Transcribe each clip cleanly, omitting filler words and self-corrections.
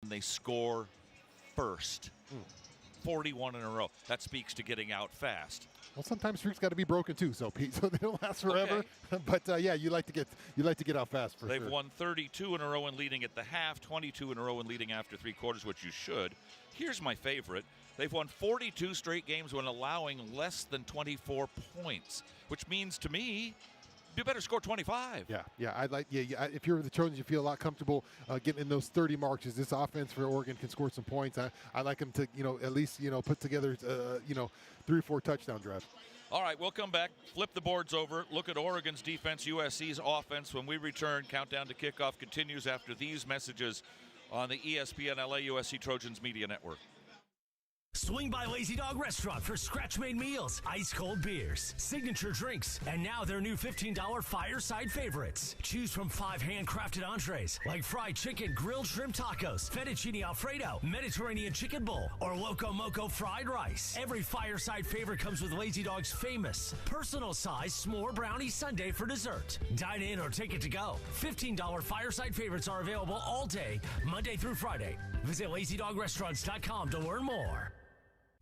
they score first. 41 in a row. That speaks to getting out fast. Well, sometimes streaks got to be broken too, so Pete, so they don't last forever. Okay. But yeah, you like to get out fast for They've sure. won 32 in a row and leading at the half, 22 in a row and leading after three quarters, which you should. Here's my favorite. They've won 42 straight games when allowing less than 24 points, which means to me, you better score 25. Yeah. I'd like. Yeah. If you're the Trojans, you feel a lot comfortable getting in those 30 marks. As this offense for Oregon can score some points. I like them to, at least, put together, 3 or 4 touchdown drives. All right, we'll come back, flip the boards over, look at Oregon's defense, USC's offense. When we return, countdown to kickoff continues after these messages on the ESPN LA USC Trojans Media Network. Swing by Lazy Dog Restaurant for scratch-made meals, ice-cold beers, signature drinks, and now their new $15 fireside favorites. Choose from 5 handcrafted entrees like fried chicken, grilled shrimp tacos, fettuccine alfredo, Mediterranean chicken bowl, or Loco Moco fried rice. Every fireside favorite comes with Lazy Dog's famous personal-size s'more brownie sundae for dessert. Dine in or take it to go. $15 fireside favorites are available all day, Monday through Friday. Visit LazyDogRestaurants.com to learn more.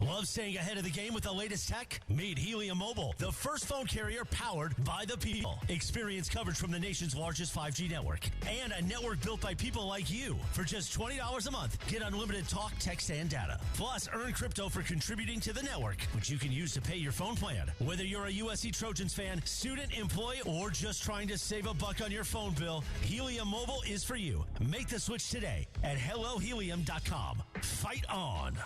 Love staying ahead of the game with the latest tech? Meet Helium Mobile, the first phone carrier powered by the people. Experience coverage from the nation's largest 5G network and a network built by people like you. For just $20 a month, get unlimited talk, text, and data. Plus, earn crypto for contributing to the network, which you can use to pay your phone plan. Whether you're a USC Trojans fan, student, employee, or just trying to save a buck on your phone bill, Helium Mobile is for you. Make the switch today at HelloHelium.com. Fight on.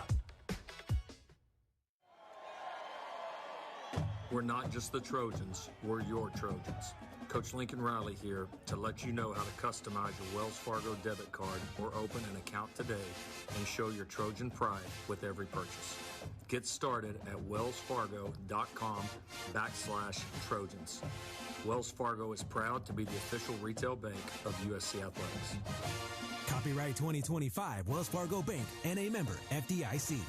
We're not just the Trojans, we're your Trojans. Coach Lincoln Riley here to let you know how to customize your Wells Fargo debit card or open an account today and show your Trojan pride with every purchase. Get started at wellsfargo.com/Trojans. Wells Fargo is proud to be the official retail bank of USC Athletics. Copyright 2025 Wells Fargo Bank, N.A. member, FDIC.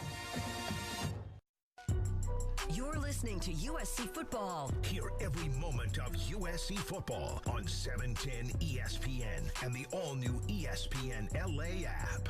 You're listening to USC Football. Hear every moment of USC football on 710 ESPN and the all-new ESPN LA app.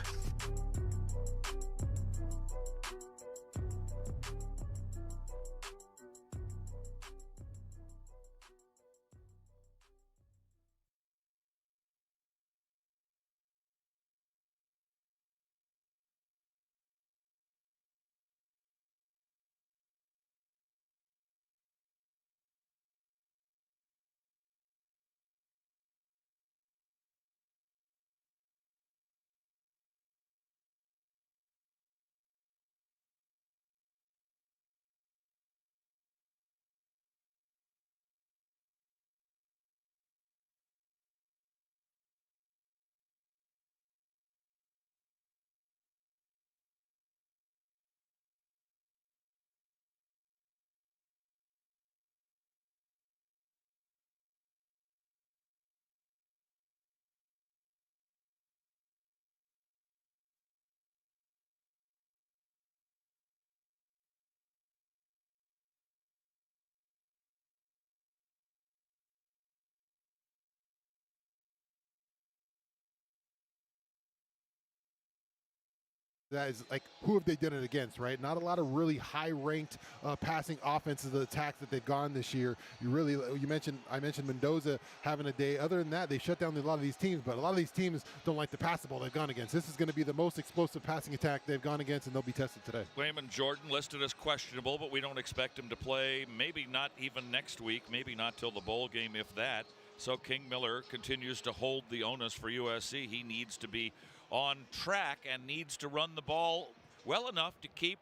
That is like, who have they done it against, right? Not a lot of really high-ranked passing offenses of attack that they've gone this year. I mentioned Mendoza having a day. Other than that, they shut down a lot of these teams, but a lot of these teams don't like to pass the ball they've gone against. This is going to be the most explosive passing attack they've gone against, and they'll be tested today. Wayman Jordan listed as questionable, but we don't expect him to play. Maybe not even next week, maybe not till the bowl game, if that. So King Miller continues to hold the onus for USC. He needs to be on track and needs to run the ball well enough to keep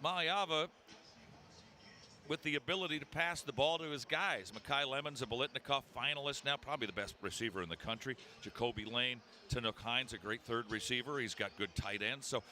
Maliava with the ability to pass the ball to his guys. Mekhi Lemon's a Biletnikoff finalist now, probably the best receiver in the country. Jacoby Lane, Tanook Hines, a great third receiver. He's got good tight ends. So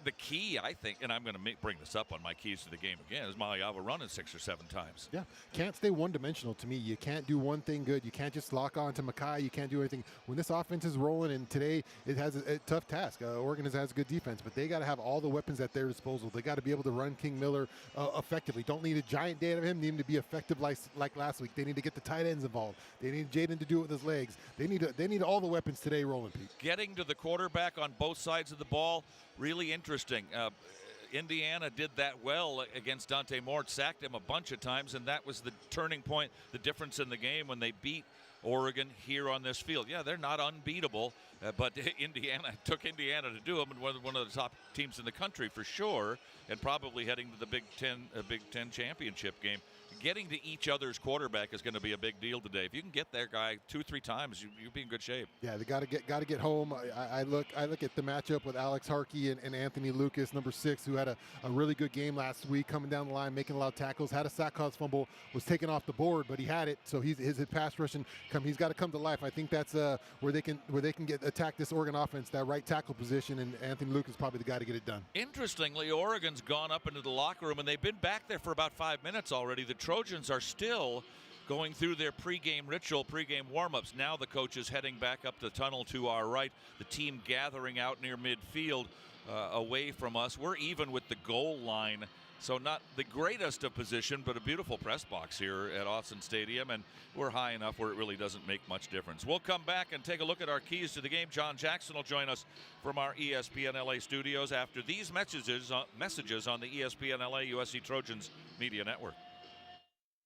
the key, I think, and I'm going to bring this up on my keys to the game again, is Maliava running 6 or 7 times. Yeah, can't stay one-dimensional to me. You can't do one thing good. You can't just lock on to Makai. You can't do anything. When this offense is rolling, and today it has a tough task. Oregon has good defense, but they got to have all the weapons at their disposal. They got to be able to run King Miller effectively. Don't need a giant day out of him. Need him to be effective like last week. They need to get the tight ends involved. They need Jaden to do it with his legs. They need all the weapons today rolling, Pete. Getting to the quarterback on both sides of the ball, really interesting. Indiana did that well against Dante Moore, sacked him a bunch of times, and that was the turning point, the difference in the game when they beat Oregon here on this field. Yeah, they're not unbeatable, but Indiana took Indiana to do them, and one of the top teams in the country for sure, and probably heading to the Big Ten championship game. Getting to each other's quarterback is going to be a big deal today. If you can get their guy 2-3 times, you'll be in good shape. Yeah, they got to get home. I look at the matchup with Alex Harkey and Anthony Lucas, number 6, who had a really good game last week, coming down the line, making a lot of tackles, had a sack cause fumble, was taken off the board, but he had it. So his pass rushing he's got to come to life. I think that's where they can attack this Oregon offense, that right tackle position, and Anthony Lucas is probably the guy to get it done. Interestingly, Oregon's gone up into the locker room, and they've been back there for about 5 minutes already. The Trojans are still going through their pregame ritual, pregame warm-ups. Now the coach is heading back up the tunnel to our right. The team gathering out near midfield away from us. We're even with the goal line, so not the greatest of position, but a beautiful press box here at Austin Stadium, and we're high enough where it really doesn't make much difference. We'll come back and take a look at our keys to the game. John Jackson will join us from our ESPN LA studios after these messages on the ESPN LA USC Trojans Media Network.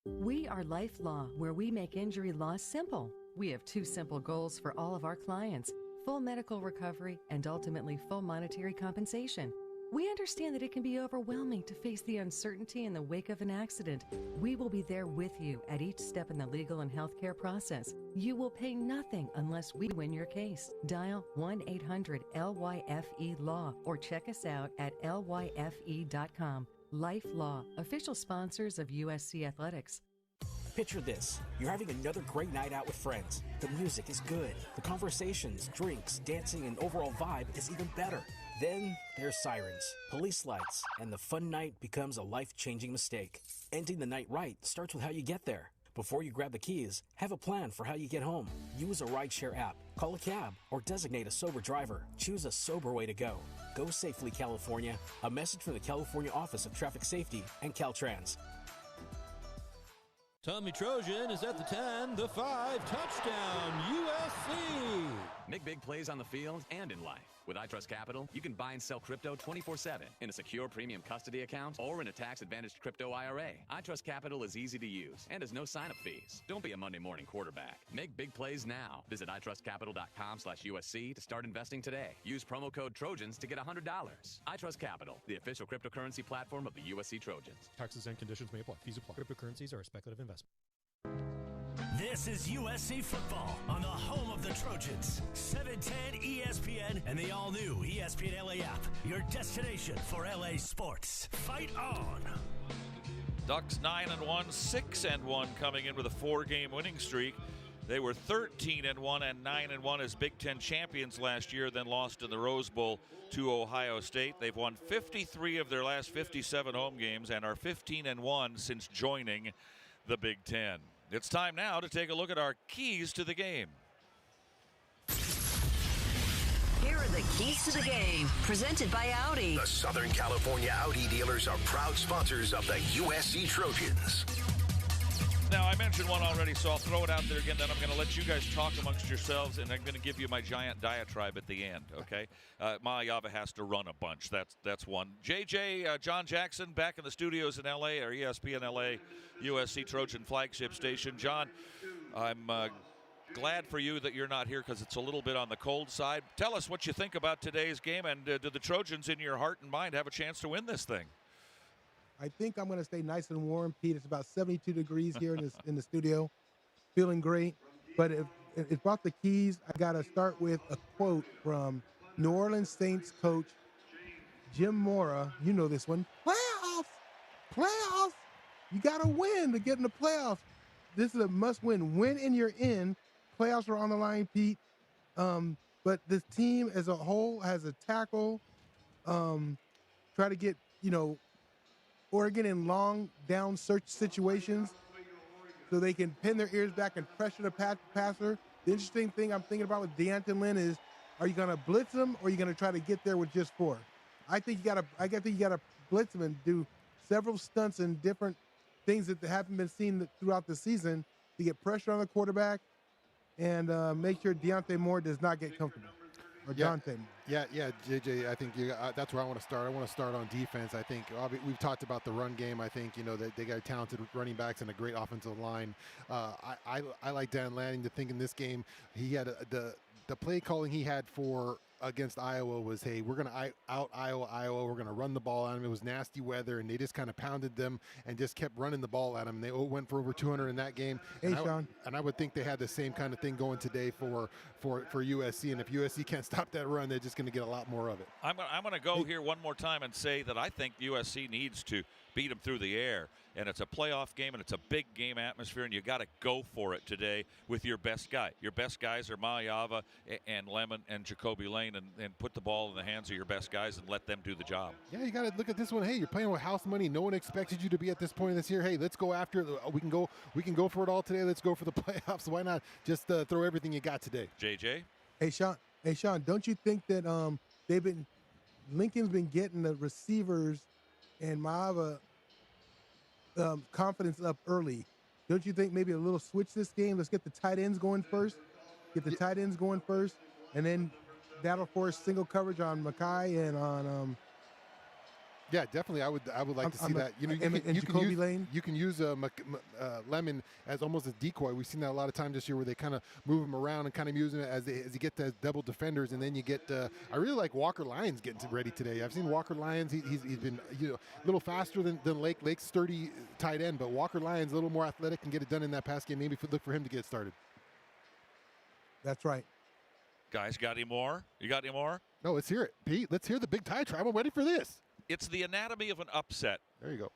We are Life Law, where we make injury law simple. We have 2 simple goals for all of our clients: full medical recovery and ultimately full monetary compensation. We understand that it can be overwhelming to face the uncertainty in the wake of an accident. We will be there with you at each step in the legal and healthcare process. You will pay nothing unless we win your case. Dial 1-800-LYFE-LAW or check us out at lyfe.com. Life Law, official sponsors of USC Athletics. Picture this. You're having another great night out with friends. The music is good. The conversations, drinks, dancing, and overall vibe is even better. Then there's sirens, police lights, and the fun night becomes a life-changing mistake. Ending the night right starts with how you get there. Before you grab the keys, have a plan for how you get home. Use a rideshare app, call a cab, or designate a sober driver. Choose a sober way to go. Go safely, California. A message from the California Office of Traffic Safety and Caltrans. Tommy Trojan is at the 10, the 5, touchdown, USC! Make big plays on the field and in life. With iTrust Capital, you can buy and sell crypto 24/7 in a secure premium custody account or in a tax-advantaged crypto IRA. iTrust Capital is easy to use and has no sign-up fees. Don't be a Monday morning quarterback. Make big plays now. Visit itrustcapital.com/USC to start investing today. Use promo code Trojans to get $100. iTrust Capital, the official cryptocurrency platform of the USC Trojans. Taxes and conditions may apply. Fees apply. Cryptocurrencies are a speculative investment. This is USC football on the home of the Trojans. 710 ESPN and the all-new ESPN LA app. Your destination for LA sports. Fight on! Ducks 9-1, 6-1 coming in with a 4-game winning streak. They were 13-1 and 9-1 as Big Ten champions last year, then lost in the Rose Bowl to Ohio State. They've won 53 of their last 57 home games and are 15-1 since joining the Big Ten. It's time now to take a look at our keys to the game. Here are the keys to the game, presented by Audi. The Southern California Audi dealers are proud sponsors of the USC Trojans. Now, I mentioned one already, so I'll throw it out there again. Then I'm going to let you guys talk amongst yourselves, and I'm going to give you my giant diatribe at the end, okay? Maliava has to run a bunch. That's one. JJ, John Jackson, back in the studios in L.A., our ESPN L.A. USC Trojan flagship station. John, I'm glad for you that you're not here because it's a little bit on the cold side. Tell us what you think about today's game, and do the Trojans in your heart and mind have a chance to win this thing? I think I'm going to stay nice and warm, Pete. It's about 72 degrees here in the studio. Feeling great. But if about the keys, I got to start with a quote from New Orleans Saints coach Jim Mora. You know this one. Playoffs. You got to win to get in the playoffs. This is a must-win. Win and you're in. Playoffs are on the line, Pete. But this team as a whole has a tackle. try to get, Oregon in long down search situations so they can pin their ears back and pressure the passer. The interesting thing I'm thinking about with D'Anton Lynn is, are you going to blitz him or are you going to try to get there with just 4? I think you got to blitz him and do several stunts and different things that haven't been seen throughout the season to get pressure on the quarterback and make sure Deontay Moore does not get comfortable. Or Dante Moore. Yeah, JJ, I think that's where I want to start. I want to start on defense. I think we've talked about the run game. I think, that they got talented running backs and a great offensive line. I like Dan Lanning to think in this game he had the play calling he had for against Iowa was, hey, we're going to out Iowa. We're going to run the ball at them. It was nasty weather, and they just kind of pounded them and just kept running the ball at them. They went for over 200 in that game. Hey, Shaun. And I would think they had the same kind of thing going today for USC. And if USC can't stop that run, they're just going to get a lot more of it. I'm going to go here one more time and say that I think USC needs to beat them through the air. And it's a playoff game, and it's a big game atmosphere, and you got to go for it today with your best guy. Your best guys are Mayava and Lemon and Jacoby Lane, and put the ball in the hands of your best guys and let them do the job. Yeah, you got to look at this one. Hey, you're playing with house money. No one expected you to be at this point this year. Hey, let's go after it. We can go for it all today. Let's go for the playoffs. Why not just throw everything you got today? JJ? Hey, Shaun, don't you think that Lincoln's been getting the receivers and Mayava confidence up early? Don't you think maybe a little switch this game? Let's get the tight ends going first. And then that'll force single coverage on Mackay and on yeah, definitely. I would like to see that. You can use Lemon as almost a decoy. We've seen that a lot of times this year where they kind of move him around and kind of use him as you get to double defenders, and then you get. I really like Walker Lyons getting ready today. I've seen Walker Lyons. He's been a little faster than Lake. Lake's sturdy tight end, but Walker Lyons a little more athletic and get it done in that pass game. Maybe look for him to get started. That's right. Guys, got any more? You got any more? No, let's hear it, Pete. Let's hear the big tie tribe. I'm ready for this. It's the anatomy of an upset. There you go.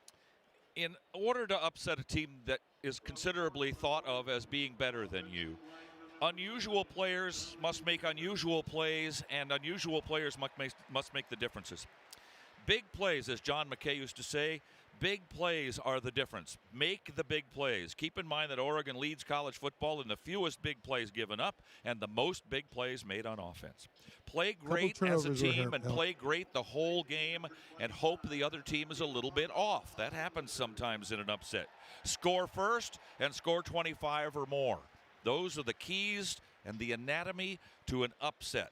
In order to upset a team that is considerably thought of as being better than you, unusual players must make unusual plays, and unusual players must make the differences. Big plays, as John McKay used to say, big plays are the difference. Make the big plays. Keep in mind that Oregon leads college football in the fewest big plays given up and the most big plays made on offense. Play great as a team and play great the whole game and hope the other team is a little bit off. That happens sometimes in an upset. Score first and score 25 or more. Those are the keys and the anatomy to an upset.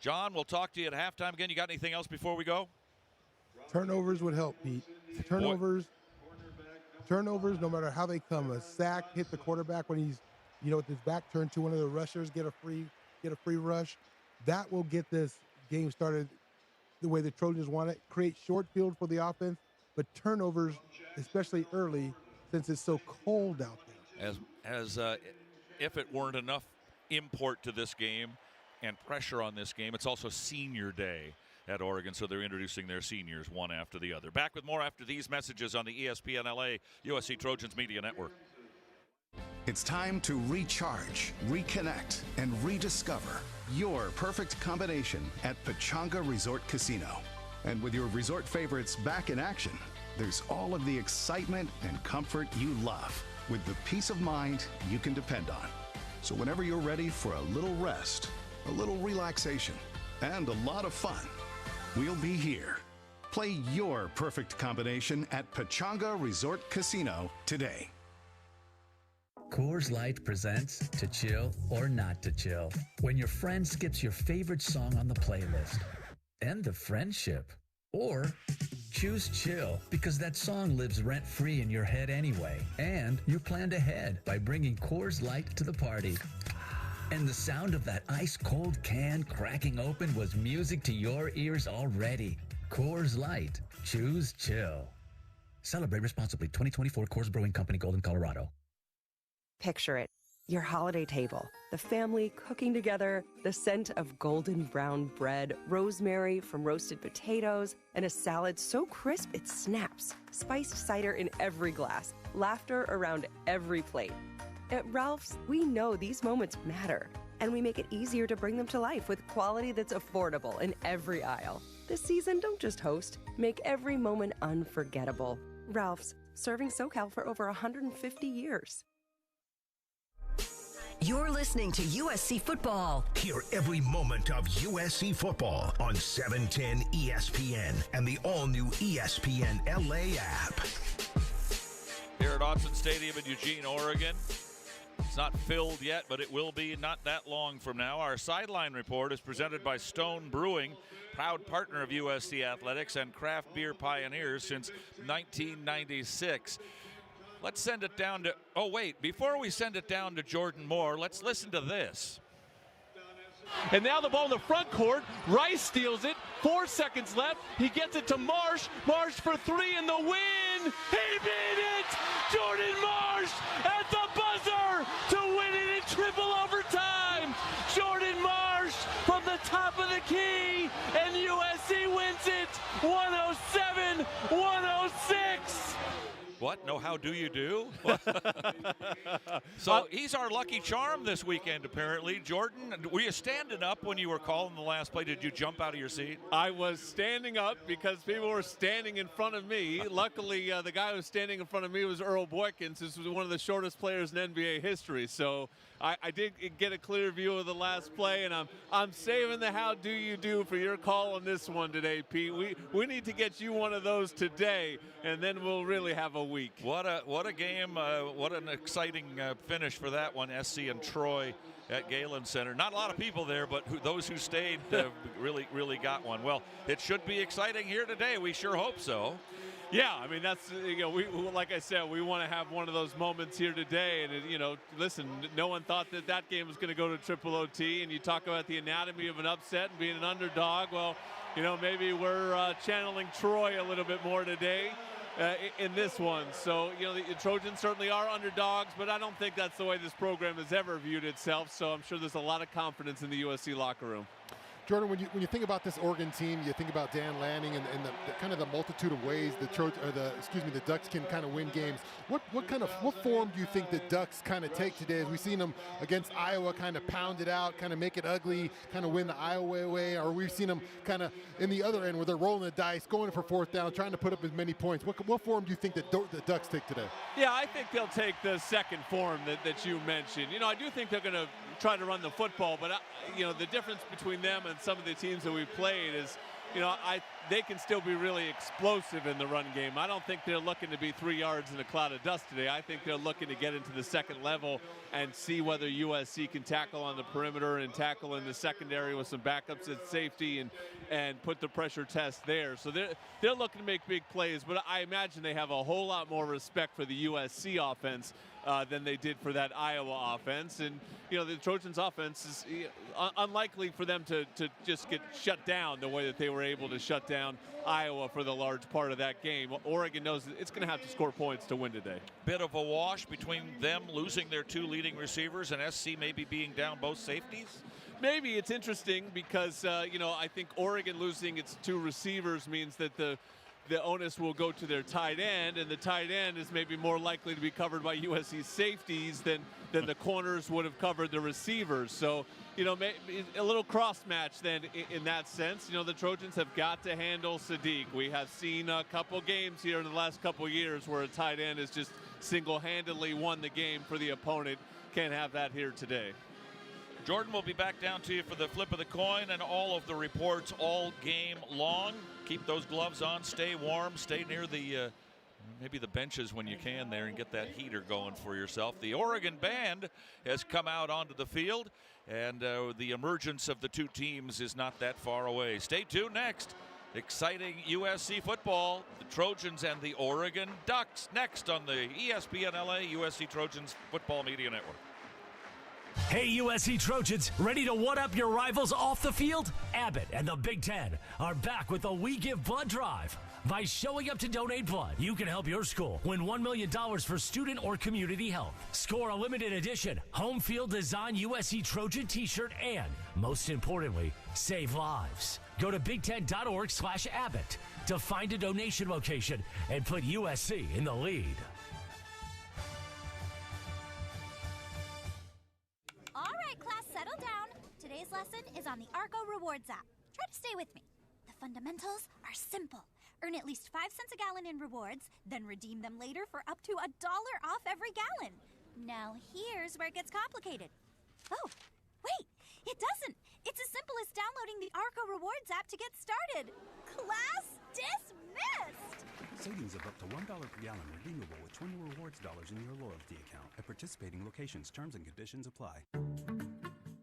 John, we'll talk to you at halftime again. You got anything else before we go? Turnovers would help, Pete. Turnovers, no matter how they come. A sack, hit the quarterback when he's, with his back turned to one of the rushers, get a free rush. That will get this game started the way the Trojans want it. Create short field for the offense, but turnovers, especially early, since it's so cold out there. As if it weren't enough import to this game and pressure on this game, it's also senior day at Oregon, so they're introducing their seniors one after the other. Back with more after these messages on the ESPN LA USC Trojans Media Network. It's time to recharge, reconnect, and rediscover your perfect combination at Pechanga Resort Casino. And with your resort favorites back in action, there's all of the excitement and comfort you love, with the peace of mind you can depend on. So whenever you're ready for a little rest, a little relaxation, and a lot of fun, we'll be here. Play your perfect combination at Pechanga Resort Casino today. Coors Light presents To Chill or Not to Chill. When your friend skips your favorite song on the playlist. End the friendship. Or choose chill because that song lives rent-free in your head anyway. And you planned ahead by bringing Coors Light to the party. And the sound of that ice-cold can cracking open was music to your ears already. Coors Light. Choose chill. Celebrate responsibly. 2024 Coors Brewing Company, Golden, Colorado. Picture it. Your holiday table. The family cooking together, the scent of golden brown bread, rosemary from roasted potatoes, and a salad so crisp it snaps. Spiced cider in every glass. Laughter around every plate. At Ralph's, we know these moments matter. And we make it easier to bring them to life with quality that's affordable in every aisle. This season, don't just host, make every moment unforgettable. Ralph's, serving SoCal for over 150 years. You're listening to USC Football. Hear every moment of USC football on 710 ESPN and the all-new ESPN LA app. Here at Autzen Stadium in Eugene, Oregon. It's not filled yet, but it will be not that long from now. Our sideline report is presented by Stone Brewing, proud partner of USC Athletics and craft beer pioneers since 1996. Let's send it down to, oh wait, before we send it down to Jordan Moore, let's listen to this. And now the ball in the front court. Rice steals it. 4 seconds left. He gets it to Marsh. Marsh for three in the win. He beat it! Jordan Marsh at the buzzer to win it in triple overtime. Jordan Marsh from the top of the key. And USC wins it 107-106. What? No, how do you do? So he's our lucky charm this weekend, apparently. Jordan, were you standing up when you were calling the last play? Did you jump out of your seat? I was standing up because people were standing in front of me. Luckily, the guy who was standing in front of me was Earl Boykins. This was one of the shortest players in NBA history. So I did get a clear view of the last play, and I'm saving the how do you do for your call on this one today, Pete. We need to get you one of those today, and then we'll really have a week. What a game! What an exciting finish for that one. SC and Troy at Galen Center. Not a lot of people there, but those who stayed really got one. Well, it should be exciting here today. We sure hope so. Yeah, I mean, that's, we, like I said, we want to have one of those moments here today. And, listen, no one thought that game was going to go to triple OT. And you talk about the anatomy of an upset and being an underdog. Well, maybe we're channeling Troy a little bit more today in this one. So, the Trojans certainly are underdogs, but I don't think that's the way this program has ever viewed itself. So I'm sure there's a lot of confidence in the USC locker room. Jordan, when you think about this Oregon team, you think about Dan Lanning and the kind of the multitude of ways the Ducks can kind of win games. What form do you think the Ducks kind of take today, as we've seen them against Iowa kind of pound it out, kind of make it ugly, kind of win the Iowa way, or we've seen them kind of in the other end where they're rolling the dice, going for fourth down, trying to put up as many points. What form do you think that the Ducks take today? Yeah, I think they'll take the second form that you mentioned. I do think they're going to try to run the football, but the difference between them and some of the teams that we've played is, they can still be really explosive in the run game. I don't think they're looking to be 3 yards in a cloud of dust today. I think they're looking to get into the second level and see whether USC can tackle on the perimeter and tackle in the secondary with some backups at safety and put the pressure test there. So they're looking to make big plays, but I imagine they have a whole lot more respect for the USC offense than they did for that Iowa offense. And, the Trojans offense is unlikely for them to just get shut down the way that they were able to shut down Iowa for the large part of that game. Oregon knows that it's going to have to score points to win today. Bit of a wash between them losing their two leading receivers and SC maybe being down both safeties? Maybe. It's interesting because, I think Oregon losing its two receivers means that the onus will go to their tight end, and the tight end is maybe more likely to be covered by USC safeties than the corners would have covered the receivers. So, maybe a little cross match then in that sense. The Trojans have got to handle Sadiq. We have seen a couple games here in the last couple years where a tight end has just single-handedly won the game for the opponent. Can't have that here today. Jordan will be back down to you for the flip of the coin and all of the reports all game long. Keep those gloves on, stay warm, stay near the maybe the benches when you can there and get that heater going for yourself. The Oregon band has come out onto the field, and the emergence of the two teams is not that far away. Stay tuned next. Exciting USC football, the Trojans and the Oregon Ducks next on the ESPN LA USC Trojans Football Media Network. Hey, USC Trojans, ready to one-up your rivals off the field? Abbott and the Big Ten are back with a We Give Blood drive. By showing up to donate blood, you can help your school win $1 million for student or community health. Score a limited edition home field design USC Trojan t-shirt and, most importantly, save lives. Go to big10.org/Abbott to find a donation location and put USC in the lead. All right, class, settle down. lesson is on the Arco Rewards app. Try to stay with me. The fundamentals are simple. Earn at least 5 cents a gallon in rewards, then redeem them later for up to $1 off every gallon. Now here's where it gets complicated. Oh, wait, it doesn't. It's as simple as downloading the Arco Rewards app to get started. Class dismissed! Savings of up to $1 per gallon redeemable with 20 rewards dollars in your loyalty account at participating locations. Terms and conditions apply.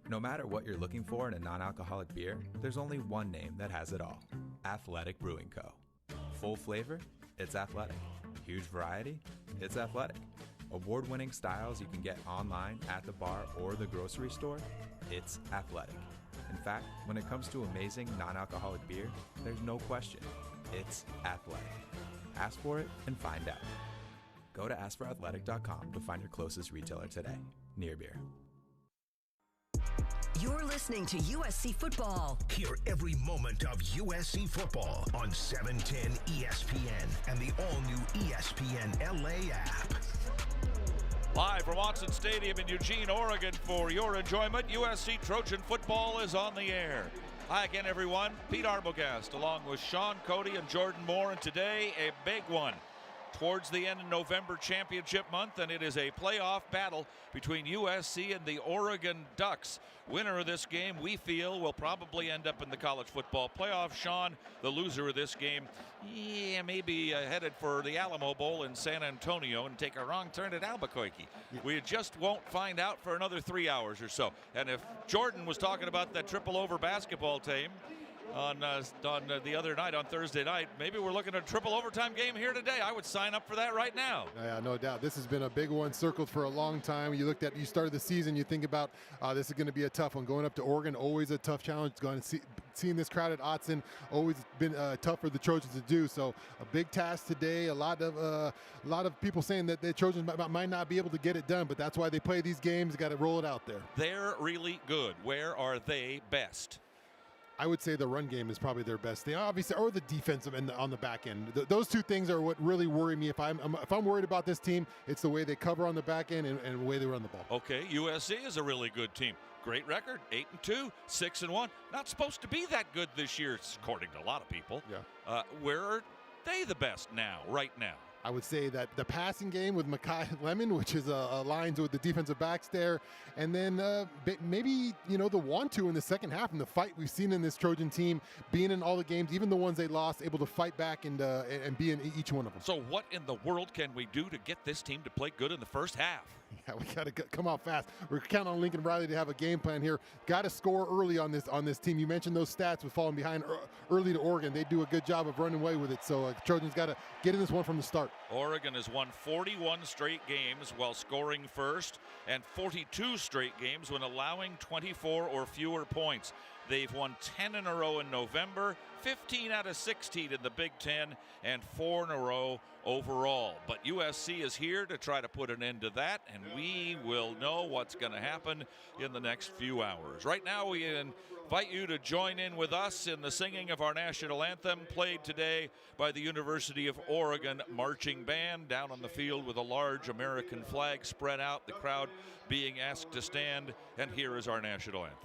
No matter what you're looking for in a non-alcoholic beer, there's only one name that has it all. Athletic Brewing Co. Full flavor? It's athletic. Huge variety? It's athletic. Award-winning styles you can get online, at the bar, or the grocery store? It's athletic. In fact, when it comes to amazing non-alcoholic beer, there's no question. It's athletic. Ask for it and find out. Go to askforathletic.com to find your closest retailer today. Near Beer. You're listening to USC Football. Hear every moment of USC football on 710 ESPN and the all-new ESPN LA app. Live from Watson Stadium in Eugene, Oregon for your enjoyment, USC Trojan football is on the air. Hi again, everyone. Pete Arbogast along with Shaun, Cody, and Jordan Moore, and today a big one. Towards the end of November championship month, and it is a playoff battle between USC and the Oregon Ducks. Winner of this game, we feel, will probably end up in the college football playoff. Shaun, the loser of this game, maybe headed for the Alamo Bowl in San Antonio and take a wrong turn at Albuquerque. Yeah. We just won't find out for another 3 hours or so. And if Jordan was talking about that triple over basketball team on the other night, on Thursday night, maybe we're looking at a triple overtime game here today. I would sign up for that right now. Yeah, no doubt. This has been a big one, circled for a long time. You started the season, you think about this is going to be a tough one. Going up to Oregon, always a tough challenge. Seeing this crowd at Autzen, always been tough for the Trojans to do. So a big task today. A lot of people saying that the Trojans might not be able to get it done, but that's why they play these games. Got to roll it out there. They're really good. Where are they best? I would say the run game is probably their best thing, obviously, or the defensive and on the back end. Those two things are what really worry me. If I'm worried about this team, it's the way they cover on the back end and the way they run the ball. Okay, USC is a really good team. Great record, 8-2, 6-1. Not supposed to be that good this year, according to a lot of people. Yeah. Where are they the best now, right now? I would say that the passing game with Makai Lemon, which is aligns with the defensive backs there, and then maybe the 1-2 in the second half and the fight we've seen in this Trojan team, being in all the games, even the ones they lost, able to fight back and be in each one of them. So what in the world can we do to get this team to play good in the first half? Yeah, we got to come out fast. We're counting on Lincoln Riley to have a game plan here. Got to score early on this team. You mentioned those stats with falling behind early to Oregon. They do a good job of running away with it. So Trojans got to get in this one from the start. Oregon has won 41 straight games while scoring first, and 42 straight games when allowing 24 or fewer points. They've won 10 in a row in November, 15 out of 16 in the Big Ten, and 4 in a row overall. But USC is here to try to put an end to that, and we will know what's going to happen in the next few hours. Right now, we invite you to join in with us in the singing of our national anthem, played today by the University of Oregon Marching Band down on the field with a large American flag spread out, the crowd being asked to stand, and here is our national anthem.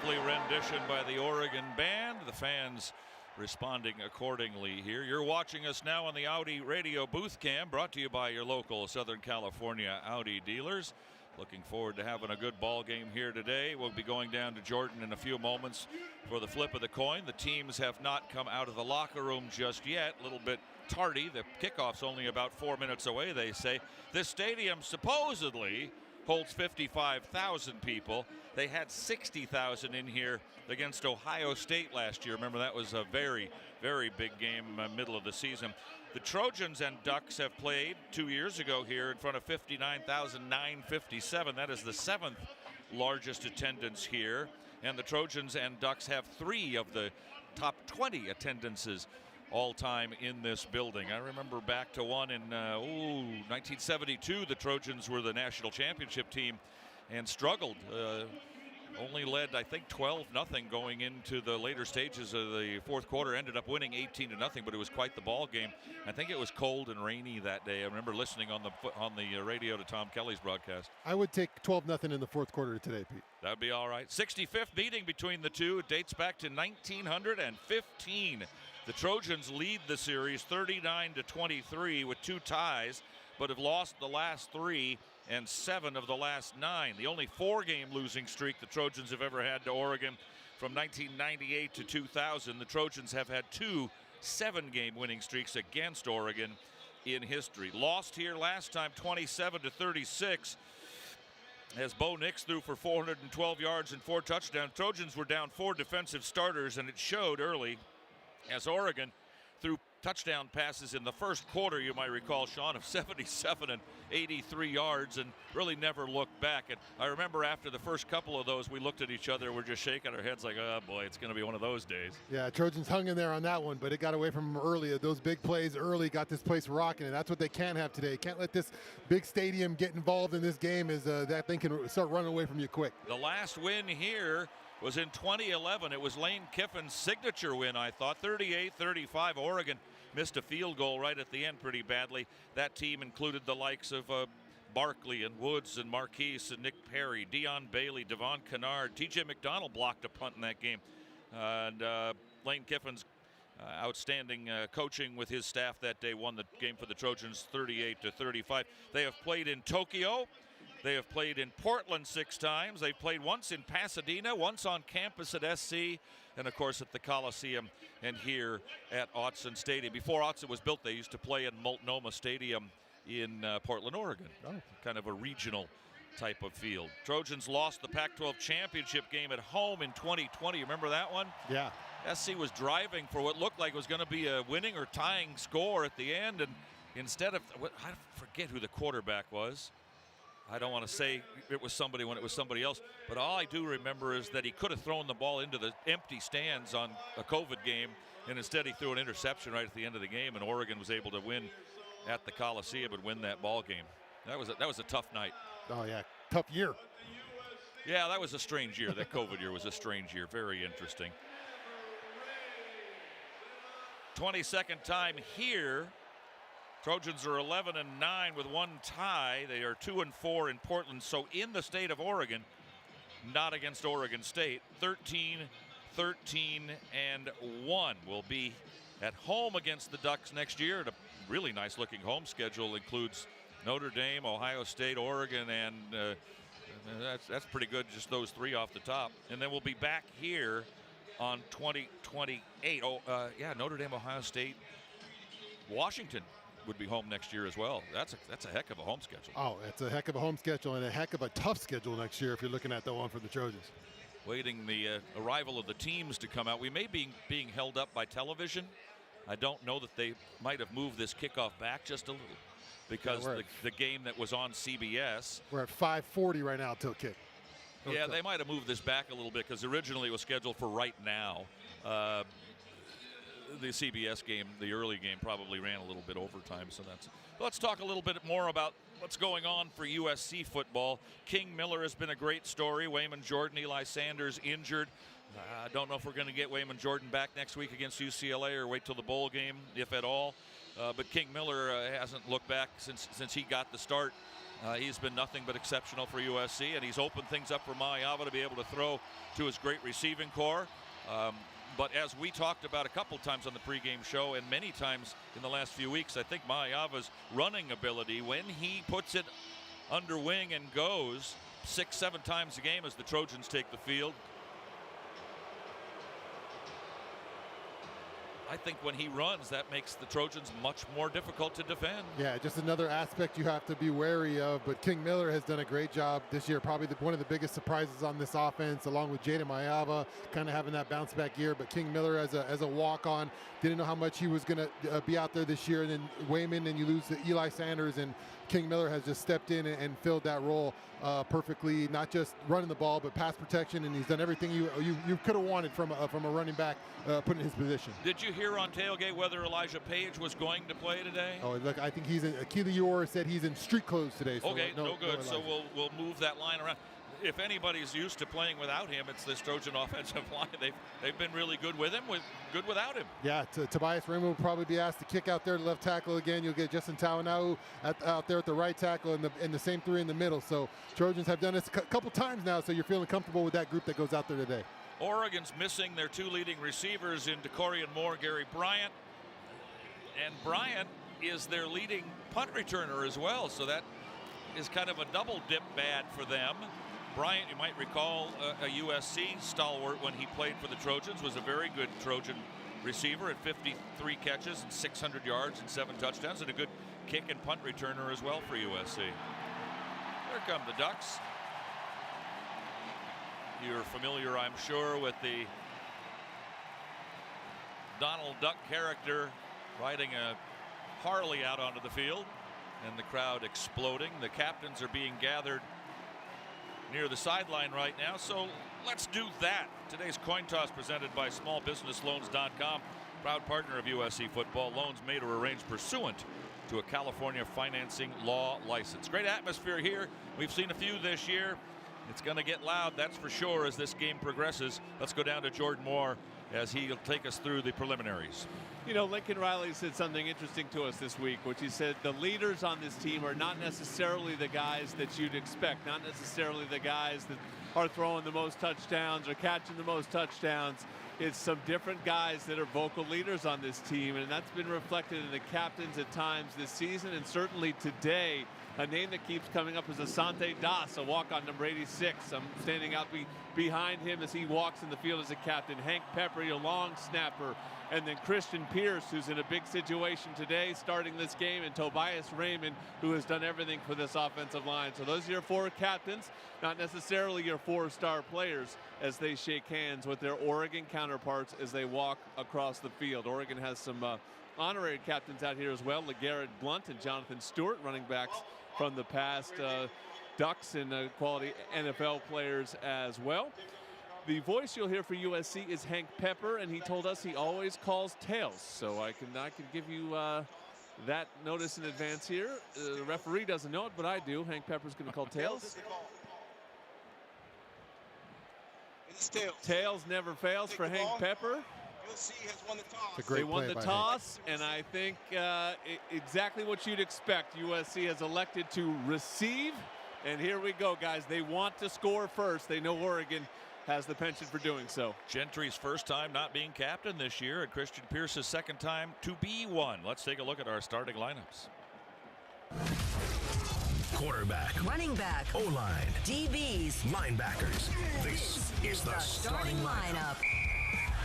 Lovely rendition by the Oregon band. The fans responding accordingly here. You're watching us now on the Audi Radio Booth Cam, brought to you by your local Southern California Audi dealers. Looking forward to having a good ball game here today. We'll be going down to Jordan in a few moments for the flip of the coin. The teams have not come out of the locker room just yet. A little bit tardy. The kickoff's only about 4 minutes away, they say. This stadium supposedly holds 55,000 people. They had 60,000 in here against Ohio State last year. Remember, that was a very, very big game, middle of the season. The Trojans and Ducks have played 2 years ago here in front of 59,957. That is the 7th largest attendance here. And the Trojans and Ducks have 3 of the top 20 attendances all time in this building. I remember back to one in 1972. The Trojans were the national championship team and struggled. Only led, I think, 12-0 going into the later stages of the fourth quarter. Ended up winning 18-0, but it was quite the ball game. I think it was cold and rainy that day. I remember listening on the radio to Tom Kelly's broadcast. I would take 12-0 in the fourth quarter today, Pete. That would be all right. 65th meeting between the two. It dates back to 1915. The Trojans lead the series 39-23 with 2 ties, but have lost the last 3 and 7 of the last 9. The only 4-game losing streak the Trojans have ever had to Oregon from 1998 to 2000. The Trojans have had 2 7-game winning streaks against Oregon in history. Lost here last time 27-36 as Bo Nix threw for 412 yards and 4 touchdowns. Trojans were down 4 defensive starters, and it showed early as Oregon threw touchdown passes in the first quarter, you might recall, Shaun, of 77 and 83 yards, and really never looked back. And I remember after the first couple of those, we looked at each other, we're just shaking our heads like, oh boy, it's going to be one of those days. Yeah, Trojans hung in there on that one, but it got away from them early. Those big plays early got this place rocking, and that's what they can't have today. Can't let this big stadium get involved in this game, as that thing can start running away from you quick. The last win here was in 2011. It was Lane Kiffin's signature win, I thought. 38-35. Oregon missed a field goal right at the end pretty badly. That team included the likes of Barkley and Woods and Marquise and Nick Perry, Deion Bailey, Devon Kennard. T.J. McDonald blocked a punt in that game. And Lane Kiffin's outstanding coaching with his staff that day won the game for the Trojans 38-35. They have played in Tokyo. They have played in Portland 6 times. They've played once in Pasadena, once on campus at SC, and of course at the Coliseum and here at Autzen Stadium. Before Autzen was built, they used to play in Multnomah Stadium in Portland, Oregon. Kind of a regional type of field. Trojans lost the Pac-12 championship game at home in 2020. Remember that one? Yeah. SC was driving for what looked like was going to be a winning or tying score at the end, and instead of, I forget who the quarterback was. I don't want to say it was somebody when it was somebody else, but all I do remember is that he could have thrown the ball into the empty stands on a COVID game, and instead he threw an interception right at the end of the game, and Oregon was able to win at the Coliseum and win that ball game. That was a tough night. Oh yeah, tough year. Yeah, that was a strange year. That COVID year was a strange year. Very interesting. 22nd time here. Trojans are 11-9 with 1 tie. They are 2-4 in Portland. So in the state of Oregon, not against Oregon State. 13-13-1 will be at home against the Ducks next year. A really nice looking home schedule includes Notre Dame, Ohio State, Oregon, and that's pretty good, just those 3 off the top. And then we'll be back here on 2028. Notre Dame, Ohio State, Washington would be home next year as well. That's a heck of a home schedule. Oh, it's a heck of a home schedule and a heck of a tough schedule next year if you're looking at the one for the Trojans. Waiting the arrival of the teams to come out. We may be being held up by television. I don't know that they might have moved this kickoff back just a little because the game that was on CBS. We're at 5:40 right now till kick. Yeah, they might have moved this back a little bit because originally it was scheduled for right now. The CBS game, the early game, probably ran a little bit overtime, so that's. Let's talk a little bit more about what's going on for USC football. King Miller has been a great story. Wayman Jordan, Eli Sanders injured. I don't know if we're going to get Wayman Jordan back next week against UCLA or wait till the bowl game, if at all. But King Miller hasn't looked back since he got the start He's been nothing but exceptional for USC, and he's opened things up for Ma'iava to be able to throw to his great receiving core. But as we talked about a couple times on the pregame show and many times in the last few weeks, I think Ma'iava's running ability, when he puts it under wing and goes 6-7 times a game as the Trojans take the field, I think when he runs, that makes the Trojans much more difficult to defend. Yeah, just another aspect you have to be wary of. But King Miller has done a great job this year. Probably one of the biggest surprises on this offense, along with Jaden Ma'iava, kind of having that bounce back year. But King Miller as a walk-on, didn't know how much he was going to be out there this year. And then Wayman, and you lose to Eli Sanders, and King Miller has just stepped in and filled that role perfectly. Not just running the ball, but pass protection, and he's done everything you could have wanted from a running back put in his position. Did you hear on tailgate whether Elijah Page was going to play today? Oh, look, I think he's in. Keely Yor said he's in street clothes today. So okay, no good. No, so we'll move that line around. If anybody's used to playing without him, it's this Trojan offensive line. They've been really good with him, good without him. Yeah, Tobias Raymond will probably be asked to kick out there to left tackle again. You'll get Justin Tauanau out there at the right tackle, and the same three in the middle. So Trojans have done this a couple times now, so you're feeling comfortable with that group that goes out there today. Oregon's missing their two leading receivers in DeCorian Moore, Gary Bryant, and Bryant is their leading punt returner as well. So that is kind of a double dip bad for them. Bryant, you might recall, a USC stalwart when he played for the Trojans, was a very good Trojan receiver at 53 catches and 600 yards and 7 touchdowns, and a good kick and punt returner as well for USC. Here come the Ducks. You're familiar, I'm sure, with the Donald Duck character riding a Harley out onto the field, and the crowd exploding. The captains are being gathered near the sideline right now, so let's do that. Today's coin toss presented by smallbusinessloans.com, proud partner of USC football. Loans made or arranged pursuant to a California financing law license. Great atmosphere here. We've seen a few this year. It's going to get loud, that's for sure, as this game progresses. Let's go down to Jordan Moore as he'll take us through the preliminaries. You know, Lincoln Riley said something interesting to us this week, which he said the leaders on this team are not necessarily the guys that you'd expect, not necessarily the guys that are throwing the most touchdowns or catching the most touchdowns. It's some different guys that are vocal leaders on this team, and that's been reflected in the captains at times this season, and certainly today. A name that keeps coming up is Asante Das, a walk-on number 86. I'm standing out behind him as he walks in the field as a captain. Hank Pepper, a long snapper. And then Christian Pierce, who's in a big situation today, starting this game. And Tobias Raymond, who has done everything for this offensive line. So those are your 4 captains, not necessarily your 4-star players, as they shake hands with their Oregon counterparts as they walk across the field. Oregon has some honorary captains out here as well. LeGarrette Blunt and Jonathan Stewart, running backs from the past, Ducks and quality NFL players as well. The voice you'll hear for USC is Hank Pepper, and he told us he always calls tails. So I can give you that notice in advance here. The referee doesn't know it, but I do. Hank Pepper's going to call tails. Tails never fails for Hank Pepper. USC has won the toss. They won the toss, and I think exactly what you'd expect. USC has elected to receive, and here we go, guys. They want to score first. They know Oregon has the penchant for doing so. Gentry's first time not being captain this year, and Christian Pierce's second time to be one. Let's take a look at our starting lineups. Quarterback, running back, O-line, DBs, linebackers. This is the starting lineup.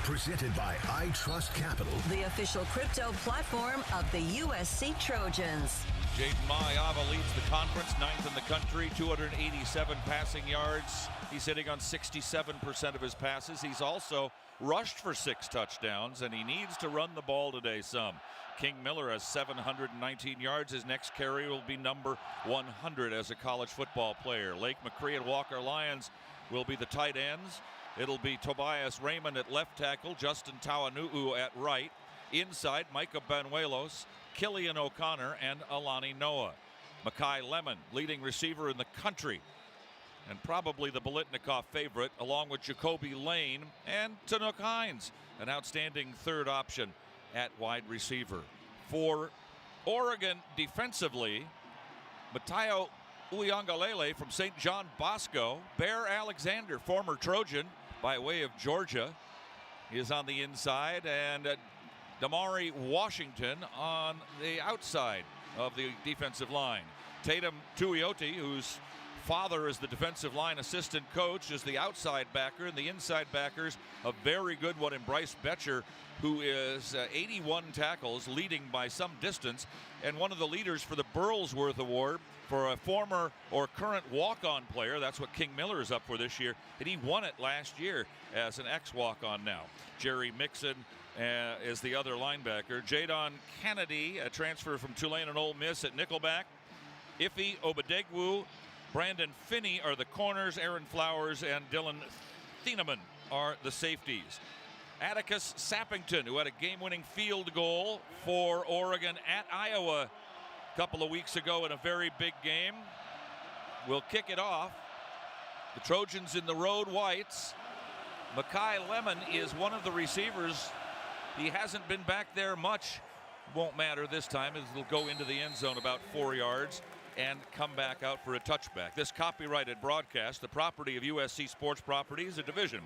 Presented by I Trust Capital, the official crypto platform of the USC Trojans. Jaden Ma'iava leads the conference, 9th in the country, 287 passing yards. He's hitting on 67% of his passes. He's also rushed for 6 touchdowns, and he needs to run the ball today some. King Miller has 719 yards. His next carry will be number 100 as a college football player. Lake McCree and Walker Lyons will be the tight ends. It'll be Tobias Raymond at left tackle, Justin Tauanuu at right. Inside, Micah Banuelos, Killian O'Connor, and Alani Noah. Makai Lemon, leading receiver in the country, and probably the Biletnikoff favorite, along with Jacoby Lane and Tanuk Hines, an outstanding third option at wide receiver. For Oregon defensively, Matayo Uiagalelei from St. John Bosco. Bear Alexander, former Trojan by way of Georgia, is on the inside, and Damari Washington on the outside of the defensive line. Tatum Tuioti, whose father is the defensive line assistant coach, is the outside backer, and the inside backers, a very good one in Bryce Betcher, who is 81 tackles, leading by some distance, and one of the leaders for the Burlsworth Award for a former or current walk-on player. That's what King Miller is up for this year, and he won it last year as an ex-walk-on now. Jerry Mixon is the other linebacker. Jadon Kennedy, a transfer from Tulane and Ole Miss at nickelback. Ife Obadegwu, Brandon Finney are the corners. Aaron Flowers and Dylan Thieneman are the safeties. Atticus Sappington, who had a game-winning field goal for Oregon at Iowa a couple of weeks ago in a very big game, will kick it off. The Trojans in the road whites. Makai Lemon is one of the receivers. He hasn't been back there much. Won't matter this time, as it'll go into the end zone about 4 yards and come back out for a touchback. This copyrighted broadcast, the property of USC Sports Properties, a division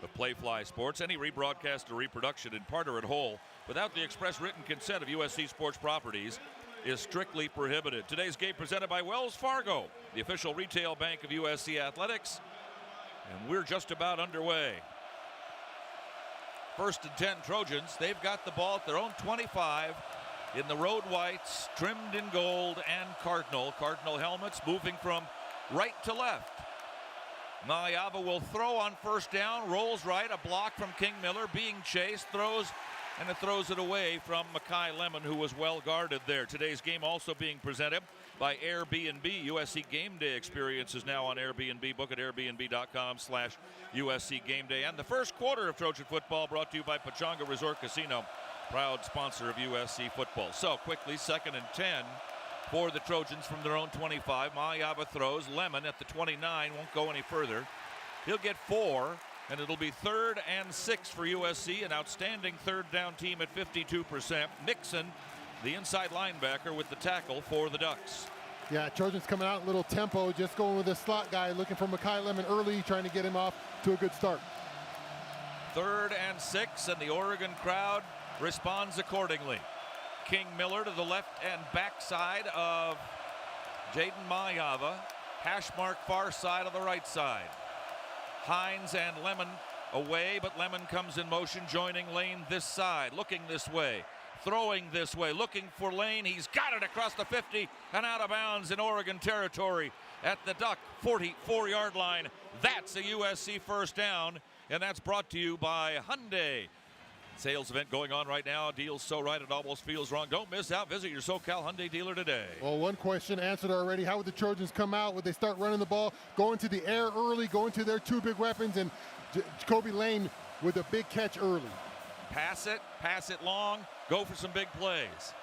of Playfly Sports. Any rebroadcast or reproduction in part or in whole without the express written consent of USC Sports Properties is strictly prohibited. Today's game presented by Wells Fargo, the official retail bank of USC Athletics, and we're just about underway. 1st and 10 Trojans. They've got the ball at their own 25 in the road whites, trimmed in gold and cardinal. Cardinal helmets moving from right to left. Mayava will throw on 1st down, rolls right, a block from King Miller, being chased, throws, and it throws it away from Makai Lemon, who was well guarded there. Today's game also being presented by Airbnb. USC Game Day experience is now on Airbnb. Book at airbnb.com/USC Game Day. And the first quarter of Trojan football brought to you by Pechanga Resort Casino, proud sponsor of USC football. So quickly, 2nd and 10 for the Trojans from their own 25. Mayava throws. Lemon at the 29, won't go any further. He'll get 4, and it'll be 3rd and 6 for USC, an outstanding 3rd down team at 52%. Nixon, the inside linebacker, with the tackle for the Ducks. Yeah, Trojans coming out a little tempo, just going with the slot guy, looking for Makai Lemon early, trying to get him off to a good start. 3rd and 6, and the Oregon crowd responds accordingly. King Miller to the left and backside of Jaden Mayava. Hash mark far side of the right side. Hines and Lemon away, but Lemon comes in motion, joining Lane this side, looking this way, throwing this way, looking for Lane. He's got it across the 50 and out of bounds in Oregon territory at the Duck 44-yard line. That's a USC 1st down, and that's brought to you by Hyundai. Sales event going on right now. Deals so right it almost feels wrong. Don't miss out. Visit your SoCal Hyundai dealer today. Well, one question answered already. How would the Trojans come out? Would they start running the ball, going to the air early, going to their 2 big weapons, and Jacoby Lane with a big catch early? Pass it long, go for some big plays.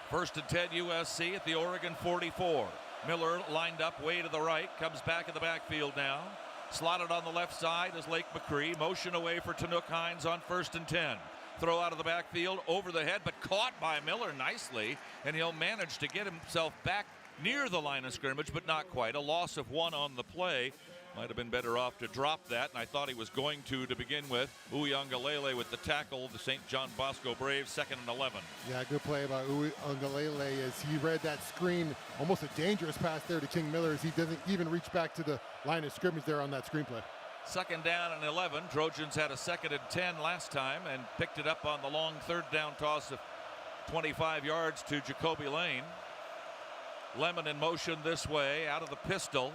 1st and 10 USC at the Oregon 44. Miller lined up way to the right, comes back in the backfield now. Slotted on the left side is Lake McCree. Motion away for Tanook Hines on 1st and 10. Throw out of the backfield, over the head, but caught by Miller nicely, and he'll manage to get himself back near the line of scrimmage, but not quite. A loss of 1 on the play. Might have been better off to drop that, and I thought he was going to begin with. Uiagalelei with the tackle, the St. John Bosco Braves, 2nd and 11. Yeah, good play by Uiagalelei as he read that screen. Almost a dangerous pass there to King Miller as he doesn't even reach back to the line of scrimmage there on that screen play. 2nd down and 11. Trojans had a 2nd and 10 last time and picked it up on the long 3rd down toss of 25 yards to Jacoby Lane. Lemon in motion this way, out of the pistol.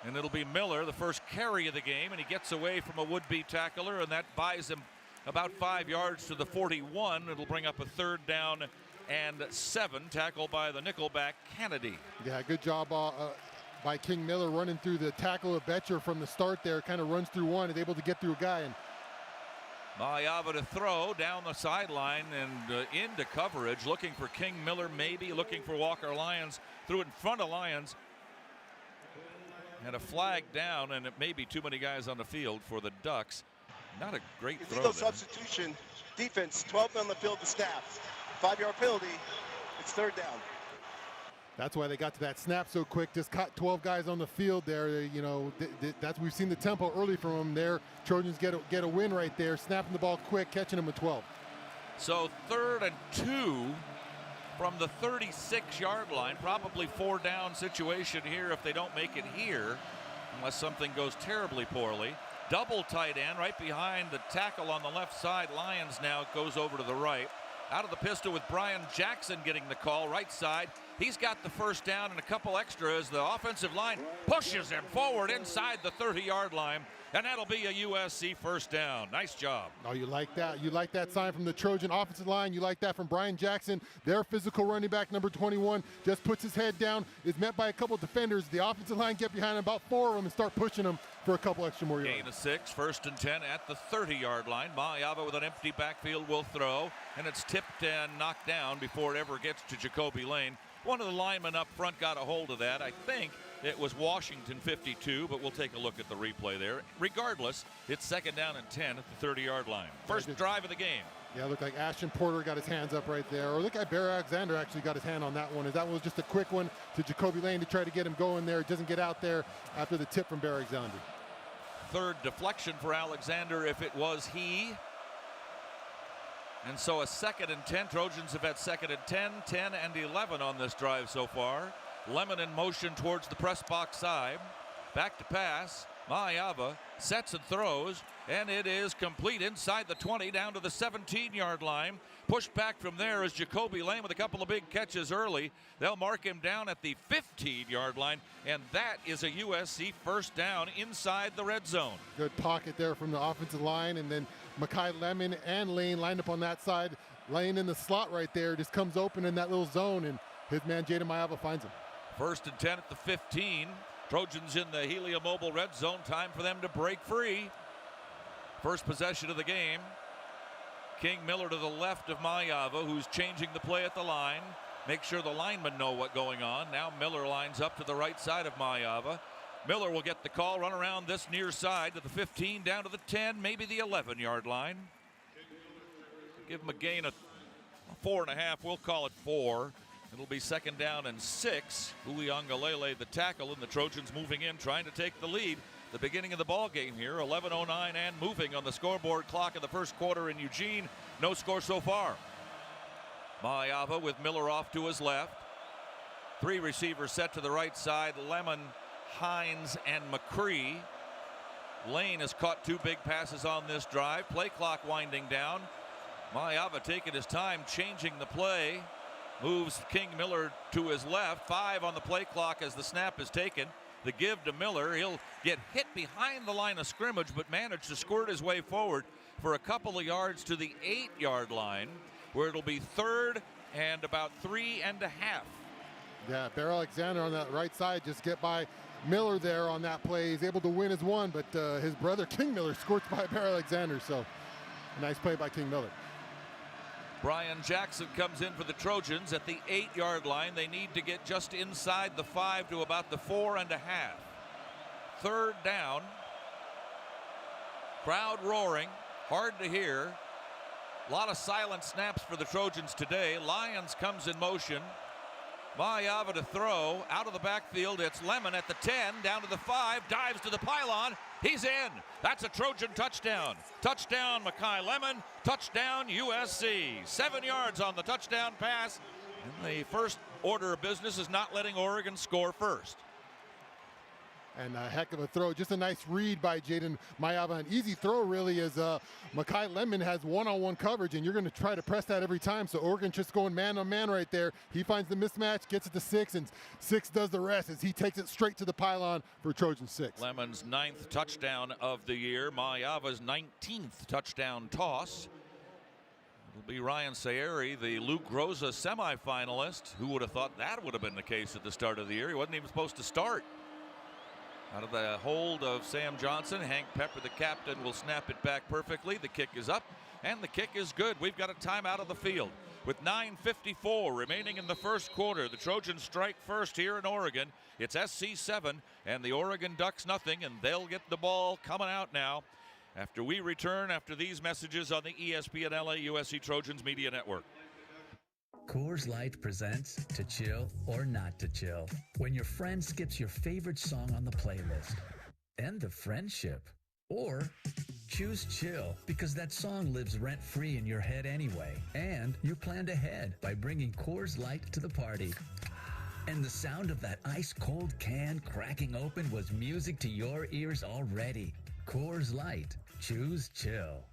And it'll be Miller, the first carry of the game, and he gets away from a would-be tackler, and that buys him about 5 yards to the 41. It'll bring up a 3rd down and 7, tackled by the nickelback Kennedy. Yeah, good job by King Miller running through the tackle of Betcher from the start there. Kind of runs through one, is able to get through a guy. And Mayava to throw down the sideline and into coverage, looking for King Miller, maybe looking for Walker Lyons. Threw it in front of Lyons. And a flag down, and it may be too many guys on the field for the Ducks. Not a great throw Illegal there. Substitution. Defense, 12 on the field to staff. 5-yard penalty. It's 3rd down. That's why they got to that snap so quick. Just caught 12 guys on the field there. You know, that's we've seen the tempo early from them there. Trojans get a win right there, snapping the ball quick, catching them with 12. So 3rd and 2 from the 36-yard line. Probably 4 down situation here if they don't make it here, unless something goes terribly poorly. Double tight end right behind the tackle on the left side. Lions now goes over to the right. Out of the pistol with Brian Jackson getting the call, right side. He's got the first down and a couple extra as the offensive line pushes him forward inside the 30-yard line, and that'll be a USC first down. Nice job. Oh, you like that. You like that sign from the Trojan offensive line. You like that from Brian Jackson. Their physical running back, number 21, just puts his head down, is met by a couple defenders. The offensive line get behind him, about 4 of them, and start pushing him for a couple extra more yards. Gain of 6, 1st and 10 at the 30-yard line. Mayava with an empty backfield will throw, and it's tipped and knocked down before it ever gets to Jacoby Lane. One of the linemen up front got a hold of that. I think it was Washington 52, but we'll take a look at the replay there. Regardless, it's 2nd down and 10 at the 30-yard line. First drive of the game. Yeah, it looked like Ashton Porter got his hands up right there. Or look at Barry Alexander actually got his hand on that one. As that was just a quick one to Jacoby Lane to try to get him going there. It doesn't get out there after the tip from Barry Alexander. 3rd deflection for Alexander if it was he. And so a 2nd and 10. Trojans have had 2nd and 10, 10 and 11 on this drive so far. Lemon in motion towards the press box side. Back to pass. Mayava sets and throws, and it is complete inside the 20 down to the 17-yard line. Pushed back from there is Jacoby Lane with a couple of big catches early. They'll mark him down at the 15-yard line, and that is a USC first down inside the red zone. Good pocket there from the offensive line, and then Makai Lemon and Lane lined up on that side. Lane in the slot right there just comes open in that little zone, and his man Jaden Mayava finds him. 1st and 10 at the 15. Trojans in the Helium Mobile red zone. Time for them to break free. First possession of the game. King Miller to the left of Mayava, who's changing the play at the line. Make sure the linemen know what's going on. Now Miller lines up to the right side of Mayava. Miller will get the call, run around this near side to the 15, down to the 10, maybe the 11-yard line. Give him a gain of 4.5. We'll call it 4. It'll be 2nd down and 6. Uliangalele the tackle, and the Trojans moving in, trying to take the lead. The beginning of the ball game here, 11:09 and moving on the scoreboard clock in the first quarter in Eugene. No score so far. Mayava with Miller off to his left. 3 receivers set to the right side. Lemon, Hines, and McCree. Lane has caught 2 big passes on this drive. Play clock winding down. Mayava taking his time, changing the play. Moves King Miller to his left. 5 on the play clock as the snap is taken. The give to Miller. He'll get hit behind the line of scrimmage, but manage to squirt his way forward for a couple of yards to the 8-yard line, where it'll be 3rd and about 3.5. Yeah, Barry Alexander on that right side just get by Miller there on that play. He's able to win his one, but his brother King Miller squirts by Barry Alexander, so a nice play by King Miller. Brian Jackson comes in for the Trojans at the 8-yard line. They need to get just inside the 5 to about the 4.5. 3rd down. Crowd roaring, hard to hear. A lot of silent snaps for the Trojans today. Lyons comes in motion. Mayava to throw, out of the backfield. It's Lemon at the 10, down to the 5, dives to the pylon. He's in. That's a Trojan touchdown. Touchdown, Makai Lemon. Touchdown, USC. 7 yards on the touchdown pass. And the first order of business is not letting Oregon score first. And a heck of a throw. Just a nice read by Jaden Mayava. An easy throw, really, as Makai Lemon has one-on-one coverage, and you're going to try to press that every time. So Oregon just going man-on-man right there. He finds the mismatch, gets it to 6, and 6 does the rest as he takes it straight to the pylon for Trojan 6. Lemon's 9th touchdown of the year. Mayava's 19th touchdown toss. It'll be Ryan Sayeri, the Luke Rosa semifinalist. Who would have thought that would have been the case at the start of the year? He wasn't even supposed to start. Out of the hold of Sam Johnson, Hank Pepper, the captain, will snap it back perfectly. The kick is up, and the kick is good. We've got a timeout of the field. With 9:54 remaining in the first quarter, the Trojans strike first here in Oregon. It's SC 7, and the Oregon Ducks nothing, and they'll get the ball coming out now after we return after these messages on the ESPN LA USC Trojans Media Network. Coors Light presents To Chill or Not to Chill. When your friend skips your favorite song on the playlist. End the friendship. Or choose chill because that song lives rent-free in your head anyway. And you planned ahead by bringing Coors Light to the party. And the sound of that ice-cold can cracking open was music to your ears already. Coors Light. Choose chill.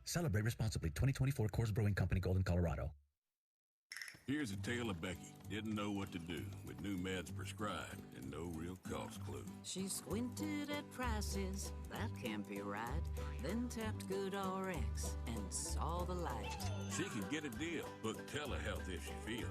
Celebrate responsibly. 2024 Coors Brewing Company, Golden, Colorado. Here's a tale of Becky. Didn't know what to do with new meds prescribed and no real cost clue. She squinted at prices, that can't be right. Then tapped GoodRx and saw the light. She can get a deal. Book telehealth if she feels.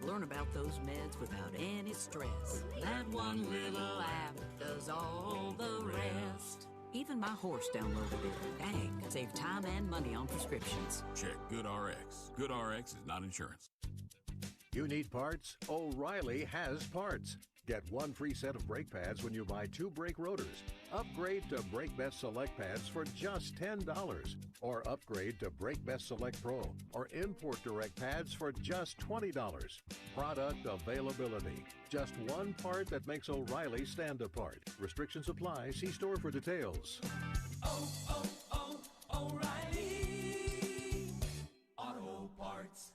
Learn about those meds without any stress. That one little app does all the rest. Even my horse downloaded it. Dang, save time and money on prescriptions. Check GoodRx. GoodRx is not insurance. You need parts? O'Reilly has parts. Get one free set of brake pads when you buy 2 brake rotors. Upgrade to Brake Best Select pads for just $10. Or upgrade to Brake Best Select Pro or Import Direct pads for just $20. Product availability. Just one part that makes O'Reilly stand apart. Restrictions apply. See store for details. O'Reilly Auto Parts.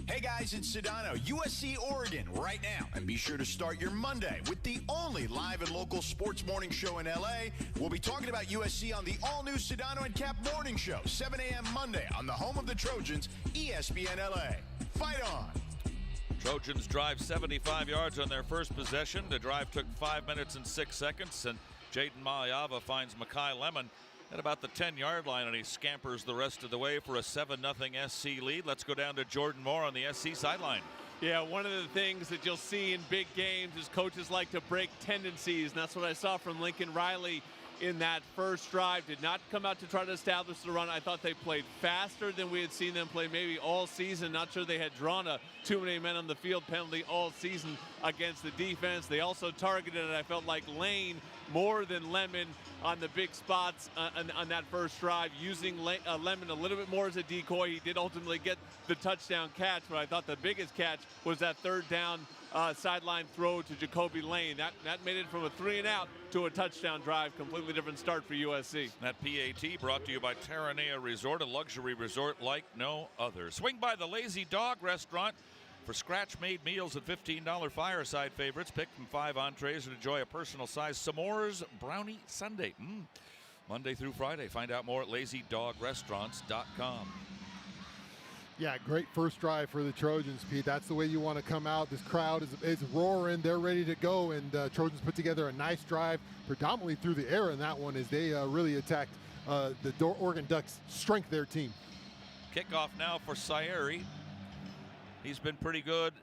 Hey guys, it's Sedano, USC Oregon right now. And be sure to start your Monday with the only live and local sports morning show in LA. We'll be talking about USC on the all-new Sedano and Cap morning show, 7 a.m. Monday on the home of the Trojans, ESPN LA. Fight on! Trojans drive 75 yards on their first possession. The drive took 5 minutes and 6 seconds, and Jaden Maliava finds Makai Lemon at about the 10-yard line, and he scampers the rest of the way for a 7-0 SC lead. Let's go down to Jordan Moore on the SC sideline. Yeah, one of the things that you'll see in big games is coaches like to break tendencies, and that's what I saw from Lincoln Riley in that first drive. Did not come out to try to establish the run. I thought they played faster than we had seen them play maybe all season. Not sure they had drawn a too many men on the field penalty all season against the defense. They also targeted, I felt like, Lane more than Lemon on the big spots on that first drive, using Lemon a little bit more as a decoy. He did ultimately get the touchdown catch, but I thought the biggest catch was that third down sideline throw to Jacoby Lane. That made it from a 3-and-out to a touchdown drive. Completely different start for USC. That PAT brought to you by Terranea Resort, a luxury resort like no other. Swing by the Lazy Dog Restaurant for scratch-made meals and $15 fireside favorites. Pick from 5 entrees and enjoy a personal-sized s'mores brownie sundae. Monday through Friday. Find out more at lazydogrestaurants.com. Yeah, great first drive for the Trojans, Pete. That's the way you want to come out. This crowd is roaring. They're ready to go, and Trojans put together a nice drive, predominantly through the air in that one, as they really attacked the Oregon Ducks' strength, their team. Kickoff now for Sayeri. He's been pretty good,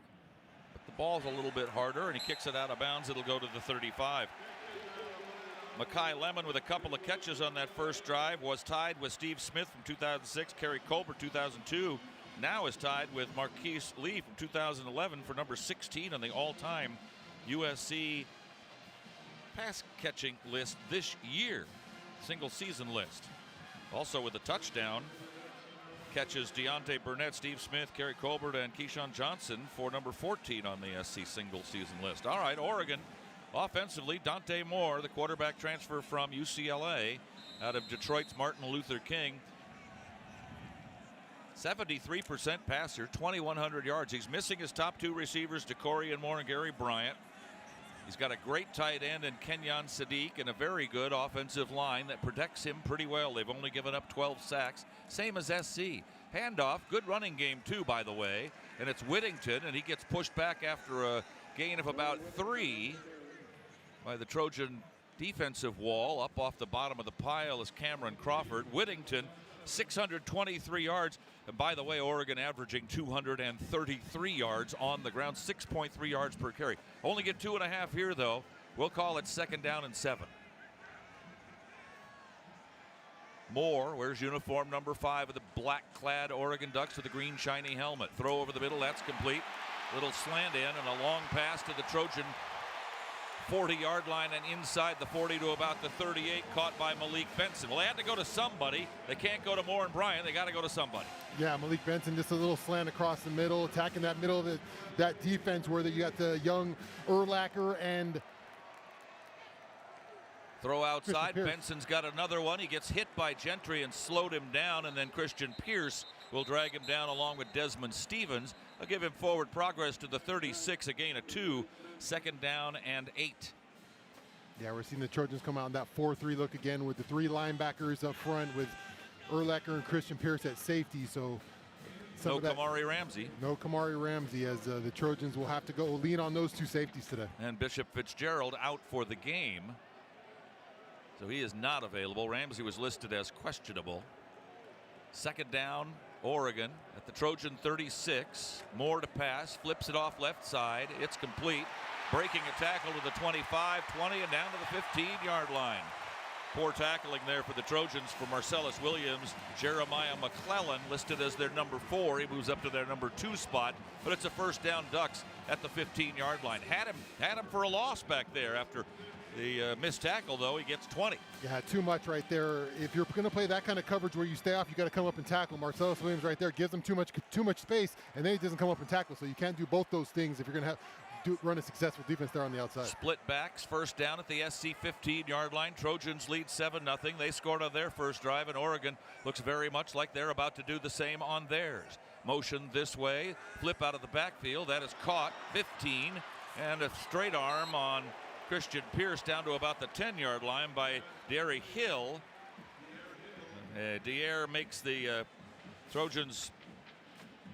but the ball's a little bit harder, and he kicks it out of bounds. It'll go to the 35. Makai Lemon with a couple of catches on that first drive was tied with Steve Smith from 2006, Kerry Colbert 2002. Now is tied with Marquise Lee from 2011 for number 16 on the all-time USC pass catching list this year, single season list. Also with a touchdown catches Deontay Burnett, Steve Smith, Kerry Colbert, and Keyshawn Johnson for number 14 on the SC single season list. All right, Oregon offensively, Dante Moore, the quarterback transfer from UCLA out of Detroit's Martin Luther King. 73% passer, 2,100 yards. He's missing his top 2 receivers, Decorey Moore and Gary Bryant. He's got a great tight end in Kenyon Sadiq and a very good offensive line that protects him pretty well. They've only given up 12 sacks, same as SC. Handoff, good running game too, by the way, and it's Whittington, and he gets pushed back after a gain of about 3 by the Trojan defensive wall. Up off the bottom of the pile is Cameron Crawford. Whittington, 623 yards. And by the way, Oregon averaging 233 yards on the ground, 6.3 yards per carry. Only get 2.5 here, though. We'll call it 2nd down and 7. Moore wears uniform number 5 of the black-clad Oregon Ducks with a green shiny helmet. Throw over the middle, that's complete. Little slant in and a long pass to the Trojan 40-yard line and inside the 40 to about the 38, caught by Malik Benson. Well, they had to go to somebody. They can't go to Moore and Bryant. They got to go to somebody. Yeah, Malik Benson, just a little slant across the middle, attacking that middle of that defense where you got the young Urlacher and throw outside. Benson's got another one. He gets hit by Gentry and slowed him down, and then Christian Pierce will drag him down along with Desmond Stevens. I'll give him forward progress to the 36, a gain of 2, 2nd down and 8. Yeah, we're seeing the Trojans come out in that 4-3 look again with the 3 linebackers up front with Urlacher and Christian Pierce at safety. So no Kamari Ramsey. No Kamari Ramsey, as the Trojans will have to go lean on those 2 safeties today. And Bishop Fitzgerald out for the game, so he is not available. Ramsey was listed as questionable. 2nd down, Oregon at the Trojan 36. Moore to pass, flips it off left side. It's complete. Breaking a tackle to the 25, 20, and down to the 15-yard line. Poor tackling there for the Trojans for Marcellus Williams. Jeremiah McClellan listed as their number 4. He moves up to their number 2 spot, but it's a 1st down Ducks at the 15-yard line. Had him for a loss back there after the missed tackle, though. He gets 20. Yeah, too much right there. If you're going to play that kind of coverage where you stay off, you got to come up and tackle. Marcellus Williams right there gives him too much space, and then he doesn't come up and tackle. So you can't do both those things if you're going to run a successful defense there on the outside. Split backs, 1st down at the SC 15-yard line. Trojans lead 7-0. They scored on their first drive, and Oregon looks very much like they're about to do the same on theirs. Motion this way, flip out of the backfield. That is caught, 15, and a straight arm on Christian Pierce down to about the 10-yard line by Derry Hill. Dier makes the Trojans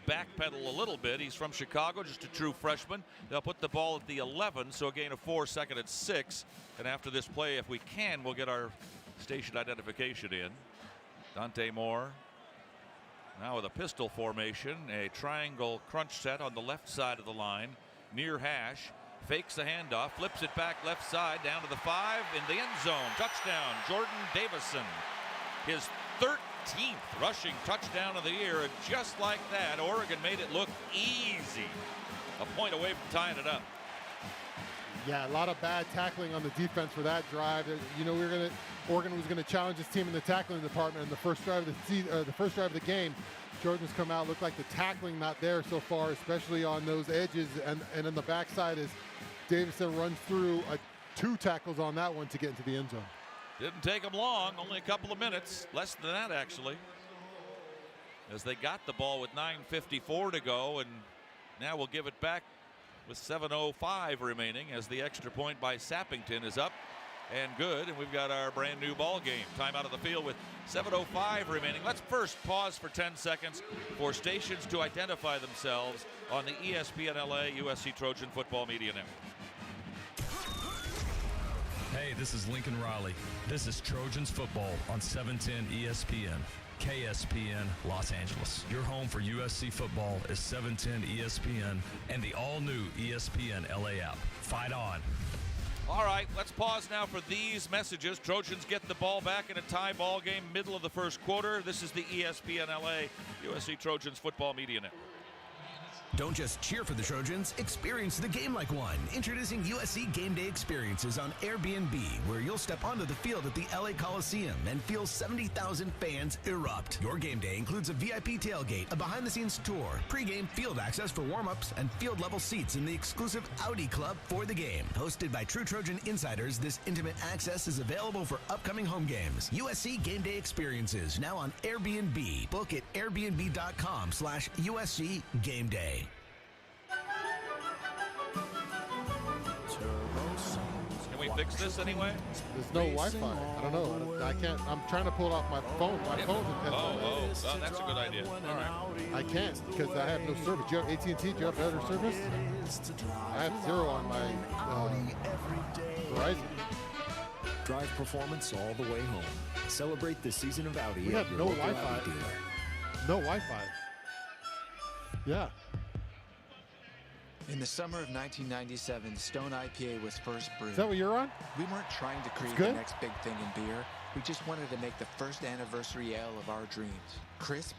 backpedal a little bit. He's from Chicago, just a true freshman. They'll put the ball at the 11, so a gain of 4, 2nd and 6. And after this play, if we can, we'll get our station identification in. Dante Moore now with a pistol formation, a triangle crunch set on the left side of the line, near hash. Fakes the handoff, flips it back left side, down to the 5, in the end zone. Touchdown, Jordan Davison. His 13th rushing touchdown of the year, and just like that, Oregon made it look easy. A point away from tying it up. Yeah, a lot of bad tackling on the defense for that drive. You know, Oregon was going to challenge this team in the tackling department in the first drive of the game. Trojans come out, look like the tackling not there so far, especially on those edges and on the backside as Davison runs through 2 tackles on that one to get into the end zone. Didn't take them long, only a couple of minutes, less than that actually, as they got the ball with 9:54 to go, and now we'll give it back with 7:05 remaining as the extra point by Sappington is up and good, and we've got our brand new ball game. Time out of the field with 7:05 remaining. Let's first pause for 10 seconds for stations to identify themselves on the ESPN LA USC Trojan Football Media Network. Hey, this is Lincoln Riley. This is Trojans football on 710 ESPN. KSPN Los Angeles. Your home for USC football is 710 ESPN and the all-new ESPN LA app. Fight on. All right, let's pause now for these messages. Trojans get the ball back in a tie ball game, middle of the first quarter. This is the ESPN LA USC Trojans Football Media Network. Don't just cheer for the Trojans, experience the game like one. Introducing USC Game Day Experiences on Airbnb, where you'll step onto the field at the LA Coliseum and feel 70,000 fans erupt. Your game day includes a VIP tailgate, a behind-the-scenes tour, pregame field access for warm-ups, and field-level seats in the exclusive Audi Club for the game. Hosted by true Trojan insiders, this intimate access is available for upcoming home games. USC Game Day Experiences, now on Airbnb. Book at airbnb.com/USC Game Day. Can we fix this anyway? There's no Wi-Fi. I don't know. I can't. I'm trying to pull it off my phone. My phone. Oh, that's a good idea. All right. I can't because I have no service. Do you have AT&T? Do you have better service? I have 0 on my Verizon. Drive performance all the way home. Celebrate the season of Audi. We have no Wi-Fi. No Wi-Fi. Yeah. In the summer of 1997, Stone IPA was first brewed. Is that what you're on? We weren't trying to create the next big thing in beer. We just wanted to make the first anniversary ale of our dreams. Crisp,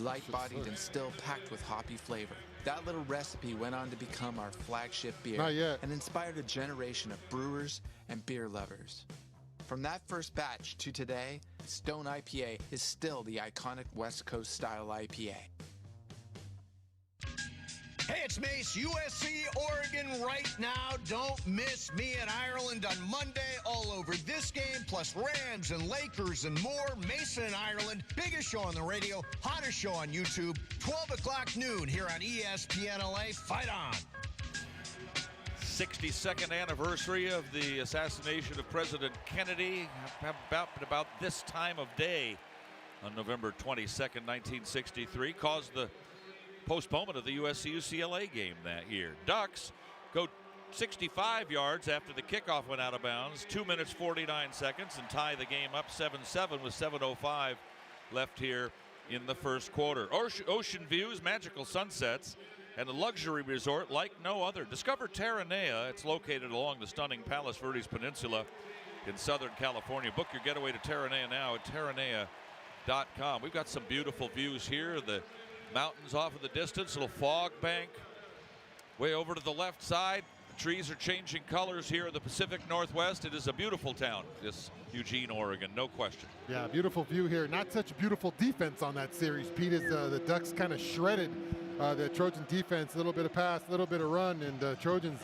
Light-bodied and still packed with hoppy flavor. That little recipe went on to become our flagship beer. Not yet. And inspired a generation of brewers and beer lovers. From that first batch to today, Stone IPA is still the iconic West Coast style IPA. Hey, it's Mace, USC, Oregon right now. Don't miss me in Ireland on Monday. All over this game, plus Rams and Lakers and more. Mason in Ireland, biggest show on the radio, hottest show on YouTube. 12 o'clock noon here on ESPN LA. Fight on. 62nd anniversary of the assassination of President Kennedy. About this time of day on November 22nd, 1963, caused the postponement of the USC-UCLA game that year. Ducks go 65 yards after the kickoff went out of bounds, 2 minutes 49 seconds, and tie the game up 7-7 with 7:05 left here in the first quarter. Ocean views, magical sunsets, and a luxury resort like no other. Discover Terranea. It's located along the stunning Palos Verdes Peninsula in Southern California. Book your getaway to Terranea now at terranea.com. We've got some beautiful views here. The mountains off in the distance, little fog bank way over to the left side. The trees are changing colors here in the Pacific Northwest. It is a beautiful town, this Eugene, Oregon, no question. Yeah, beautiful view here. Not such beautiful defense on that series, Pete, as the Ducks kind of shredded the Trojan defense. A little bit of pass, a little bit of run, and the Trojans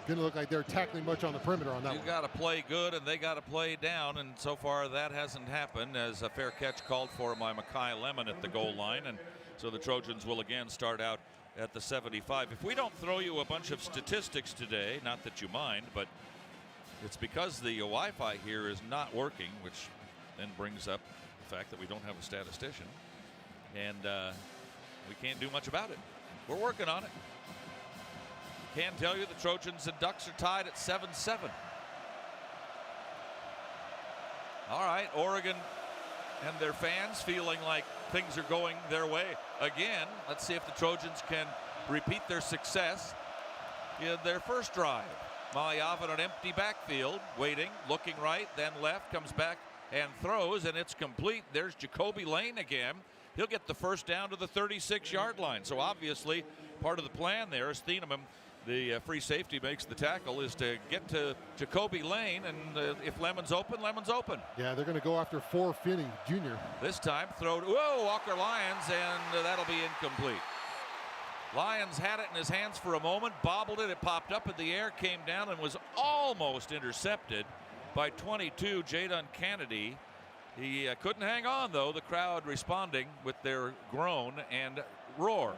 didn't look like they're tackling much on the perimeter on that one. You got to play good, and they got to play down, and so far that hasn't happened, as a fair catch called for by Mekhi Lemon at the goal line. And so the Trojans will again start out at the 75. If we don't throw you a bunch of statistics today, not that you mind, but it's because the Wi-Fi here is not working, which then brings up the fact that we don't have a statistician, and we can't do much about it. We're working on it. Can tell you the Trojans and Ducks are tied at 7-7. All right, Oregon and their fans feeling like things are going their way again. Let's see if the Trojans can repeat their success in their first drive. Malyav in an empty backfield, waiting, looking right, then left, comes back and throws, and it's complete. There's Jacoby Lane again. He'll get the first down to the 36-yard line. So obviously part of the plan there is Thieneman, the free safety, makes the tackle, is to get to Jacoby Lane, and if Lemon's open, Lemon's open. Yeah, they're going to go after Finney Jr. This time throw to Walker Lyons, and that'll be incomplete. Lyons had it in his hands for a moment, bobbled it, it popped up in the air, came down, and was almost intercepted by 22, Jadon Kennedy. He couldn't hang on, though. The crowd responding with their groan and roar.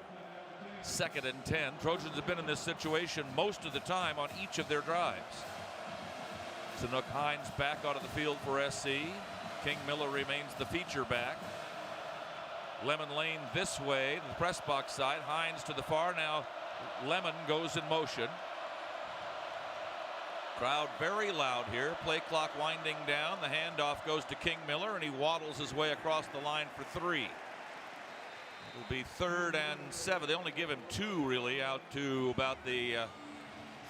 2nd and 10. Trojans have been in this situation most of the time on each of their drives. Sanook Hines back onto the field for SC. King Miller remains the feature back. Lemon Lane this way to the press box side. Hines to the far. Now Lemon goes in motion. Crowd very loud here. Play clock winding down. The handoff goes to King Miller, and he waddles his way across the line for 3. It'll be 3rd and 7. They only give him 2 really out to about the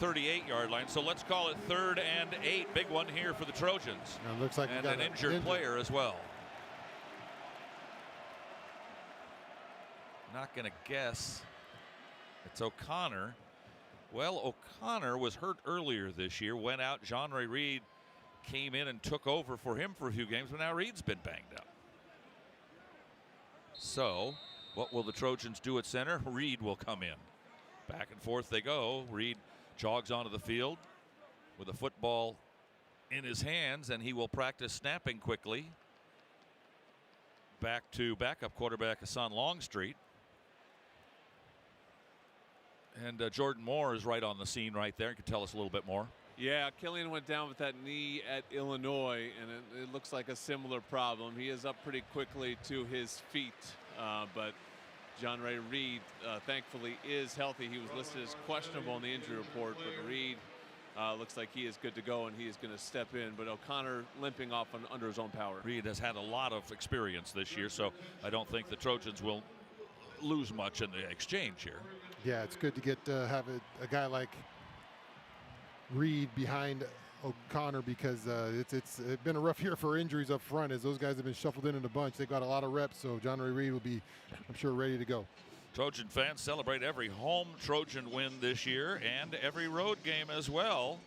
38-yard line. So let's call it 3rd and 8. Big one here for the Trojans. It looks like and an injured player as well. Not going to guess. It's O'Connor. Well, O'Connor was hurt earlier this year, went out. Jean-Ray Reed came in and took over for him for a few games, but now Reed's been banged up. So what will the Trojans do at center? Reed will come in. Back and forth they go. Reed jogs onto the field with a football in his hands, and he will practice snapping quickly. Back to backup quarterback Hassan Longstreet. And Jordan Moore is right on the scene right there. Can tell us a little bit more. Yeah, Killian went down with that knee at Illinois, and it looks like a similar problem. He is up pretty quickly to his feet, but Jean-Ray Reed, thankfully, is healthy. He was listed as questionable in the injury report, but Reed looks like he is good to go, and he is going to step in. But O'Connor limping off under his own power. Reed has had a lot of experience this year, so I don't think the Trojans will lose much in the exchange here. Yeah, it's good to get have a guy like Reed behind O'Connor because it's been a rough year for injuries up front as those guys have been shuffled in a bunch. They got a lot of reps, so John Ray Reed will be, I'm sure, ready to go. Trojan fans celebrate every home Trojan win this year and every road game as well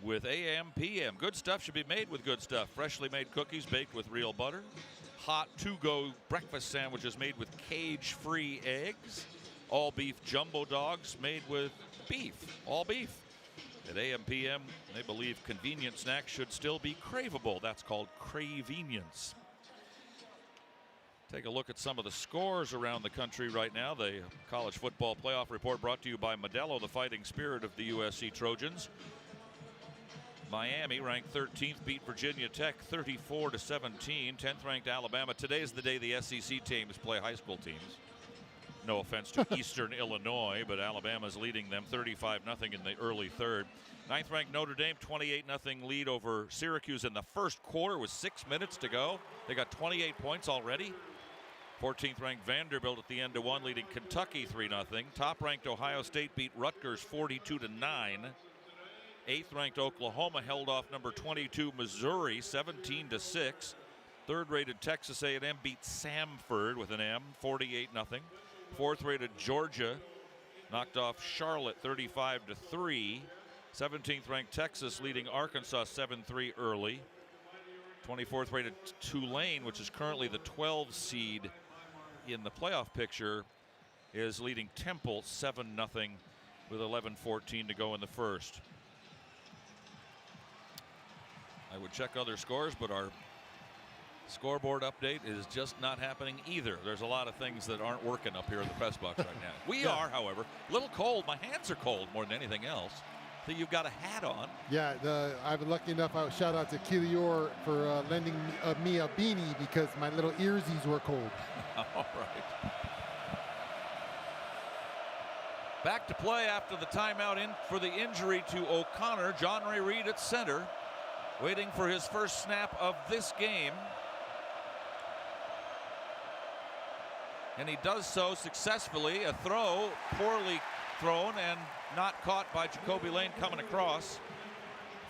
with AM PM. Good stuff should be made with good stuff. Freshly made cookies baked with real butter. Hot to-go breakfast sandwiches made with cage-free eggs. All beef jumbo dogs made with beef, all beef. At AM PM, they believe convenient snacks should still be craveable. That's called cravenience. Take a look at some of the scores around the country right now. The college football playoff report brought to you by Modelo, the fighting spirit of the USC Trojans. Miami, ranked 13th, beat Virginia Tech 34-17. 10th ranked Alabama. Today's the day the SEC teams play high school teams. No offense to Eastern Illinois, but Alabama's leading them 35-0 in the early third. 9th ranked Notre Dame, 28-0 lead over Syracuse in the first quarter with 6 minutes to go. They got 28 points already. 14th ranked Vanderbilt at the end of one, leading Kentucky 3-0. Top ranked Ohio State beat Rutgers 42-9. 8th ranked Oklahoma held off number 22 Missouri 17-6. Third rated Texas A&M beat Samford with an M 48-0. 4th rated Georgia knocked off Charlotte 35-3. 17th ranked Texas leading Arkansas 7-3 early. 24th rated Tulane, which is currently the 12 seed in the playoff picture, is leading Temple 7-0 with 11:14 to go in the first. I would check other scores, but our scoreboard update is just not happening either. There's a lot of things that aren't working up here in the press box right now. We are, however, a little cold. My hands are cold more than anything else. So you've got a hat on. Yeah, I've been lucky enough. I would shout out to Keelior for lending me a beanie because my little earsies were cold. All right. Back to play after the timeout in for the injury to O'Connor. John Ray Reed at center, waiting for his first snap of this game. And he does so successfully. A throw poorly thrown and not caught by Jacoby Lane coming across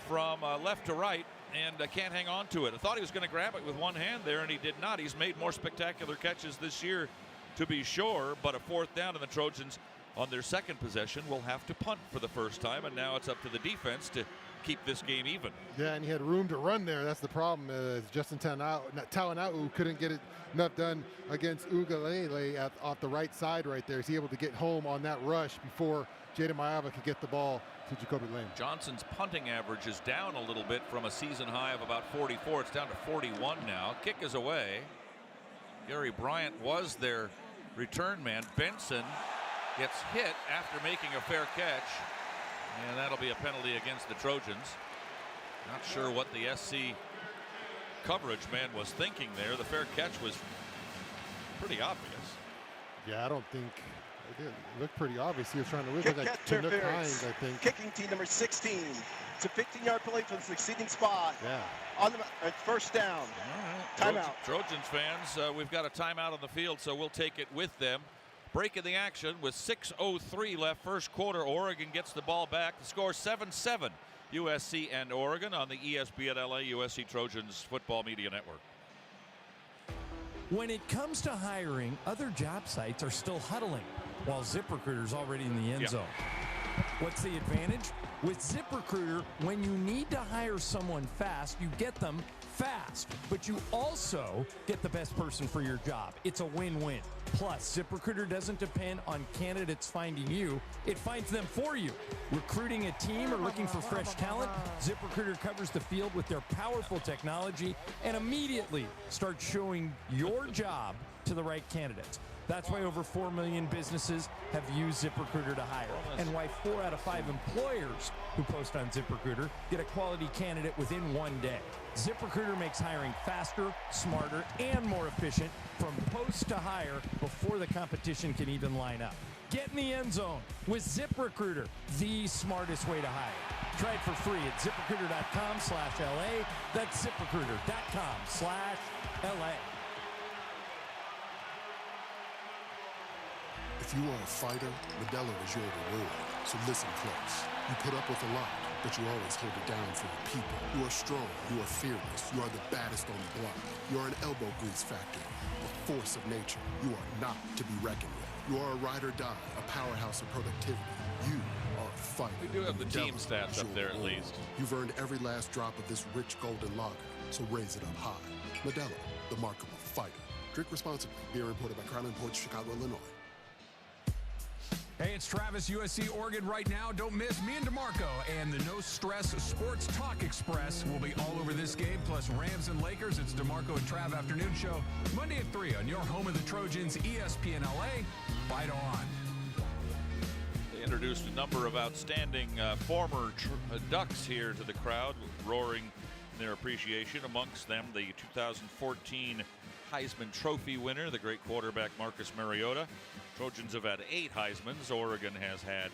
from left to right, and can't hang on to it. I thought he was going to grab it with one hand there, and he did not. He's made more spectacular catches this year, to be sure, but a 4th down, and the Trojans on their second possession will have to punt for the first time, and now it's up to the defense to keep this game even. Yeah, and he had room to run there. That's the problem. Justin Tauana'u couldn't get enough done against Ugalele off the right side right there. Is he able to get home on that rush before Jaden Maiava could get the ball to Jacoby Lane? Johnson's punting average is down a little bit from a season high of about 44. It's down to 41 now. Kick is away. Gary Bryant was their return man. Benson gets hit after making a fair catch, and that'll be a penalty against the Trojans. Not sure what the SC coverage man was thinking there. The fair catch was pretty obvious. Yeah, I don't think it did. It looked pretty obvious. He was trying to look like Chinook Hines, I think. Kicking team number 16. It's a 15-yard play from the succeeding spot. Yeah. On the first down. All right. Timeout. Trojans fans, we've got a timeout on the field, so we'll take it with them. Break in the action with 6:03 left, first quarter. Oregon gets the ball back. The score 7-7. USC and Oregon on the ESPN LA USC Trojans Football Media Network. When it comes to hiring, other job sites are still huddling, while ZipRecruiter's already in the end zone. What's the advantage? With ZipRecruiter, when you need to hire someone fast, you get them fast, but you also get the best person for your job. It's a win-win. Plus, ZipRecruiter doesn't depend on candidates finding you. It finds them for you. Recruiting a team or looking for fresh talent, ZipRecruiter covers the field with their powerful technology and immediately starts showing your job to the right candidates. That's why over 4 million businesses have used ZipRecruiter to hire, and why 4 out of 5 employers who post on ZipRecruiter get a quality candidate within 1 day. ZipRecruiter makes hiring faster, smarter, and more efficient from post to hire before the competition can even line up. Get in the end zone with ZipRecruiter, the smartest way to hire. Try it for free at ZipRecruiter.com/LA. That's ZipRecruiter.com/LA. If you are a fighter, Modelo is your reward. So listen close. You put up with a lot. but you always hold it down for your people. You are strong, you are fearless, you are the baddest on the block. You are an elbow grease factory, a force of nature. You are not to be reckoned with. You are a ride or die, a powerhouse of productivity. You are a fighter. We do have the team stats up there at least. You've earned every last drop of this rich golden lager, so raise it up high. Modelo, the mark of a fighter. Drink responsibly. Beer imported by Crown Imports, Chicago, Illinois. Hey, it's Travis, USC Oregon right now. Don't miss me and DeMarco and the No Stress Sports Talk Express will be all over this game, plus Rams and Lakers. It's DeMarco and Trav Afternoon Show, Monday at 3 on your home of the Trojans, ESPN LA. Fight on. They introduced a number of outstanding former Ducks here to the crowd, roaring their appreciation. Amongst them, the 2014 Heisman Trophy winner, the great quarterback Marcus Mariota. Trojans have had 8 Heismans. Oregon has had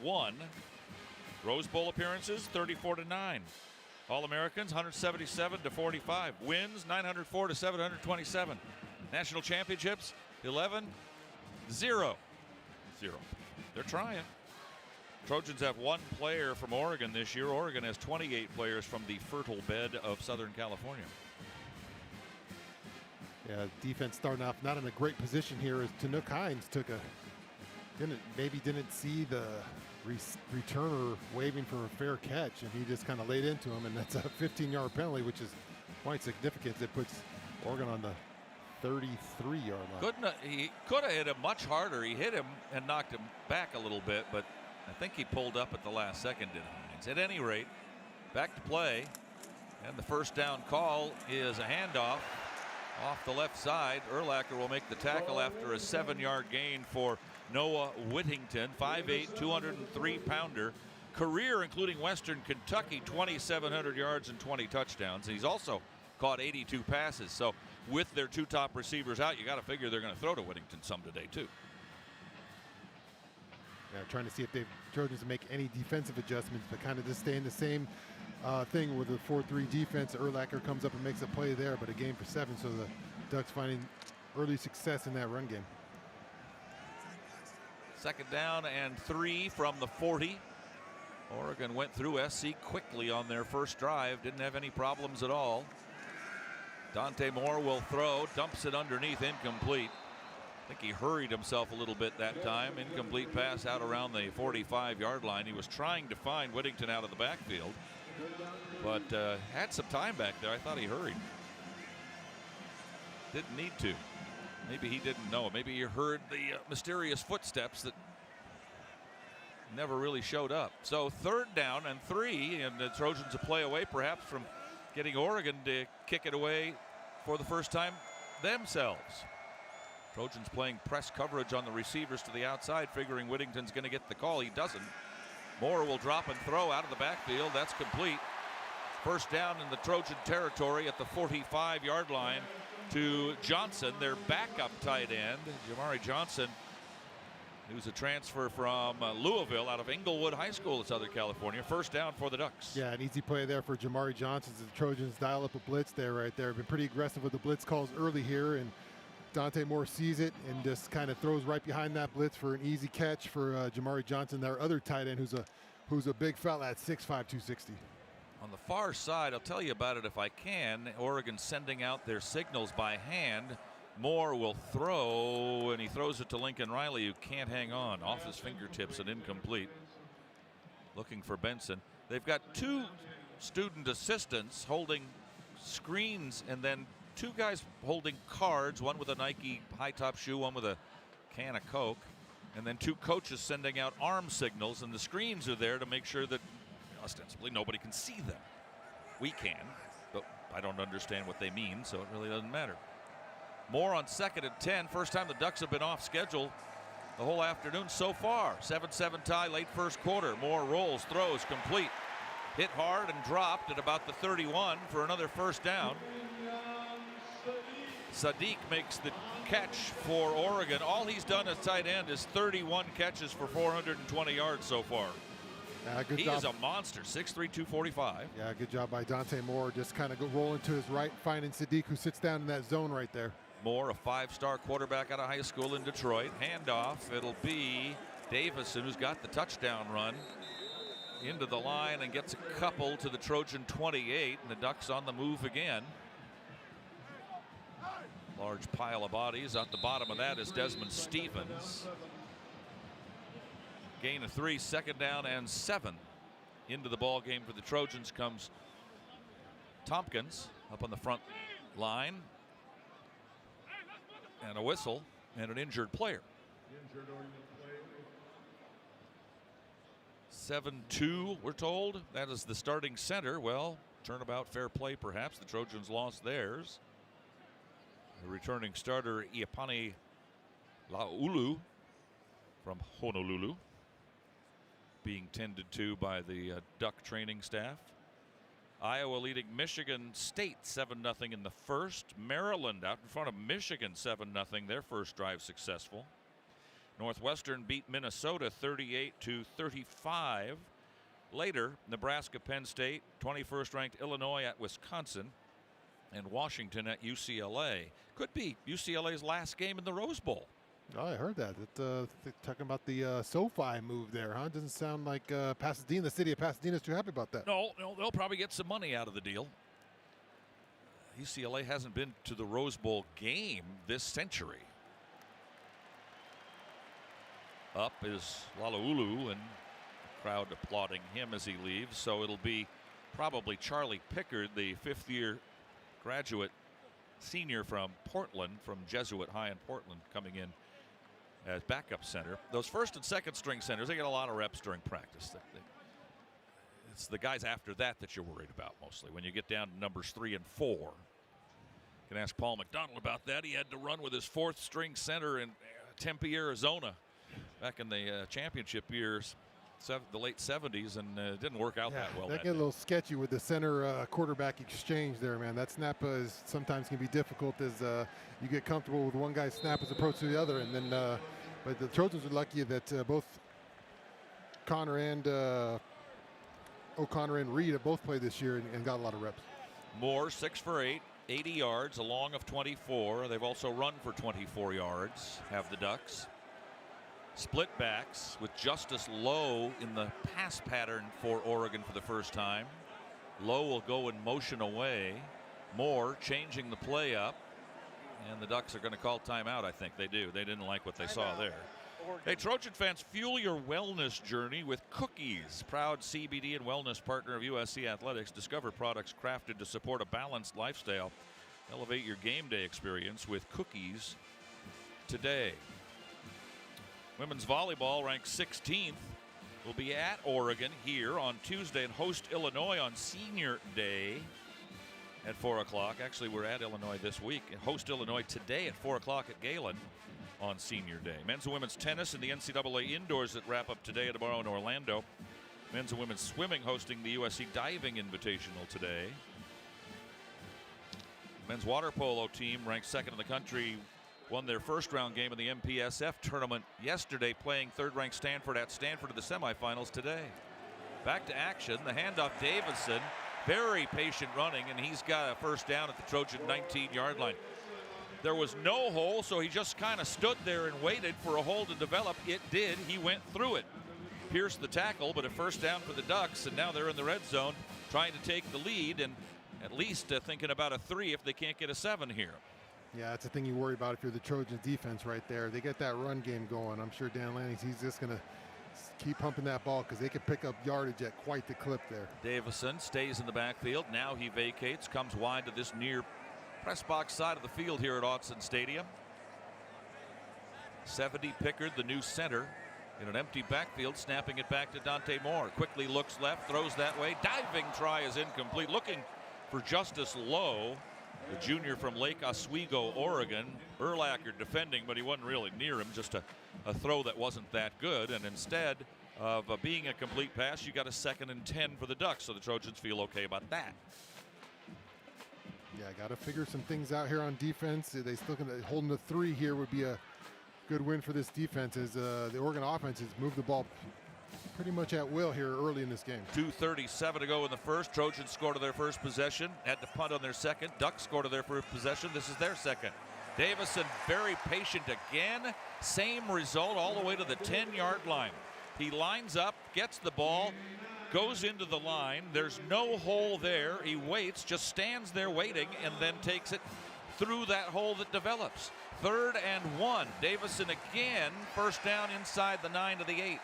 1. Rose Bowl appearances, 34-9. All-Americans, 177-45. Wins, 904-727. National championships, 11-0. They're trying. Trojans have 1 player from Oregon this year. Oregon has 28 players from the fertile bed of Southern California. Yeah, defense starting off not in a great position here as Tanook Hines didn't see the returner waving for a fair catch, and he just kind of laid into him, and that's a 15-yard penalty, which is quite significant. It puts Oregon on the 33-yard line. He could have hit him much harder. He hit him and knocked him back a little bit, but I think he pulled up at the last second, did Hines. At any rate, back to play, and the first down call is a handoff off the left side. Urlacher will make the tackle after a 7-yard gain for Noah Whittington, 5'8", 203-pounder. Career, including Western Kentucky, 2,700 yards and 20 touchdowns. He's also caught 82 passes. So with their 2 top receivers out, you got to figure they're going to throw to Whittington some today too. Yeah, trying to see if Trojans make any defensive adjustments, but kind of just stay in the same thing with the 4-3 defense. Urlacher comes up and makes a play there, but a game for 7, so the Ducks finding early success in that run game. Second down and 3 from the 40. Oregon went through SC quickly on their first drive, didn't have any problems at all. Dante Moore will throw, dumps it underneath, incomplete. I think he hurried himself a little bit that time. Incomplete pass out around the 45-yard line. He was trying to find Whittington out of the backfield, but had some time back there. I thought he hurried. Didn't need to. Maybe he didn't know. Maybe he heard the mysterious footsteps that never really showed up. So 3rd down and 3, and the Trojans a play away perhaps from getting Oregon to kick it away for the first time themselves. Trojans playing press coverage on the receivers to the outside, figuring Whittington's going to get the call. He doesn't. Moore will drop and throw out of the backfield. That's complete. First down in the Trojan territory at the 45-yard line to Johnson, their backup tight end. Jamari Johnson, who's a transfer from Louisville out of Inglewood High School in Southern California. First down for the Ducks. Yeah, an easy play there for Jamari Johnson. The Trojans dial up a blitz there right there. Been pretty aggressive with the blitz calls early here, and Dante Moore sees it and just kind of throws right behind that blitz for an easy catch for Jamari Johnson, their other tight end, who's a big fella at 6'5", 260. On the far side, I'll tell you about it if I can. Oregon sending out their signals by hand. Moore will throw, and he throws it to Lincoln Riley, who can't hang on. Off his fingertips and incomplete. Looking for Benson. They've got 2 student assistants holding screens, and then 2 guys holding cards, one with a Nike high-top shoe, one with a can of Coke, and then 2 coaches sending out arm signals, and the screens are there to make sure that ostensibly nobody can see them. We can, but I don't understand what they mean, so it really doesn't matter. Moore on 2nd and 10. First time the Ducks have been off schedule the whole afternoon so far. 7-7 tie, late first quarter. Moore rolls, throws, complete. Hit hard and dropped at about the 31 for another first down. Sadiq makes the catch for Oregon. All he's done as tight end is 31 catches for 420 yards so far. Good he job. is a monster, 6'3", 245. Yeah, good job by Dante Moore. Just kind of rolling to his right, finding Sadiq, who sits down in that zone right there. Moore, a 5-star quarterback out of high school in Detroit. Handoff. It'll be Davison, who's got the touchdown run. into the line and gets a couple to the Trojan 28, and the Ducks on the move again. Large pile of bodies. At the bottom of that is Desmond Stevens. Gain of 3, 2nd down and 7. Into the ball game for the Trojans comes Tompkins up on the front line. And a whistle and an injured player. 7-2, we're told. That is the starting center. Well, turnabout, fair play perhaps. The Trojans lost theirs. The returning starter, Iapani Laulu from Honolulu, being tended to by the Duck training staff. Iowa leading Michigan State 7-0 in the first. Maryland out in front of Michigan 7-0, their first drive successful. Northwestern beat Minnesota 38-35. Later, Nebraska, Penn State, 21st ranked Illinois at Wisconsin, and Washington at UCLA. Could be UCLA's last game in the Rose Bowl. Oh, I heard that. Talking about the SoFi move there, huh? Doesn't sound like Pasadena, the city of Pasadena, is too happy about that. No, they'll probably get some money out of the deal. UCLA hasn't been to the Rose Bowl game this century. Up is Lalaulu, and the crowd applauding him as he leaves. So it'll be probably Charlie Pickard, the 5th-year graduate senior from Portland, from Jesuit High in Portland, coming in as backup center. Those 1st and 2nd string centers, they get a lot of reps during practice. It's the guys after that that you're worried about mostly. When you get down to numbers 3 and 4. You can ask Paul McDonald about that. He had to run with his 4th string center in Tempe, Arizona, back in the championship years, the late 70s, and it didn't work out that well. That get a little sketchy with the center quarterback exchange there, man. That snap is sometimes can be difficult as you get comfortable with one guy's snap as opposed to the other. And then, but the Trojans are lucky that both O'Connor and Reed have both played this year and got a lot of reps. Moore 6 for 8, 80 yards, a long of 24. They've also run for 24 yards, have the Ducks. Split backs with Justice Lowe in the pass pattern for Oregon for the first time. Lowe will go in motion away. Moore changing the play up. And the Ducks are going to call timeout, I think. They do. They didn't like what they saw there. Hey, Trojan fans, fuel your wellness journey with Cookies. Proud CBD and wellness partner of USC Athletics. Discover products crafted to support a balanced lifestyle. Elevate your game day experience with Cookies today. Women's volleyball, ranked 16th, will be at Oregon here on Tuesday and host Illinois on Senior Day at 4 o'clock. Actually, we're at Illinois this week and host Illinois today at 4 o'clock at Galen on Senior Day. Men's and women's tennis in the NCAA indoors that wrap up today and tomorrow in Orlando. Men's and women's swimming hosting the USC Diving Invitational today. Men's water polo team, ranked 2nd in the country, won their first round game in the MPSF tournament yesterday, playing 3rd-ranked Stanford at Stanford in the semifinals today. Back to action, the handoff, Davison, very patient running, and he's got a first down at the Trojan 19-yard line. There was no hole, so he just kind of stood there and waited for a hole to develop. It did. He went through it. Pierced the tackle, but a first down for the Ducks, and now they're in the red zone trying to take the lead, and at least thinking about a 3 if they can't get a 7 here. Yeah, that's the thing you worry about if you're the Trojans defense right there. They get that run game going. I'm sure Dan Lanning's, he's just going to keep pumping that ball because they can pick up yardage at quite the clip there. Davison stays in the backfield. Now he vacates, comes wide to this near press box side of the field here at Autzen Stadium. 70 Pickard, the new center, in an empty backfield, snapping it back to Dante Moore. Quickly looks left, throws that way. Diving try is incomplete. Looking for Justice Lowe, the junior from Lake Oswego, Oregon. Urlacher defending, but he wasn't really near him. Just a throw that wasn't that good. And instead of being a complete pass, you got a 2nd and 10 for the Ducks. So the Trojans feel okay about that. Yeah, got to figure some things out here on defense. They still can holding the 3 here would be a good win for this defense. As the Oregon offense has moved the ball pretty much at will here early in this game. 2:37 to go in the first. Trojans score to their first possession. Had to punt on their second. Ducks score to their first possession. This is their second. Davison very patient again. Same result all the way to the 10-yard line. He lines up, gets the ball, goes into the line. There's no hole there. He waits, just stands there waiting, and then takes it through that hole that develops. 3rd and 1. Davison again, first down inside the 9 to the 8.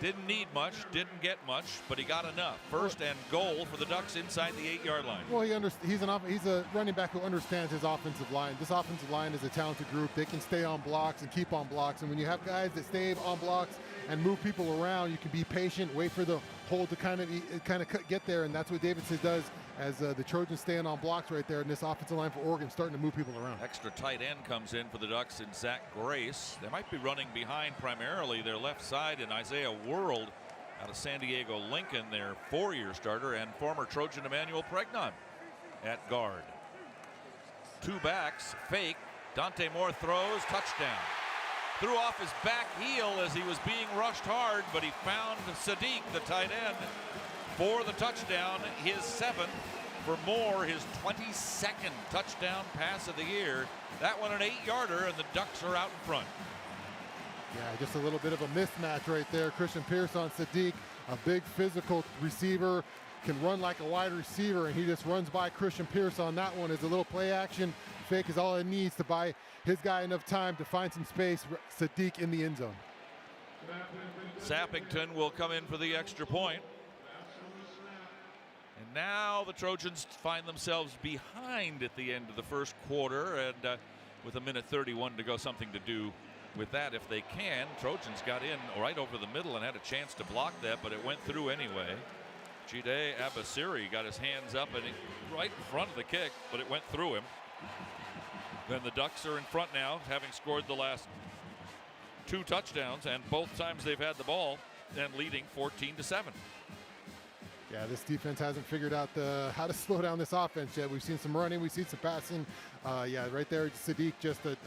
Didn't need much, didn't get much, but he got enough. 1st and goal for the Ducks inside the 8-yard line. Well, he's a running back who understands his offensive line. This offensive line is a talented group. They can stay on blocks and keep on blocks. And when you have guys that stay on blocks and move people around, you can be patient, wait for the hole to kind of get there, and that's what Davidson does as the Trojans staying on blocks right there, and this offensive line for Oregon starting to move people around. Extra tight end comes in for the Ducks in Zach Grace. They might be running behind primarily their left side in Isaiah World out of San Diego Lincoln, their 4-year starter, and former Trojan Emmanuel Pregame at guard. 2 backs, fake. Dante Moore throws, touchdown. Threw off his back heel as he was being rushed hard, but he found Sadiq, the tight end, for the touchdown, his 7th. For Moore, his 22nd touchdown pass of the year. That one an 8-yarder, and the Ducks are out in front. Yeah, just a little bit of a mismatch right there. Christian Pierce on Sadiq, a big physical receiver, can run like a wide receiver, and he just runs by Christian Pierce on that one. As a little play action fake is all it needs to buy his guy enough time to find some space. Sadiq in the end zone. Sappington will come in for the extra point. And now the Trojans find themselves behind at the end of the first quarter, and with 1:31 to go, something to do with that if they can. Trojans got in right over the middle and had a chance to block that, but it went through anyway. Jide Abasiri got his hands up and right in front of the kick, but it went through him. Then the Ducks are in front now, having scored the last 2 touchdowns, and both times they've had the ball, and leading 14-7. Yeah, this defense hasn't figured out how to slow down this offense yet. We've seen some running, we've seen some passing. Yeah, right there, Sadiq, just a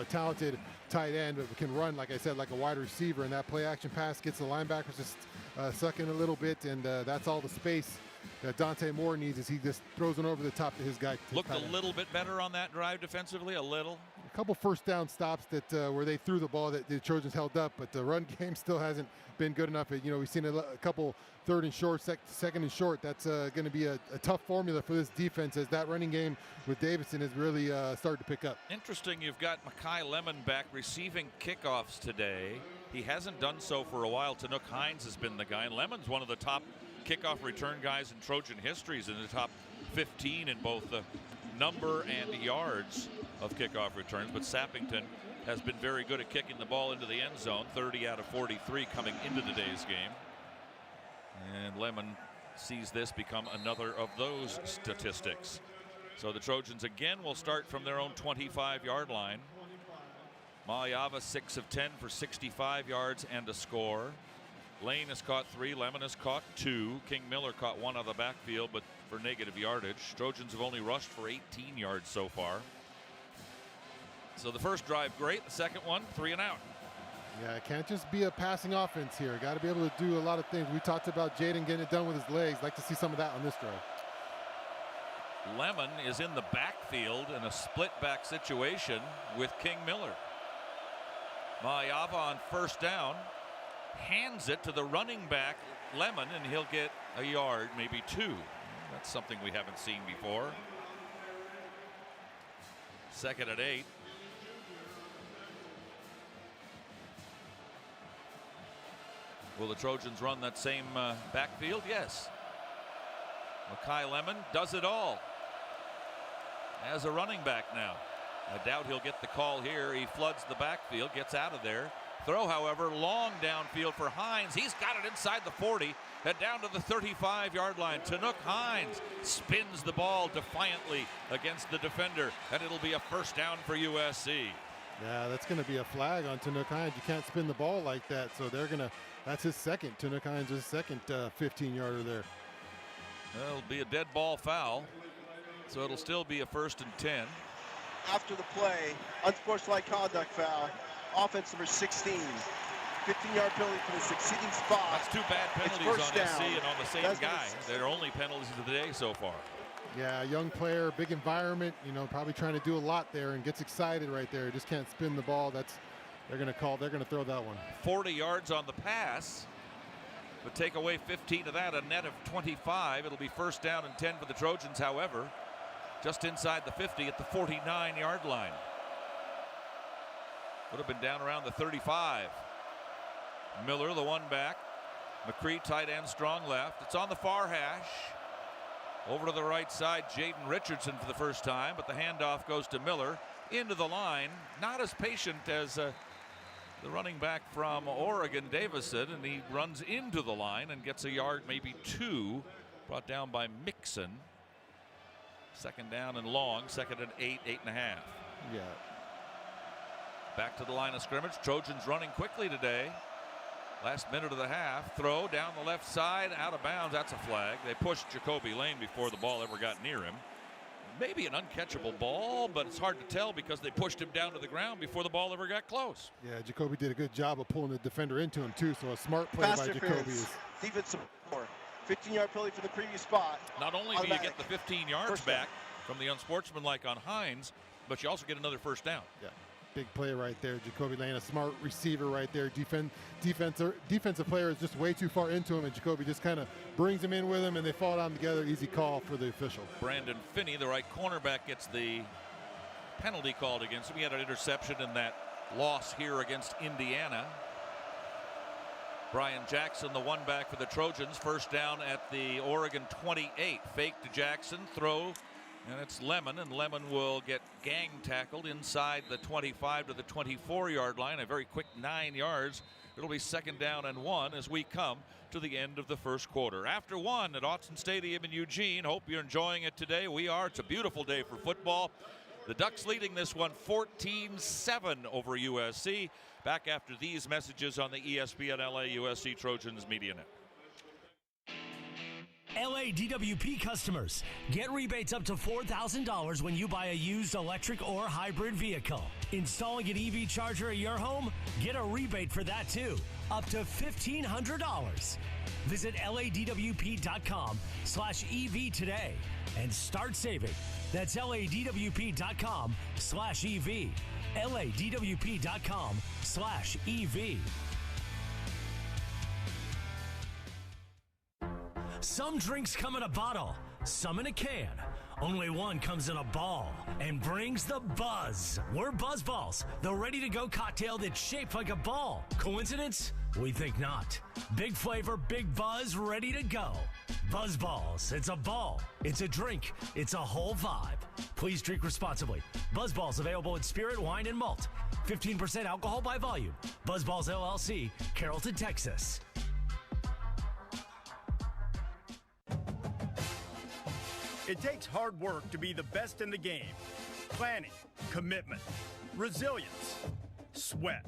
talented tight end, but can run, like I said, like a wide receiver. And that play action pass gets the linebackers just sucking a little bit, and that's all the space that Dante Moore needs as he just throws it over the top to his guy. Looked a little bit better on that drive defensively, a little. A couple first down stops that where they threw the ball that the Trojans held up, but the run game still hasn't been good enough. We've seen a couple 3rd and short, 2nd and short. That's going to be a tough formula for this defense, as that running game with Davidson is really starting to pick up. Interesting, you've got Mekhi Lemon back receiving kickoffs today. He hasn't done so for a while. Tanook Hines has been the guy, and Lemon's one of the top kickoff return guys in Trojan history. He's in the top 15 in both the number and yards of kickoff returns, but Sappington has been very good at kicking the ball into the end zone, 30 out of 43 coming into today's game. And Lemon sees this become another of those statistics. So the Trojans again will start from their own 25-yard line. Maliava 6 of 10 for 65 yards and a score. Lane has caught 3, Lemon has caught 2. King Miller caught 1 out of the backfield, but for negative yardage. Trojans have only rushed for 18 yards so far. So the first drive great, the second one 3 and out. Yeah, it can't just be a passing offense here. Got to be able to do a lot of things. We talked about Jaden getting it done with his legs. Like to see some of that on this drive. Lemon is in the backfield in a split back situation with King Miller. Maliava on first down hands it to the running back Lemon, and he'll get a yard, maybe 2. That's something we haven't seen before. 2nd and 8. Will the Trojans run that same backfield? Yes. Mekhi Lemon does it all as a running back now. I doubt he'll get the call here. He floods the backfield, gets out of there. Throw, however, long downfield for Hines. He's got it inside the 40 and down to the 35-yard line. Tanook Hines spins the ball defiantly against the defender, and it'll be a first down for USC. Yeah, that's going to be a flag on Tanook Hines. You can't spin the ball like that, so they're going to. That's his second. Tanook Hines' his second 15-yarder there. It'll be a dead ball foul, so it'll still be a 1st and 10. After the play, unsportsmanlike conduct foul, offense number 16. 15-yard penalty for the succeeding spot. That's 2 bad penalties on SC and on the same guy. They're only penalties of the day so far. Yeah, young player, big environment, probably trying to do a lot there and gets excited right there. Just can't spin the ball. They're going to throw that one. 40 yards on the pass. But take away 15 of that, a net of 25. It'll be first down and 10 for the Trojans, however, just inside the 50 at the 49-yard line. Would have been down around the 35. Miller, the one back. McCree, tight end, strong left. It's on the far hash. Over to the right side, Jaden Richardson for the first time, but the handoff goes to Miller into the line. Not as patient as the running back from Oregon, Davison, and he runs into the line and gets a yard, maybe two, brought down by Mixon. Second down and long, second and 8, 8.5. Yeah. Back to the line of scrimmage. Trojans running quickly today. Last minute of the half. Throw down the left side, out of bounds. That's a flag. They pushed Jacoby Lane before the ball ever got near him. Maybe an uncatchable ball, but it's hard to tell because they pushed him down to the ground before the ball ever got close. Yeah, Jacoby did a good job of pulling the defender into him, too, so a smart play by Jacoby. Defensive 15-yard penalty for the previous spot. Not only do you get the 15 yards back from the unsportsmanlike on Hines, but you also get another first down. Yeah. Big play right there. Jacoby Lane, a smart receiver right there. Defensive player is just way too far into him, and Jacoby just kind of brings him in with him, and they fall down together. Easy call for the official. Brandon Finney, the right cornerback, gets the penalty called against him. He had an interception in that loss here against Indiana. Brian Jackson, the one back for the Trojans. First down at the Oregon 28. Fake to Jackson, throw. And it's Lemon, and Lemon will get gang tackled inside the 25 to the 24-yard line. A very quick 9 yards. It'll be second down and 1 as we come to the end of the first quarter. After 1 at Autzen Stadium in Eugene. Hope you're enjoying it today. We are. It's a beautiful day for football. The Ducks leading this one 14-7 over USC. Back after these messages on the ESPN LA USC Trojans Media Net. LA DWP customers, get rebates up to $4,000 when you buy a used electric or hybrid vehicle. Installing an EV charger at your home? Get a rebate for that too, up to $1,500. Visit LADWP.com/EV today and start saving. That's LADWP.com/EV. LADWP.com/EV. Some drinks come in a bottle, some in a can. Only one comes in a ball and brings the buzz. We're Buzz Balls, the ready-to-go cocktail that's shaped like a ball. Coincidence? We think not. Big flavor, big buzz, ready to go. Buzz Balls. It's a ball. It's a drink. It's a whole vibe. Please drink responsibly. Buzz Balls available in spirit, wine, and malt. 15% alcohol by volume. Buzz Balls LLC, Carrollton, Texas. It takes hard work to be the best in the game. Planning, commitment, resilience, sweat.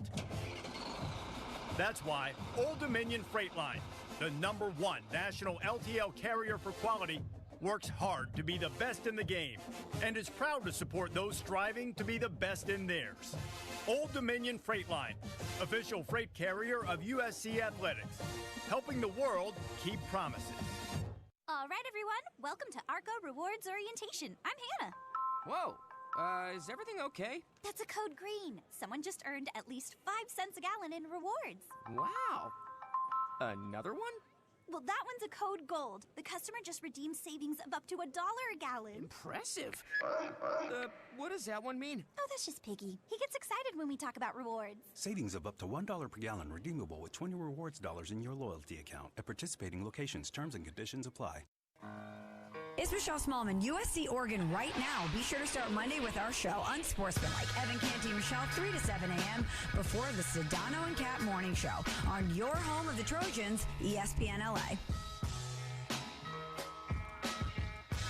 That's why Old Dominion Freight Line, the #1 national LTL carrier for quality, works hard to be the best in the game and is proud to support those striving to be the best in theirs. Old Dominion Freight Line, official freight carrier of USC Athletics, helping the world keep promises. All right, everyone. Welcome to ARCO Rewards Orientation. I'm Hannah. Whoa. Is everything okay? That's a code green. Someone just earned at least 5 cents a gallon in rewards. Wow. Another one? Well, that one's a code gold. The customer just redeemed savings of up to $1 a gallon. Impressive. What does that one mean? Oh, that's just Piggy. He gets excited when we talk about rewards. Savings of up to $1 per gallon redeemable with 20 rewards dollars in your loyalty account. At participating locations, terms and conditions apply. It's Michelle Smallman, USC Oregon right now. Be sure to start Monday with our show, Unsportsmanlike. Evan Canty and Michelle, 3 to 7 a.m. before the Sedano and Cat Morning Show on your home of the Trojans, ESPN LA.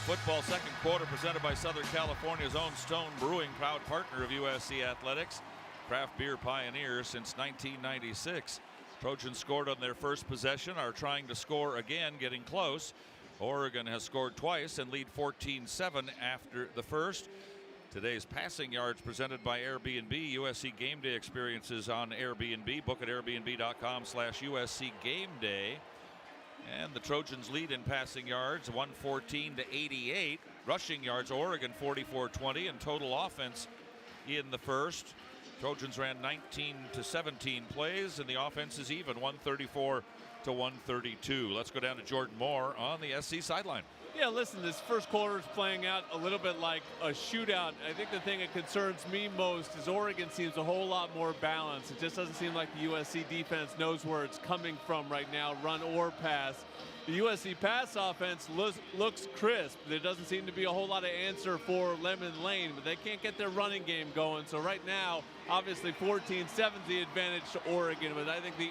Football second quarter presented by Southern California's own Stone Brewing, proud partner of USC Athletics. Craft beer pioneers since 1996. Trojans scored on their first possession, are trying to score again, getting close. Oregon has scored twice and lead 14-7 after the first. Today's passing yards presented by Airbnb. USC Game Day experiences on Airbnb. Book at airbnb.com/USC Game Day. And the Trojans lead in passing yards, 114-88. Rushing yards, Oregon 44-20. And total offense in the first. Trojans ran 19 to 17 plays, and the offense is even, 134 to 132. Let's go down to Jordan Moore on the SC sideline. Yeah, listen, this first quarter is playing out a little bit like a shootout. I think the thing that concerns me most is Oregon seems a whole lot more balanced. It just doesn't seem like the USC defense knows where it's coming from right now, run or pass. The USC pass offense looks crisp. There doesn't seem to be a whole lot of answer for Lemon Lane, but they can't get their running game going. So right now, obviously 14-7 the advantage to Oregon, but I think the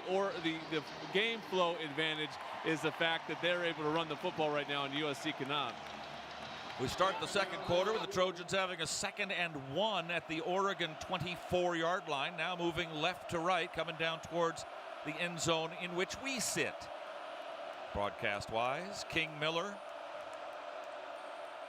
game flow advantage is the fact that they're able to run the football right now and USC cannot. We start the second quarter with the Trojans having a 2nd and 1 at the Oregon 24-yard line. Now moving left to right, coming down towards the end zone in which we sit. Broadcast-wise, King Miller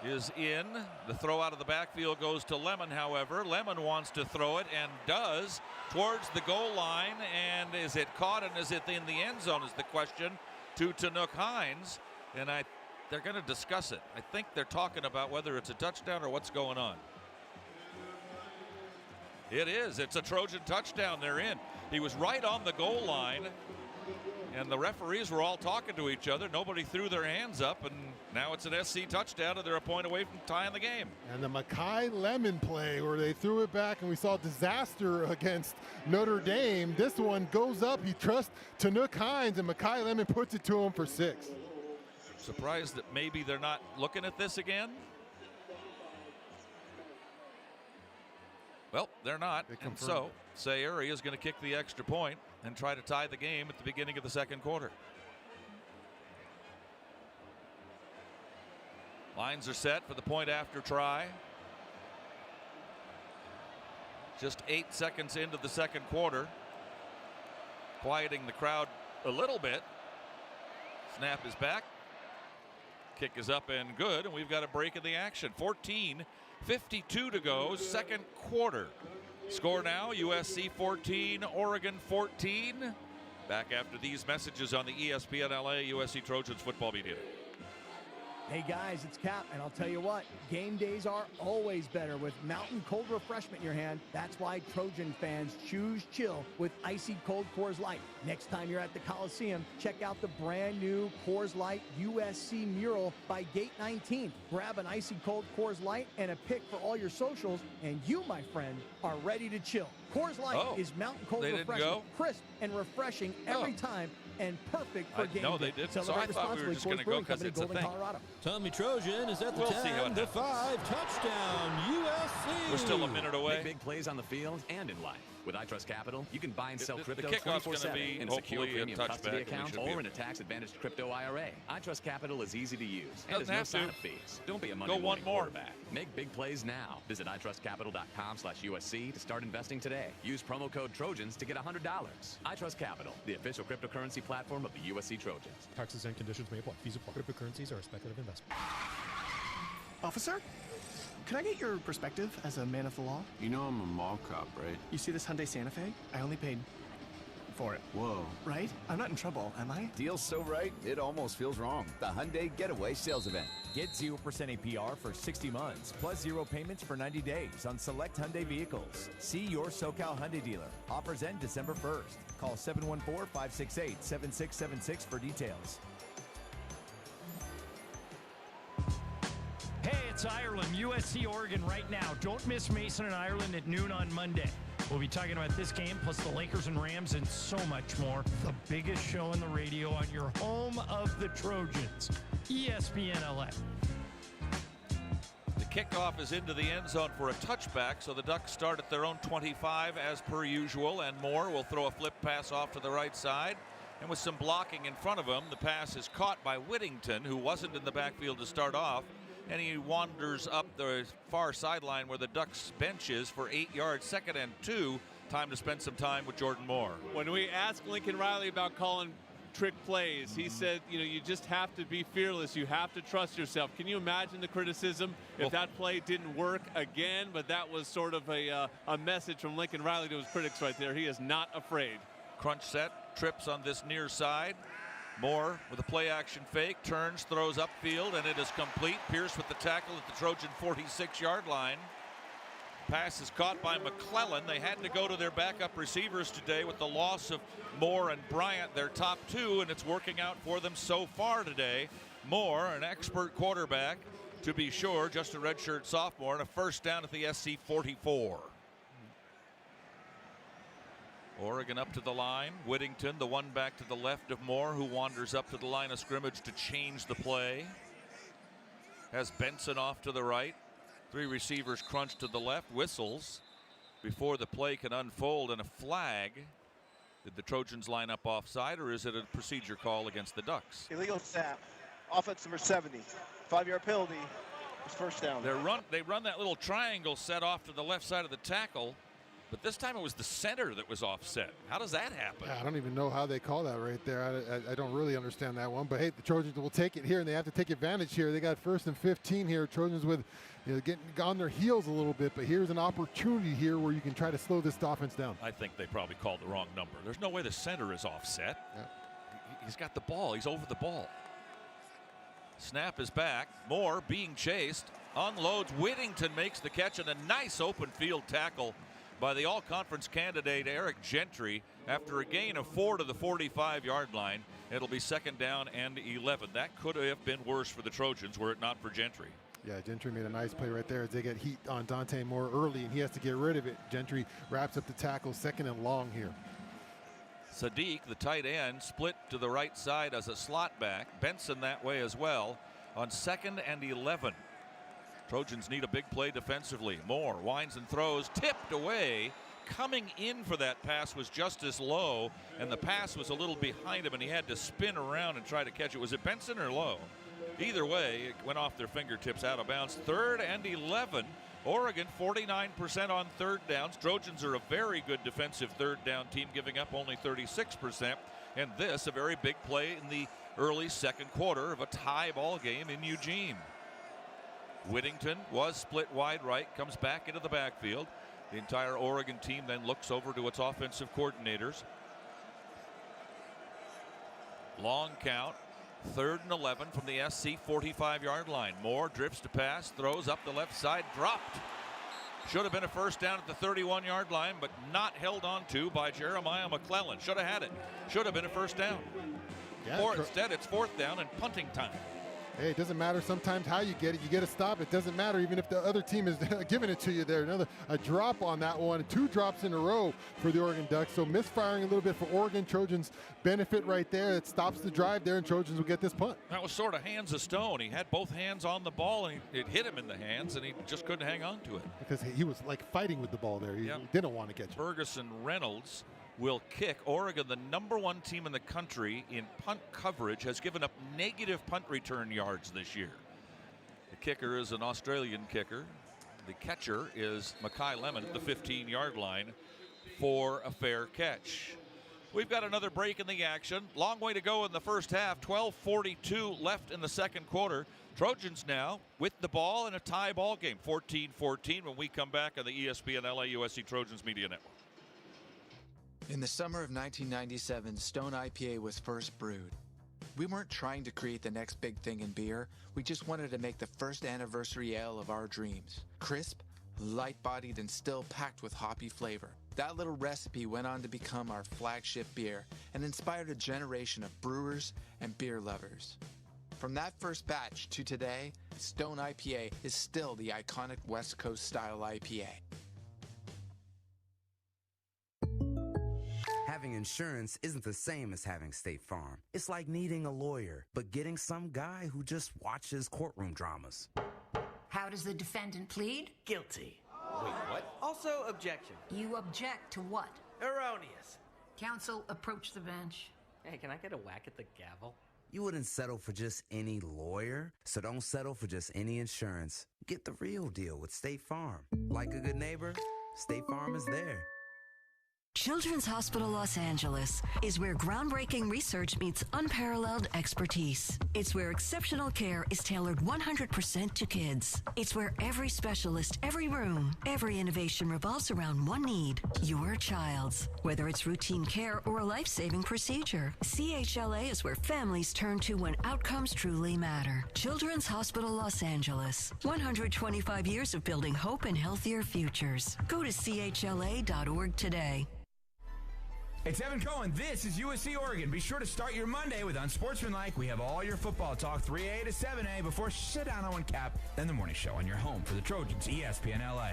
is in. The throw out of the backfield goes to Lemon, however. Lemon wants to throw it and does towards the goal line. And is it caught and is it in the end zone is the question to Tanook Hines. And they're going to discuss it. I think they're talking about whether it's a touchdown or what's going on. It is. It's a Trojan touchdown. They're in. He was right on the goal line. And the referees were all talking to each other. Nobody threw their hands up, and now it's an SC touchdown, and they're a point away from tying the game. And the Makai Lemon play where they threw it back, and we saw disaster against Notre Dame. This one goes up. He trusts Tanook Hines, and Makai Lemon puts it to him for 6. Surprised that maybe they're not looking at this again. Well, they're not. And so Sayuri is going to kick the extra point and try to tie the game at the beginning of the second quarter. Lines are set for the point after try. Just 8 seconds into the second quarter. Quieting the crowd a little bit. Snap is back. Kick is up and good, and we've got a break in the action. 14:52 to go, second quarter. Score now, USC 14, Oregon 14. Back after these messages on the ESPN LA USC Trojans football media. Hey guys, it's Cap, and I'll tell you what, game days are always better with mountain cold refreshment in your hand. That's why Trojan fans choose chill with icy cold Coors Light. Next time you're at the Coliseum, check out the brand new Coors Light USC mural by Gate 19. Grab an icy cold Coors Light and a pic for all your socials, and you, my friend, are ready to chill. Coors Light is mountain cold refreshment, crisp and refreshing every time, and perfect for game No, day. they didn't. Celebrate So I thought we were just going to go because it's a thing. Colorado. Tommy Trojan is at the We'll see how it 10, the 5, touchdown, USC. We're still a minute away. Make big plays on the field and in life. With iTrust Capital, you can buy and sell crypto the kickoff's 24/7 gonna be in a secure hopefully a premium touchback, custody and we account should be or in a tax-advantaged crypto IRA. iTrust Capital is easy to use and Doesn't there's no have to. sign-up fees. Don't be a Monday Go one morning more. quarterback. Make big plays now. Visit itrustcapital.com/USC to start investing today. Use promo code Trojans to get $100. iTrust Capital, the official cryptocurrency platform of the USC Trojans. Taxes and conditions may apply. Fees apply. Cryptocurrencies are a speculative investment. Officer? Could I get your perspective as a man of the law? You know I'm a mall cop, right? You see this Hyundai Santa Fe? I only paid for it. Whoa. Right? I'm not in trouble, am I? Deal's so right, it almost feels wrong. The Hyundai Getaway Sales Event. Get 0% APR for 60 months, plus 0 payments for 90 days on select Hyundai vehicles. See your SoCal Hyundai dealer. Offers end December 1st. Call 714-568-7676 for details. Hey, it's Ireland, USC Oregon right now. Don't miss Mason and Ireland at noon on Monday. We'll be talking about this game, plus the Lakers and Rams, and so much more. The biggest show on the radio on your home of the Trojans, ESPN LA. The kickoff is into the end zone for a touchback, so the Ducks start at their own 25 as per usual, and Moore will throw a flip pass off to the right side. And with some blocking in front of him, the pass is caught by Whittington, who wasn't in the backfield to start off. And he wanders up the far sideline where the Ducks bench is for 8 yards, 2nd and 2. Time to spend some time with Jordan Moore. When we asked Lincoln Riley about calling trick plays, he said, you just have to be fearless. You have to trust yourself. Can you imagine the criticism if that play didn't work again? But that was sort of a message from Lincoln Riley to his critics right there. He is not afraid. Crunch set, trips on this near side. Moore with a play action fake, turns, throws upfield, and it is complete. Pierce with the tackle at the Trojan 46-yard line. Pass is caught by McClellan. They had to go to their backup receivers today with the loss of Moore and Bryant, their top two, and it's working out for them so far today. Moore, an expert quarterback, to be sure, just a redshirt sophomore, and a first down at the SC 44. Oregon up to the line. Whittington, the one back to the left of Moore, who wanders up to the line of scrimmage to change the play. Has Benson off to the right. Three receivers crunched to the left. Whistles before the play can unfold, and a flag. Did the Trojans line up offside, or is it a procedure call against the Ducks? Illegal snap. Offense number 70. 5-yard penalty. It's first down. They run that little triangle set off to the left side of the tackle, but this time it was the center that was offset. How does that happen? Yeah, I don't even know how they call that right there. I don't really understand that one. But hey, the Trojans will take it here, and they have to take advantage here. They got 1st and 15 here. Trojans with getting on their heels a little bit, but here's an opportunity here where you can try to slow this offense down. I think they probably called the wrong number. There's no way the center is offset. Yeah. He's got the ball. He's over the ball. Snap is back. Moore being chased. Unloads. Whittington makes the catch, and a nice open field tackle by the all-conference candidate Eric Gentry after a gain of 4 to the 45-yard line. It'll be 2nd down and 11. That could have been worse for the Trojans were it not for Gentry. Yeah, Gentry made a nice play right there as they get heat on Dante Moore early, and he has to get rid of it. Gentry wraps up the tackle, 2nd and long here. Sadiq, the tight end, split to the right side as a slot back. Benson that way as well on 2nd and 11. Trojans need a big play defensively. Moore winds and throws, tipped away. Coming in for that pass was Justice Lowe, and the pass was a little behind him, and he had to spin around and try to catch it. Was it Benson or Lowe? Either way, it went off their fingertips out of bounds. 3rd and 11. Oregon 49% on 3rd downs. Trojans are a very good defensive 3rd down team, giving up only 36%. And this, a very big play in the early 2nd quarter of a tie ball game in Eugene. Whittington was split wide right, comes back into the backfield. The entire Oregon team then looks over to its offensive coordinators. Long count. 3rd and 11 from the SC 45-yard line. Moore drifts to pass, throws up the left side, dropped. Should have been a first down at the 31-yard line, but not held on to by Jeremiah McClellan. Should have had it. Should have been a first down. Yeah, Instead, it's 4th down and punting time. Hey, it doesn't matter sometimes how you get it. You get a stop. It doesn't matter even if the other team is giving it to you there. A drop on that one. 2 drops in a row for the Oregon Ducks. So misfiring a little bit for Oregon. Trojans benefit right there. It stops the drive there, and Trojans will get this punt. That was sort of hands of stone. He had both hands on the ball, and it hit him in the hands, and he just couldn't hang on to it. Because he was like fighting with the ball there. He didn't want to catch it. Ferguson Reynolds will kick. Oregon, the #1 team in the country in punt coverage, has given up negative punt return yards this year. The kicker is an Australian kicker. The catcher is Mackay Lemon at the 15-yard line for a fair catch. We've got another break in the action. Long way to go in the first half. 12:42 left in the 2nd quarter. Trojans now with the ball in a tie ball game. 14-14 when we come back on the ESPN LA USC Trojans Media Network. In the summer of 1997, Stone IPA was first brewed. We weren't trying to create the next big thing in beer. We just wanted to make the first anniversary ale of our dreams. Crisp, light-bodied, and still packed with hoppy flavor. That little recipe went on to become our flagship beer and inspired a generation of brewers and beer lovers. From that first batch to today, Stone IPA is still the iconic West Coast style IPA. Having insurance isn't the same as having State Farm. It's like needing a lawyer, but getting some guy who just watches courtroom dramas. How does the defendant plead? Guilty. Wait, what? Also, objection. You object to what? Erroneous. Counsel, approach the bench. Hey, can I get a whack at the gavel? You wouldn't settle for just any lawyer, so don't settle for just any insurance. Get the real deal with State Farm. Like a good neighbor, State Farm is there. Children's Hospital Los Angeles is where groundbreaking research meets unparalleled expertise. It's where exceptional care is tailored 100% to kids. It's where every specialist, every room, every innovation revolves around one need, your child's. Whether it's routine care or a life-saving procedure, CHLA is where families turn to when outcomes truly matter. Children's Hospital Los Angeles. 125 years of building hope and healthier futures. Go to chla.org today. It's Evan Cohen. This is USC Oregon. Be sure to start your Monday with Unsportsmanlike. We have all your football talk 3A to 7A before Sedano and Cap, then the morning show on your home for the Trojans, ESPN LA.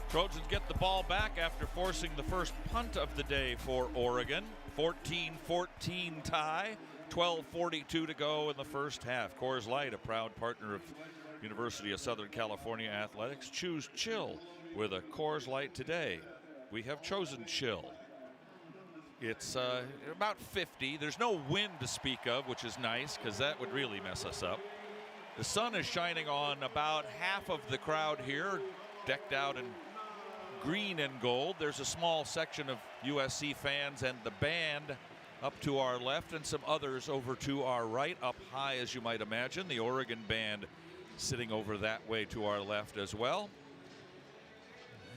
Trojans get the ball back after forcing the first punt of the day for Oregon. 14-14 tie. 12:42 to go in the first half. Coors Light, a proud partner of University of Southern California Athletics. Choose chill with a Coors Light today. We have chosen chill. It's about 50. There's no wind to speak of, which is nice because that would really mess us up. The sun is shining on about half of the crowd here, decked out in green and gold. There's a small section of USC fans and the band up to our left and some others over to our right, up high as you might imagine. The Oregon band sitting over that way to our left as well.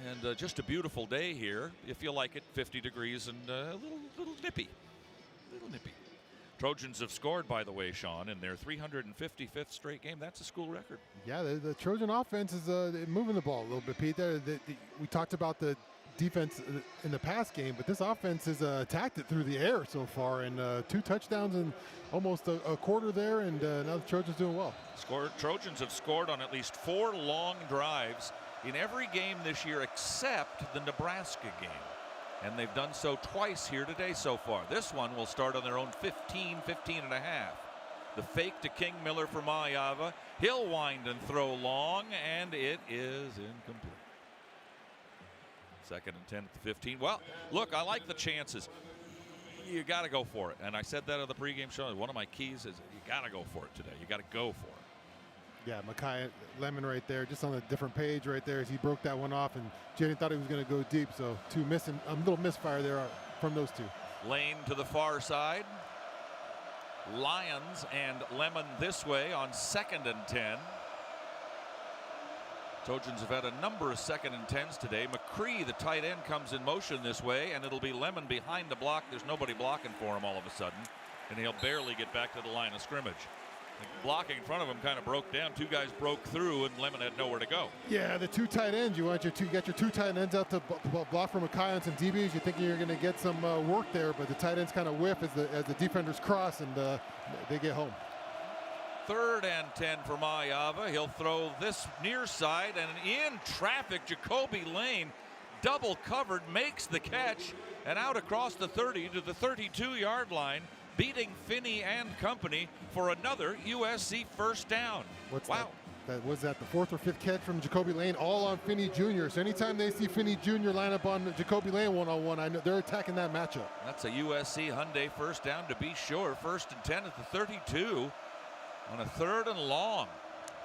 And just a beautiful day here. If you like it, 50 degrees and a little nippy. Trojans have scored, by the way, Shaun, in their 355th straight game. That's a school record. Yeah, the Trojan offense is moving the ball a little bit, Pete. We talked about the defense in the past game, but this offense has attacked it through the air so far, and 2 touchdowns in almost a quarter there, and now the Trojans doing well. Trojans have scored on at least 4 long drives in every game this year except the Nebraska game. And they've done so twice here today so far. This one will start on their own 15 and a half. The fake to King Miller for Mayava. He'll wind and throw long, and it is incomplete. 2nd and 10 at the 15. Well, look, I like the chances. You got to go for it. And I said that on the pregame show. One of my keys is you got to go for it today. You got to go for it. Yeah, Mekhi Lemon right there, just on a different page right there as he broke that one off, and Jaden thought he was going to go deep, so a little misfire there from those two. Lane to the far side. Lions and Lemon this way on 2nd and 10. Trojans have had a number of 2nd and 10s today. McCree, the tight end, comes in motion this way, and it'll be Lemon behind the block. There's nobody blocking for him all of a sudden, and he'll barely get back to the line of scrimmage. The blocking in front of him kind of broke down. 2 guys broke through, and Lemon had nowhere to go. Yeah, the 2 tight ends. You get your 2 tight ends out to block for Mekhi on some DBs. You think you're going to get some work there, but the tight ends kind of whiff as the defenders cross, and they get home. 3rd and 10 for Mayava. He'll throw this near side, and in traffic, Jacoby Lane, double covered, makes the catch, and out across the 30 to the 32-yard line, beating Finney and company for another USC first down. Wow. That was that the 4th or 5th catch from Jacoby Lane, all on Finney Jr. So anytime they see Finney Jr. line up on Jacoby Lane one-on-one, I know they're attacking that matchup. That's a USC Hyundai first down to be sure. 1st and 10 at the 32 on a 3rd and long.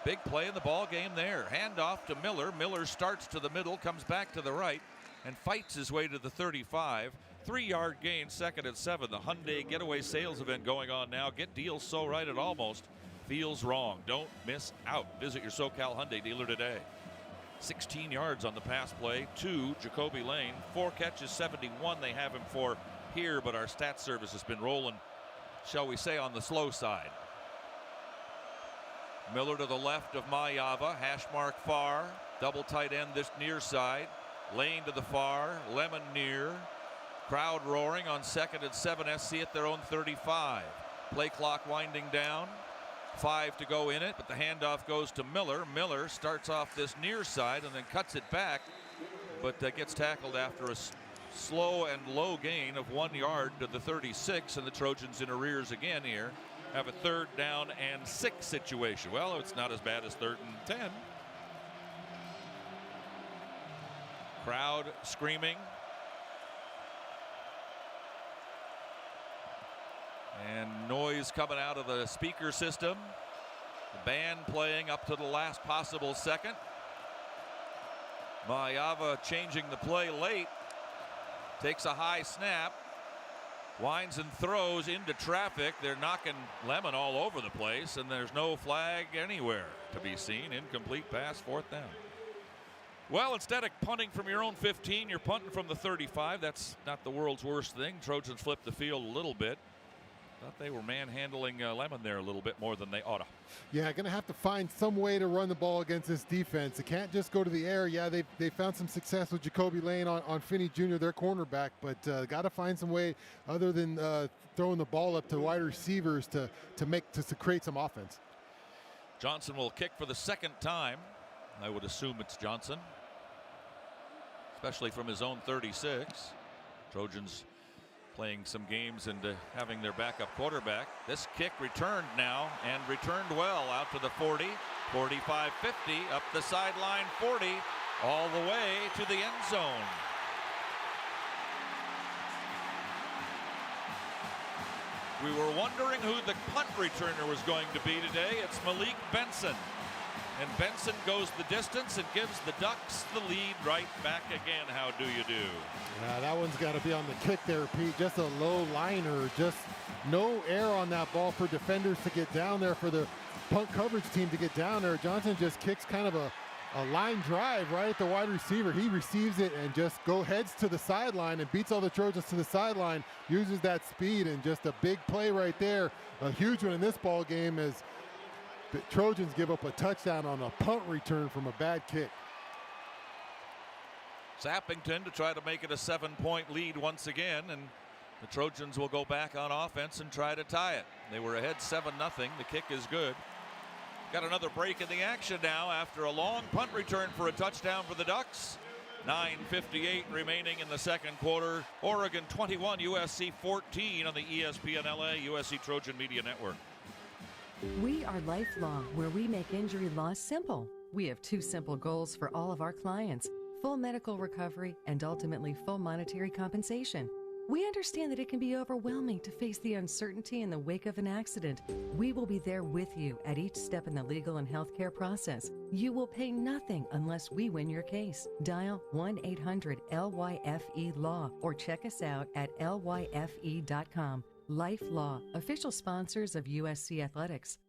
Big play in the ball game there. Handoff to Miller. Miller starts to the middle, comes back to the right, and fights his way to the 35. 3-yard gain, 2nd and 7. The Hyundai Getaway Sales event going on now. Get deals so right it almost feels wrong. Don't miss out. Visit your SoCal Hyundai dealer today. 16 yards on the pass play to Jacoby Lane. 4 catches, 71 they have him for here, but our stats service has been rolling, shall we say, on the slow side. Miller to the left of Mayava. Hash mark far. Double tight end this near side. Lane to the far. Lemon near. Crowd roaring on 2nd and 7. SC at their own 35. Play clock winding down. 5 to go in it, but the handoff goes to Miller. Miller starts off this near side and then cuts it back, but gets tackled after a slow and low gain of 1 yard to the 36, and the Trojans in arrears again here. Have a 3rd down and 6 situation. Well, it's not as bad as 3rd and 10. Crowd screaming. And noise coming out of the speaker system. The band playing up to the last possible second. Mayava changing the play late. takes a high snap, winds and throws into traffic. They're knocking Lemon all over the place, and there's no flag anywhere to be seen. Incomplete pass, 4th down. Well, instead of punting from your own 15, you're punting from the 35. That's not the world's worst thing. Trojans flipped the field a little bit. Thought they were manhandling Lemon there a little bit more than they ought to. Yeah, going to have to find some way to run the ball against this defense. It can't just go to the air. Yeah, they found some success with Jacoby Lane on Finney Jr., their cornerback, but got to find some way other than throwing the ball up to wide receivers to create some offense. Johnson will kick for the 2nd time. I would assume it's Johnson, especially from his own 36. Trojans playing some games and having their backup quarterback. This kick returned now, and returned well out to the 40, 45, 50, up the sideline 40, all the way to the end zone. We were wondering who the punt returner was going to be today. It's Malik Benson. And Benson goes the distance and gives the Ducks the lead right back again. How do you do? Yeah, that one's got to be on the kick there, Pete. Just a low liner. Just no air on that ball for defenders to get down there, for the punt coverage team to get down there. Johnson just kicks kind of a line drive right at the wide receiver. He receives it and just heads to the sideline and beats all the Trojans to the sideline, uses that speed, and just a big play right there. A huge one in this ball game as the Trojans give up a touchdown on a punt return from a bad kick. Sappington to try to make it a 7-point lead once again, and the Trojans will go back on offense and try to tie it. They were ahead 7-0. The kick is good. Got another break in the action now after a long punt return for a touchdown for the Ducks. 9:58 remaining in the 2nd quarter. Oregon 21, USC 14 on the ESPN LA USC Trojan Media Network. We are Lifelong, where we make injury loss simple. We have 2 simple goals for all of our clients: full medical recovery and ultimately full monetary compensation. We understand that it can be overwhelming to face the uncertainty in the wake of an accident. We will be there with you at each step in the legal and healthcare process. You will pay nothing unless we win your case. Dial 1-800-LYFE-LAW or check us out at lyfe.com. Life Law, official sponsors of USC Athletics.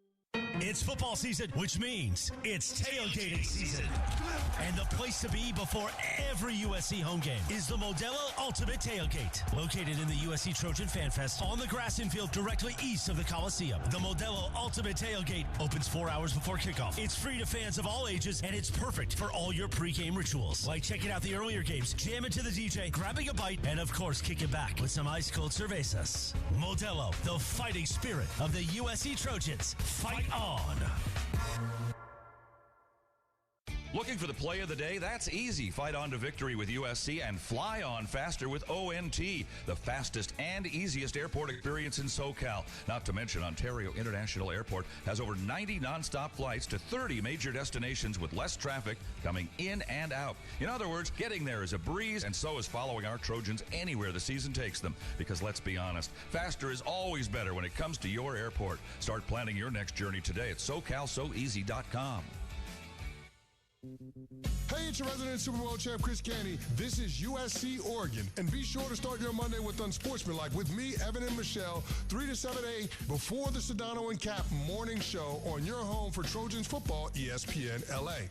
It's football season, which means it's tailgating season. And the place to be before every USC home game is the Modelo Ultimate Tailgate. Located in the USC Trojan Fan Fest on the grass infield directly east of the Coliseum. The Modelo Ultimate Tailgate opens 4 hours before kickoff. It's free to fans of all ages, and it's perfect for all your pregame rituals. Like checking out the earlier games, jamming to the DJ, grabbing a bite, and of course, kicking back with some ice-cold cervezas. Modelo, the fighting spirit of the USC Trojans. Fight on! Looking for the play of the day? That's easy. Fight on to victory with USC and fly on faster with ONT, the fastest and easiest airport experience in SoCal. Not to mention, Ontario International Airport has over 90 nonstop flights to 30 major destinations with less traffic coming in and out. In other words, getting there is a breeze, and so is following our Trojans anywhere the season takes them. Because let's be honest, faster is always better when it comes to your airport. Start planning your next journey today at SoCalSoEasy.com. Hey, it's your resident Super Bowl champ, Chris Canty. This is USC Oregon. And be sure to start your Monday with Unsportsmanlike with me, Evan and Michelle, 3 to 7 a.m. before the Sedano and Cap morning show on your home for Trojans football, ESPN LA.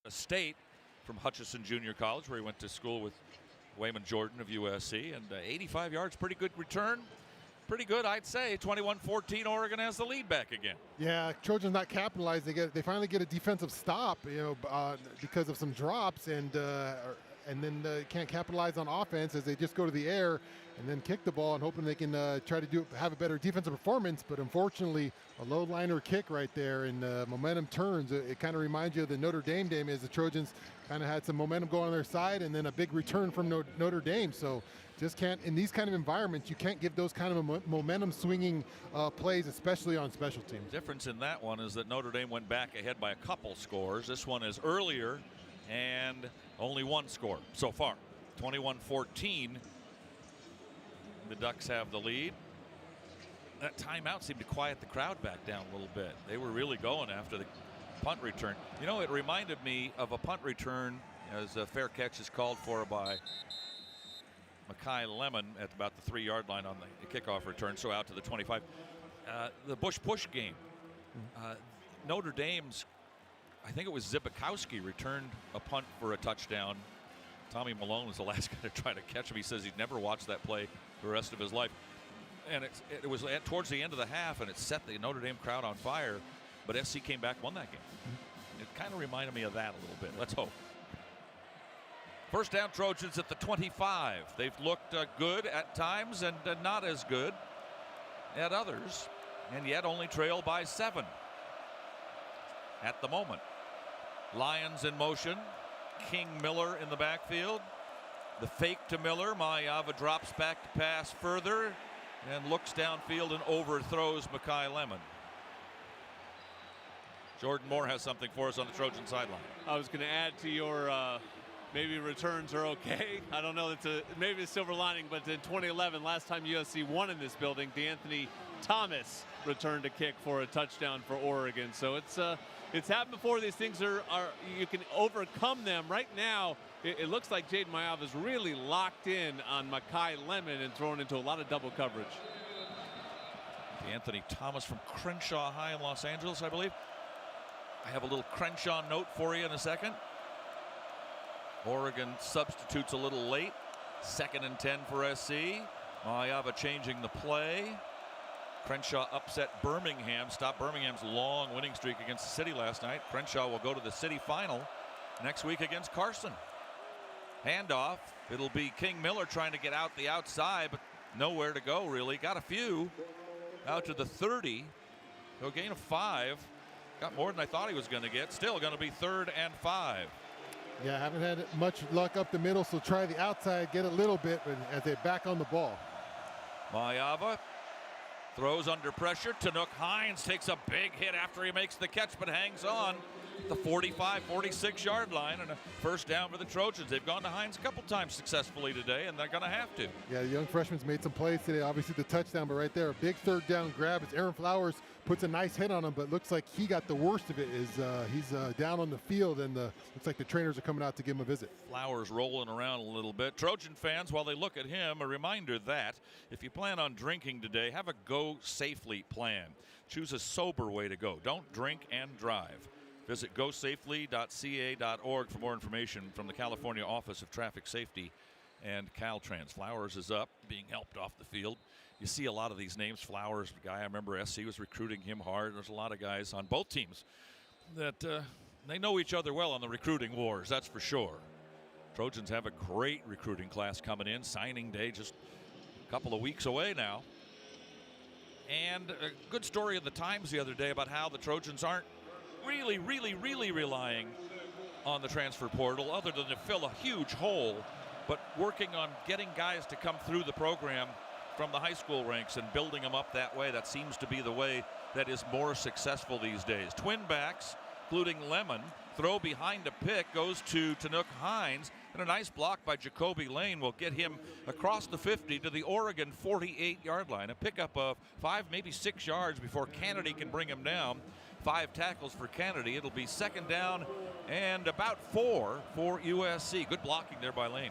State from Hutchinson Junior College, where he went to school with Wayman Jordan of USC, and 85 yards, pretty good return. Pretty good, I'd say. 21-14, Oregon has the lead back again. Yeah, Trojans not capitalized. They finally get a defensive stop, because of some drops, and then can't capitalize on offense as they just go to the air and then kick the ball and hoping they can try to have a better defensive performance. But unfortunately, a low liner kick right there, and momentum turns. It kind of reminds you of the Notre Dame game, as the Trojans kind of had some momentum going on their side, and then a big return from Notre Dame. So just can't, in these kind of environments, you can't give those kind of momentum swinging plays, especially on special teams. The difference in that one is that Notre Dame went back ahead by a couple scores. This one is earlier and only one score so far. 21-14. The Ducks have the lead. That timeout seemed to quiet the crowd back down a little bit. They were really going after the punt return. You know, it reminded me of a punt return as a fair catch is called for by Mackay Lemon at about the 3-yard line on the kickoff return, so out to the 25. The Bush-Push game. Notre Dame's, I think it was Zibikowski, returned a punt for a touchdown. Tommy Malone was the last guy to try to catch him. He says he'd never watched that play the rest of his life. And it was towards the end of the half, and it set the Notre Dame crowd on fire. But SC came back, won that game. It kind of reminded me of that a little bit. Let's hope. First down, Trojans at the 25. They've looked good at times and not as good at others, and yet only trail by 7 at the moment. Lions in motion. King Miller in the backfield. The fake to Miller. Mayava drops back to pass further and looks downfield and overthrows Mackay Lemon. Jordan Moore has something for us on the Trojan sideline. I was going to add to your maybe returns are okay. I don't know. Maybe a silver lining, but in 2011, last time USC won in this building, DeAnthony Thomas returned a kick for a touchdown for Oregon. So it's happened before. These things are you can overcome them. Right now, it looks like Jaden Mayava is really locked in on Mackay Lemon and thrown into a lot of double coverage. DeAnthony Thomas from Crenshaw High in Los Angeles, I believe. I have a little Crenshaw note for you in a second. Oregon substitutes a little late. 2nd and 10 for SC. Mayava changing the play. Crenshaw upset Birmingham, stopped Birmingham's long winning streak against the City last night. Crenshaw will go to the City final next week against Carson. Handoff. It'll be King Miller trying to get out the outside, but nowhere to go really. Got a few out to the 30. So a gain of 5. Got more than I thought he was going to get. Still going to be 3rd and 5. Yeah, haven't had much luck up the middle, so try the outside, get a little bit, but as they back on the ball. Mayava throws under pressure. Tanook Hines takes a big hit after he makes the catch, but hangs on the 45, 46-yard line, and a first down for the Trojans. They've gone to Hines a couple times successfully today, and they're going to have to. Yeah, the young freshman's made some plays today. Obviously the touchdown, but right there, a big 3rd down grab. It's Aaron Flowers puts a nice hit on him, but looks like he got the worst of it. He's down on the field, and looks like the trainers are coming out to give him a visit. Flowers rolling around a little bit. Trojan fans, while they look at him, a reminder that if you plan on drinking today, have a go safely plan. Choose a sober way to go. Don't drink and drive. Visit gosafely.ca.org for more information from the California Office of Traffic Safety and Caltrans. Flowers is up, being helped off the field. You see a lot of these names. Flowers, the guy I remember SC was recruiting him hard. There's a lot of guys on both teams that they know each other well on the recruiting wars, that's for sure. Trojans have a great recruiting class coming in. Signing day just a couple of weeks away now. And a good story in the Times the other day about how the Trojans aren't really relying on the transfer portal other than to fill a huge hole, but working on getting guys to come through the program from the high school ranks and building them up that way. That seems to be the way that is more successful these days. Twin backs, including Lemon, throw behind a pick, goes to Tanook Hines, and a nice block by Jacoby Lane will get him across the 50 to the Oregon 48-yard line. A pickup of 5, maybe 6 yards before Kennedy can bring him down. 5 tackles for Kennedy. It'll be 2nd down and about 4 for USC. Good blocking there by Lane.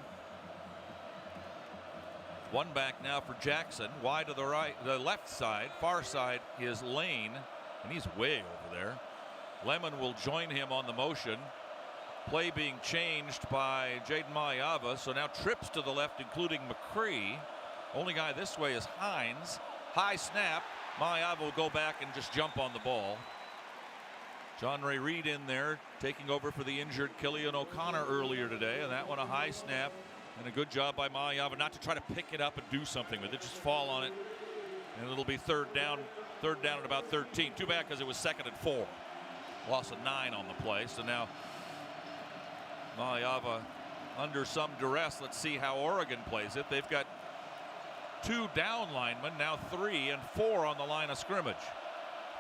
One back now for Jackson. Wide to the right, the left side. Far side is Lane, and he's way over there. Lemon will join him on the motion. Play being changed by Jaden Mayava, so now trips to the left, including McCree. Only guy this way is Hines. High snap. Mayava will go back and just jump on the ball. John Ray Reed in there, taking over for the injured Killian O'Connor earlier today, and that one a high snap. And a good job by Mayava not to try to pick it up and do something with it, just fall on it. And it'll be 3rd down at about 13. Too bad because it was 2nd and 4. Loss of 9 on the play. So now Mayava under some duress. Let's see how Oregon plays it. They've got 2 down linemen, now 3 and 4 on the line of scrimmage.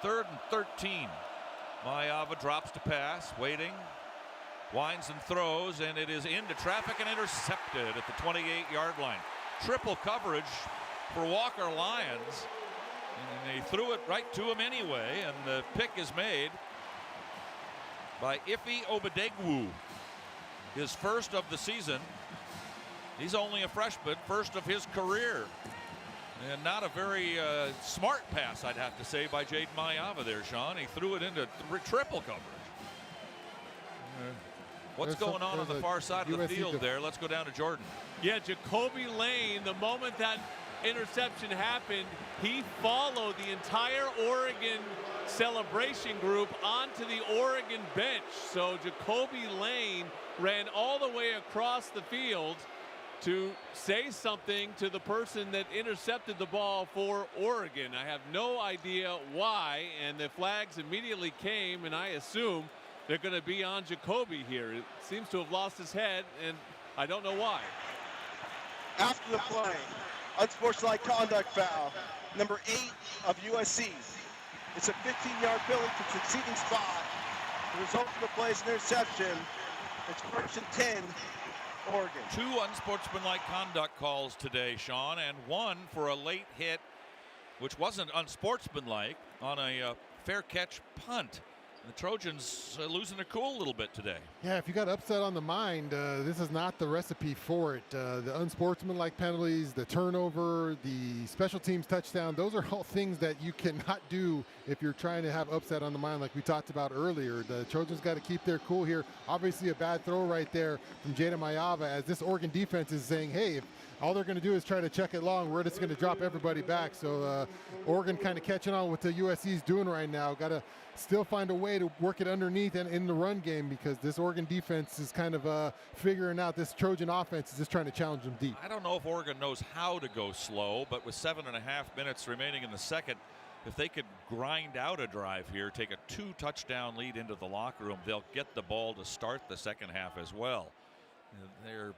3rd and 13. Mayava drops to pass, waiting. Winds and throws, and it is into traffic and intercepted at the 28-yard line. Triple coverage for Walker Lyons, and they threw it right to him anyway, and the pick is made by Ife Obadegwu, his first of the season. He's only a freshman, first of his career. And not a very smart pass, I'd have to say, by Jaden Mayava there, Shaun. He threw it into triple coverage. What's going on the far side of the field there? Let's go down to Jordan. Yeah, Jacoby Lane, the moment that interception happened, he followed the entire Oregon celebration group onto the Oregon bench. So Jacoby Lane ran all the way across the field to say something to the person that intercepted the ball for Oregon. I have no idea why, and the flags immediately came, and I assume they're going to be on Jacoby here. It seems to have lost his head, and I don't know why. After the play, unsportsmanlike conduct foul, number 8 of USC. It's a 15-yard penalty for succeeding spot. The result of the play is an interception. It's 1st and 10, Oregon. 2 unsportsmanlike conduct calls today, Shaun, and 1 for a late hit, which wasn't unsportsmanlike, on a fair catch punt. The Trojans losing their cool a little bit today. Yeah, if you got upset on the mind, this is not the recipe for it. The unsportsmanlike penalties, the turnover, the special teams touchdown, those are all things that you cannot do if you're trying to have upset on the mind like we talked about earlier. The Trojans got to keep their cool here. Obviously a bad throw right there from Jaden Mayava, as this Oregon defense is saying, hey, if all they're going to do is try to check it long, we're just going to drop everybody back. So Oregon kind of catching on with the USC's doing right now. Got to still find a way to work it underneath and in the run game, because this Oregon defense is kind of figuring out this Trojan offense is just trying to challenge them deep. I don't know if Oregon knows how to go slow, but with 7.5 minutes remaining in the second, if they could grind out a drive here, take a 2-touchdown lead into the locker room, they'll get the ball to start the second half as well. Their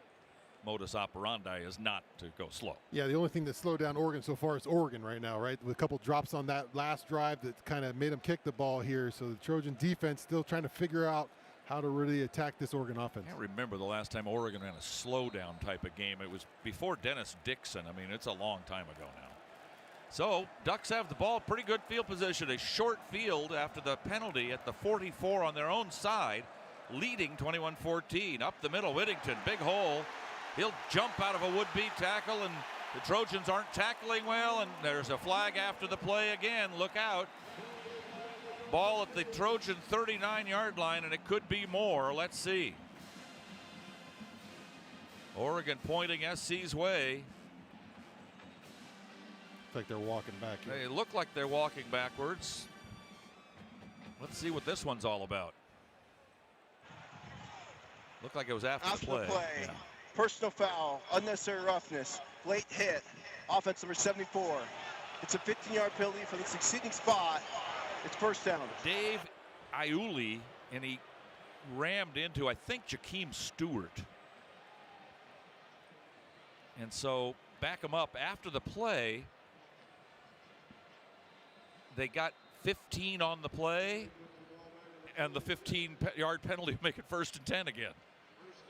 modus operandi is not to go slow. Yeah, the only thing that slowed down Oregon so far is Oregon right now, right? With a couple drops on that last drive that kind of made them kick the ball here. So the Trojan defense still trying to figure out how to really attack this Oregon offense. I can't remember the last time Oregon ran a slowdown type of game. It was before Dennis Dixon. I mean, it's a long time ago now. So Ducks have the ball, pretty good field position. A short field after the penalty at the 44 on their own side, leading 21-14. Up the middle, Whittington, big hole. He'll jump out of a would-be tackle, and the Trojans aren't tackling well, and there's a flag after the play again. Look out. Ball at the Trojan 39-yard line, and it could be more. Let's see. Oregon pointing SC's way. Looks like they're walking back here. They look like they're walking backwards. Let's see what this one's all about. Looked like it was after the play. Yeah. Personal foul, unnecessary roughness, late hit, offense number 74. It's a 15-yard penalty for the succeeding spot. It's 1st down. Dave Iuli, and he rammed into, I think, Jakeem Stewart. And so back him up after the play. They got 15 on the play, and the 15-yard penalty make it 1st and 10 again.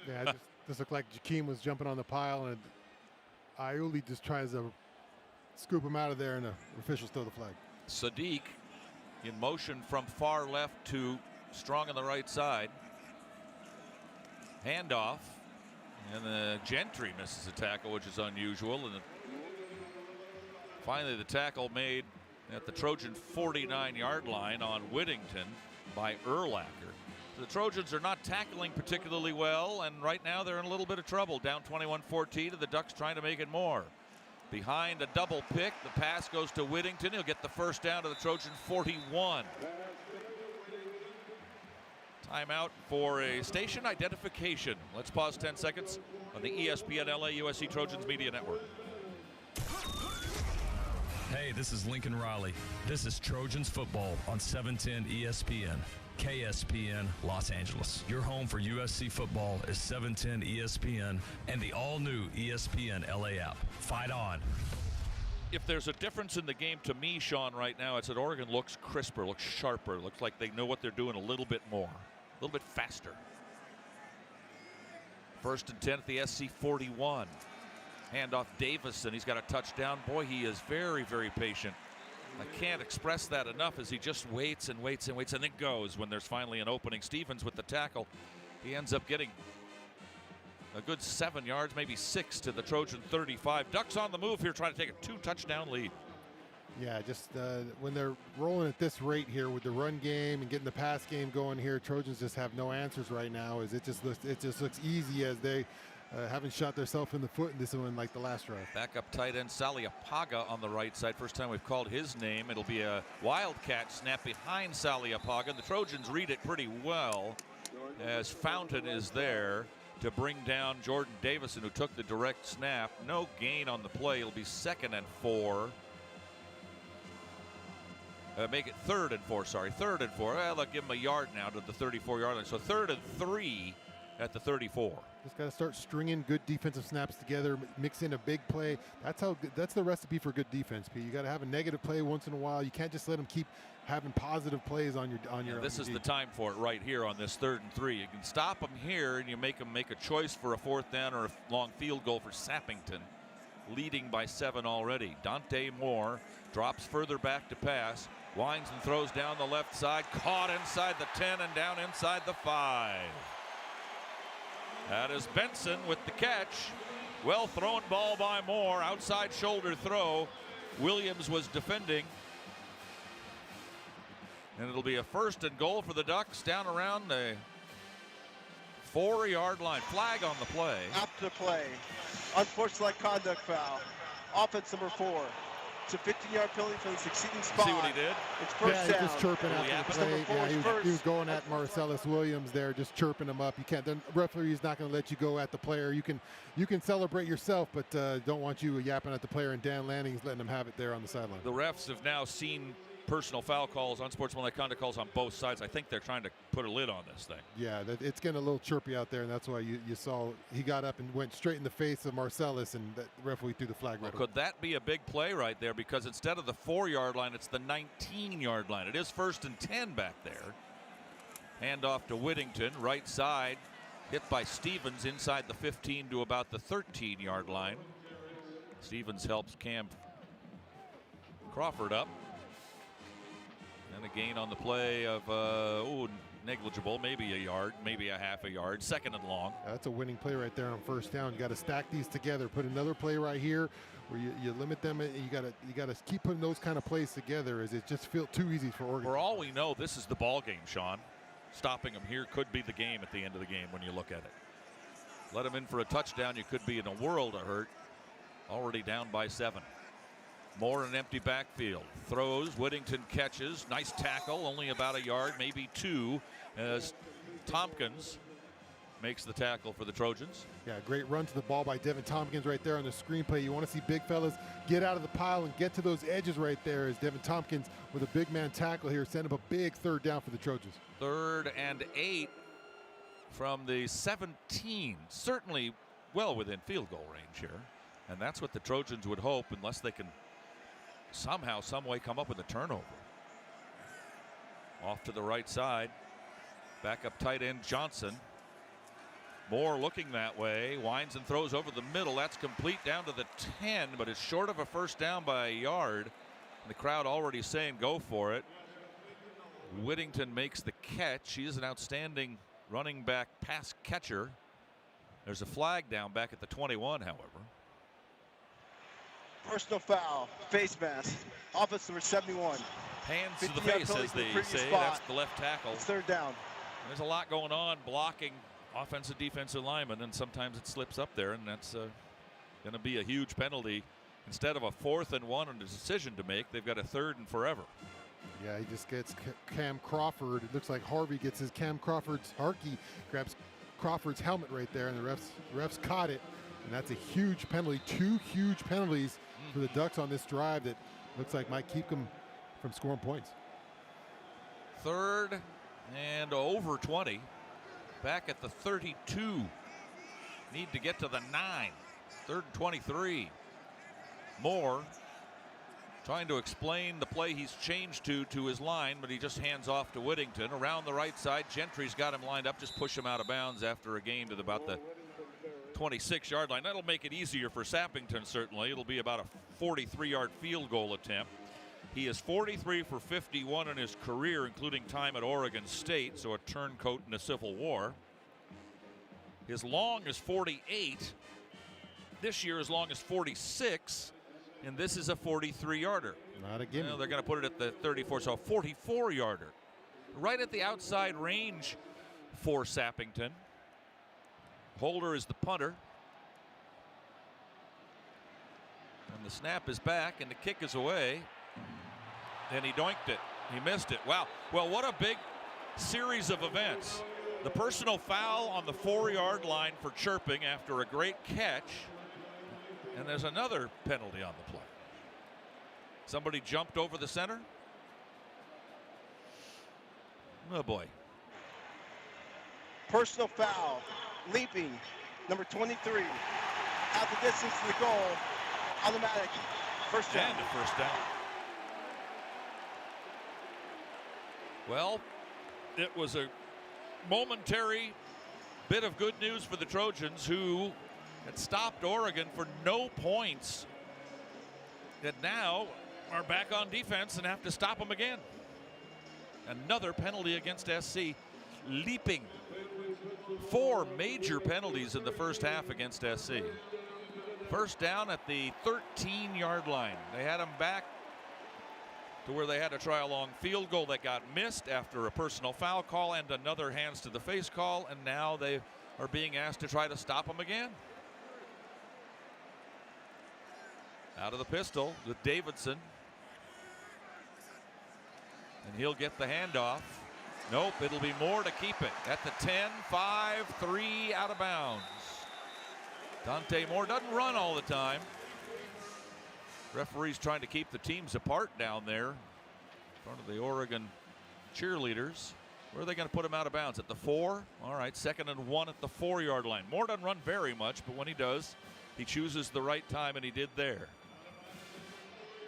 Yeah, this looked like Jakeem was jumping on the pile, and Iuli just tries to scoop him out of there, and the officials throw the flag. Sadiq in motion from far left to Strong on the right side. Handoff, and Gentry misses a tackle, which is unusual. And finally the tackle made at the Trojan 49-yard line on Whittington by Urlacher. The Trojans are not tackling particularly well, and right now they're in a little bit of trouble. Down 21-14, and the Ducks trying to make it more. Behind a double pick, the pass goes to Whittington. He'll get the 1st down to the Trojan 41. Timeout for a station identification. Let's pause 10 seconds on the ESPN LA USC Trojans Media Network. Hey, this is Lincoln Riley. This is Trojans football on 710 ESPN. KSPN Los Angeles. Your home for USC football is 710 ESPN and the all-new ESPN LA app. Fight on. If there's a difference in the game to me, Shaun, right now, it's that Oregon looks crisper, looks sharper, looks like they know what they're doing a little bit more, a little bit faster. First and 10 at the SC 41. Handoff Davison. He's got a touchdown. Boy, he is very, very patient. I can't express that enough as he just waits and waits and waits and then goes when there's finally an opening. Stevens with the tackle. He ends up getting a good 7 yards, maybe 6 to the Trojan 35. Ducks on the move here trying to take a 2-touchdown lead. Yeah, just when they're rolling at this rate here with the run game and getting the pass game going here, Trojans just have no answers right now. As it just looks easy as they haven't shot themselves in the foot in this one like the last drive. Backup tight end Saliapaga on the right side. First time we've called his name. It'll be a wildcat snap behind Saliapaga. The Trojans read it pretty well as Fountain is there to bring down Jordan Davison, who took the direct snap. No gain on the play. It'll be 2nd and 4. Make it 3rd and 4, sorry. 3rd and 4. Well, they'll give him a yard now to the 34-yard line. So 3rd and 3 at the 34. Just got to start stringing good defensive snaps together, mix in a big play. That's the recipe for good defense, Pete. You got to have a negative play once in a while. You can't just let them keep having positive plays on your. This is the time for it right here on this 3rd and 3. You can stop them here, and you make them make a choice for a 4th down or a long field goal for Sappington, leading by 7 already. Dante Moore drops further back to pass. Winds and throws down the left side. Caught inside the 10 and down inside the 5. That is Benson with the catch. Well thrown ball by Moore. Outside shoulder throw. Williams was defending. And it'll be a 1st and goal for the Ducks down around the 4-yard line. Flag on the play. After the play. Unsportsmanlike conduct foul. Offense number 4. It's a 15-yard penalty for the succeeding spot. See what he did? It's first down. He's just chirping after the play. Yeah, he was going at Marcellus Williams there, just chirping him up. You can't. The referee's not going to let you go at the player. You can celebrate yourself, but don't want you yapping at the player. And Dan Lanning's letting him have it there on the sideline. The refs have now seen personal foul calls, unsportsmanlike conduct calls on both sides. I think they're trying to put a lid on this thing. Yeah, it's getting a little chirpy out there, and that's why you saw he got up and went straight in the face of Marcellus, and the referee threw the flag right away. Could that be a big play right there? Because instead of the 4-yard line, it's the 19-yard line. It is 1st and 10 back there. Handoff to Whittington, right side. Hit by Stevens inside the 15 to about the 13-yard line. Stevens helps Cam Crawford up. And a gain on the play of negligible, maybe a yard, maybe a half a yard. 2nd and long. That's a winning play right there on 1st down. You got to stack these together. Put another play right here where you limit them. You got to keep putting those kind of plays together, as it just feels too easy for Oregon. For all we know, this is the ball game, Shaun. Stopping them here could be the game at the end of the game when you look at it. Let them in for a touchdown. You could be in a world of hurt. Already down by 7. Moore in an empty backfield. Throws. Whittington catches. Nice tackle. Only about a yard, maybe 2, as Tompkins makes the tackle for the Trojans. Yeah, great run to the ball by Devin Tompkins right there on the screenplay. You want to see big fellas get out of the pile and get to those edges right there, as Devin Tompkins with a big man tackle here send up a big 3rd down for the Trojans. 3rd and 8 from the 17. Certainly well within field goal range here. And that's what the Trojans would hope, unless they can somehow, some way come up with a turnover. Off to the right side. Backup tight end Johnson. Moore looking that way. Winds and throws over the middle. That's complete down to the 10, but it's short of a 1st down by a yard. And the crowd already saying go for it. Whittington makes the catch. He is an outstanding running back pass catcher. There's a flag down back at the 21, however. Personal foul, face mask, offense number 71. Hands to the face, as they say. That's the left tackle. It's 3rd down. There's a lot going on blocking offensive defensive linemen, and sometimes it slips up there, and that's going to be a huge penalty. Instead of a 4th and 1 and a decision to make, they've got a 3rd and forever. Yeah, he just gets Cam Crawford. It looks like Harvey gets his Cam Crawford's Harkey, grabs Crawford's helmet right there, and the refs caught it. And that's a huge penalty. 2 huge penalties for the Ducks on this drive that looks like might keep them from scoring points. 3rd and over 20. Back at the 32. Need to get to the 9. 3rd and 23. Moore trying to explain the play he's changed to his line, but he just hands off to Whittington. Around the right side, Gentry's got him lined up. Just push him out of bounds after a gain to about the 26-yard line. That'll make it easier for Sappington, certainly. It'll be about a 43-yard field goal attempt. He is 43 for 51 in his career, including time at Oregon State, so a turncoat in the Civil War. His long is 48. This year, as long as 46, and this is a 43-yarder. Not again. Well, they're going to put it at the 34, so a 44-yarder. Right at the outside range for Sappington. Holder is the punter. And the snap is back, and the kick is away. And he doinked it. He missed it. Wow. Well, what a big series of events. The personal foul on the 4-yard line for chirping after a great catch. And there's another penalty on the play. Somebody jumped over the center. Oh, boy. Personal foul. Leaping. Number 23. Out the distance to the goal. Automatic. First down. And a first down. Well, it was a momentary bit of good news for the Trojans, who had stopped Oregon for no points, that now are back on defense and have to stop them again. Another penalty against SC. Leaping. 4 major penalties in the first half against SC. First down at the 13-yard line. They had them back to where they had to try a long field goal that got missed after a personal foul call and another hands to the face call, and now they are being asked to try to stop them again. Out of the pistol with Davidson. And he'll get the handoff. Nope, it'll be more to keep it at the 10, 5, 3 out of bounds. Dante Moore doesn't run all the time. Referee's trying to keep the teams apart down there in front of the Oregon cheerleaders. Where are they going to put him out of bounds? At the 4? All right, 2nd and 1 at the 4-yard line. Moore doesn't run very much, but when he does, he chooses the right time, and he did there.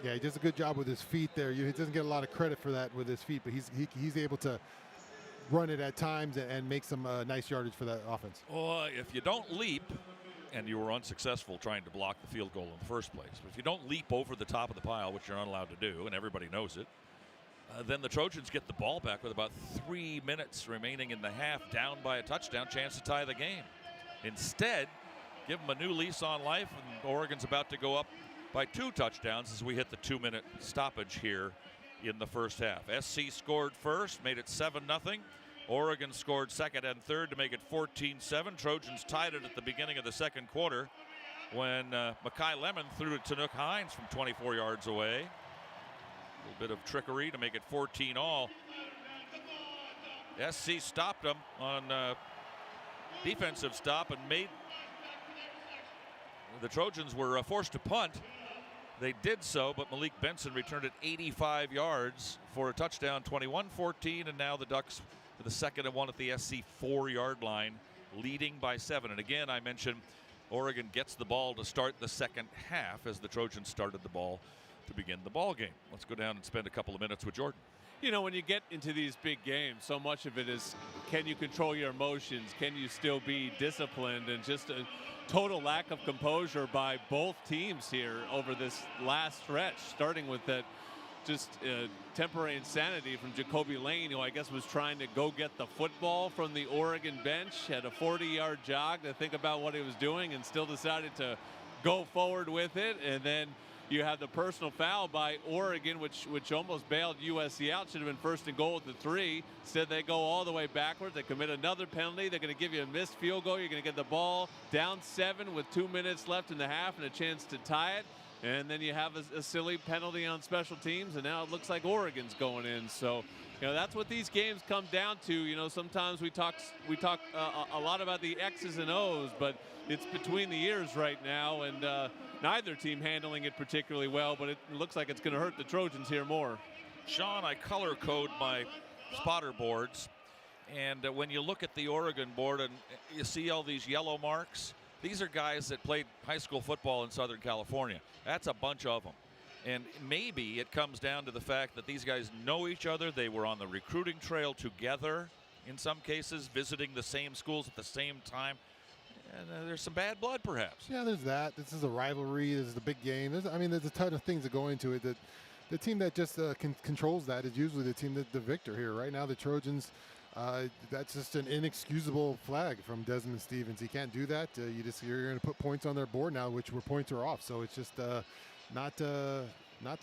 Yeah, he does a good job with his feet there. He doesn't get a lot of credit for that with his feet, but he's able to run it at times and make some nice yardage for that offense. Well, if you don't leap, and you were unsuccessful trying to block the field goal in the first place, but if you don't leap over the top of the pile, which you're not allowed to do, and everybody knows it, then the Trojans get the ball back with about 3 minutes remaining in the half, down by a touchdown, chance to tie the game. Instead, give them a new lease on life, and Oregon's about to go up by 2 touchdowns as we hit the 2-minute stoppage here in the first half. SC scored first, made it 7-0. Oregon scored second and third to make it 14-7. Trojans tied it at the beginning of the second quarter when Mekhi Lemon threw it to Nook Hines from 24 yards away. A little bit of trickery to make it 14-all. SC stopped them on defensive stop and made the Trojans were forced to punt. They did so, but Malik Benson returned it 85 yards for a touchdown, 21-14, and now the Ducks for the 2nd and 1 at the SC 4-yard line, leading by 7. And again, I mentioned Oregon gets the ball to start the second half as the Trojans started the ball to begin the ball game. Let's go down and spend a couple of minutes with Jordan. You know, when you get into these big games, so much of it is, can you control your emotions? Can you still be disciplined? And just a total lack of composure by both teams here over this last stretch, starting with that just temporary insanity from Jacoby Lane, who I guess was trying to go get the football from the Oregon bench, had a 40-yard jog to think about what he was doing and still decided to go forward with it. And then you have the personal foul by Oregon, which almost bailed USC out. Should have been 1st and goal at the 3. Instead, they go all the way backwards. They commit another penalty. They're going to give you a missed field goal. You're going to get the ball down 7 with 2 minutes left in the half and a chance to tie it. And then you have a silly penalty on special teams, and now it looks like Oregon's going in. So, you know, that's what these games come down to. You know, sometimes we talk a lot about the X's and O's, but it's between the ears right now, and neither team handling it particularly well, but it looks like it's going to hurt the Trojans here more. Shaun, I color code my spotter boards, and when you look at the Oregon board and you see all these yellow marks, these are guys that played high school football in Southern California. That's a bunch of them. And maybe it comes down to the fact that these guys know each other. They were on the recruiting trail together in some cases, visiting the same schools at the same time. And there's some bad blood, perhaps. Yeah, there's that. This is a rivalry. This is a big game. There's a ton of things that go into it. That the team that just controls that is usually the team the victor here. Right now, the Trojans. That's just an inexcusable flag from Desmond Stevens. He can't do that. You're going to put points on their board now, where points are off. So it's just not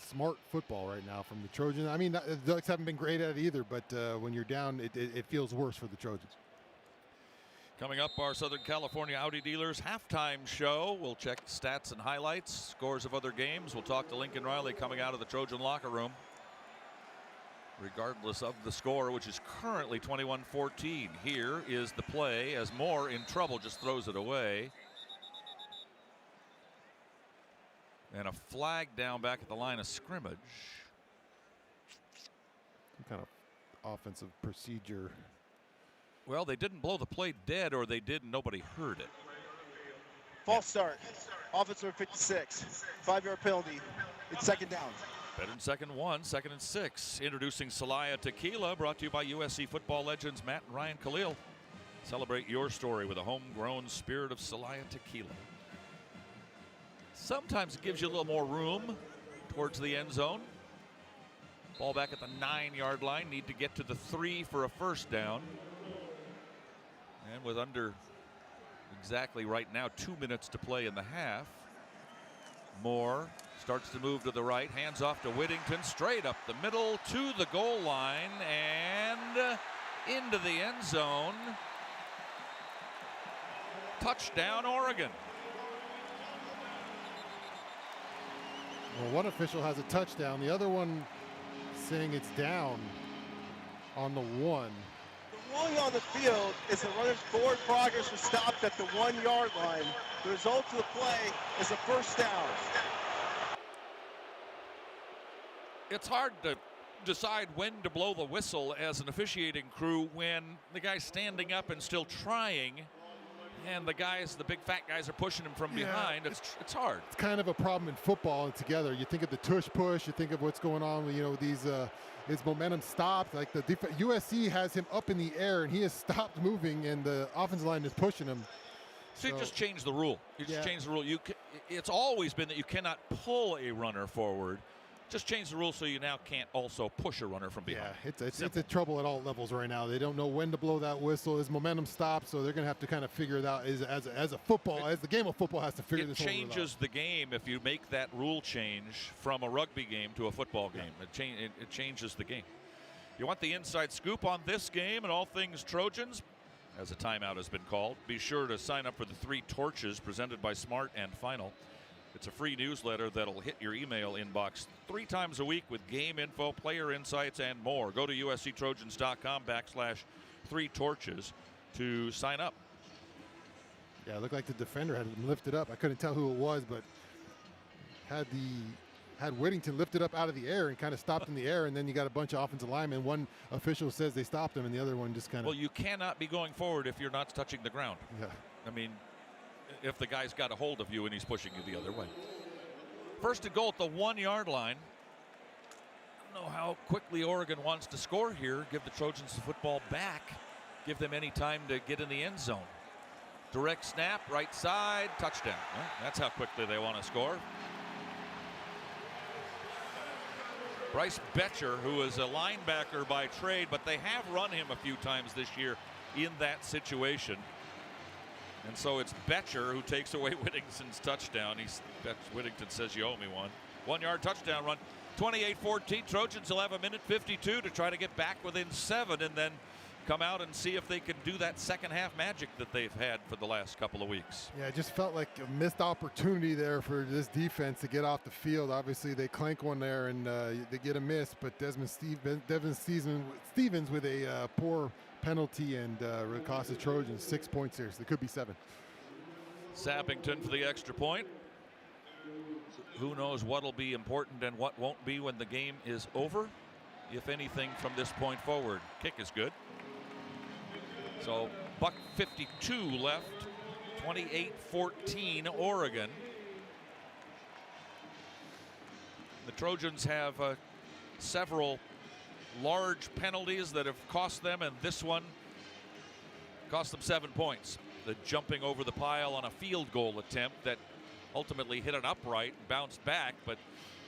smart football right now from the Trojans. I mean, the Ducks haven't been great at it either, but when you're down, it feels worse for the Trojans. Coming up, our Southern California Audi Dealers halftime show. We'll check stats and highlights, scores of other games. We'll talk to Lincoln Riley coming out of the Trojan locker room. Regardless of the score, which is currently 21-14. Here is the play as Moore in trouble, just throws it away. And a flag down back at the line of scrimmage. Some kind of offensive procedure. Well, they didn't blow the play dead, or they did and nobody heard it. False start. Offense number 56. 5-yard penalty. It's second down. Better than second 1, second and 6. Introducing Celaya Tequila, brought to you by USC football legends Matt and Ryan Khalil. Celebrate your story with a homegrown spirit of Celaya Tequila. Sometimes it gives you a little more room towards the end zone. Ball back at the 9-yard line. Need to get to the 3 for a first down. And with under exactly right now 2 minutes to play in the half, Moore starts to move to the right, hands off to Whittington, straight up the middle to the goal line and into the end zone. Touchdown, Oregon. Well, one official has a touchdown. The other one saying it's down on the 1. The ruling on the field is the runner's forward progress was stopped at the 1-yard line. The result of the play is a first down. It's hard to decide when to blow the whistle as an officiating crew when the guy's standing up and still trying, and the big fat guys are pushing him from behind. It's hard. It's kind of a problem in football altogether. You think of the tush push, you think of what's going on with, these his momentum stopped. Like the USC has him up in the air and he has stopped moving and the offensive line is pushing him. So you just change the rule. You just change the rule. It's always been that you cannot pull a runner forward. Just change the rule so you now can't also push a runner from behind. Yeah, it's a trouble at all levels right now. They don't know when to blow that whistle. His momentum stopped, so they're going to have to kind of figure it out as the game of football has to figure this whole rule out. It changes the game if you make that rule change from a rugby game to a football game. It changes the game. You want the inside scoop on this game and all things Trojans? As a timeout has been called, be sure to sign up for the 3 Torches presented by Smart and Final. It's a free newsletter that'll hit your email inbox 3 times a week with game info, player insights, and more. Go to usctrojans.com/3 Torches to sign up. Yeah, it looked like the defender had him lifted up. I couldn't tell who it was, but had Whittington lifted up out of the air and kind of stopped in the air, and then you got a bunch of offensive linemen. One official says they stopped him, and the other one just kind of... Well, you cannot be going forward if you're not touching the ground. Yeah. I mean, if the guy's got a hold of you and he's pushing you the other way. First and goal at the 1-yard line. I don't know how quickly Oregon wants to score here. Give the Trojans the football back. Give them any time to get in the end zone. Direct snap, right side, touchdown. Well, that's how quickly they want to score. Bryce Betcher, who is a linebacker by trade, but they have run him a few times this year in that situation. And so it's Betcher who takes away Whittington's touchdown. Whittington says, you owe me one. 1-yard touchdown run. 28-14. Trojans will have a minute 52 to try to get back within 7 and then come out and see if they can do that second half magic that they've had for the last couple of weeks. Yeah, it just felt like a missed opportunity there for this defense to get off the field. Obviously, they clank one there and they get a miss, but Devin Stevens with a poor penalty and it cost the Trojans 6 points here, so it could be 7. Sappington for the extra point. Who knows what'll be important and what won't be when the game is over, if anything, from this point forward. Kick is good. So buck 52 left. 28-14 Oregon. The Trojans have several large penalties that have cost them, and this one cost them 7 points. the jumping over the pile on a field goal attempt that ultimately hit an upright and bounced back, but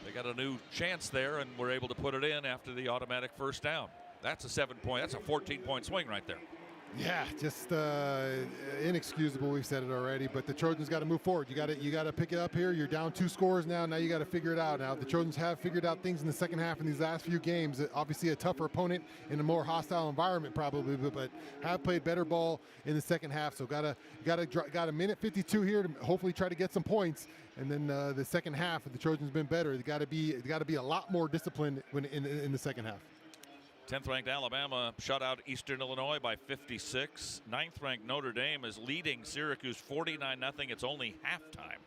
they got a new chance there and were able to put it in after the automatic first down. That's a 7-point, that's a 14-point swing right there. Yeah, just inexcusable. We've said it already, but the Trojans got to move forward. You got to pick it up here. You're down 2 scores now. Now you got to figure it out. Now the Trojans have figured out things in the second half in these last few games. Obviously a tougher opponent in a more hostile environment probably, but have played better ball in the second half. So got a minute 52 here to hopefully try to get some points. And then the second half, the Trojans been better. They got to be a lot more disciplined when in the second half. 10th ranked Alabama shut out Eastern Illinois by 56. 9th ranked Notre Dame is leading Syracuse 49-0. It's only halftime.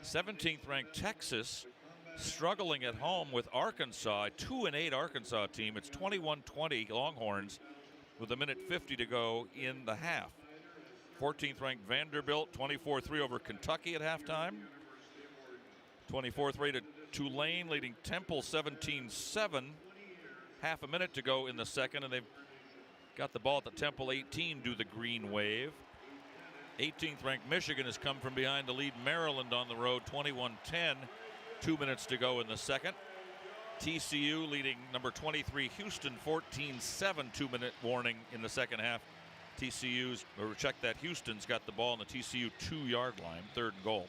17th ranked Texas struggling at home with Arkansas, a 2-8 Arkansas team. It's 21-20 Longhorns with a minute 50 to go in the half. 14th ranked Vanderbilt 24-3 over Kentucky at halftime. 24th rated Tulane leading Temple 17-7. Half a minute to go in the second, and they've got the ball at the Temple 18, do the green wave. 18th ranked Michigan has come from behind to lead Maryland on the road 21-10. 2 minutes to go in the second. TCU leading number 23 Houston 14-7. 2-minute warning in the second half. Houston's got the ball on the TCU 2-yard line, 3rd and goal.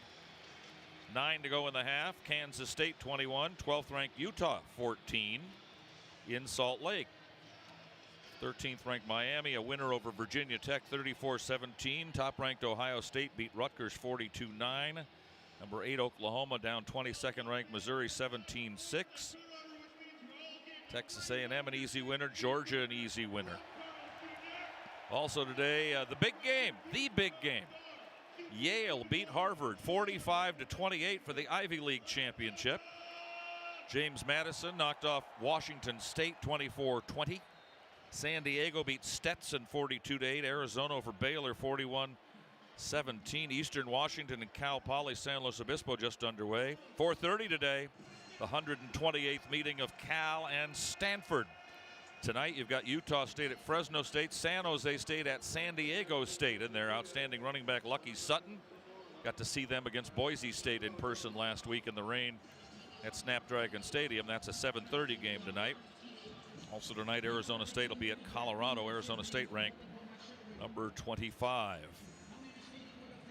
9 to go in the half. Kansas State 21. 12th ranked Utah 14. In Salt Lake. 13th ranked Miami, a winner over Virginia Tech 34-17. Top ranked Ohio State beat Rutgers 42-9. Number 8 Oklahoma down 22nd ranked Missouri 17-6. Texas A&M an easy winner. Georgia an easy winner. Also today the big game. Yale beat Harvard 45-28 for the Ivy League championship. James Madison knocked off Washington State 24-20. San Diego beat Stetson 42-8. Arizona over Baylor 41-17. Eastern Washington and Cal Poly San Luis Obispo just underway. 4:30 today, the 128th meeting of Cal and Stanford. Tonight you've got Utah State at Fresno State, San Jose State at San Diego State, and their outstanding running back Lucky Sutton. Got to see them against Boise State in person last week in the rain at Snapdragon Stadium. That's a 7:30 game tonight. Also tonight, Arizona State will be at Colorado. Arizona State ranked number 25.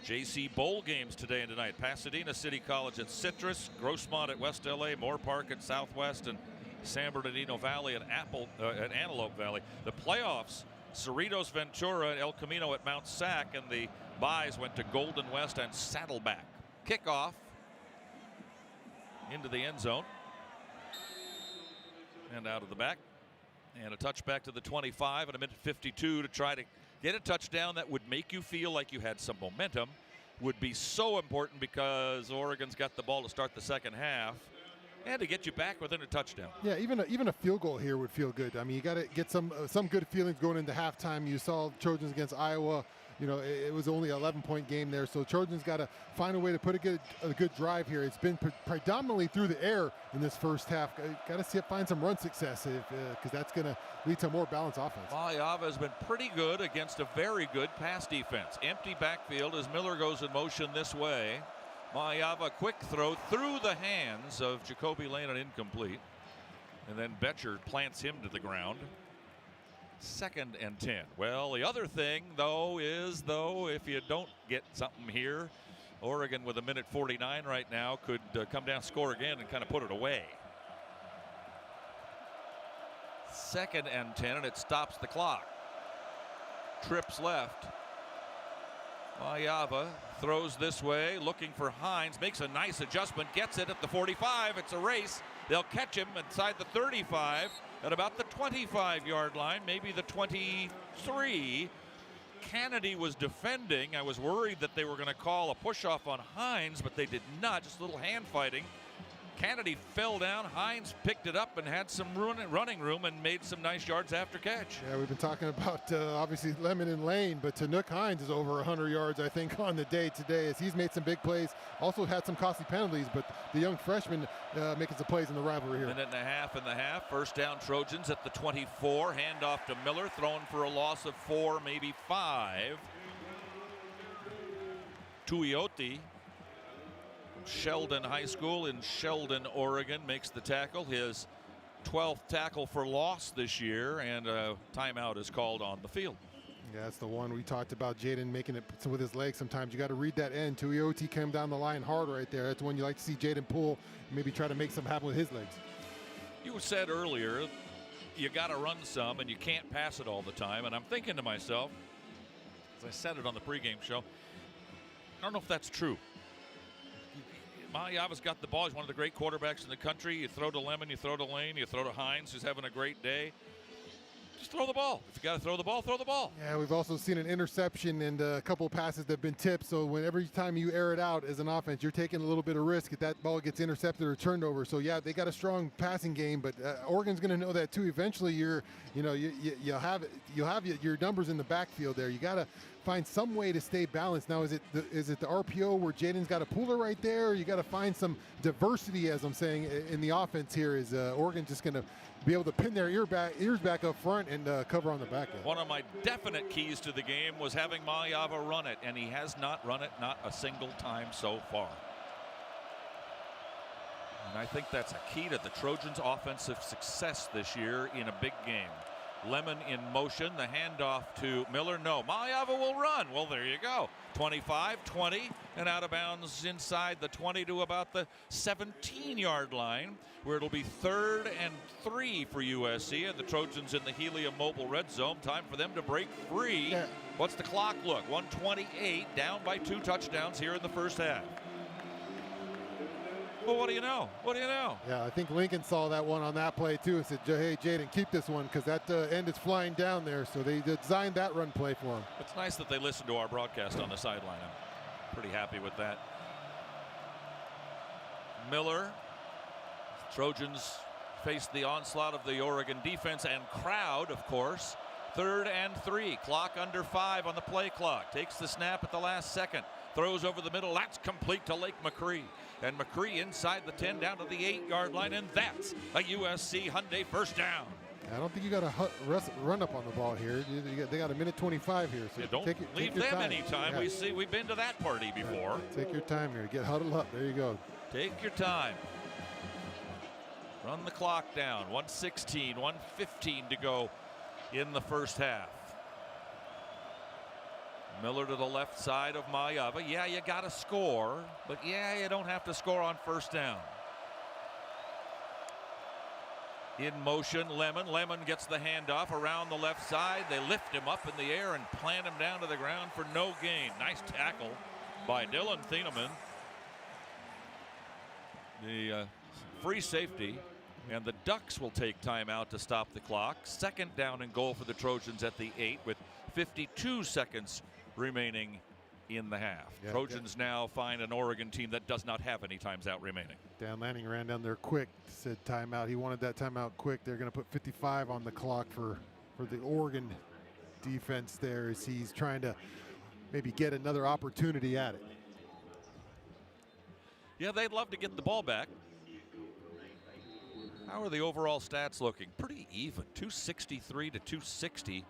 JC Bowl games today and tonight. Pasadena City College at Citrus, Grossmont at West LA, Moore Park at Southwest, and San Bernardino Valley at Antelope Valley. The playoffs, Cerritos Ventura and El Camino at Mount Sac, and the byes went to Golden West and Saddleback. Kickoff into the end zone and out of the back, and a touchback to the 25 and a minute 52 to try to get a touchdown that would make you feel like you had some momentum. Would be so important because Oregon's got the ball to start the second half and to get you back within a touchdown. Yeah, even a field goal here would feel good. I mean, you got to get some good feelings going into halftime. You saw Trojans against Iowa. You know, it was only an 11-point game there, so Trojans got to find a way to put a good drive here. It's been predominantly through the air in this first half. Got to find some run success because that's going to lead to a more balanced offense. Mayava has been pretty good against a very good pass defense. Empty backfield as Miller goes in motion this way. Mayava quick throw through the hands of Jacoby Lane and incomplete, and then Betcher plants him to the ground. 2nd and 10. Well, the other thing, though, is if you don't get something here, Oregon with a minute 49 right now could come down, score again, and kind of put it away. 2nd and 10, and it stops the clock. Trips left. Mayava throws this way, looking for Hines, makes a nice adjustment, gets it at the 45. It's a race. They'll catch him inside the 35 at about the 25-yard line, maybe the 23. Kennedy was defending. I was worried that they were going to call a push-off on Hines, but they did not. Just a little hand fighting. Kennedy fell down. Hines picked it up and had some running room and made some nice yards after catch. Yeah, we've been talking about obviously Lemon and Lane, but Tanook Hines is over 100 yards, I think, on the day today as he's made some big plays. Also had some costly penalties, but the young freshman making some plays in the rivalry here. Minute and a half in the half. First down Trojans at the 24. Handoff to Miller, thrown for a loss of 4, maybe 5. Tuioti from Sheldon High School in Sheldon, Oregon, makes the tackle. His 12th tackle for loss this year, and a timeout is called on the field. Yeah, that's the one we talked about, Jaden making it with his legs. Sometimes you got to read that end. Tuioti came down the line hard right there. That's when you like to see Jaden pull, maybe try to make something happen with his legs. You said earlier you got to run some and you can't pass it all the time. And I'm thinking to myself, as I said it on the pregame show, I don't know if that's true. Ma'iava's got the ball. He's one of the great quarterbacks in the country. You throw to Lemon, you throw to Lane, you throw to Hines, who's having a great day. Just throw the ball. If you got to throw the ball, throw the ball. Yeah, we've also seen an interception and a couple of passes that have been tipped. So every time you air it out as an offense, you're taking a little bit of risk if that ball gets intercepted or turned over. So yeah, they got a strong passing game, but Oregon's going to know that too. Eventually, you'll have your numbers in the backfield there. You got to find some way to stay balanced. Now, is it the RPO where Jaden's got a puller right there? Or you got to find some diversity, as I'm saying, in the offense here. Is Oregon just going to be able to pin their ears back up front and cover on the back end? One of my definite keys to the game was having Ma'iava run it, and he has not run it, not a single time so far. And I think that's a key to the Trojans' offensive success this year in a big game. Lemon in motion, the handoff to Miller. No, Ma'iava will run. Well, there you go. 25, 20, and out of bounds inside the 20 to about the 17-yard line, where it'll be 3rd and 3 for USC, and the Trojans in the Helium Mobile Red Zone. Time for them to break free. Yeah. What's the clock look? 1:28, down by 2 touchdowns here in the first half. Well, what do you know? What do you know? Yeah, I think Lincoln saw that one on that play too and said, hey, Jaden, keep this one, because that end is flying down there. So they designed that run play for him. It's nice that they listen to our broadcast on the sideline. I'm pretty happy with that. Miller. Trojans face the onslaught of the Oregon defense and crowd, of course. 3rd and 3. Clock under 5 on the play clock. Takes the snap at the last second. Throws over the middle. That's complete to Lake McCree. And McCree inside the 10 down to the 8-yard line, and that's a USC Hyundai first down. I don't think you got to run up on the ball here. They got a minute 25 here. So yeah, don't leave them anytime. Yeah. We've been to that party before. Take your time here. Get huddled up. There you go. Take your time. Run the clock down. 1:16, 1:15 to go in the first half. Miller to the left side of Ma'iava. Yeah, you got to score, but yeah, you don't have to score on first down. In motion, Lemon. Lemon gets the handoff around the left side. They lift him up in the air and plant him down to the ground for no gain. Nice tackle by Dylan Thieneman. The free safety, and the Ducks will take timeout to stop the clock. 2nd down and goal for the Trojans at the 8 with 52 seconds remaining in the half. Yeah, Trojans now find an Oregon team that does not have any times out remaining. Dan Lanning ran down there quick, said timeout. He wanted that timeout quick. They're going to put 55 on the clock for the Oregon defense there as he's trying to maybe get another opportunity at it. Yeah, they'd love to get the ball back. How are the overall stats looking? Pretty even, 263 to 260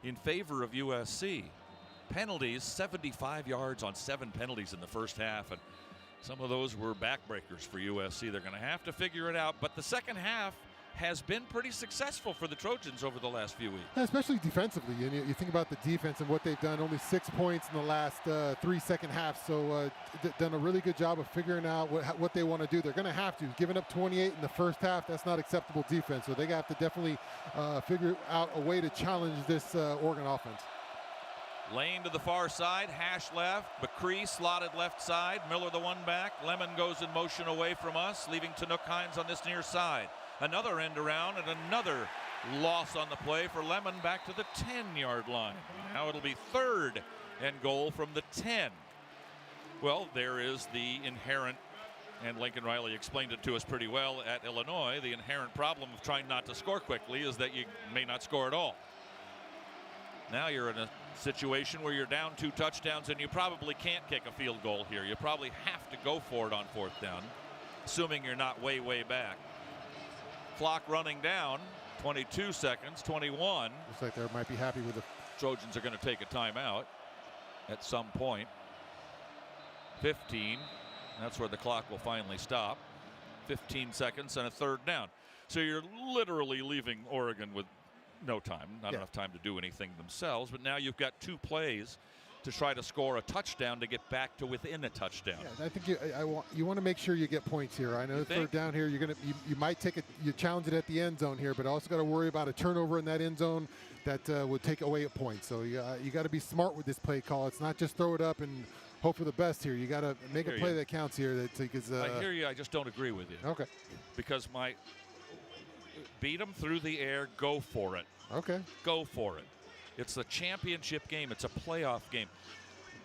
in favor of USC. Penalties, 75 yards on 7 penalties in the first half, and some of those were backbreakers for USC. They're going to have to figure it out, but the second half has been pretty successful for the Trojans over the last few weeks. Yeah, especially defensively. And you think about the defense and what they've done, only 6 points in the last 3 second halves. So done a really good job of figuring out what they want to do. They're going to have to. Giving up 28 in the first half, that's not acceptable defense. So they have to definitely figure out a way to challenge this Oregon offense. Lane to the far side, hash left, McCree slotted left side, Miller the one back, Lemon goes in motion away from us, leaving Tanook Hines on this near side. Another end around and another loss on the play for Lemon back to the 10-yard line. Now it'll be 3rd and goal from the 10. Well, there is the inherent, and Lincoln Riley explained it to us pretty well at Illinois, the inherent problem of trying not to score quickly is that you may not score at all. Now you're in a situation where you're down 2 touchdowns and you probably can't kick a field goal here. You probably have to go for it on 4th down, assuming you're not way, way back. Clock running down, 22 seconds, 21. Looks like they might be happy with the Trojans are going to take a timeout at some point. 15. That's where the clock will finally stop. 15 seconds and a third down. So you're literally leaving Oregon with no time, not enough time to do anything themselves. But now you've got 2 plays to try to score a touchdown to get back to within a touchdown. Yeah, I think you want to make sure you get points here. I know the third down here, you might take you challenge it at the end zone here, but also got to worry about a turnover in that end zone that would take away a point. So you got to be smart with this play call. It's not just throw it up and hope for the best here. You got to make a play that counts here. I hear you. I just don't agree with you. Okay. Because beat them through the air. Go for it. Okay. Go for it. It's a championship game. It's a playoff game.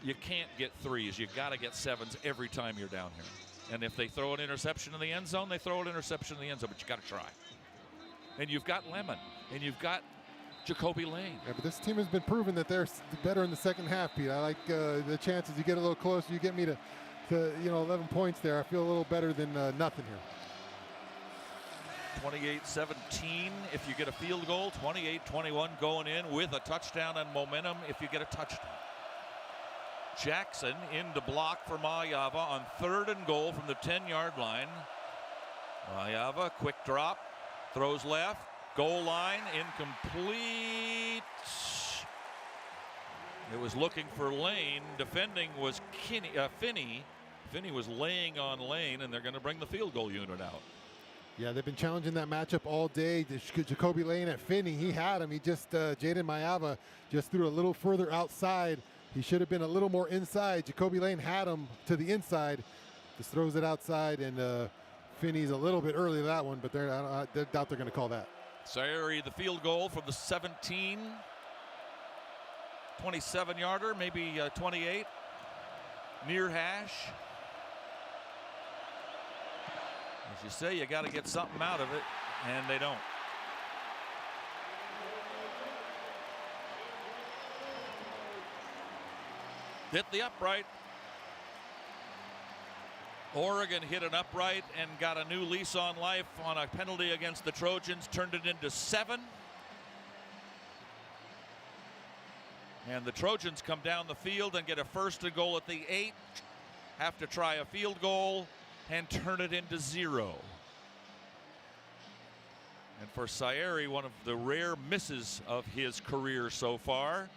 You can't get 3s. You got to get 7s every time you're down here. And if they throw an interception in the end zone, they throw an interception in the end zone. But you got to try. And you've got Lemon, and you've got Jacoby Lane. Yeah, but this team has been proven that they're better in the second half, Pete. I like the chances you get a little closer. You get me to 11 points there. I feel a little better than nothing here. 28-17 if you get a field goal. 28-21 going in with a touchdown and momentum if you get a touchdown. Jackson in to block for Mayava on 3rd and goal from the 10-yard line. Mayava, quick drop, throws left, goal line, incomplete. It was looking for Lane. Defending was Finney. Finney was laying on Lane, and they're going to bring the field goal unit out. Yeah, they've been challenging that matchup all day. Jacoby Lane at Finney, he had him. He just, Jaden Mayava just threw a little further outside. He should have been a little more inside. Jacoby Lane had him to the inside. Just throws it outside, and Finney's a little bit early to that one, but I doubt they're going to call that. Sayeri, the field goal from the 17. 27-yarder, maybe 28. Near hash. As you say, you got to get something out of it, and they don't. Hit the upright. Oregon hit an upright and got a new lease on life on a penalty against the Trojans, turned it into 7. And the Trojans come down the field and get a 1st and goal at the 8. Have to try a field goal and turn it into 0. And for Sayeri, one of the rare misses of his career so far,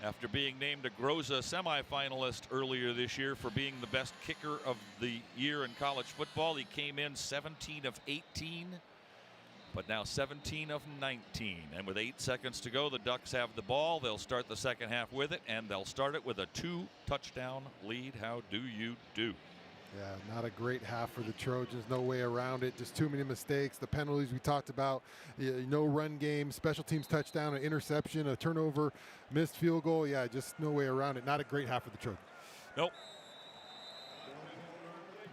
after being named a Groza semifinalist earlier this year for being the best kicker of the year in college football. He came in 17 of 18, but now 17 of 19. And with 8 seconds to go, the Ducks have the ball. They'll start the second half with it, and they'll start it with a 2-touchdown lead. How do you do? Yeah, not a great half for the Trojans. No way around it. Just too many mistakes. The penalties we talked about. No run game, special teams touchdown, an interception, a turnover, missed field goal. Yeah, just no way around it. Not a great half for the Trojans. Nope.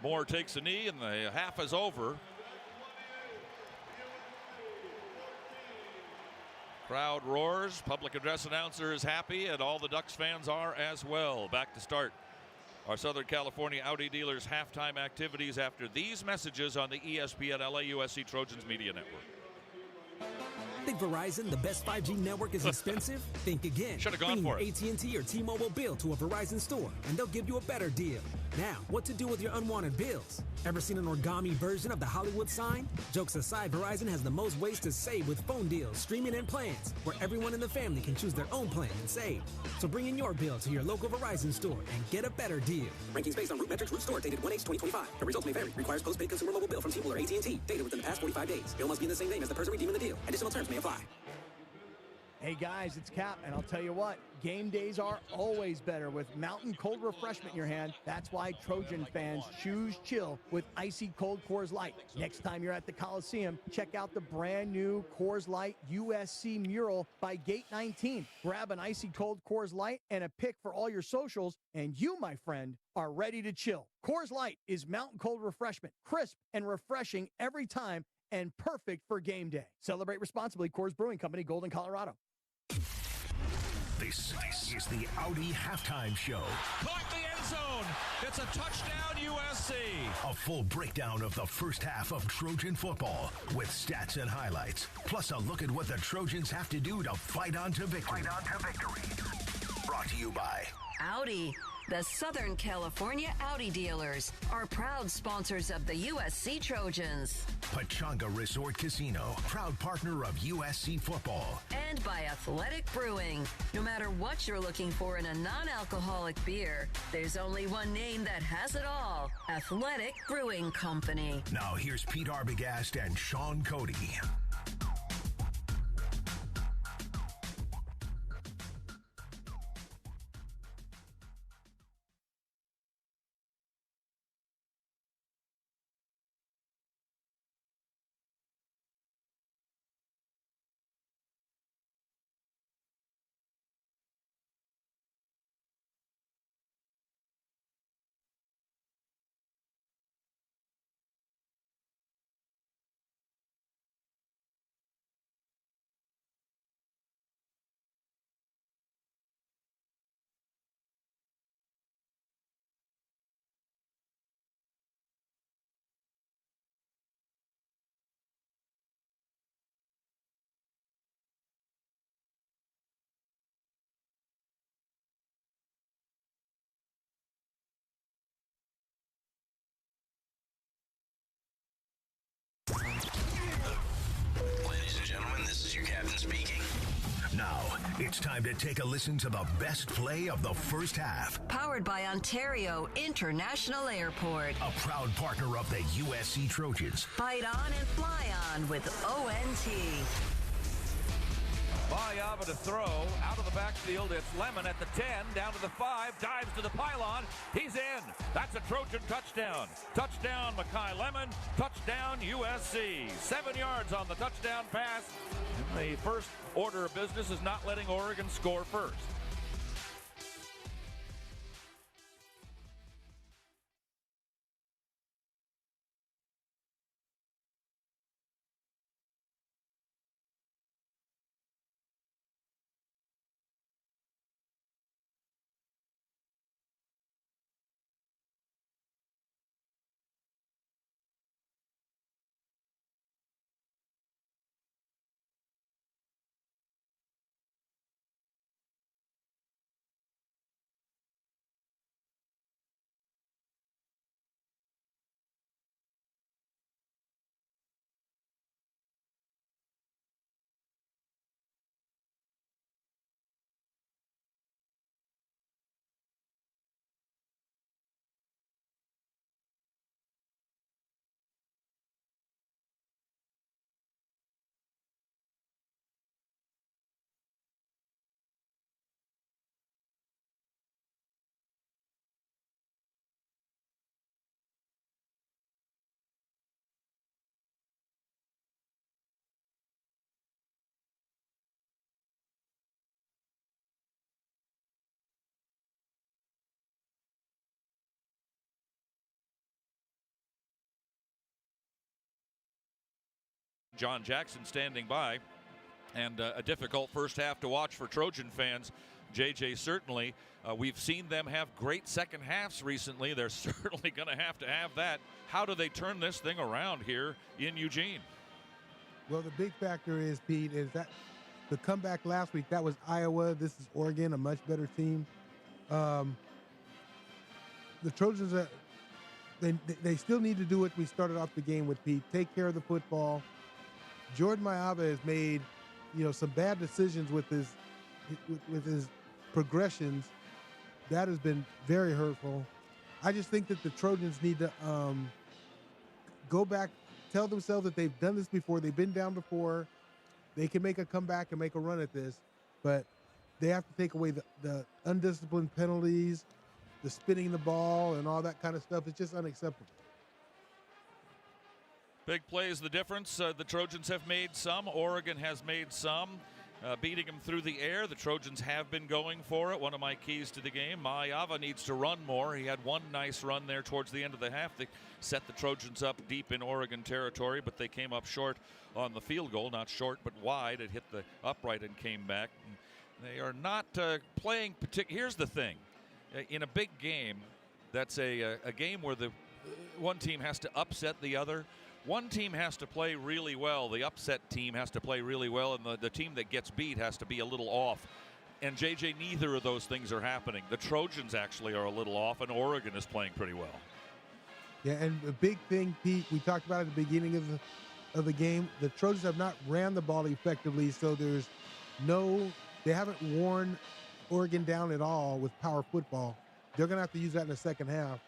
Moore takes a knee, and the half is over. Crowd roars. Public address announcer is happy, and all the Ducks fans are as well. Back to start our Southern California Audi dealers halftime activities after these messages on the ESPN LA USC Trojans Media Network. Think Verizon, the best 5G network, is expensive? Think again. Should have gone for it. AT&T or T-Mobile bill to a Verizon store, and they'll give you a better deal. Now, what to do with your unwanted bills? Ever seen an origami version of the Hollywood sign? Jokes aside, Verizon has the most ways to save with phone deals, streaming, and plans, where everyone in the family can choose their own plan and save. So bring in your bill to your local Verizon store and get a better deal. Rankings based on Root Metrics Root Store dated 1/8/2025. The results may vary. Requires postpaid consumer mobile bill from T-Mobile or AT&T dated within the past 45 days. Bill must be in the same name as the person redeeming the deal. Additional terms may apply. Hey guys, it's Cap, and I'll tell you what, game days are always better with mountain cold refreshment in your hand. That's why Trojan fans choose chill with icy cold Coors Light. Next time you're at the Coliseum, check out the brand new Coors Light USC mural by Gate 19. Grab an icy cold Coors Light and a pic for all your socials, and you, my friend, are ready to chill. Coors Light is mountain cold refreshment, crisp and refreshing every time, and perfect for game day. Celebrate responsibly. Coors Brewing Company, Golden, Colorado. This is the Audi Halftime Show. Caught the end zone. It's a touchdown, USC. A full breakdown of the first half of Trojan football with stats and highlights, plus a look at what the Trojans have to do to fight on to victory. Brought to you by Audi. The Southern California Audi dealers are proud sponsors of the USC Trojans. Pechanga Resort Casino, proud partner of USC football. And by Athletic Brewing. No matter what you're looking for in a non-alcoholic beer, there's only one name that has it all. Athletic Brewing Company. Now here's Pete Arbogast and Shaun Cody. Ladies and gentlemen, this is your captain speaking. Now, it's time to take a listen to the best play of the first half. Powered by Ontario International Airport. A proud partner of the USC Trojans. Fight on and fly on with ONT. Mayava to throw out of the backfield. It's Lemon at the 10, down to the 5, dives to the pylon. He's in. That's a Trojan touchdown. Touchdown, Makai Lemon. Touchdown, USC. 7 yards on the touchdown pass. And the first order of business is not letting Oregon score first. John Jackson standing by, and a difficult first half to watch for Trojan fans. JJ, certainly. We've seen them have great second halves recently. They're certainly going to have that. How do they turn this thing around here in Eugene? Well, the big factor is, Pete, is that the comeback last week, that was Iowa. This is Oregon, a much better team. The Trojans, they still need to do what we started off the game with, Pete. Take care of the football. Jordan Mayava has made, some bad decisions with his progressions. That has been very hurtful. I just think that the Trojans need to go back, tell themselves that they've done this before. They've been down before. They can make a comeback and make a run at this, but they have to take away the undisciplined penalties, the spinning the ball, and all that kind of stuff. It's just unacceptable. Big plays the difference. The Trojans have made some. Oregon has made some. Beating them through the air. The Trojans have been going for it. One of my keys to the game. Mayava needs to run more. He had one nice run there towards the end of the half. They set the Trojans up deep in Oregon territory, but they came up short on the field goal. Not short, but wide. It hit the upright and came back. And they are not playing particular. Here's the thing. In a big game, that's a game where the one team has to upset the other. One team has to play really well. The upset team has to play really well, and the team that gets beat has to be a little off. And, JJ, neither of those things are happening. The Trojans actually are a little off, and Oregon is playing pretty well. Yeah, and a big thing, Pete, we talked about at the beginning of the game, the Trojans have not ran the ball effectively, so they haven't worn Oregon down at all with power football. They're going to have to use that in the second half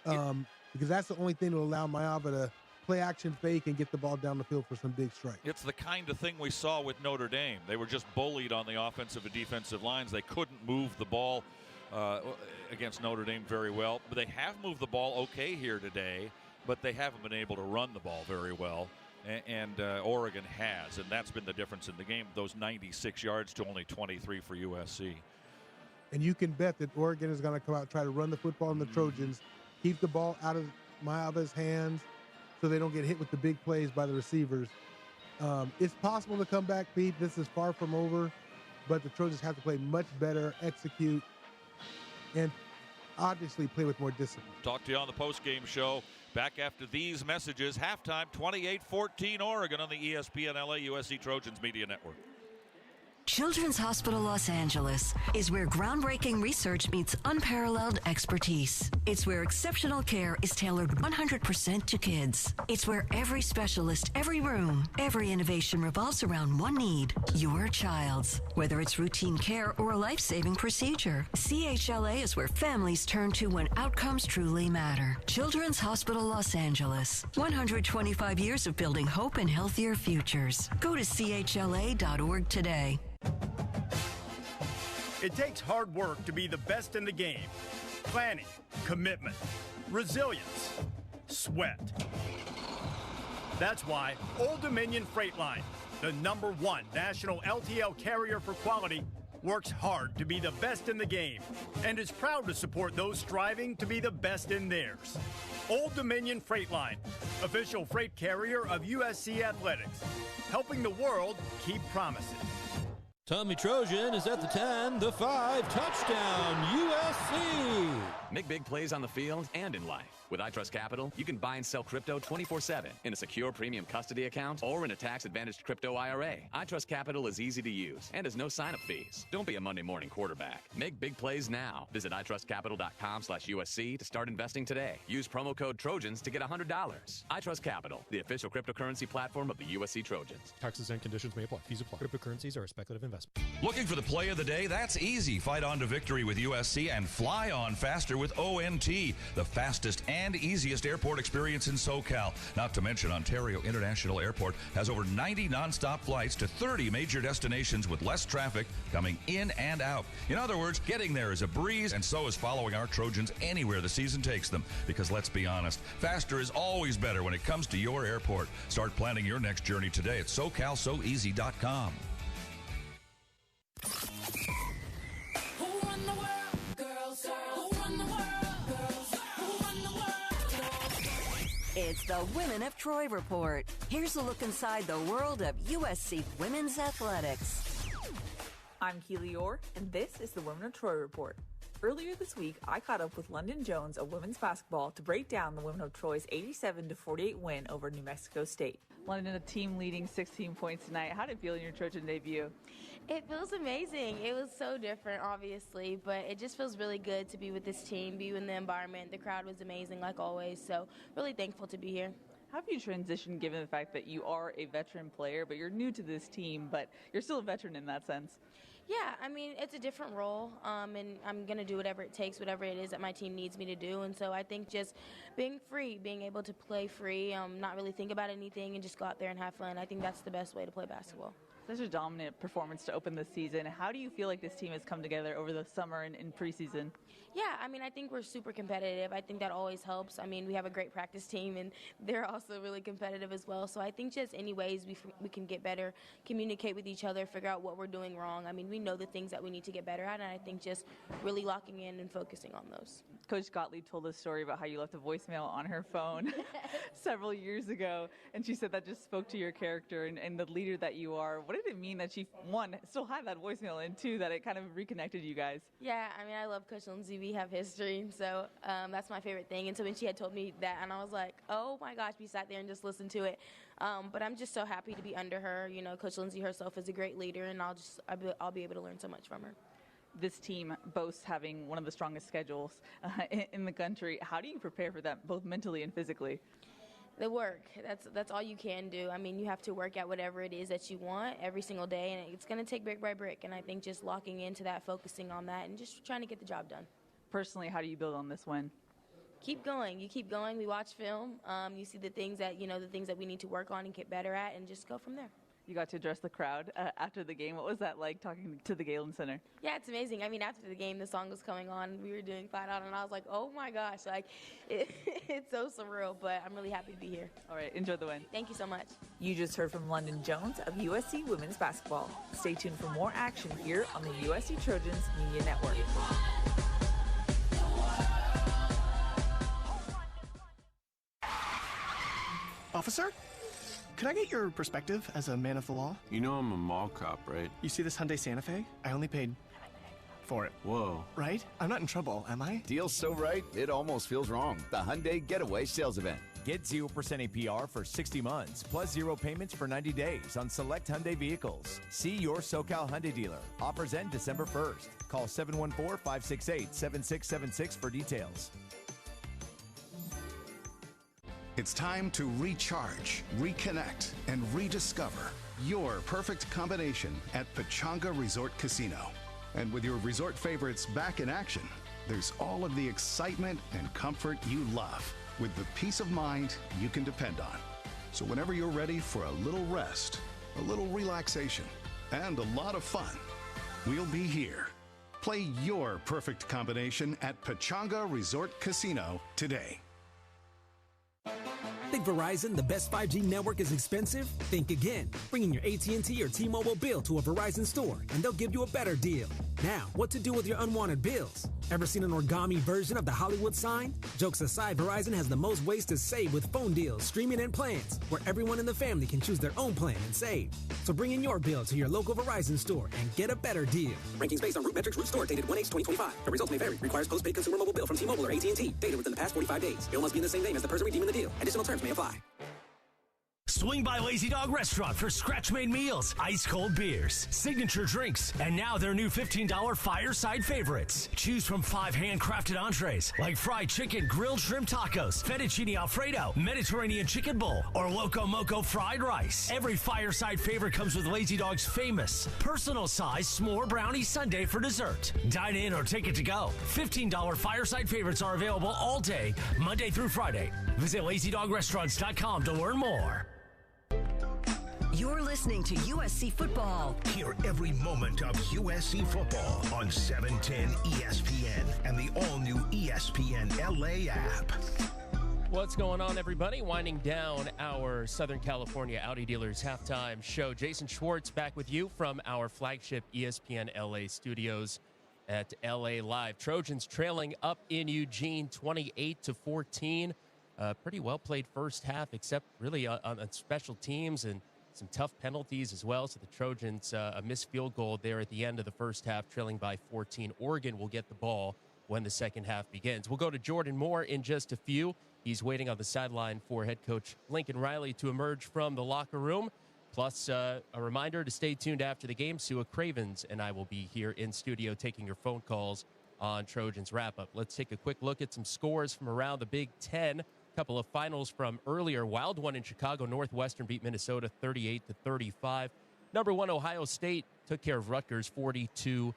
because that's the only thing that will allow Maiava to play action fake and get the ball down the field for some big strikes. It's the kind of thing we saw with Notre Dame. They were just bullied on the offensive and defensive lines. They couldn't move the ball against Notre Dame very well. But they have moved the ball okay here today, but they haven't been able to run the ball very well. And Oregon has, and that's been the difference in the game. Those 96 yards to only 23 for USC. And you can bet that Oregon is going to come out and try to run the football on the Trojans, keep the ball out of Maiava's hands so they don't get hit with the big plays by the receivers. It's possible to come back, Pete. This is far from over, but the Trojans have to play much better, execute, and obviously play with more discipline. Talk to you on the postgame show. Back after these messages. Halftime, 28-14 Oregon on the ESPN LA USC Trojans Media Network. Children's Hospital Los Angeles is where groundbreaking research meets unparalleled expertise. It's where exceptional care is tailored 100% to kids. It's where every specialist, every room, every innovation revolves around one need, your child's. Whether it's routine care or a life-saving procedure, CHLA is where families turn to when outcomes truly matter. Children's Hospital Los Angeles. 125 years of building hope and healthier futures. Go to chla.org today. It takes hard work to be the best in the game. Planning, commitment, resilience, sweat. That's why Old Dominion Freight Line, the #1 national LTL carrier for quality, works hard to be the best in the game and is proud to support those striving to be the best in theirs. Old Dominion Freight Line, official freight carrier of USC Athletics, helping the world keep promises. Tommy Trojan is at the 10, the 5, touchdown, USC! Make big plays on the field and in life. With iTrust Capital, you can buy and sell crypto 24/7 in a secure premium custody account or in a tax-advantaged crypto IRA. iTrust Capital is easy to use and has no sign-up fees. Don't be a Monday morning quarterback. Make big plays now. Visit itrustcapital.com/USC to start investing today. Use promo code Trojans to get $100. iTrust Capital, the official cryptocurrency platform of the USC Trojans. Taxes and conditions may apply. Fees apply. Cryptocurrencies are a speculative investment. Looking for the play of the day? That's easy. Fight on to victory with USC and fly on faster with ONT, the fastest and easiest airport experience in SoCal. Not to mention, Ontario International Airport has over 90 nonstop flights to 30 major destinations with less traffic coming in and out. In other words, getting there is a breeze, and so is following our Trojans anywhere the season takes them. Because let's be honest, faster is always better when it comes to your airport. Start planning your next journey today at SoCalSoEasy.com. It's the Women of Troy Report. Here's a look inside the world of USC women's athletics. I'm Keely Orr, and this is the Women of Troy Report. Earlier this week, I caught up with London Jones of women's basketball to break down the Women of Troy's 87-48 win over New Mexico State. London, a team leading 16 points tonight. How did it feel in your Trojan debut? It feels amazing. It was so different, obviously, but it just feels really good to be with this team, be in the environment. The crowd was amazing, like always, so really thankful to be here. How have you transitioned, given the fact that you are a veteran player, but you're new to this team, but you're still a veteran in that sense? Yeah, I mean, it's a different role, and I'm going to do whatever it takes, whatever it is that my team needs me to do. And so I think just being free, being able to play free, not really think about anything and just go out there and have fun, I think that's the best way to play basketball. Such a dominant performance to open the season. How do you feel like this team has come together over the summer and in preseason? Yeah, I mean, I think we're super competitive. I think that always helps. I mean, we have a great practice team, and they're also really competitive as well. So I think just any ways we can get better, communicate with each other, figure out what we're doing wrong. I mean, we know the things that we need to get better at, and I think just really locking in and focusing on those. Coach Gottlieb told a story about how you left a voicemail on her phone several years ago, and she said that just spoke to your character and the leader that you are. What What did it mean that she, one, still had that voicemail, and two, that it kind of reconnected you guys? Yeah, I mean, I love Coach Lindsay. We have history, so that's my favorite thing. And so when she had told me that, and I was like, oh my gosh, we sat there and just listened to it. But I'm just so happy to be under her. You know, Coach Lindsay herself is a great leader, and I'll be able to learn so much from her. This team boasts having one of the strongest schedules in the country. How do you prepare for that, both mentally and physically? The work, that's all you can do. I mean, you have to work at whatever it is that you want every single day, and it's going to take brick by brick. And I think just locking into that, focusing on that, and just trying to get the job done. Personally, how do you build on this win? Keep going. You keep going. We watch film. You see the things that we need to work on and get better at, and just go from there. You got to address the crowd after the game. What was that like, talking to the Galen Center? Yeah, it's amazing. I mean, after the game, the song was coming on. We were doing Flat Out, and I was like, oh, my gosh. Like, it's so surreal, but I'm really happy to be here. All right, enjoy the win. Thank you so much. You just heard from London Jones of USC Women's Basketball. Stay tuned for more action here on the USC Trojans Media Network. Officer? Could I get your perspective as a man of the law? You know I'm a mall cop, right? You see this Hyundai Santa Fe? I only paid for it. Whoa. Right? I'm not in trouble, am I? Deal's so right, it almost feels wrong. The Hyundai Getaway Sales Event. Get 0% APR for 60 months, plus 0 payments for 90 days on select Hyundai vehicles. See your SoCal Hyundai dealer. Offers end December 1st. Call 714-568-7676 for details. It's time to recharge, reconnect, and rediscover your perfect combination at Pechanga Resort Casino. And with your resort favorites back in action, there's all of the excitement and comfort you love, with the peace of mind you can depend on. So whenever you're ready for a little rest, a little relaxation, and a lot of fun, we'll be here. Play your perfect combination at Pechanga Resort Casino today. Think Verizon, the best 5G network, is expensive? Think again. Bring in your AT&T or T-Mobile bill to a Verizon store, and they'll give you a better deal. Now, what to do with your unwanted bills? Ever seen an origami version of the Hollywood sign? Jokes aside, Verizon has the most ways to save with phone deals, streaming, and plans, where everyone in the family can choose their own plan and save. So bring in your bill to your local Verizon store and get a better deal. Rankings based on Root Metrics Root Store, dated 1/8/2025. The results may vary. Requires postpaid consumer mobile bill from T-Mobile or AT&T, dated within the past 45 days. Bill must be in the same name as the person redeeming the deal. Additional terms may apply. Swing by Lazy Dog Restaurant for scratch-made meals, ice-cold beers, signature drinks, and now their new $15 fireside favorites. Choose from 5 handcrafted entrees like fried chicken, grilled shrimp tacos, fettuccine alfredo, Mediterranean chicken bowl, or Loco Moco fried rice. Every fireside favorite comes with Lazy Dog's famous personal-sized s'more brownie sundae for dessert. Dine in or take it to go. $15 fireside favorites are available all day, Monday through Friday. Visit LazyDogRestaurants.com to learn more. You're listening to USC Football. Hear every moment of USC football on 710 ESPN and the all-new ESPN LA app. What's going on, everybody? Winding down our Southern California Audi Dealers halftime show. Jason Schwartz back with you from our flagship ESPN LA studios at LA Live. Trojans trailing up in Eugene 28-14. Pretty well played first half, except really on special teams and some tough penalties as well. So the Trojans, a missed field goal there at the end of the first half, trailing by 14. Oregon will get the ball when the second half begins. We'll go to Jordan Moore in just a few. He's waiting on the sideline for head coach Lincoln Riley to emerge from the locker room. Plus, a reminder to stay tuned after the game. Sua Cravens and I will be here in studio taking your phone calls on Trojans Wrap-Up. Let's take a quick look at some scores from around the Big Ten. Couple of finals from earlier. Wild one in Chicago. Northwestern beat Minnesota 38-35. Number 1 Ohio State took care of Rutgers 42-9.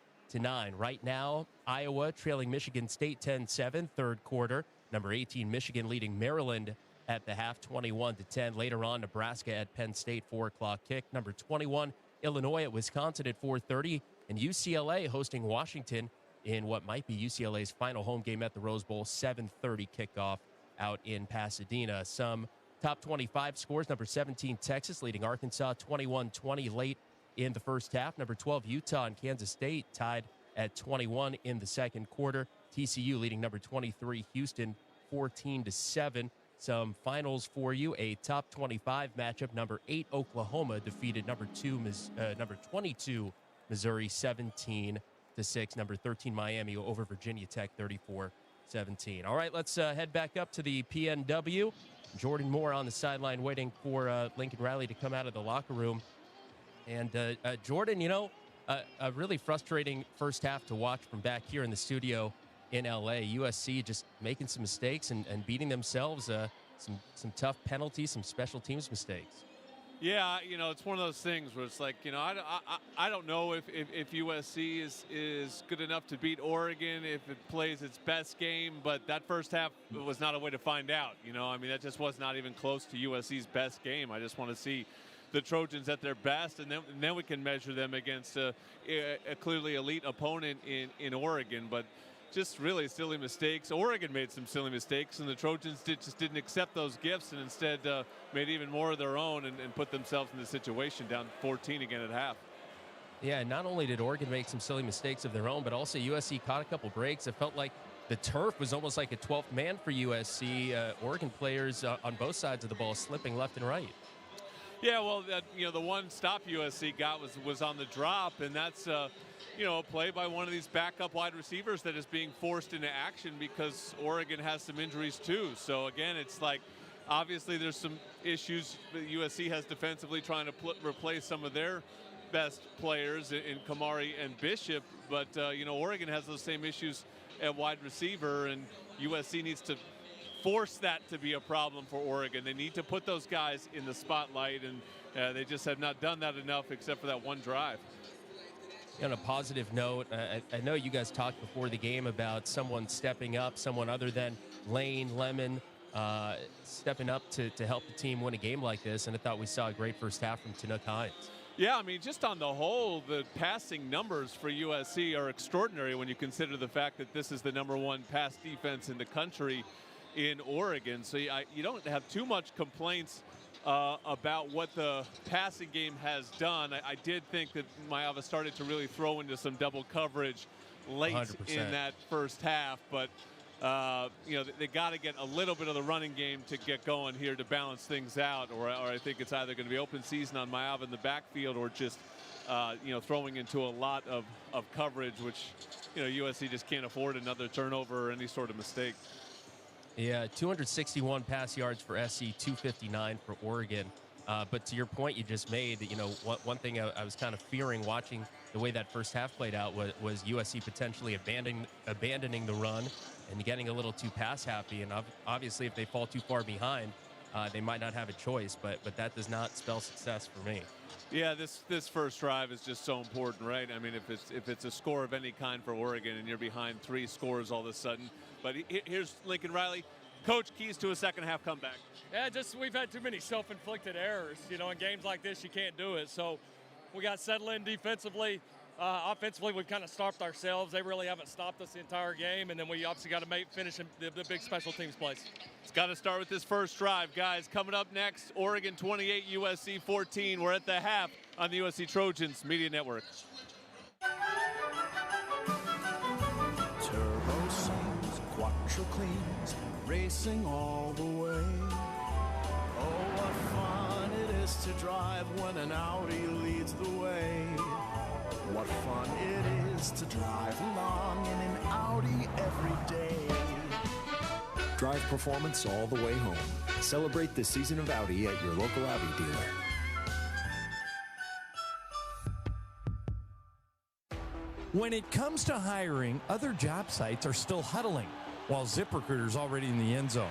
Right now, Iowa trailing Michigan State 10-7, third quarter. Number 18 Michigan leading Maryland at the half 21-10. Later on, Nebraska at Penn State, 4 o'clock kick. Number 21 Illinois at Wisconsin at 4:30, and UCLA hosting Washington in what might be UCLA's final home game at the Rose Bowl, 7:30 kickoff out in Pasadena. Some top 25 scores. Number 17, Texas leading Arkansas 21-20 late in the first half. Number 12, Utah and Kansas State tied at 21 in the second quarter. TCU leading number 23, Houston 14-7. some finals for you. A top 25 matchup. Number 8 Oklahoma defeated number 22 Missouri 17-6. Number 13 Miami over Virginia Tech 34-17. All right, let's head back up to the PNW. Jordan Moore on the sideline waiting for Lincoln Riley to come out of the locker room. And Jordan, a really frustrating first half to watch from back here in the studio in LA. USC just making some mistakes and beating themselves. Some tough penalties, some special teams mistakes. Yeah, it's one of those things where it's like, I don't know if USC is good enough to beat Oregon if it plays its best game, but that first half was not a way to find out. That just was not even close to USC's best game. I just want to see the Trojans at their best, and then we can measure them against a clearly elite opponent in Oregon. But just really silly mistakes. Oregon made some silly mistakes, and the Trojans just didn't accept those gifts and instead made even more of their own and put themselves in the situation, down 14 again at half. Yeah, not only did Oregon make some silly mistakes of their own, but also USC caught a couple breaks. It felt like the turf was almost like a 12th man for USC. Oregon players on both sides of the ball slipping left and right. Yeah, well, the one stop USC got was on the drop, and that's a play by one of these backup wide receivers that is being forced into action because Oregon has some injuries too. So again, it's like obviously there's some issues that USC has defensively trying to replace some of their best players in Kamari and Bishop, but Oregon has those same issues at wide receiver, and USC needs to force that to be a problem for Oregon. They need to put those guys in the spotlight, and they just have not done that enough except for that one drive. On a positive note, I know you guys talked before the game about someone stepping up, someone other than Lane Lemon stepping up to help the team win a game like this, and I thought we saw a great first half from Tanook Hines. Yeah, just on the whole, the passing numbers for USC are extraordinary when you consider the fact that this is the #1 pass defense in the country in Oregon. So you don't have too much complaints about what the passing game has done. I did think that Miami started to really throw into some double coverage late 100%. in that first half, but they got to get a little bit of the running game to get going here to balance things out, or I think it's either going to be open season on Miami in the backfield or just throwing into a lot of coverage, which USC just can't afford another turnover or any sort of mistake. Yeah, 261 pass yards for SC, 259 for Oregon. But to your point you just made, one thing I was kind of fearing watching the way that first half played out was USC potentially abandoning the run and getting a little too pass happy. And obviously, if they fall too far behind, they might not have a choice. But that does not spell success for me. Yeah, this first drive is just so important, right? If it's a score of any kind for Oregon and you're behind 3 scores all of a sudden. But here's Lincoln Riley. Coach, keys to a second half comeback. Yeah, we've had too many self-inflicted errors. In games like this, you can't do it. So we got to settle in defensively. Offensively, we've kind of stopped ourselves. They really haven't stopped us the entire game. And then we obviously got to finish the big special teams plays. It's got to start with this first drive, guys. Coming up next, Oregon 28, USC 14. We're at the half on the USC Trojans Media Network. Turbo scenes, quattro cleans, racing all the way. Oh, what fun it is to drive when an Audi leads the way. What fun it is to drive along in an Audi every day. Drive performance all the way home. Celebrate the season of Audi at your local Audi dealer. When it comes to hiring, other job sites are still huddling, while ZipRecruiter's already in the end zone.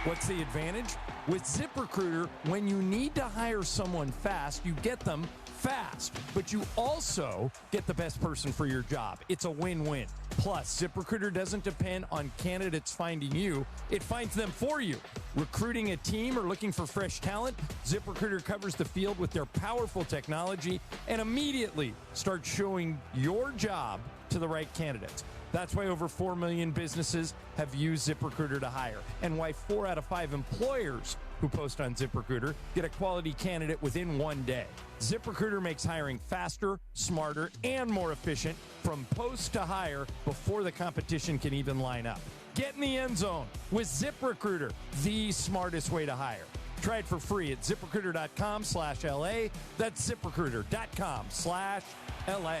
What's the advantage? With ZipRecruiter, when you need to hire someone fast, you get them fast, but you also get the best person for your job. It's a win-win. Plus, ZipRecruiter doesn't depend on candidates finding you. It finds them for you. Recruiting a team or looking for fresh talent, ZipRecruiter covers the field with their powerful technology and immediately starts showing your job to the right candidates. That's why over 4 million businesses have used ZipRecruiter to hire, and why 4 out of 5 employers who post on ZipRecruiter get a quality candidate within 1 day. ZipRecruiter makes hiring faster, smarter, and more efficient from post to hire before the competition can even line up. Get in the end zone with ZipRecruiter, the smartest way to hire. Try it for free at ZipRecruiter.com/LA. That's ZipRecruiter.com/LA.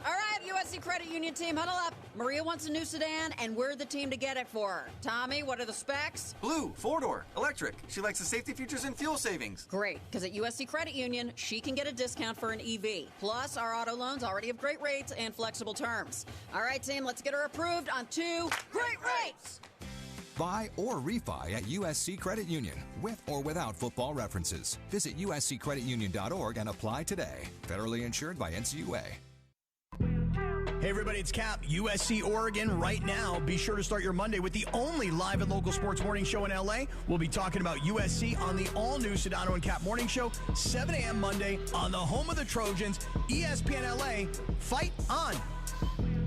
All right, USC Credit Union team, huddle up. Maria wants a new sedan, and we're the team to get it for her. Tommy, what are the specs? Blue, 4-door, electric. She likes the safety features and fuel savings. Great, because at USC Credit Union, she can get a discount for an EV. Plus, our auto loans already have great rates and flexible terms. All right, team, let's get her approved on 2 great rates. Buy or refi at USC Credit Union, with or without football references. Visit usccreditunion.org and apply today. Federally insured by NCUA. Hey everybody, it's Cap, USC Oregon right now. Be sure to start your Monday with the only live and local sports morning show in LA. We'll be talking about USC on the all-new Sedano and Cap morning show, 7 a.m. Monday on the home of the Trojans, ESPN LA. Fight on!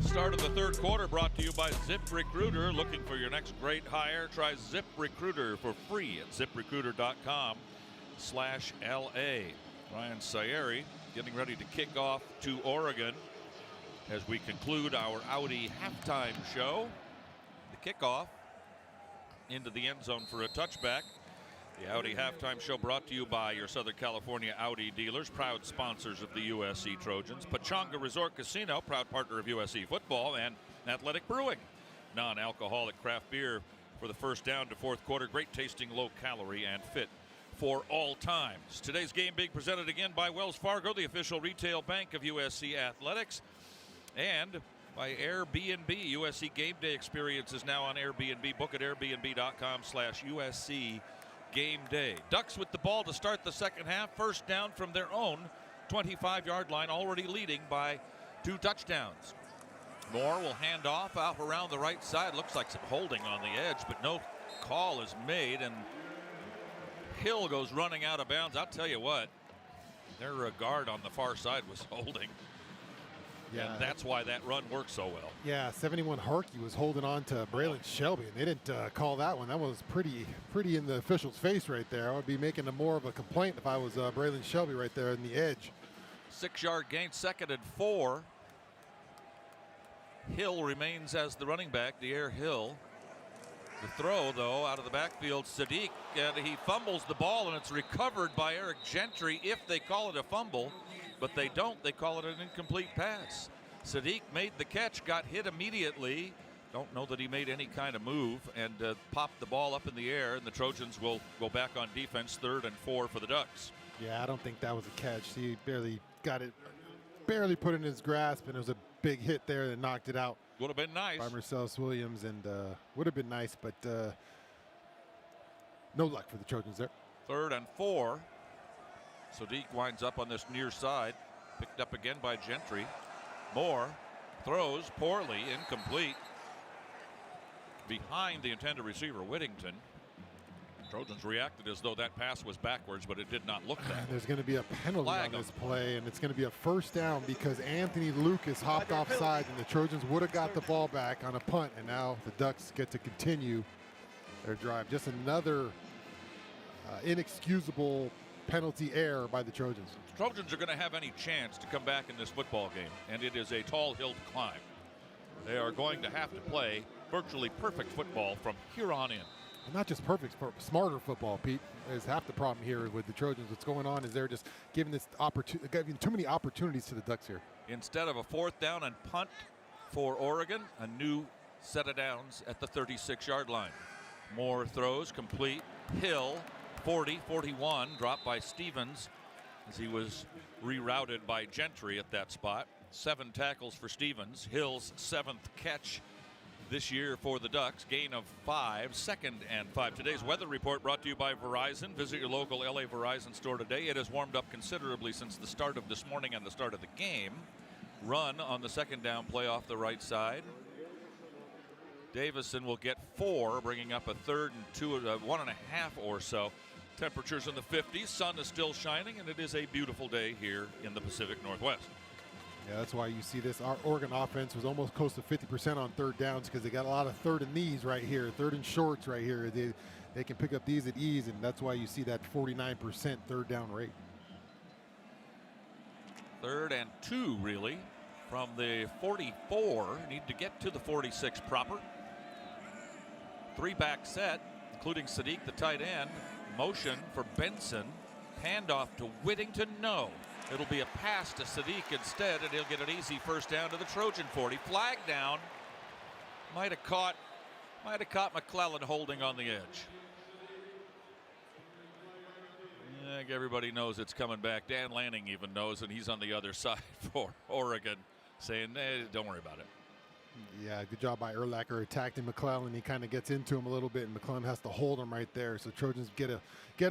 Start of the third quarter brought to you by ZipRecruiter. Looking for your next great hire? Try ZipRecruiter for free at ZipRecruiter.com/LA. Ryan Sayeri getting ready to kick off to Oregon as we conclude our Audi halftime show. The kickoff into the end zone for a touchback. The Audi halftime show brought to you by your Southern California Audi dealers, proud sponsors of the USC Trojans. Pechanga Resort Casino, proud partner of USC football, and Athletic Brewing, non-alcoholic craft beer for the first down to fourth quarter. Great tasting, low calorie, and fit for all times. Today's game being presented again by Wells Fargo, the official retail bank of USC Athletics, and by Airbnb. USC Game Day experience is now on Airbnb. Book at airbnb.com/USC Game Day. Ducks with the ball to start the second half. First down from their own 25-yard line, already leading by 2 touchdowns. Moore will hand off out around the right side. Looks like some holding on the edge, but no call is made, and Hill goes running out of bounds. I'll tell you what, their guard on the far side was holding. Yeah, and that's why that run worked so well. Yeah, 71 Harkey was holding on to Braylon Shelby, and they didn't call that one. That was pretty in the official's face right there. I would be making more of a complaint if I was Braylon Shelby right there in the edge. 6-yard gain, 2nd and 4. Hill remains as the running back, De'Aaron Hill. The throw, though, out of the backfield, Sadiq, and he fumbles the ball, and it's recovered by Eric Gentry if they call it a fumble. But they don't. They call it an incomplete pass. Sadiq made the catch, got hit immediately. Don't know that he made any kind of move, and popped the ball up in the air, and the Trojans will go back on defense, 3rd and 4 for the Ducks. Yeah, I don't think that was a catch. He barely got it, barely put it in his grasp, and it was a big hit there that knocked it out. Would have been nice. By Marcellus Williams, and would have been nice, but no luck for the Trojans there. 3rd and 4. Sadiq winds up on this near side, picked up again by Gentry. Moore throws poorly, incomplete. Behind the intended receiver, Whittington. Trojans reacted as though that pass was backwards, but it did not look that. There's going to be a penalty on this play, and it's going to be a first down because Anthony Lucas hopped offside, and the Trojans would have got the ball back on a punt, and now the Ducks get to continue their drive. Just another inexcusable penalty error by the Trojans. Trojans are going to have any chance to come back in this football game, and it is a tall hill to climb. They are going to have to play virtually perfect football from here on in. Not just perfect, but smarter football, Pete, is half the problem here with the Trojans. What's going on is they're just giving giving too many opportunities to the Ducks here. Instead of a 4th down and punt for Oregon, a new set of downs at the 36-yard line. Moore throws complete. Hill 40-41, dropped by Stevens as he was rerouted by Gentry at that spot. 7 tackles for Stevens. Hill's 7th catch this year for the Ducks. Gain of 5, 2nd and 5. Today's weather report brought to you by Verizon. Visit your local LA Verizon store today. It has warmed up considerably since the start of this morning and the start of the game. Run on the 2nd down play off the right side. Davison will get 4, bringing up a 3rd and 2, 1.5 or so. Temperatures in the 50s. Sun is still shining, and it is a beautiful day here in the Pacific Northwest. Yeah, that's why you see this. Our Oregon offense was almost close to 50% on 3rd downs because they got a lot of 3rd and these right here, 3rd and shorts right here. They can pick up these at ease, and that's why you see that 49% 3rd down rate. 3rd and 2, really, from the 44. Need to get to the 46 proper. 3-back set, including Sadiq, the tight end. Motion for Benson. Handoff to Whittington. No. It'll be a pass to Sadiq instead, and he'll get an easy first down to the Trojan 40. Flag down. Might have caught McClellan holding on the edge. I think everybody knows it's coming back. Dan Lanning even knows, and he's on the other side for Oregon, saying, don't worry about it. Yeah, good job by Urlacher attacking McClellan. He kind of gets into him a little bit, and McClellan has to hold him right there. So Trojans get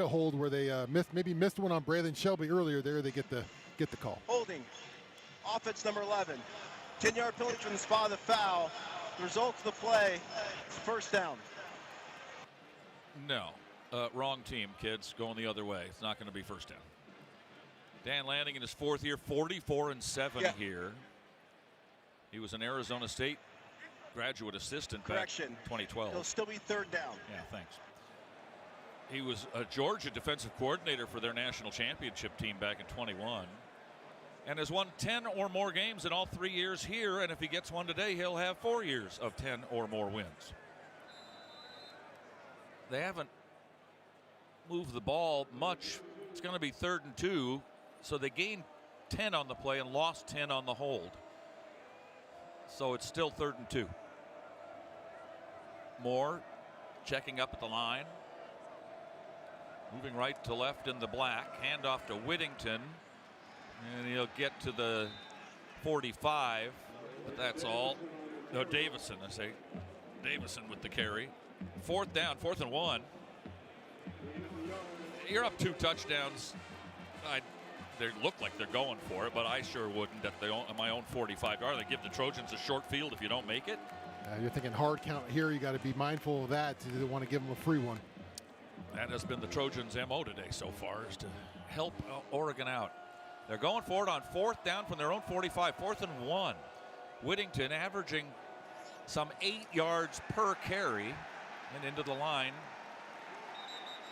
a hold where they missed one on Braylon Shelby earlier. There they get the call. Holding, offense number 11, 10-yard penalty from the spot of the foul. The result of the play, first down. No. Wrong team, kids. Going the other way. It's not going to be first down. Dan Lanning in his 4th year, 44-7 here. He was an Arizona State graduate assistant back in 2012. It'll still be third down. Yeah, thanks. He was a Georgia defensive coordinator for their national championship team back in 21. And has won 10 or more games in all 3 years here. And if he gets one today, he'll have 4 years of 10 or more wins. They haven't moved the ball much. It's going to be 3rd and 2. So they gained 10 on the play and lost 10 on the hold. So it's still 3rd and 2. Moore checking up at the line. Moving right to left in the black. Handoff to Whittington. And he'll get to the 45. But that's all. No, Davison, I say. Davison with the carry. 4th down, 4th and 1. You're up 2 touchdowns. They look like they're going for it, but I sure wouldn't at my own 45-yard. They give the Trojans a short field if you don't make it. You're thinking hard count here. You got to be mindful of that. You want to give them a free one. That has been the Trojans' MO today so far, is to help Oregon out. They're going for it on 4th down from their own 45, 4th and 1. Whittington averaging some 8 yards per carry, and into the line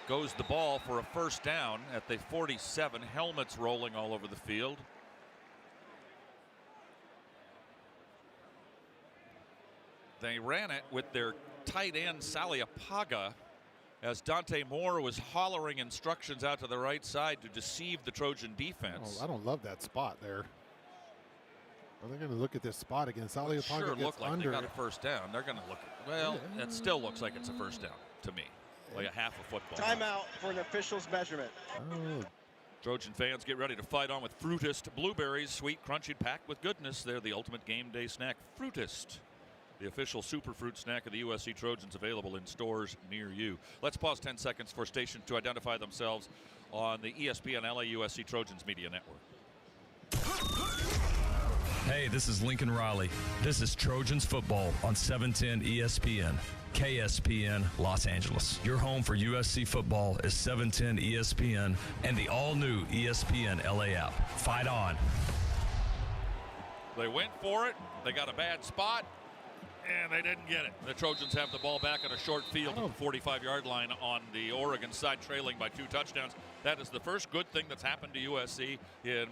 goes the ball for a first down at the 47. Helmets rolling all over the field. They ran it with their tight end Saliapaga as Dante Moore was hollering instructions out to the right side to deceive the Trojan defense. Oh, I don't love that spot there. Are they going to look at this spot again? Saliapaga sure gets look like under. They got a first down. They're going to look at, well, it still looks like it's a first down to me. Like a half a football. Timeout for an official's measurement. Oh. Trojan fans get ready to fight on with Fruitist blueberries, sweet, crunchy, packed with goodness. They're the ultimate game day snack. Fruitist, the official superfruit snack of the USC Trojans, available in stores near you. Let's pause 10 seconds for stations to identify themselves on the ESPN LA USC Trojans Media Network. Hey, this is Lincoln Riley. This is Trojans football on 710 ESPN. KSPN Los Angeles. Your home for USC football is 710 ESPN and the all-new ESPN LA app. Fight on. They went for it. They got a bad spot, and they didn't get it. The Trojans have the ball back on a short field at the 45-yard line on the Oregon side, trailing by 2 touchdowns. That is the first good thing that's happened to USC in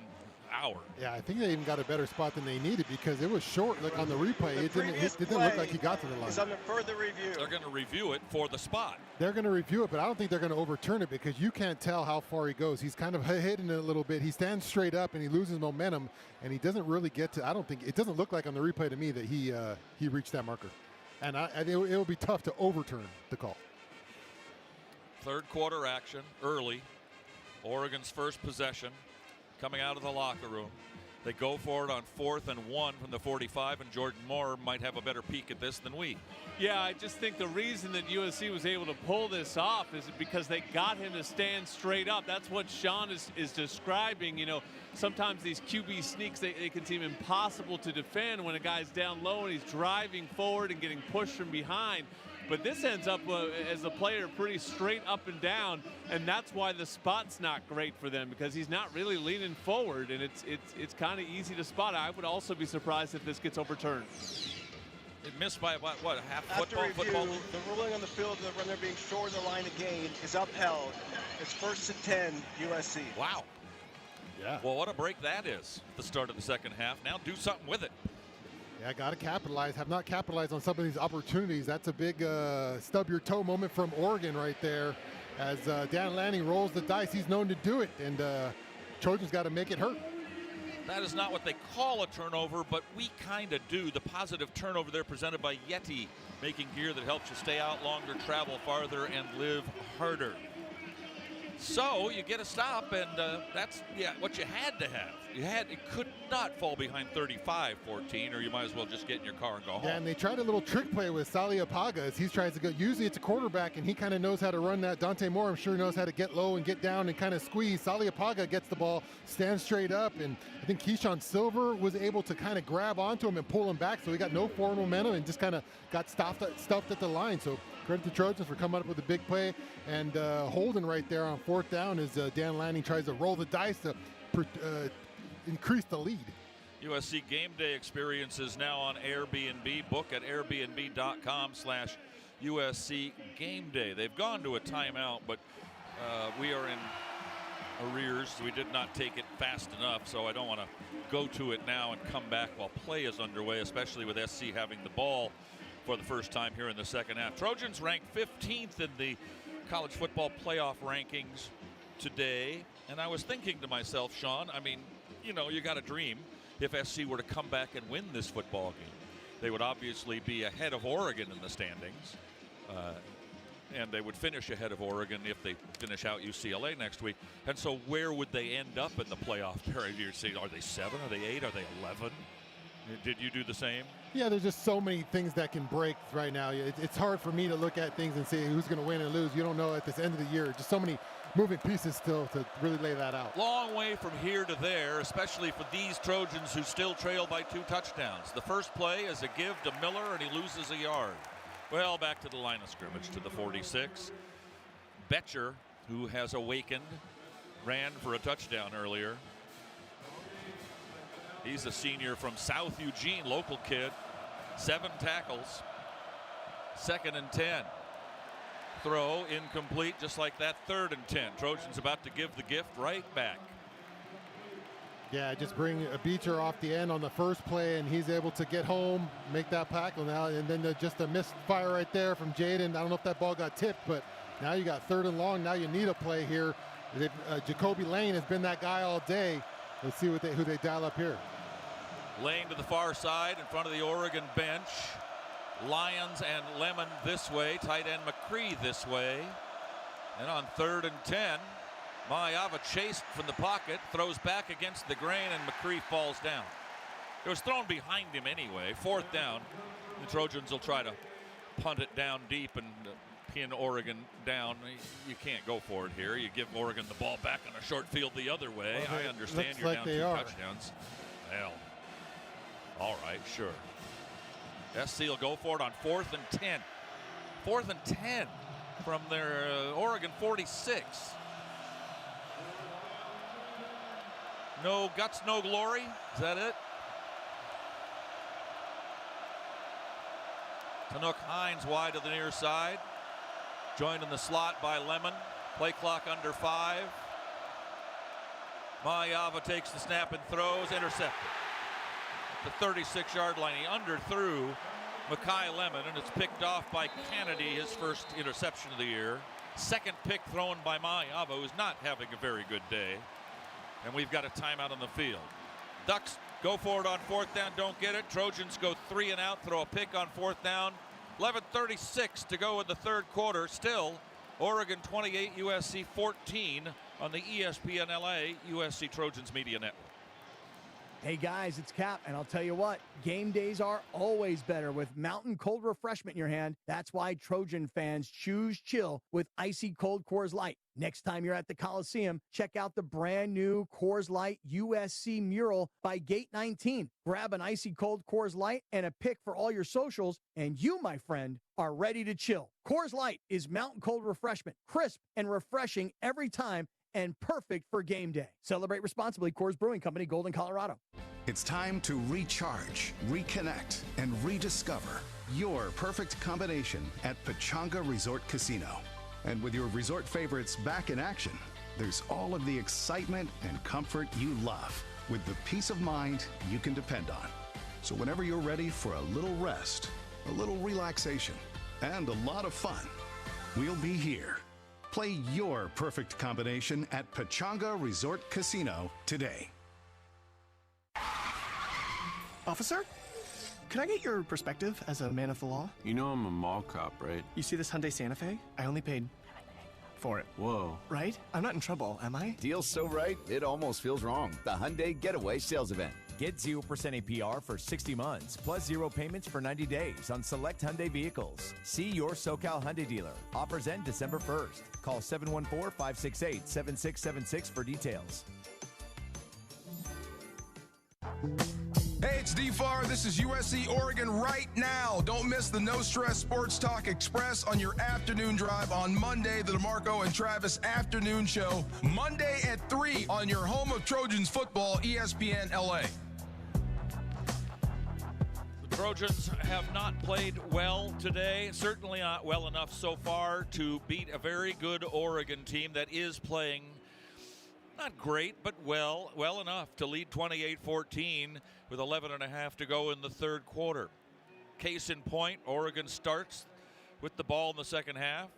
hour. Yeah, I think they even got a better spot than they needed because it was short. Like on the replay, it didn't look like he got to the line. It's under further review. They're going to review it for the spot. They're going to review it, but I don't think they're going to overturn it because you can't tell how far he goes. He's kind of hidden it a little bit. He stands straight up and he loses momentum, and he doesn't really get to. I don't think it doesn't look like on the replay to me that he reached that marker, and it will be tough to overturn the call. 3rd quarter action early. Oregon's first possession. Coming out of the locker room. They go for it on 4th and 1 from the 45, and Jordan Moore might have a better peek at this than we. Yeah, I just think the reason that USC was able to pull this off is because they got him to stand straight up. That's what Shaun is describing. You know, sometimes these QB sneaks, they can seem impossible to defend when a guy's down low and he's driving forward and getting pushed from behind. But this ends up as a player pretty straight up and down, and that's why the spot's not great for them because he's not really leaning forward, and it's kind of easy to spot. I would also be surprised if this gets overturned. It missed by about, what, a half After football? review, the ruling on the field that when they're being short of the line of gain is upheld. It's 1st and 10 USC. Wow. Yeah. Well, what a break that is at the start of the second half. Now do something with it. Yeah, got to capitalize. Have not capitalized on some of these opportunities. That's a big stub your toe moment from Oregon right there. As Dan Lanning rolls the dice, he's known to do it, and Trojans got to make it hurt. That is not what they call a turnover, but we kind of do. The positive turnover there presented by Yeti, making gear that helps you stay out longer, travel farther, and live harder. So you get a stop, and that's what you had to have. It could not fall behind 35-14, or you might as well just get in your car and go home. Yeah, and they tried a little trick play with Sali Apaga as he tries to go. Usually it's a quarterback, and he kind of knows how to run that. Dante Moore, I'm sure, knows how to get low and get down and kind of squeeze. Sali Apaga gets the ball, stands straight up, and I think Keyshawn Silver was able to kind of grab onto him and pull him back, so he got no forward momentum and just kind of got stuffed at the line. So credit to Trojans for coming up with a big play, and holding right there on fourth down as Dan Lanning tries to roll the dice to increase the lead. USC Game Day experiences now on Airbnb. Book at airbnb.com/USC Game Day. They've gone to a timeout, but we are in arrears. We did not take it fast enough, so I don't want to go to it now and come back while play is underway, especially with SC having the ball for the first time here in the second half. Trojans ranked 15th in the college football playoff rankings today, and I was thinking to myself, Shaun, I mean, you got a dream. If SC were to come back and win this football game, they would obviously be ahead of Oregon in the standings, and they would finish ahead of Oregon if they finish out UCLA next week. And so where would they end up in the playoff period? You'd say, are they 7? Are they 8? Are they 11? Did you do the same? Yeah, there's just so many things that can break right now. It's hard for me to look at things and say who's going to win and lose. You don't know at this end of the year. Just so many moving pieces still to really lay that out. Long way from here to there, especially for these Trojans who still trail by 2 touchdowns. The first play is a give to Miller, and he loses a yard. Well, back to the line of scrimmage to the 46. Betcher, who has awakened, ran for a touchdown earlier. He's a senior from South Eugene, local kid. 7 tackles. 2nd and 10. Throw incomplete, just like that. 3rd and 10. Trojans about to give the gift right back. Yeah, just bring a Beecher off the end on the first play, and he's able to get home, make that tackle now, and then just a missed fire right there from Jaden. I don't know if that ball got tipped, but now you got 3rd and long. Now you need a play here. Jacoby Lane has been that guy all day. Let's see who they dial up here. Lane to the far side in front of the Oregon bench. Lyons and Lemon this way. Tight end McCree this way. And on 3rd and 10, Mayava chased from the pocket, throws back against the grain, and McCree falls down. It was thrown behind him anyway. 4th down. The Trojans will try to punt it down deep and pin Oregon down. You can't go for it here. You give Oregon the ball back on a short field the other way. Well, I understand you're down 2 touchdowns. Well, all right, sure. SC will go for it on 4th and 10. 4th and 10 from their Oregon 46. No guts, no glory. Is that it? Tanook Hines wide to the near side. Joined in the slot by Lemon. Play clock under 5. Mayava takes the snap and throws. Intercepted. The 36-yard line. He underthrew Makai Lemon, and it's picked off by Kennedy, his first interception of the year. 2nd pick thrown by Mayava, who's not having a very good day. And we've got a timeout on the field. Ducks go for it on 4th down, don't get it. Trojans go 3 and out, throw a pick on 4th down. 11:36 to go in the 3rd quarter. Still, Oregon 28, USC 14 on the ESPN LA USC Trojans Media Network. Hey guys, it's Cap, and I'll tell you what, game days are always better with mountain cold refreshment in your hand. That's why Trojan fans choose chill with icy cold Coors Light. Next time you're at the Coliseum, check out the brand new Coors Light USC mural by Gate 19. Grab an icy cold Coors Light and a pic for all your socials, and you, my friend, are ready to chill. Coors Light is mountain cold refreshment, crisp and refreshing every time, and perfect for game day. Celebrate responsibly. Coors Brewing Company, Golden, Colorado. It's time to recharge, reconnect, and rediscover your perfect combination at Pechanga Resort Casino. And with your resort favorites back in action, there's all of the excitement and comfort you love with the peace of mind you can depend on. So whenever you're ready for a little rest, a little relaxation, and a lot of fun, we'll be here. Play your perfect combination at Pechanga Resort Casino today. Officer, could I get your perspective as a man of the law? You know I'm a mall cop, right? You see this Hyundai Santa Fe? I only paid for it. Whoa. Right? I'm not in trouble, am I? Deal's so right, it almost feels wrong. The Hyundai Getaway Sales Event. Get 0% APR for 60 months, plus 0 payments for 90 days on select Hyundai vehicles. See your SoCal Hyundai dealer. Offers end December 1st. Call 714-568-7676 for details. Hey, it's D-Far. This is USC Oregon right now. Don't miss the No Stress Sports Talk Express on your afternoon drive on Monday, the DeMarco and Travis Afternoon Show. Monday at 3 on your home of Trojans football, ESPN LA. The Trojans have not played well today, certainly not well enough so far to beat a very good Oregon team that is playing not great, but well enough to lead 28-14 with 11.5 to go in the third quarter. Case in point, Oregon starts with the ball in the second half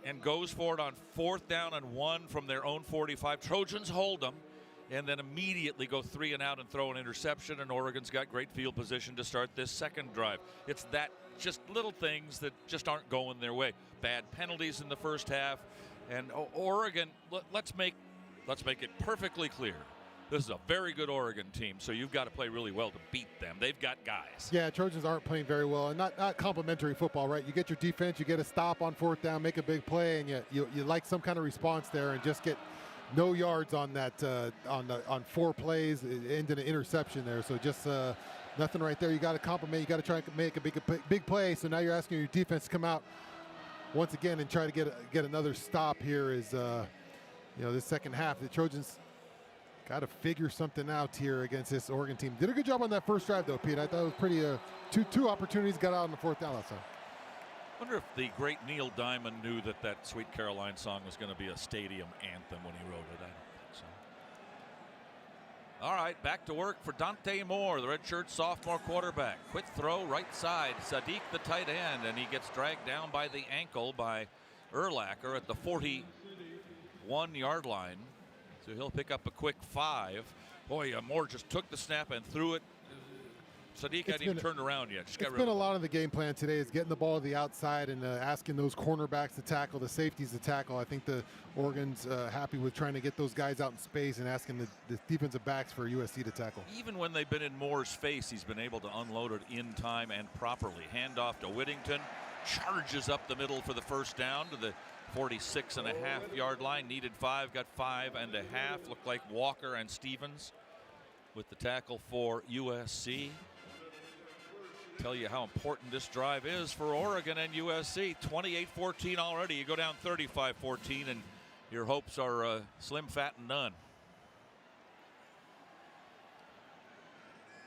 and goes for it on 4th down and 1 from their own 45. Trojans hold them and then immediately go 3 and out and throw an interception, and Oregon's got great field position to start this second drive. It's that just little things that just aren't going their way. Bad penalties in the first half. And Oregon, let's make it perfectly clear. This is a very good Oregon team, so you've got to play really well to beat them. They've got guys. Yeah, Trojans aren't playing very well, and not complimentary football, right? You get your defense, you get a stop on 4th down, make a big play, and you like some kind of response there, and just get no yards on that on 4 plays. It ended an interception there, so just nothing right there. You got to compliment. You got to try and make a big play. So now you're asking your defense to come out once again and try to get another stop here. Is this second half, the Trojans got to figure something out here against this Oregon team. Did a good job on that first drive though, Pete. I thought it was pretty two opportunities got out on the 4th down last time. I wonder if the great Neil Diamond knew that Sweet Caroline song was going to be a stadium anthem when he wrote it. I don't think so. All right, back to work for Dante Moore, the redshirt sophomore quarterback. Quick throw right side. Sadiq, the tight end, and he gets dragged down by the ankle by Urlacher at the 41-yard line. So he'll pick up a quick 5. Boy, Moore just took the snap and threw it. Sadiq hadn't even turned around yet. It's been a lot of the game plan today is getting the ball to the outside and asking those cornerbacks to tackle, the safeties to tackle. I think the Oregon's happy with trying to get those guys out in space and asking the defensive backs for USC to tackle. Even when they've been in Moore's face, he's been able to unload it in time and properly. Handoff to Whittington. Charges up the middle for the first down to the 46.5-yard line. Needed 5, got 5.5. Looked like Walker and Stevens with the tackle for USC. Tell you how important this drive is for Oregon and USC. 28-14 already. You go down 35-14 and your hopes are slim, fat, and none.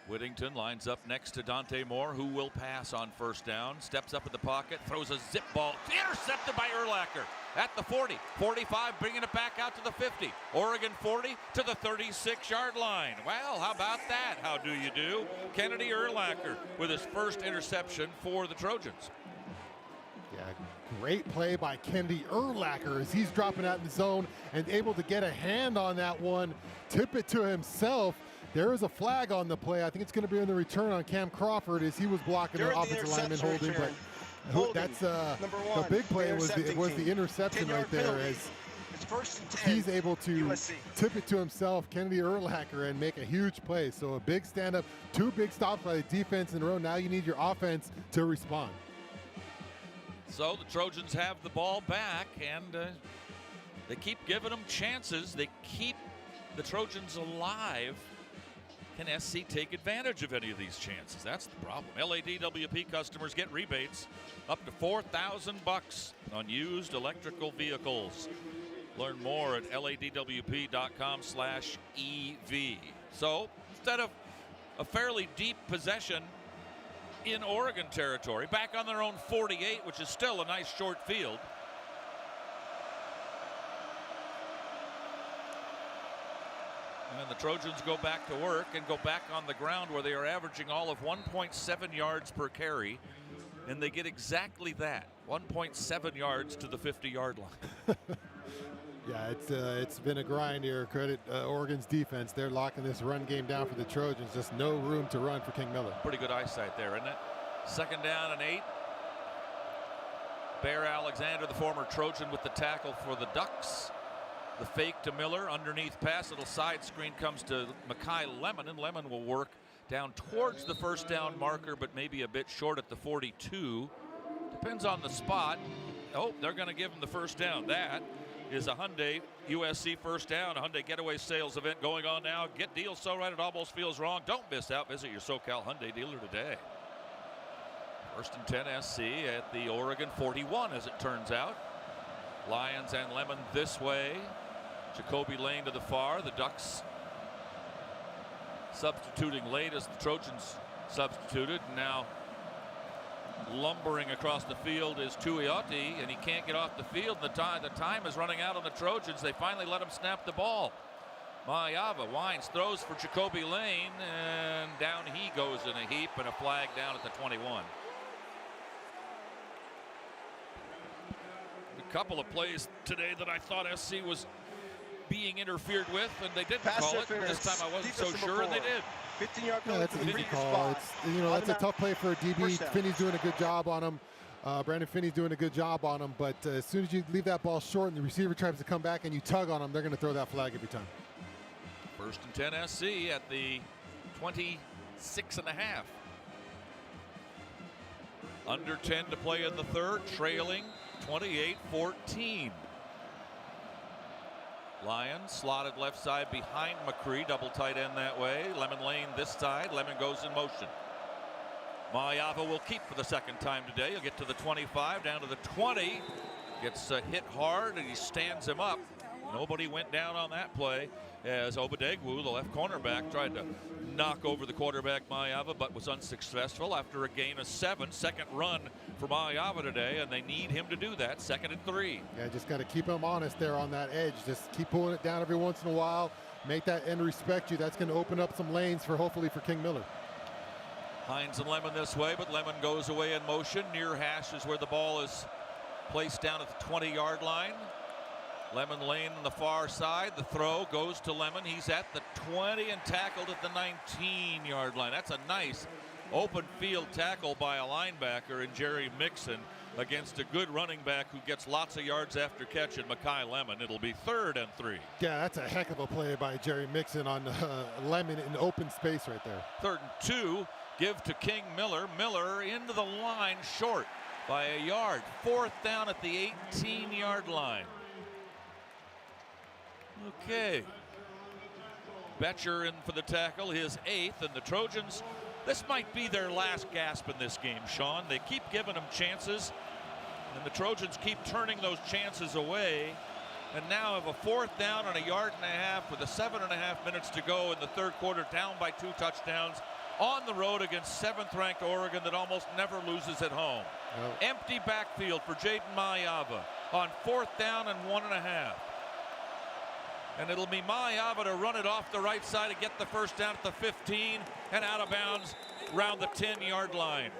Whittington lines up next to Dante Moore, who will pass on first down. Steps up in the pocket, throws a zip ball. Intercepted by Urlacher at the 40. 45, bringing it back out to the 50. Oregon 40 to the 36-yard line. Well, how about that? How do you do? Kennedy Urlacher with his first interception for the Trojans. Yeah, great play by Kennedy Urlacher as he's dropping out in the zone and able to get a hand on that one, tip it to himself. There is a flag on the play. I think it's going to be in the return on Cam Crawford as he was blocking the offensive lineman holding. But that's the big play was the interception right there as he's able to tip it to himself, Kennedy Urlacher, and make a huge play. So a big stand-up, 2 big stops by the defense in a row. Now you need your offense to respond. So the Trojans have the ball back, and they keep giving them chances. They keep the Trojans alive. Can SC take advantage of any of these chances? That's the problem. LADWP customers get rebates up to $4,000 on used electrical vehicles. Learn more at ladwp.com/EV. So instead of a fairly deep possession in Oregon territory, back on their own 48, which is still a nice short field, And the Trojans go back to work and go back on the ground where they are averaging all of 1.7 yards per carry. And they get exactly that, 1.7 yards to the 50-yard line. Yeah, it's been a grind here. Credit Oregon's defense. They're locking this run game down for the Trojans. Just no room to run for King Miller. Pretty good eyesight there, isn't it? 2nd down and 8. Bear Alexander, the former Trojan, with the tackle for the Ducks. The fake to Miller, underneath pass, little side screen comes to Makai Lemon, and Lemon will work down towards the 1st down marker, but maybe a bit short at the 42. Depends on the spot. Oh, they're going to give him the 1st down. That is a Hyundai USC 1st down, a Hyundai getaway sales event going on now. Get deals so right it almost feels wrong. Don't miss out. Visit your SoCal Hyundai dealer today. 1st and 10 SC at the Oregon 41, as it turns out. Lions and Lemon this way. Jacoby Lane to the far. The Ducks substituting late as the Trojans substituted. And now lumbering across the field is Tuioti, and he can't get off the field. The time is running out on the Trojans. They finally let him snap the ball. Mayava winds, throws for Jacoby Lane, and down he goes in a heap, and a flag down at the 21. A couple of plays today that I thought SC was being interfered with, and they didn't call it. This time I wasn't so sure, and they did. 15-yard penalty. That's an easy call. That's a tough play for a DB. Finney's doing a good job on him. Brandon Finney's doing a good job on him, but as soon as you leave that ball short and the receiver tries to come back and you tug on him, they're going to throw that flag every time. 1st and 10 SC at the 26.5. Under 10 to play in the 3rd, trailing 28-14. Lions slotted left side behind McCree, double tight end that way. Lemon Lane this side. Lemon goes in motion. Mayava will keep for the 2nd time today. He'll get to the 25, down to the 20. Gets hit hard, and he stands him up. Nobody went down on that play as Obadegwu, the left cornerback, tried to knock over the quarterback Mayava, but was unsuccessful after a gain of 7. 2nd run for Mayava today, and they need him to do that. 2nd and 3. Yeah, just got to keep him honest there on that edge. Just keep pulling it down every once in a while. Make that end respect you. That's going to open up some lanes for hopefully for King Miller. Hines and Lemon this way, but Lemon goes away in motion. Near hash is where the ball is placed down at the 20-yard line. Lemon Lane on the far side. The throw goes to Lemon. He's at the 20 and tackled at the 19-yard line. That's a nice open field tackle by a linebacker in Jerry Mixon against a good running back who gets lots of yards after catch in Makai Lemon. It'll be 3rd and 3. Yeah, that's a heck of a play by Jerry Mixon on Lemon in open space right there. 3rd and 2. Give to King Miller. Miller into the line short by a yard. 4th down at the 18-yard line. Okay. Betcher in for the tackle, his 8th, and the Trojans, this might be their last gasp in this game, Shaun. They keep giving them chances, and the Trojans keep turning those chances away, and now have a 4th down and a yard and a half with 7.5 minutes to go in the 3rd quarter, down by 2 touchdowns on the road against 7th-ranked Oregon that almost never loses at home. Empty backfield for Jaden Mayava on 4th down and 1.5. And it'll be Mayava to run it off the right side and get the 1st down at the 15 and out of bounds around the 10-yard line.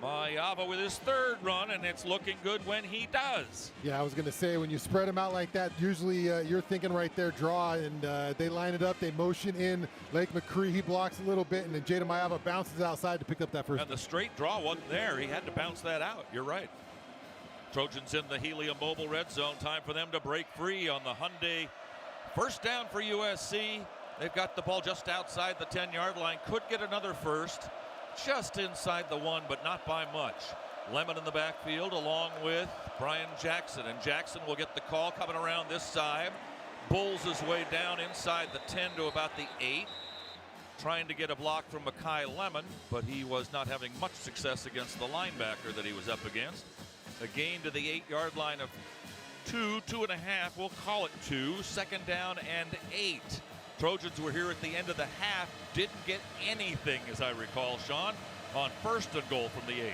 Mayava with his 3rd run, and it's looking good when he does. Yeah, I was going to say, when you spread them out like that, usually you're thinking right there, draw, and they line it up, they motion in. Lake McCree, he blocks a little bit, and then Jaden Mayava bounces outside to pick up that 1st. And the straight draw wasn't there. He had to bounce that out. You're right. Trojans in the Helium Mobile red zone. Time for them to break free on the Hyundai. 1st down for USC. They've got the ball just outside the 10-yard line. Could get another 1st. Just inside the 1, but not by much. Lemon in the backfield along with Brian Jackson. And Jackson will get the call coming around this side. Bulls his way down inside the 10 to about the 8. Trying to get a block from Makai Lemon, but he was not having much success against the linebacker that he was up against. A gain to the 8-yard line of 2.5, we'll call it 2. 2nd down and 8. Trojans were here at the end of the half, didn't get anything, as I recall, Shaun, on 1st and goal from the 8.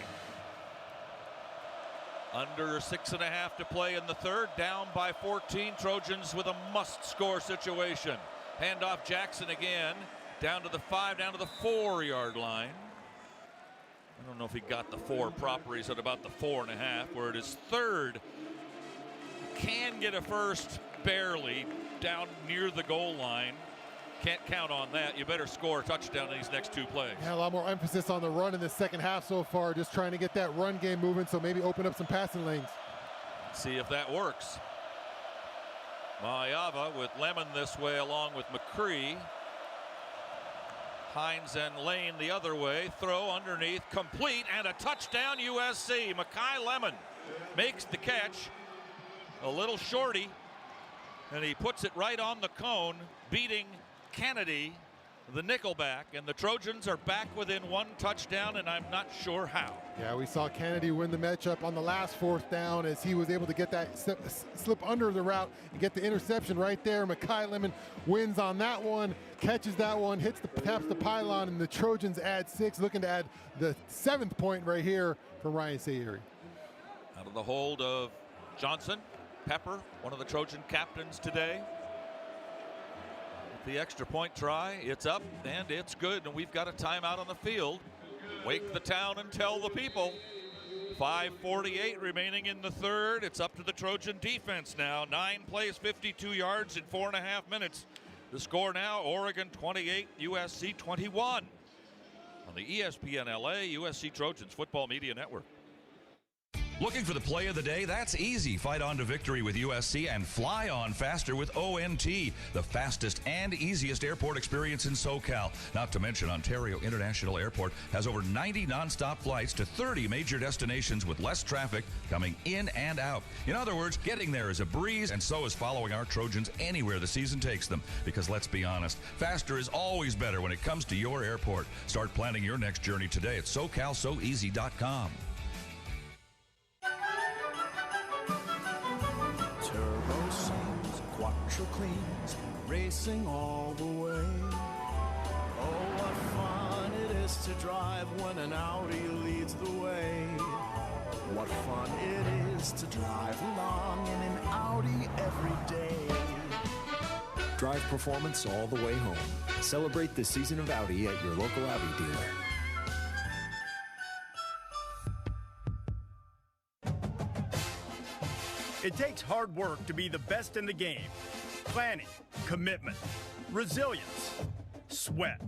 Under 6.5 to play in the 3rd, down by 14. Trojans with a must-score situation. Handoff Jackson again. Down to the 5, down to the 4-yard line. I don't know if he got the 4 proper. He's at about the 4.5, where it is third. Can get a first, barely, down near the goal line. Can't count on that. You better score a touchdown in these next 2 plays. Yeah, a lot more emphasis on the run in the second half so far, just trying to get that run game moving, so maybe open up some passing lanes. See if that works. Mayava with Lemon this way along with McCree. Hines and Lane the other way. Throw underneath, complete, and a touchdown USC. Makai Lemon makes the catch. A little shorty, and he puts it right on the cone, beating Kennedy, the nickelback, and the Trojans are back within 1 touchdown, and I'm not sure how. Yeah, we saw Kennedy win the matchup on the last 4th down as he was able to get that slip under the route and get the interception right there. Makai Lemon wins on that one, catches that one, taps the pylon, and the Trojans add 6, looking to add the 7th point right here for Ryan Sayeri. Out of the hold of Johnson. Pepper, one of the Trojan captains today. With the extra point try, it's up and it's good, and we've got a timeout on the field. Wake the town and tell the people. 5:48 remaining in the third. It's up to the Trojan defense now. 9 plays, 52 yards in 4.5 minutes. The score now, Oregon 28, USC 21. On the ESPN LA, USC Trojans Football Media Network. Looking for the play of the day? That's easy. Fight on to victory with USC and fly on faster with ONT, the fastest and easiest airport experience in SoCal. Not to mention, Ontario International Airport has over 90 nonstop flights to 30 major destinations with less traffic coming in and out. In other words, getting there is a breeze, and so is following our Trojans anywhere the season takes them. Because let's be honest, faster is always better when it comes to your airport. Start planning your next journey today at SoCalSoEasy.com. Turbo sings, quattro cleans, racing all the way. Oh, what fun it is to drive when an Audi leads the way. What fun it is to drive along in an Audi every day. Drive performance all the way home. Celebrate the season of Audi at your local Audi dealer. It takes hard work to be the best in the game. Planning, commitment, resilience, sweat.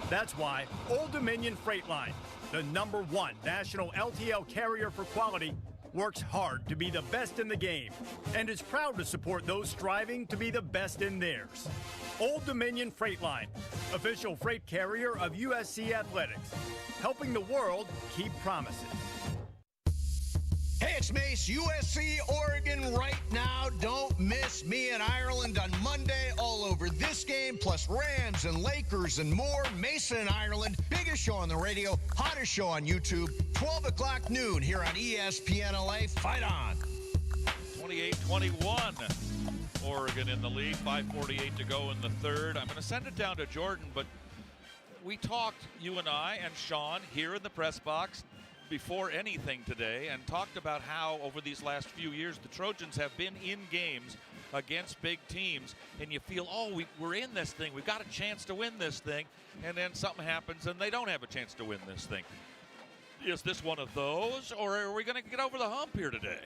That's why Old Dominion Freight Line, the #1 national LTL carrier for quality, works hard to be the best in the game and is proud to support those striving to be the best in theirs. Old Dominion Freight Line, official freight carrier of USC Athletics, helping the world keep promises. Hey, it's Mace, USC, Oregon right now. Don't miss me in Ireland on Monday. All over this game, plus Rams and Lakers and more. Mason and Ireland, biggest show on the radio, hottest show on YouTube. 12 o'clock noon here on ESPN LA. Fight on. 28-21. Oregon in the lead. 5:48 to go in the third. I'm going to send it down to Jordan, but we talked, you and I and Shaun, here in the press box before anything today, and talked about how over these last few years the Trojans have been in games against big teams, and you feel, oh, we're in this thing, we've got a chance to win this thing, and then something happens and they don't have a chance to win this thing. Is this one of those, or are we going to get over the hump here today?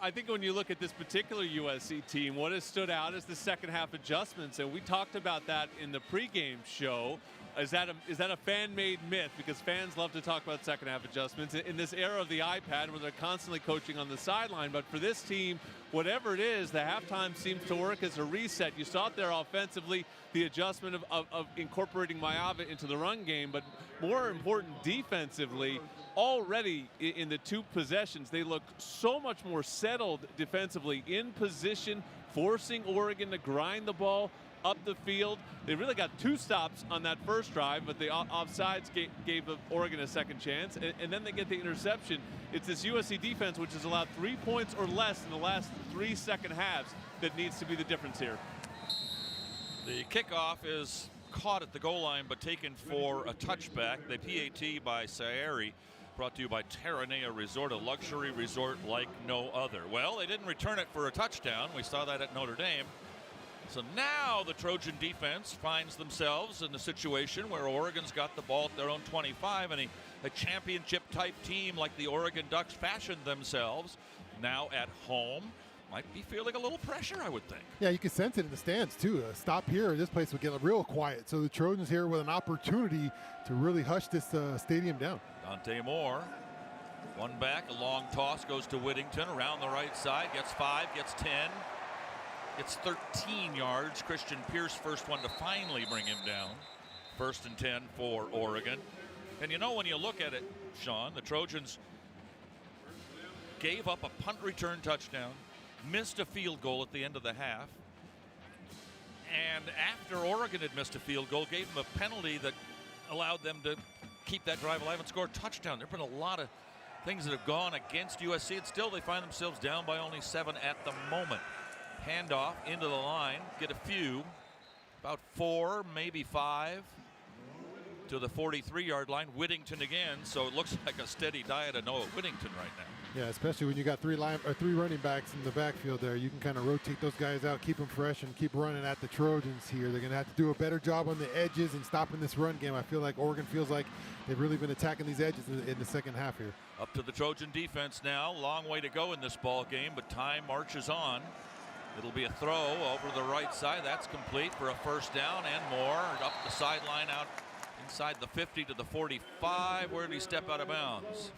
I think when you look at this particular USC team, what has stood out is the second half adjustments, and we talked about that in the pregame show. Is that a fan-made myth? Because fans love to talk about second half adjustments in this era of the iPad where they're constantly coaching on the sideline. But for this team, whatever it is, the halftime seems to work as a reset. You saw it there offensively, the adjustment of incorporating Mayava into the run game, but more important defensively, already in the 2 possessions, they look so much more settled defensively, in position, forcing Oregon to grind the ball up the field. They really got 2 stops on that first drive, but the offsides gave Oregon a second chance, and then they get the interception. It's this USC defense which has allowed 3 points or less in the last 3 second halves that needs to be the difference here. The kickoff is caught at the goal line but taken for a touchback. The PAT by Sayeri, brought to you by Terranea Resort, a luxury resort like no other. Well, they didn't return it for a touchdown. We saw that at Notre Dame. So now the Trojan defense finds themselves in a situation where Oregon's got the ball at their own 25, and a championship-type team like the Oregon Ducks fashioned themselves now at home might be feeling a little pressure, I would think. Yeah, you can sense it in the stands, too. Stop here, this place would get real quiet. So the Trojans here with an opportunity to really hush this stadium down. Dante Moore, one back, a long toss goes to Whittington around the right side, gets 5, gets 10. It's 13 yards. Christian Pierce, first one to finally bring him down. 1st and 10 for Oregon. And you know, when you look at it, Shaun, the Trojans gave up a punt return touchdown, missed a field goal at the end of the half, and after Oregon had missed a field goal, gave them a penalty that allowed them to keep that drive alive and score a touchdown. There have been a lot of things that have gone against USC, and still they find themselves down by only 7 at the moment. Handoff into the line, get a few, about 4, maybe 5 to the 43-yard line. Whittington again, so it looks like a steady diet of Noah Whittington right now. Yeah, especially when you got 3 running backs in the backfield there. You can kind of rotate those guys out, keep them fresh, and keep running at the Trojans here. They're going to have to do a better job on the edges and stopping this run game. I feel like Oregon feels like they've really been attacking these edges in the second half here. Up to the Trojan defense now. Long way to go in this ball game, but time marches on. It'll be a throw over the right side. That's complete for a first down and more. Up the sideline out inside the 50 to the 45. Where did he step out of bounds?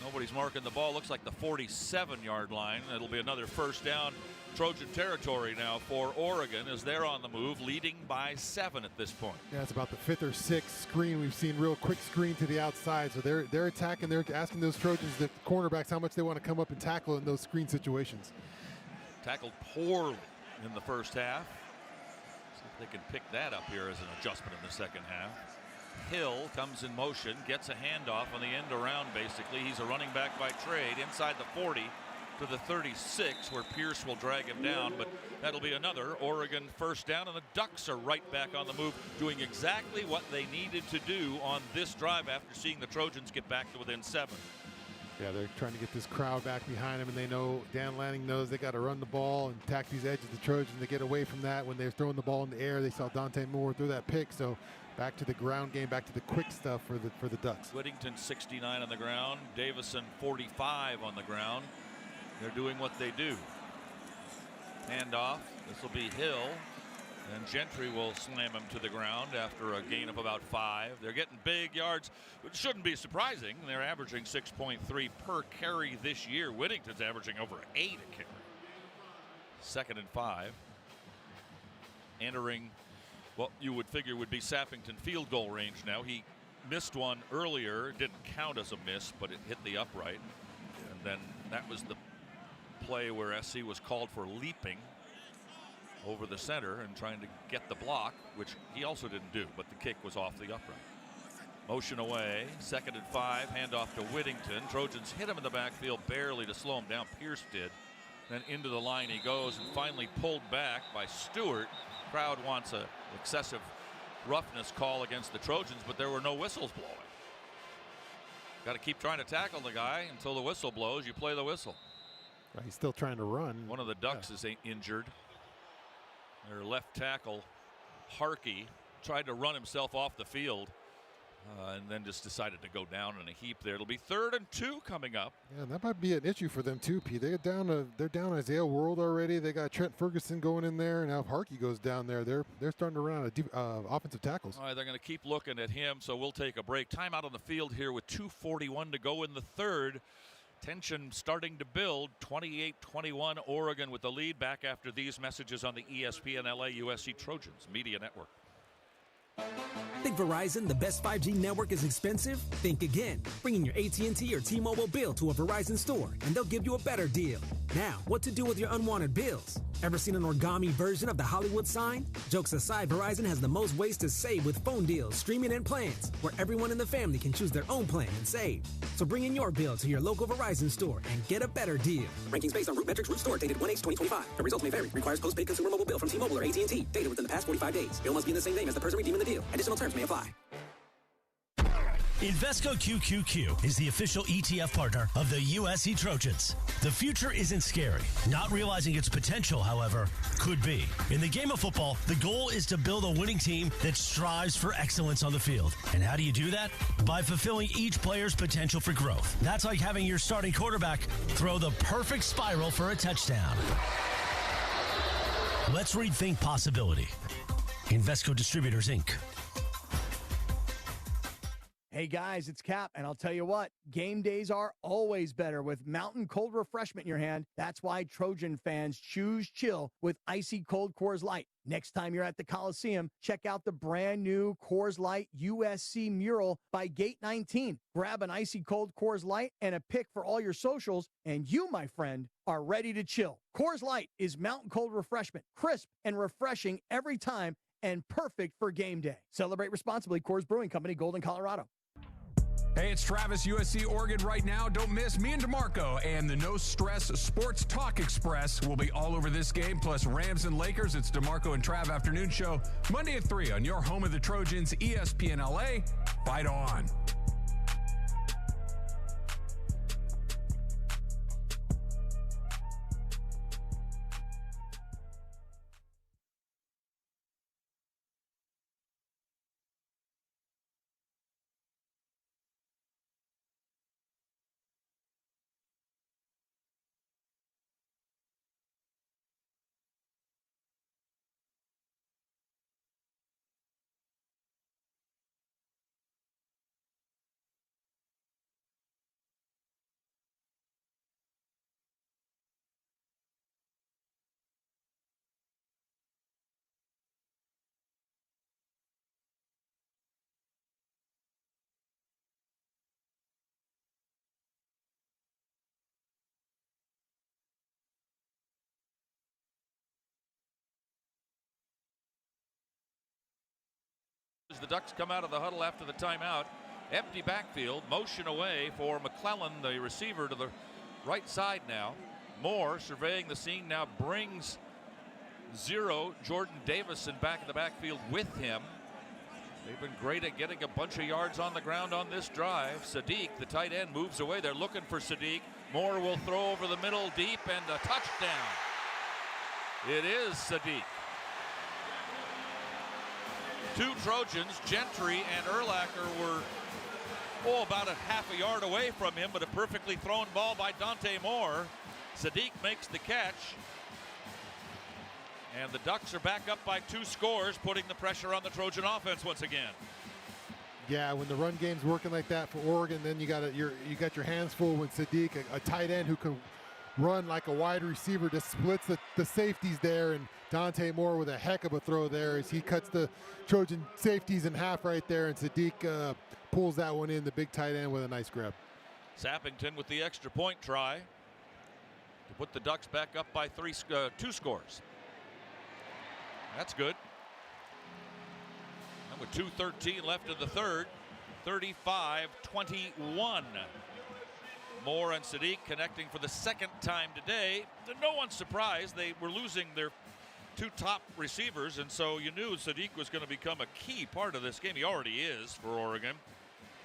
Nobody's marking the ball. Looks like the 47-yard line. It'll be another first down. Trojan territory now for Oregon as they're on the move, leading by 7 at this point. Yeah, it's about the 5th or 6th screen. We've seen real quick screen to the outside. So they're attacking. They're asking those Trojans, the cornerbacks, how much they want to come up and tackle in those screen situations. Tackled poorly in the first half. See if they can pick that up here as an adjustment in the second half. Hill comes in motion, gets a handoff on the end around basically. He's a running back by trade inside the 40 to the 36 where Pierce will drag him down, but that'll be another Oregon first down, and the Ducks are right back on the move, doing exactly what they needed to do on this drive after seeing the Trojans get back to within 7. Yeah, they're trying to get this crowd back behind them, and they know Dan Lanning knows they got to run the ball and attack these edges. The Trojans, to get away from that. When they're throwing the ball in the air, they saw Dante Moore throw that pick, so back to the ground game, back to the quick stuff for the Ducks. Whittington 69 on the ground, Davison 45 on the ground. They're doing what they do. Handoff. This will be Hill, and Gentry will slam him to the ground after a gain of about 5. They're getting big yards, which shouldn't be surprising. They're averaging 6.3 per carry this year. Whittington's averaging over 8 a carry. 2nd and 5. Entering what you would figure would be Sappington field goal range now. He missed one earlier. It didn't count as a miss, but it hit the upright. And then that was the play where SC was called for leaping over the center and trying to get the block, which he also didn't do, but the kick was off the upright. Motion away, 2nd and 5, handoff to Whittington. Trojans hit him in the backfield barely to slow him down. Pierce did. Then into the line he goes, and finally pulled back by Stewart. Crowd wants a excessive roughness call against the Trojans, but there were no whistles blowing. Got to keep trying to tackle the guy until the whistle blows. You play the whistle. Right, he's still trying to run. One of the Ducks is injured. Their left tackle, Harkey, tried to run himself off the field and then just decided to go down in a heap there. It'll be 3rd and 2 coming up. Yeah, that might be an issue for them too, Pete. They're down Isaiah World already. They got Trent Ferguson going in there, and now if Harkey goes down there, they're starting to run out of offensive tackles. All right, they're going to keep looking at him, so we'll take a break. Time out on the field here with 2:41 to go in the 3rd. Tension starting to build. 28-21 Oregon with the lead. Back after these messages on the ESPN LA USC Trojans Media Network. Think Verizon, the best 5G network, is expensive? Think again. Bring in your AT&T or T-Mobile bill to a Verizon store, and they'll give you a better deal. Now, what to do with your unwanted bills? Ever seen an origami version of the Hollywood sign? Jokes aside, Verizon has the most ways to save with phone deals, streaming, and plans, where everyone in the family can choose their own plan and save. So bring in your bill to your local Verizon store and get a better deal. Rankings based on Root Metrics Root Store dated 1/8/2025. The results may vary. Requires postpaid consumer mobile bill from T-Mobile or AT&T. Dated within the past 45 days. Bill must be in the same name as the person redeeming the deal. Additional terms may apply. Invesco QQQ is the official ETF partner of the USC Trojans. The future isn't scary. Not realizing its potential, however, could be. In the game of football, the goal is to build a winning team that strives for excellence on the field. And how do you do that? By fulfilling each player's potential for growth. That's like having your starting quarterback throw the perfect spiral for a touchdown. Let's rethink possibility. Invesco Distributors, Inc. Hey guys, it's Cap, and I'll tell you what, game days are always better with mountain cold refreshment in your hand. That's why Trojan fans choose chill with icy cold Coors Light. Next time you're at the Coliseum, check out the brand new Coors Light USC mural by Gate 19. Grab an icy cold Coors Light and a pic for all your socials, and you, my friend, are ready to chill. Coors Light is mountain cold refreshment, crisp and refreshing every time, and perfect for game day. Celebrate responsibly. Coors Brewing Company, Golden, Colorado. Hey, it's Travis, USC Oregon right now. Don't miss me and DeMarco and the No Stress Sports Talk Express. Will be all over this game, plus Rams and Lakers. It's DeMarco and Trav Afternoon Show, Monday at 3 on your home of the Trojans, ESPN LA. Fight on. As the Ducks come out of the huddle after the timeout, empty backfield, motion away for McClellan, the receiver, to the right side now. Moore surveying the scene now brings Jordan Davison back in the backfield with him. They've been great at getting a bunch of yards on the ground on this drive. Sadiq, the tight end, moves away. They're looking for Sadiq. Moore will throw over the middle deep and a touchdown. It is Sadiq. Two Trojans, Gentry and Urlacher, were about a half a yard away from him, but a perfectly thrown ball by Dante Moore. Sadiq makes the catch. And the Ducks are back up by 2 scores, putting the pressure on the Trojan offense once again. Yeah, when the run game's working like that for Oregon, then you got your hands full with Sadiq, a tight end who can run like a wide receiver, just splits the safeties there, and Dante Moore with a heck of a throw there as he cuts the Trojan safeties in half right there, and Sadiq pulls that one in, the big tight end, with a nice grab. Sappington with the extra point try to put the Ducks back up by 2 scores. That's good. And with 2:13 left in the third, 35-21. Moore and Sadiq connecting for the second time today. No one's surprised. They were losing their 2 top receivers, and so you knew Sadiq was going to become a key part of this game. He already is for Oregon.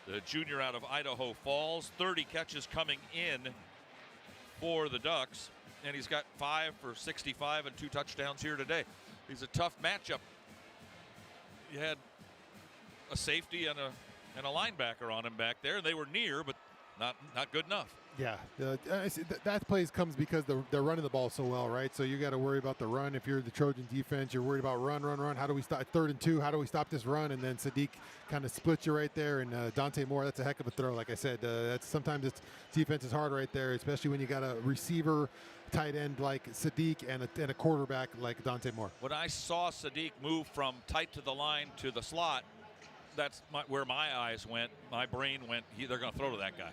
The junior out of Idaho Falls, 30 catches coming in for the Ducks, and he's got 5 for 65 and 2 touchdowns here today. He's a tough matchup. You had a safety and a linebacker on him back there, and they were near, but not good enough. Yeah, that plays comes because they're running the ball so well, right? So you got to worry about the run. If you're the Trojan defense, you're worried about run. How do we stop 3rd and 2? How do we stop this run? And then Sadiq kind of splits you right there. And Dante Moore, that's a heck of a throw. Like I said, sometimes defense is hard right there, especially when you got a receiver, tight end like Sadiq and a quarterback like Dante Moore. When I saw Sadiq move from tight to the line to the slot, that's where my eyes went. My brain went, they're going to throw to that guy.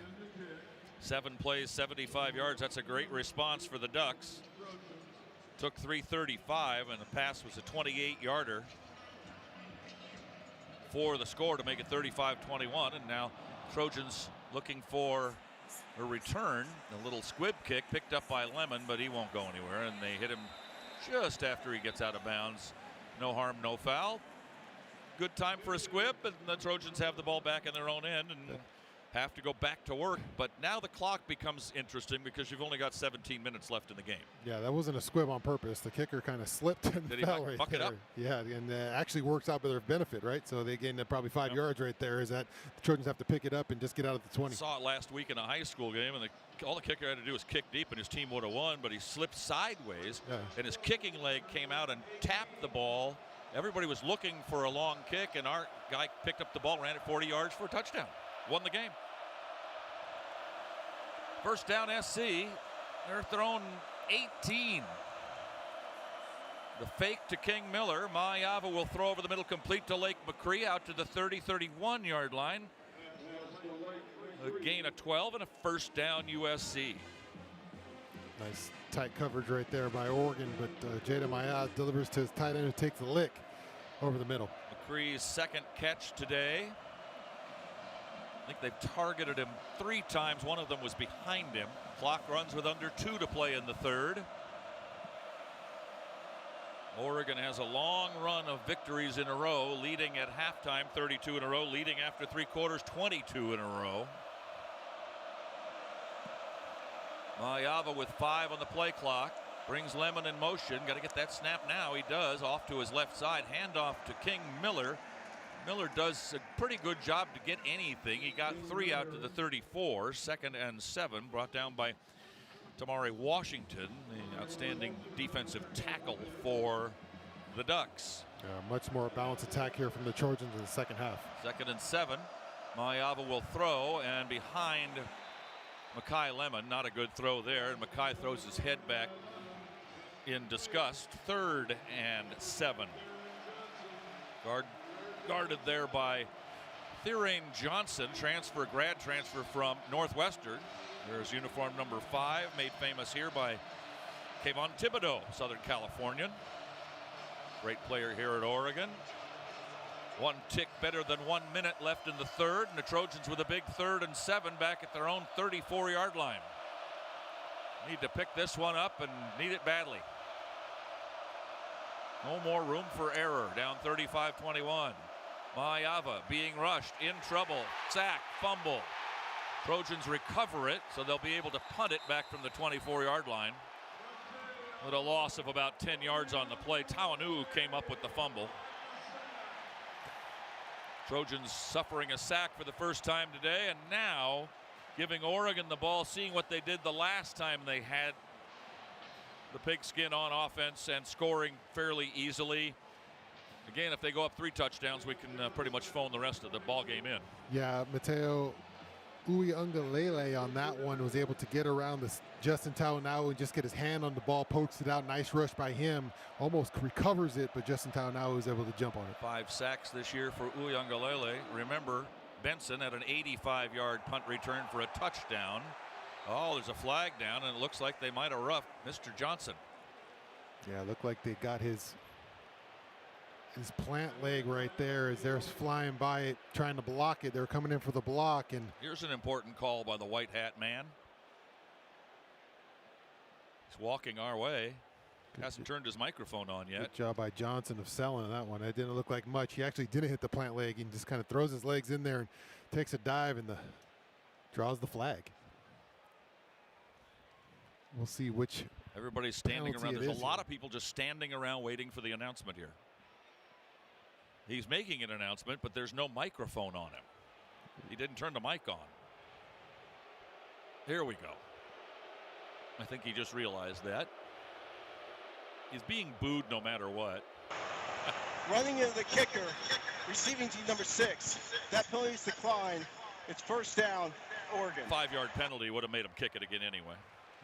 7 plays, 75 yards. That's a great response for the Ducks. Took 335, and the pass was a 28-yarder for the score to make it 35-21. And now Trojans looking for a return. A little squib kick picked up by Lemon, but he won't go anywhere. And they hit him just after he gets out of bounds. No harm, no foul. good time for a squib, and the Trojans have the ball back in their own end and have to go back to work. But now the clock becomes interesting because you've only got 17 minutes left in the game. Yeah, that wasn't a squib on purpose. The kicker kind of slipped and Did he fell right buck it there. up? Yeah, and actually works out for their benefit, right? So they gained probably 5 yards right there. Is that the Trojans have to pick it up and just get out of the 20. Saw it last week in a high school game, and all the kicker had to do was kick deep, and his team would have won, but he slipped sideways, and his kicking leg came out and tapped the ball. Everybody was looking for a long kick, and our guy picked up the ball, ran it 40 yards for a touchdown. Won the game. First down, SC. They're thrown 18. The fake to King Miller. Mayava will throw over the middle, complete to Lake McCree, out to the 30-31-yard line. A gain of 12 and a first down, USC. Nice tight coverage right there by Oregon, but Jada Mayava delivers to his tight end who takes the lick over the middle. McCree's second catch today. I think they've targeted him 3 times. One of them was behind him. Clock runs with under 2 to play in the third. Oregon has a long run of victories in a row, leading at halftime 32 in a row, leading after 3 quarters 22 in a row. Mayava with 5 on the play clock. Brings Lemon in motion. Got to get that snap now. He does. Off to his left side. Handoff to King Miller. Miller does a pretty good job to get anything. He got 3 out to the 34. 2nd and 7. Brought down by Tamari Washington, the outstanding defensive tackle for the Ducks. Much more balanced attack here from the Trojans in the second half. 2nd and 7. Mayava will throw, and behind Makai Lemon. Not a good throw there, and Makai throws his head back in disgust. 3rd and 7. Guarded there by Thirain Johnson, grad transfer from Northwestern. There's uniform number 5, made famous here by Kayvon Thibodeau, Southern Californian. Great player here at Oregon. 1 tick better than 1 minute left in the third, and the Trojans with a big 3rd and 7 back at their own 34-yard line. Need to pick this one up and need it badly. No more room for error. Down 35-21. Mayava being rushed, in trouble, sack, fumble. Trojans recover it, so they'll be able to punt it back from the 24-yard line. With a loss of about 10 yards on the play. Tawanu came up with the fumble. Trojans suffering a sack for the first time today, and now giving Oregon the ball, seeing what they did the last time they had the pigskin on offense and scoring fairly easily. Again, if they go up 3 touchdowns, we can pretty much phone the rest of the ball game in. Yeah, Mateo Uiagalelei on that one was able to get around this Justin Tauanau and just get his hand on the ball, pokes it out. Nice rush by him, almost recovers it, but Justin Tauanau was able to jump on it. 5 sacks this year for Uiagalelei. Remember, Benson had an 85-yard punt return for a touchdown. Oh, there's a flag down, and it looks like they might have roughed Mr. Johnson. Yeah, it looked like they got his plant leg right there as they're flying by it, trying to block it. They're coming in for the block, and here's an important call by the white hat man. He's walking our way. Hasn't turned his microphone on yet. Good job by Johnson of selling that one. It didn't look like much. He actually didn't hit the plant leg. He just kind of throws his legs in there and takes a dive and draws the flag. We'll see which. Everybody's standing around. There's a lot of people just standing around waiting for the announcement here. He's making an announcement, but there's no microphone on him. He didn't turn the mic on. Here we go. I think he just realized that. He's being booed no matter what. Running into the kicker, receiving team number 6. That penalty's declined. It's first down, Oregon. 5-yard penalty would have made him kick it again anyway.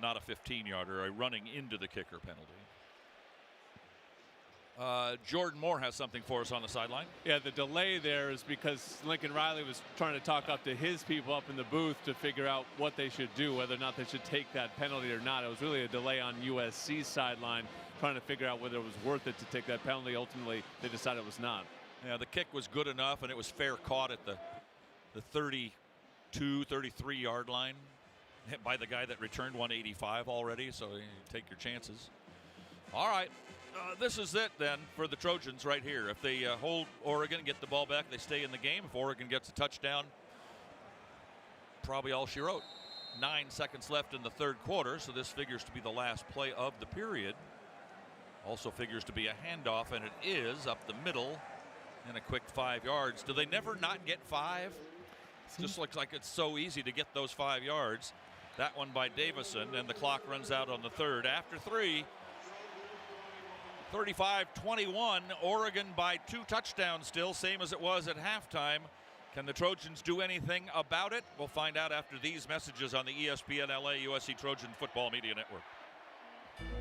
Not a 15-yarder, a running into the kicker penalty. Jordan Moore has something for us on the sideline. Yeah, the delay there is because Lincoln Riley was trying to talk up to his people up in the booth to figure out what they should do, whether or not they should take that penalty or not. It was really a delay on USC's sideline, trying to figure out whether it was worth it to take that penalty. Ultimately, they decided it was not. Yeah, the kick was good enough, and it was fair caught at the 32, 33-yard line by the guy that returned 185 already, so you take your chances. All right, This is it then for the Trojans right here. If they hold Oregon, get the ball back, they stay in the game. If Oregon gets a touchdown, probably all she wrote. 9 seconds left in the third quarter, so this figures to be the last play of the period. Also figures to be a handoff, and it is up the middle and a quick 5 yards. Do they never not get 5? Just looks like it's so easy to get those 5 yards. That one by Davison, and the clock runs out on the third. After 3, 35-21, Oregon by 2 touchdowns still, same as it was at halftime. Can the Trojans do anything about it? We'll find out after these messages on the ESPN LA USC Trojan Football Media Network.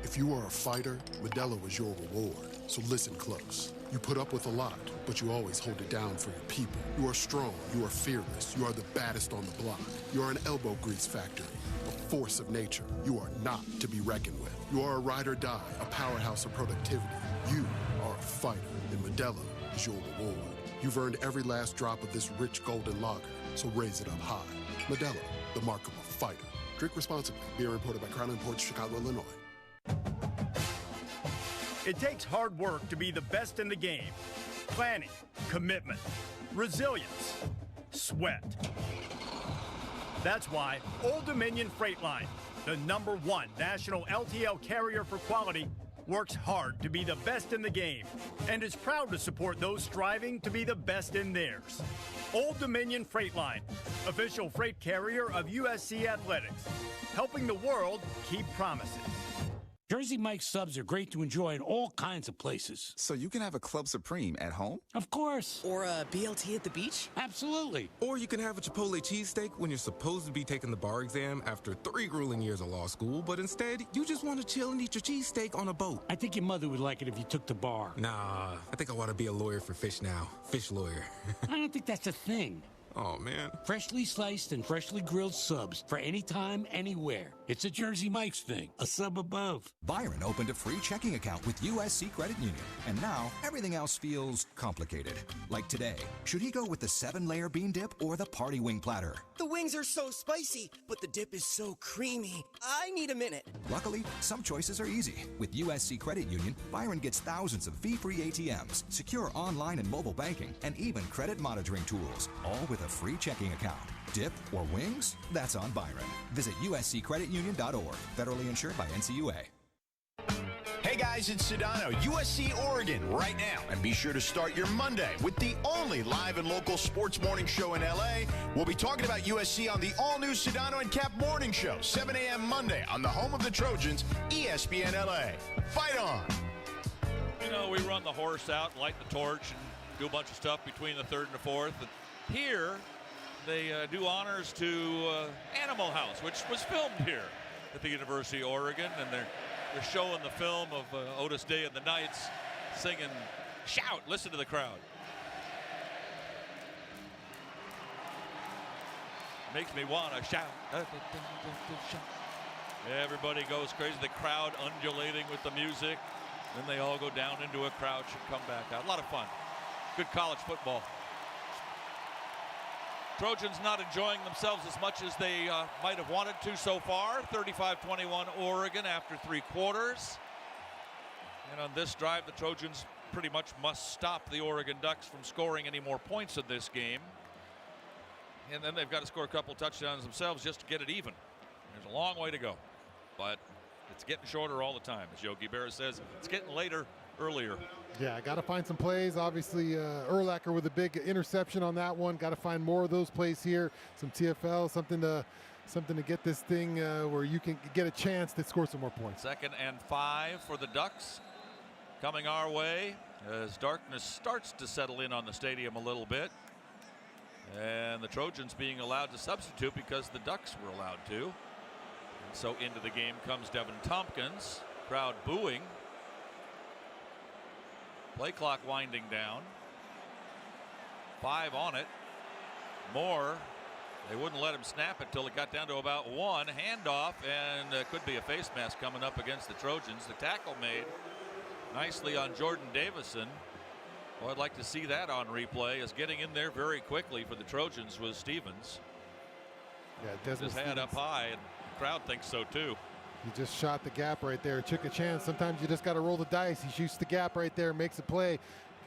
If you are a fighter, Modelo is your reward. So listen close. You put up with a lot, but you always hold it down for your people. You are strong, you are fearless, you are the baddest on the block. You are an elbow grease factory, a force of nature. You are not to be reckoned with. You are a ride or die, a powerhouse of productivity. You are a fighter, and Modelo is your reward. You've earned every last drop of this rich golden lager, so raise it up high. Modelo, the mark of a fighter. Drink responsibly. Beer imported by Crown Imports, Chicago, Illinois. It takes hard work to be the best in the game. Planning, commitment, resilience, sweat. That's why Old Dominion Freight Line, the #1 national LTL carrier for quality, works hard to be the best in the game and is proud to support those striving to be the best in theirs. Old Dominion Freight Line, official freight carrier of USC Athletics, helping the world keep promises. Jersey Mike's subs are great to enjoy in all kinds of places. So you can have a Club Supreme at home? Of course. Or a BLT at the beach? Absolutely. Or you can have a Chipotle cheesesteak when you're supposed to be taking the bar exam after 3 grueling years of law school, but instead, you just want to chill and eat your cheesesteak on a boat. I think your mother would like it if you took the bar. Nah, I think I want to be a lawyer for fish now. Fish lawyer. I don't think that's a thing. Oh, man. Freshly sliced and freshly grilled subs for any time, anywhere. It's a Jersey Mike's thing. A sub above. Byron opened a free checking account with USC Credit Union. And now, everything else feels complicated. Like today, should he go with the 7-layer bean dip or the party wing platter? The wings are so spicy, but the dip is so creamy. I need a minute. Luckily, some choices are easy. With USC Credit Union, Byron gets thousands of fee-free ATMs, secure online and mobile banking, and even credit monitoring tools, all with a free checking account. Dip or wings? That's on Byron. Visit usccreditunion.org. Federally insured by NCUA. Hey guys, it's Sedano, USC Oregon right now. And be sure to start your Monday with the only live and local sports morning show in LA. We'll be talking about USC on the all-new Sedano and Cap morning show, 7 a.m. Monday on the home of the Trojans, ESPN LA. Fight on! You know, we run the horse out, light the torch, and do a bunch of stuff between the third and the fourth. And here, they do honors to Animal House, which was filmed here at the University of Oregon, and they're showing the film of Otis Day and the Knights singing Shout. Listen to the crowd. Makes me want to shout. Everybody goes crazy. The crowd undulating with the music. Then they all go down into a crouch and come back out. A lot of fun. Good college football. Trojans not enjoying themselves as much as they might have wanted to so far. 35-21 Oregon after 3 quarters. And on this drive, the Trojans pretty much must stop the Oregon Ducks from scoring any more points in this game. And then they've got to score a couple touchdowns themselves just to get it even. There's a long way to go. But it's getting shorter all the time. As Yogi Berra says, it's getting later earlier. Yeah, got to find some plays. Obviously, Urlacher with a big interception on that one. Got to find more of those plays here. Some TFL, something to get this thing where you can get a chance to score some more points. 2nd and 5 for the Ducks coming our way as darkness starts to settle in on the stadium a little bit. And the Trojans being allowed to substitute because the Ducks were allowed to. And so into the game comes Devin Tompkins. Crowd booing. Play clock winding down. 5 on it. Moore, they wouldn't let him snap it till it got down to about 1. Handoff, and could be a face mask coming up against the Trojans. The tackle made nicely on Jordan Davison. Well, I'd like to see that on replay, as getting in there very quickly for the Trojans was Stevens. Yeah, Desmond his hand up high, and the crowd thinks so too. He just shot the gap right there, took a chance. Sometimes you just got to roll the dice. He shoots the gap right there, makes a play.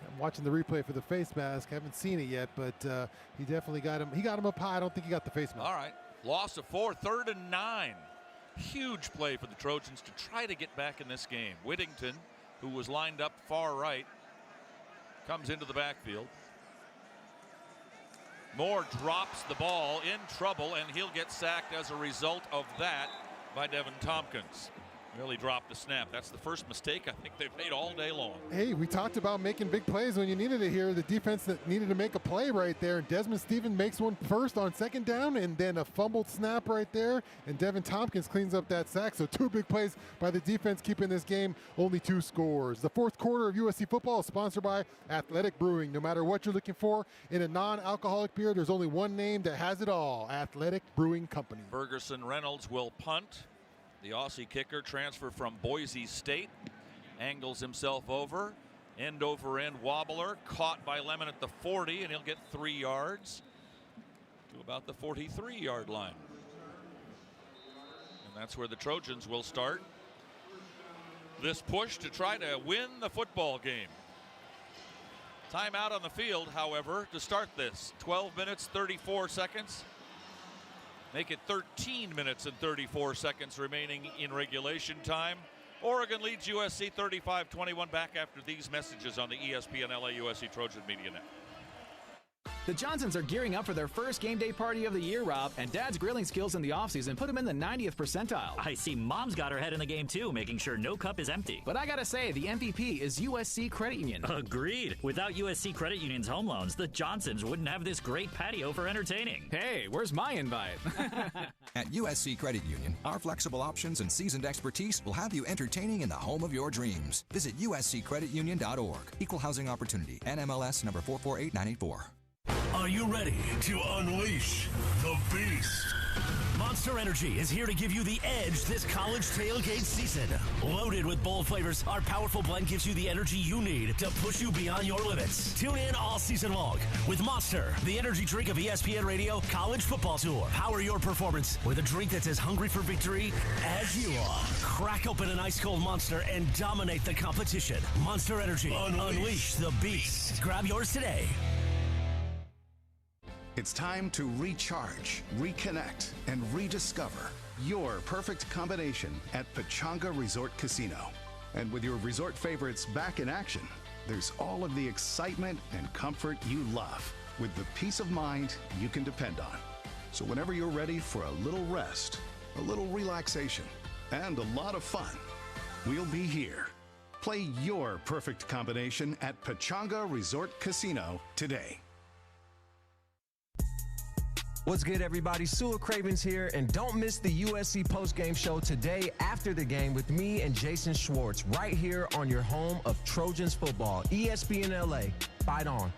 I'm watching the replay for the face mask. Haven't seen it yet, but he definitely got him. He got him up high. I don't think he got the face mask. All right. Loss of 4, 3rd and 9. Huge play for the Trojans to try to get back in this game. Whittington, who was lined up far right, comes into the backfield. Moore drops the ball, in trouble, and he'll get sacked as a result of that by Devin Tompkins. Really dropped the snap. That's the first mistake I think they've made all day long. Hey, we talked about making big plays when you needed it here. The defense that needed to make a play right there. Desmond Stephen makes one first on 2nd down, and then a fumbled snap right there. And Devin Tompkins cleans up that sack. So 2 big plays by the defense, keeping this game only 2 scores. The 4th quarter of USC football is sponsored by Athletic Brewing. No matter what you're looking for in a non-alcoholic beer, there's only one name that has it all: Athletic Brewing Company. Ferguson Reynolds will punt. The Aussie kicker, transfer from Boise State, angles himself over end wobbler, caught by Lemon at the 40, and he'll get 3 yards to about the 43-yard line. And that's where the Trojans will start this push to try to win the football game. Timeout on the field, however, to start this. 12 minutes, 34 seconds. Make it 13 minutes and 34 seconds remaining in regulation time. Oregon leads USC 35-21. Back after these messages on the ESPN LA USC Trojan Media Network. The Johnsons are gearing up for their first game day party of the year, Rob, and Dad's grilling skills in the offseason put him in the 90th percentile. I see Mom's got her head in the game, too, making sure no cup is empty. But I gotta say, the MVP is USC Credit Union. Agreed. Without USC Credit Union's home loans, the Johnsons wouldn't have this great patio for entertaining. Hey, where's my invite? At USC Credit Union, our flexible options and seasoned expertise will have you entertaining in the home of your dreams. Visit usccreditunion.org. Equal housing opportunity. NMLS number 448984. Are you ready to unleash the beast? Monster Energy is here to give you the edge this college tailgate season. Loaded with bold flavors, our powerful blend gives you the energy you need to push you beyond your limits. Tune in all season long with Monster, the energy drink of ESPN Radio College Football Tour. Power your performance with a drink that's as hungry for victory as you are. Crack open an ice-cold Monster and dominate the competition. Monster Energy. Unleash the beast. Grab yours today. It's time to recharge, reconnect, and rediscover your perfect combination at Pechanga Resort Casino. And with your resort favorites back in action, there's all of the excitement and comfort you love with the peace of mind you can depend on. So whenever you're ready for a little rest, a little relaxation, and a lot of fun, we'll be here. Play your perfect combination at Pechanga Resort Casino today. What's good, everybody? Sula Cravens here, and don't miss the USC postgame show today after the game with me and Jason Schwartz right here on your home of Trojans football, ESPN LA. Fight on.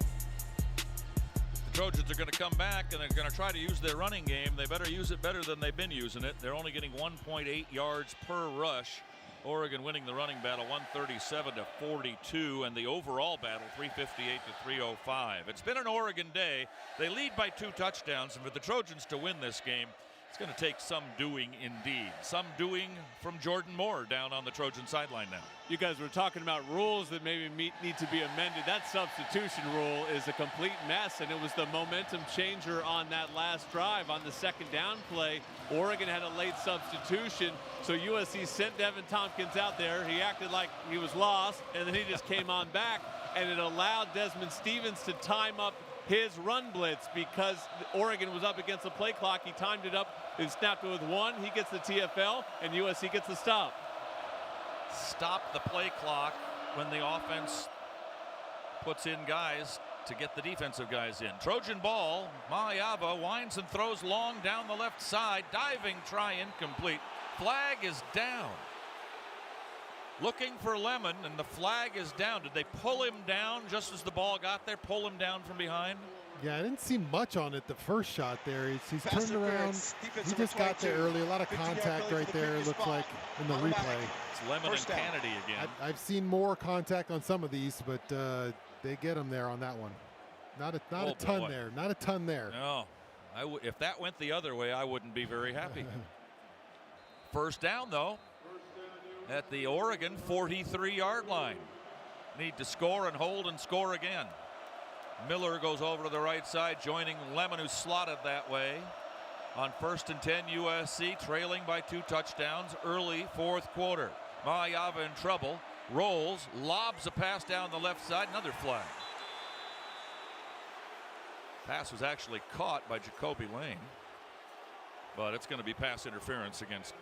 The Trojans are going to come back, and they're going to try to use their running game. They better use it better than they've been using it. They're only getting 1.8 yards per rush. Oregon winning the running battle 137-42, and the overall battle 358-305. It's been an Oregon day. They lead by 2 touchdowns, and for the Trojans to win this game, it's going to take some doing indeed. Some doing from Jordan Moore down on the Trojan sideline now. You guys were talking about rules that maybe need to be amended. That substitution rule is a complete mess, and it was the momentum changer on that last drive on the 2nd down play. Oregon had a late substitution, so USC sent Devin Tompkins out there. He acted like he was lost, and then he just came on back, and it allowed Desmond Stevens to time up his run blitz because Oregon was up against the play clock. He timed it up and snapped it with 1. He gets the TFL, and USC gets the stop. Stop the play clock when the offense puts in guys to get the defensive guys in. Trojan ball. Maayava winds and throws long down the left side. Diving try incomplete. Flag is down. Looking for Lemon, and the flag is down. Did they pull him down just as the ball got there? Pull him down from behind? Yeah, I didn't see much on it the first shot there. He's turned around. He just got there early. A lot of contact right there, it looks like, in the replay. It's Lemon and Kennedy again. I've seen more contact on some of these, but they get him there on that one. Not a ton there. Not a ton there. No. If that went the other way, I wouldn't be very happy. first down, though, at the Oregon 43-yard line. Need to score and hold and score again. Miller goes over to the right side, joining Lemon, who's slotted that way. On 1st and 10, USC trailing by 2 touchdowns early fourth quarter. Mayava in trouble, rolls, lobs a pass down the left side, another flag. Pass was actually caught by Jacoby Lane, but it's going to be pass interference against.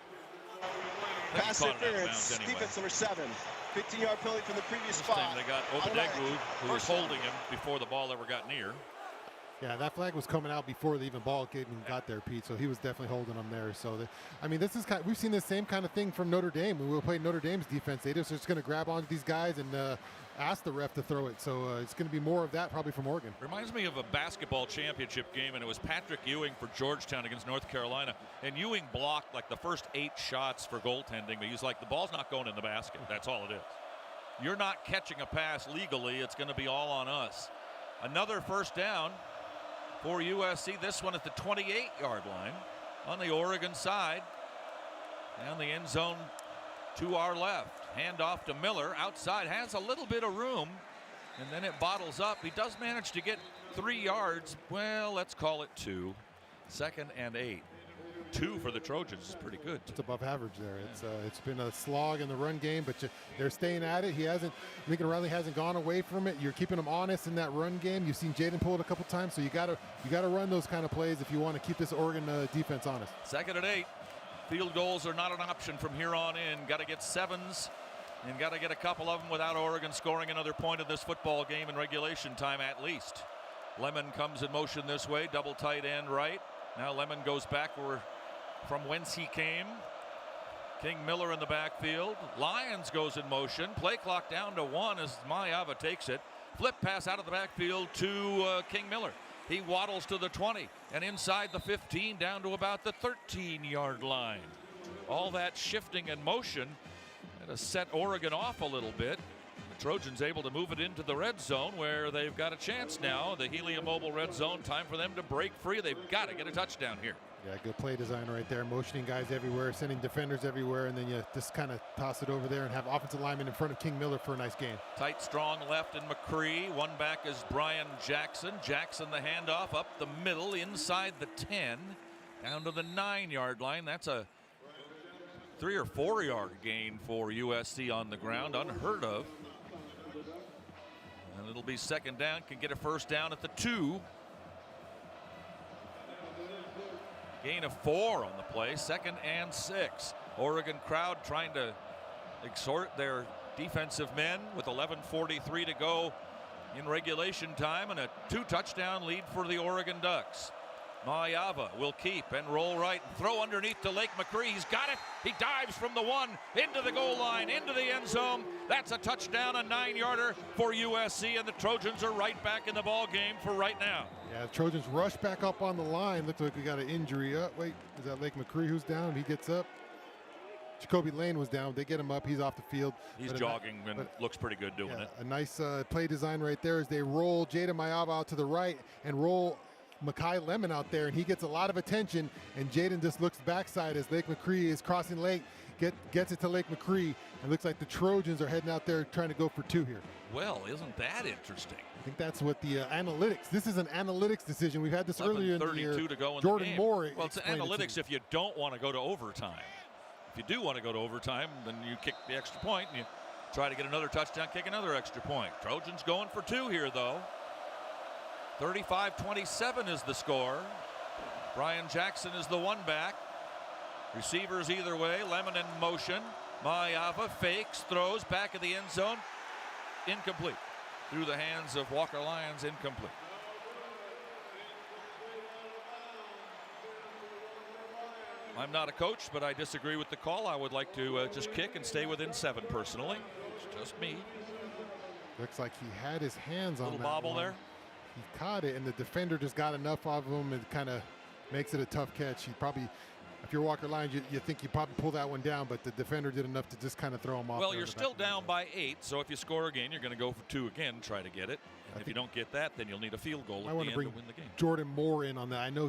Pass interference, anyway. Defense number 7. 15-yard penalty from the previous spot. They got Obadegwu, who was holding him before the ball ever got near. Yeah, that flag was coming out before the ball even got there, Pete. So he was definitely holding them there. So, this is we've seen the same kind of thing from Notre Dame when we played Notre Dame's defense. They just going to grab onto these guys and ask the ref to throw it. So it's going to be more of that probably from Oregon. Reminds me of a basketball championship game, and it was Patrick Ewing for Georgetown against North Carolina. And Ewing blocked like the first 8 shots for goaltending, but he's like, the ball's not going in the basket. That's all it is. You're not catching a pass legally. It's going to be all on us. Another first down for USC, this one at the 28-yard line on the Oregon side. And the end zone to our left. Hand off to Miller. Outside, has a little bit of room, and then it bottles up. He does manage to get 3 yards. Well, let's call it 2. 2nd and 8. 2 for the Trojans is pretty good. It's above average there. It's been a slog in the run game, but they're staying at it. Lincoln Riley hasn't gone away from it. You're keeping him honest in that run game. You've seen Jaden pull it a couple times, so you got to run those kind of plays if you want to keep this Oregon defense honest. 2nd and 8. Field goals are not an option from here on in. Got to get 7s and got to get a couple of them without Oregon scoring another point in this football game in regulation time at least. Lemon comes in motion this way, double tight end right. Now Lemon goes backward from whence he came. King Miller in the backfield. Lyons goes in motion. Play clock down to 1 as Mayava takes it. Flip pass out of the backfield to King Miller. He waddles to the 20 and inside the 15 down to about the 13-yard line. All that shifting and motion to set Oregon off a little bit. The Trojans able to move it into the red zone where they've got a chance now. The Helium Mobile red zone, time for them to break free. They've got to get a touchdown here. Yeah, good play design right there. Motioning guys everywhere, sending defenders everywhere, and then you just kind of toss it over there and have offensive linemen in front of King Miller for a nice gain. Tight, strong left and McCree. One back is Brian Jackson. Jackson the handoff up the middle inside the 10 down to the 9-yard line. That's a 3 or 4 yard gain for USC on the ground, unheard of. And it'll be 2nd down, can get a first down at the 2. Gain of 4 on the play, 2nd and 6. Oregon crowd trying to exhort their defensive men with 11:43 to go in regulation time and a 2-touchdown lead for the Oregon Ducks. Mayava will keep and roll right and throw underneath to Lake McCree. He's got it. He dives from the 1 into the goal line, into the end zone. That's a touchdown, a 9-yarder for USC, and the Trojans are right back in the ball game for right now. Yeah, the Trojans rush back up on the line. Looks like we got an injury. Wait, is that Lake McCree who's down? He gets up. Jacoby Lane was down. They get him up. He's off the field. He's jogging and looks pretty good doing it. A nice play design right there as they roll Jada Mayava out to the right and roll Makai Lemon out there, and he gets a lot of attention, and Jaden just looks backside as Lake McCree is crossing Lake, gets it to Lake McCree, and looks like the Trojans are heading out there trying to go for 2 here. Well, isn't that interesting? I think that's what the analytics, this is an analytics decision. We've had this earlier in the year. 32 to go in Jordan the game. Moore. Well, it's analytics if you don't want to go to overtime. If you do want to go to overtime, then you kick the extra point and you try to get another touchdown, kick another extra point. Trojans going for 2 here, though. 35-27 is the score. Brian Jackson is the 1 back. Receivers either way. Lemon in motion. Mayava fakes, throws back of the end zone. Incomplete. Through the hands of Walker Lyons, incomplete. I'm not a coach, but I disagree with the call. I would like to just kick and stay within 7 personally. It's just me. Looks like he had his hands on that little bobble one. there. He caught it, and the defender just got enough of him and kind of makes it a tough catch. He probably, if you're Walker Lyons, you think you probably pull that one down, but the defender did enough to just kind of throw him off. Well, you're still down by 8, so if you score again, you're going to go for 2 again, try to get it. And if you don't get that, then you'll need a field goal at the end to win the game. Jordan Moore in on that. I know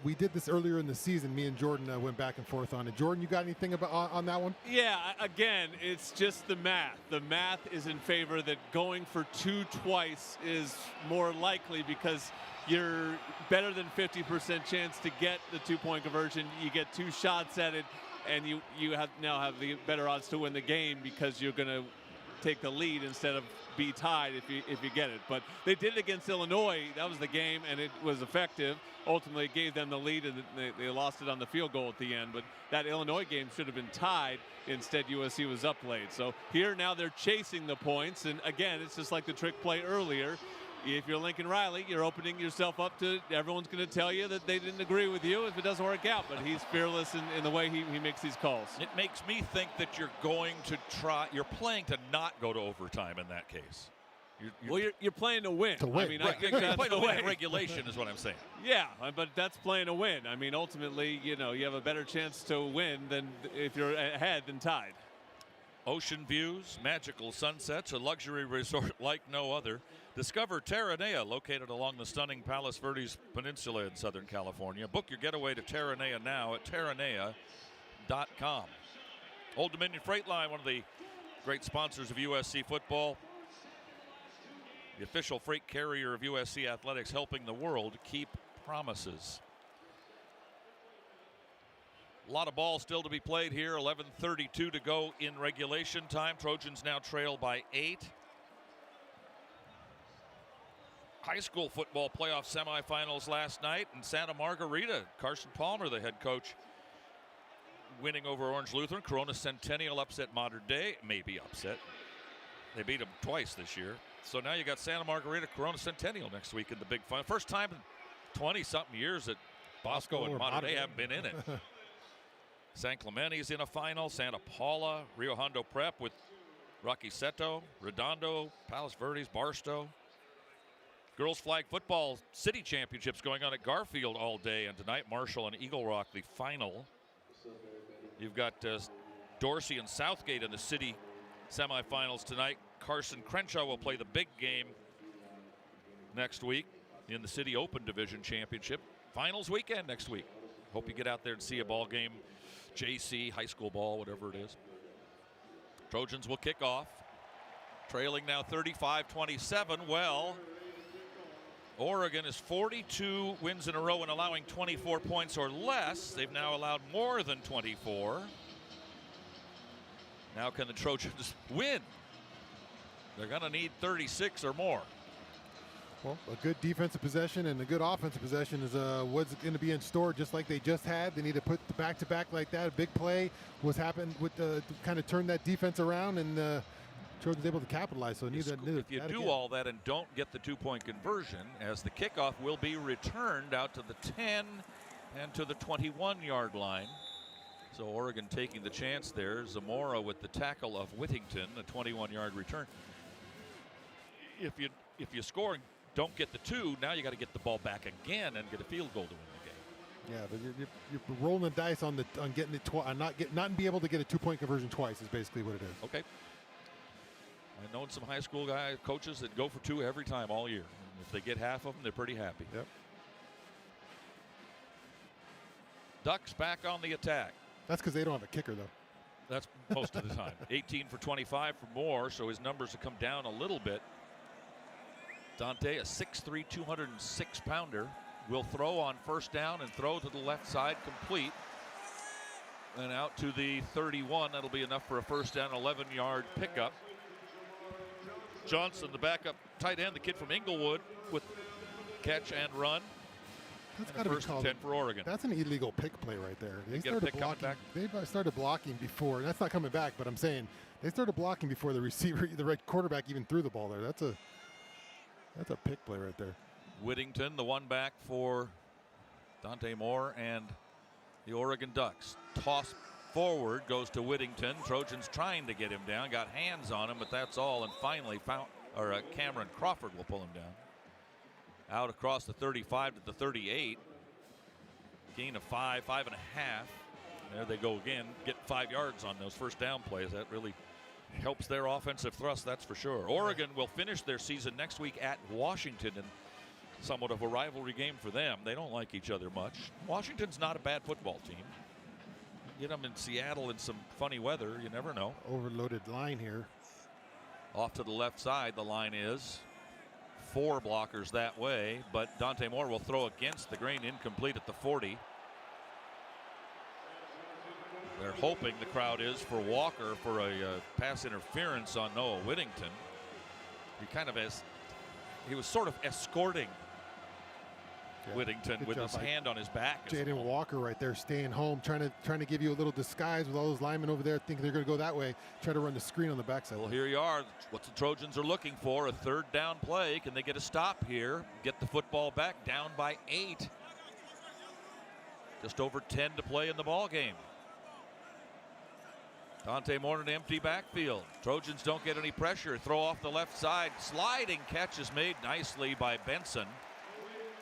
we did this earlier in the season. Me and Jordan went back and forth on it. Jordan, you got anything about on that one? Yeah, again, it's just the math. The math is in favor that going for 2 twice is more likely because you're better than 50% chance to get the 2-point conversion. You get 2 shots at it, and you now have the better odds to win the game because you're going to take the lead instead of be tied if you get it. But they did it against Illinois. That was the game, and it was effective. Ultimately, it gave them the lead, and they lost it on the field goal at the end. But that Illinois game should have been tied. Instead, USC was up late. So here now they're chasing the points. And again, it's just like the trick play earlier. If you're Lincoln Riley, you're opening yourself up to everyone's going to tell you that they didn't agree with you if it doesn't work out. But he's fearless in the way he makes these calls. It makes me think that you're playing to not go to overtime in that case. You're playing to win. To win. I mean, right. You're playing to win in regulation is what I'm saying. Yeah, but that's playing to win. I mean, ultimately, you have a better chance to win than if you're ahead than tied. Ocean views, magical sunsets, a luxury resort like no other. Discover Terranea, located along the stunning Palos Verdes Peninsula in Southern California. Book your getaway to Terranea now at terranea.com. Old Dominion Freight Line, one of the great sponsors of USC football. The official freight carrier of USC Athletics, helping the world keep promises. A lot of ball still to be played here. 11:32 to go in regulation time. Trojans now trail by 8. High school football playoff semifinals last night in Santa Margarita. Carson Palmer, the head coach, winning over Orange Lutheran. Corona Centennial upset Modern Day. Maybe upset. They beat them twice this year. So now you got Santa Margarita, Corona Centennial next week in the big final. First time in 20-something years that Bosco and Modern Day haven't been in it. San Clemente's in a final. Santa Paula, Rio Hondo Prep with Rocky Seto, Redondo, Palos Verdes, Barstow. Girls flag football city championships going on at Garfield all day, and tonight Marshall and Eagle Rock, the final. You've got Dorsey and Southgate in the city semifinals tonight. Carson Crenshaw will play the big game next week in the City Open Division Championship. Finals weekend next week. Hope you get out there and see a ball game. JC, high school ball, whatever it is. Trojans will kick off. Trailing now 35-27. Well, Oregon is 42 wins in a row and allowing 24 points or less. They've now allowed more than 24. Now can the Trojans win? They're going to need 36 or more. Well, a good defensive possession and a good offensive possession is what's going to be in store, just like they just had. They need to put the back-to-back like that. A big play was happened with to kind of turn that defense around, and Trojans able to capitalize. So if you do all that and don't get the 2-point conversion, as the kickoff will be returned out to the 10 and to the 21-yard line. So Oregon taking the chance there. Zamora with the tackle of Whittington, a 21-yard return. If you score and don't get the 2, now you got to get the ball back again and get a field goal to win the game. Yeah, but you're rolling the dice on getting it twice, not be able to get a 2-point conversion twice is basically what it is. Okay. I've known some high school coaches that go for 2 every time all year. And if they get half of them, they're pretty happy. Yep. Ducks back on the attack. That's because they don't have a kicker, though. That's most of the time. 18 for 25 for Moore, so his numbers have come down a little bit. Dante, a 6'3", 206-pounder, will throw on first down and throw to the left side, complete. And out to the 31. That'll be enough for a first down, 11-yard pickup. Johnson, the backup tight end, the kid from Inglewood, with catch and run. That's got to be called 10 for Oregon. That's an illegal pick play right there. They started blocking. They started blocking before. That's not coming back, but I'm saying they started blocking before the receiver, the red quarterback, even threw the ball there. That's a pick play right there. Whittington, the one back for Dante Moore and the Oregon Ducks. Toss forward goes to Whittington. Trojans trying to get him down. Got hands on him, but that's all. And finally, Cameron Crawford will pull him down. Out across the 35 to the 38. Gain of 5.5. There they go again, get 5 yards on those first down plays. That really helps their offensive thrust, that's for sure. Oregon will finish their season next week at Washington, and somewhat of a rivalry game for them. They don't like each other much. Washington's not a bad football team. Get them in Seattle in some funny weather, you never know. Overloaded line here. Off to the left side, the line is 4 blockers that way, but Dante Moore will throw against the grain, incomplete at the 40. They're hoping the crowd is for Walker for a pass interference on Noah Whittington. He was sort of escorting Whittington with his hand on his back. Jaden Walker right there staying home, trying to give you a little disguise with all those linemen over there thinking they're going to go that way, try to run the screen on the backside. Well, here you are. What the Trojans are looking for, a 3rd down play. Can they get a stop here? Get the football back, down by 8. Just over 10 to play in the ball game. Dante Moore in an empty backfield. Trojans don't get any pressure. Throw off the left side. Sliding catch is made nicely by Benson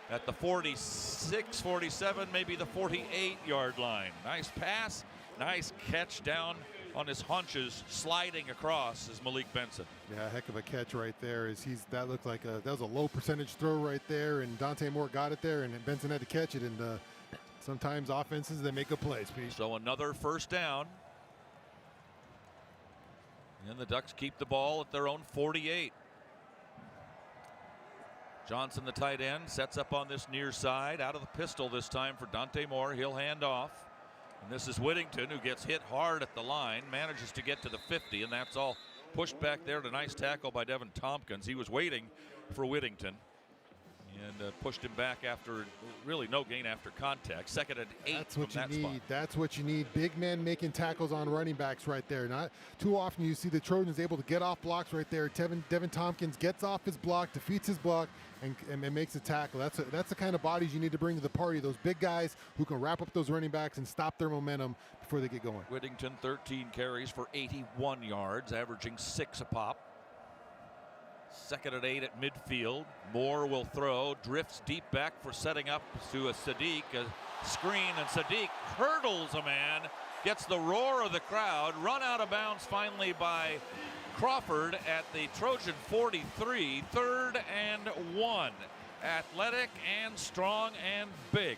at the 46, 47, maybe the 48-yard line. Nice pass, nice catch down on his haunches, sliding across is Malik Benson. Yeah, heck of a catch right there. That looked like that was a low percentage throw right there, and Dante Moore got it there, and Benson had to catch it. And sometimes offenses, they make a play, Pete. So another first down. And the Ducks keep the ball at their own 48. Johnson, the tight end, sets up on this near side. Out of the pistol this time for Dante Moore. He'll hand off. And this is Whittington, who gets hit hard at the line, manages to get to the 50, and that's all pushed back there. A nice tackle by Devin Tompkins. He was waiting for Whittington and pushed him back after really no gain after contact. 2nd and 8. That's what you need. Spot. That's what you need. Big men making tackles on running backs right there. Not too often you see the Trojans able to get off blocks right there. Devin Tompkins gets off his block, defeats his block, and makes a tackle. That's the kind of bodies you need to bring to the party. Those big guys who can wrap up those running backs and stop their momentum before they get going. Whittington, 13 carries for 81 yards, averaging 6 a pop. 2nd and 8 at midfield. Moore will throw, drifts deep back for setting up to a Sadiq, a screen, and Sadiq hurdles a man, gets the roar of the crowd, run out of bounds finally by Crawford at the Trojan 43, 3rd and 1. Athletic and strong and big.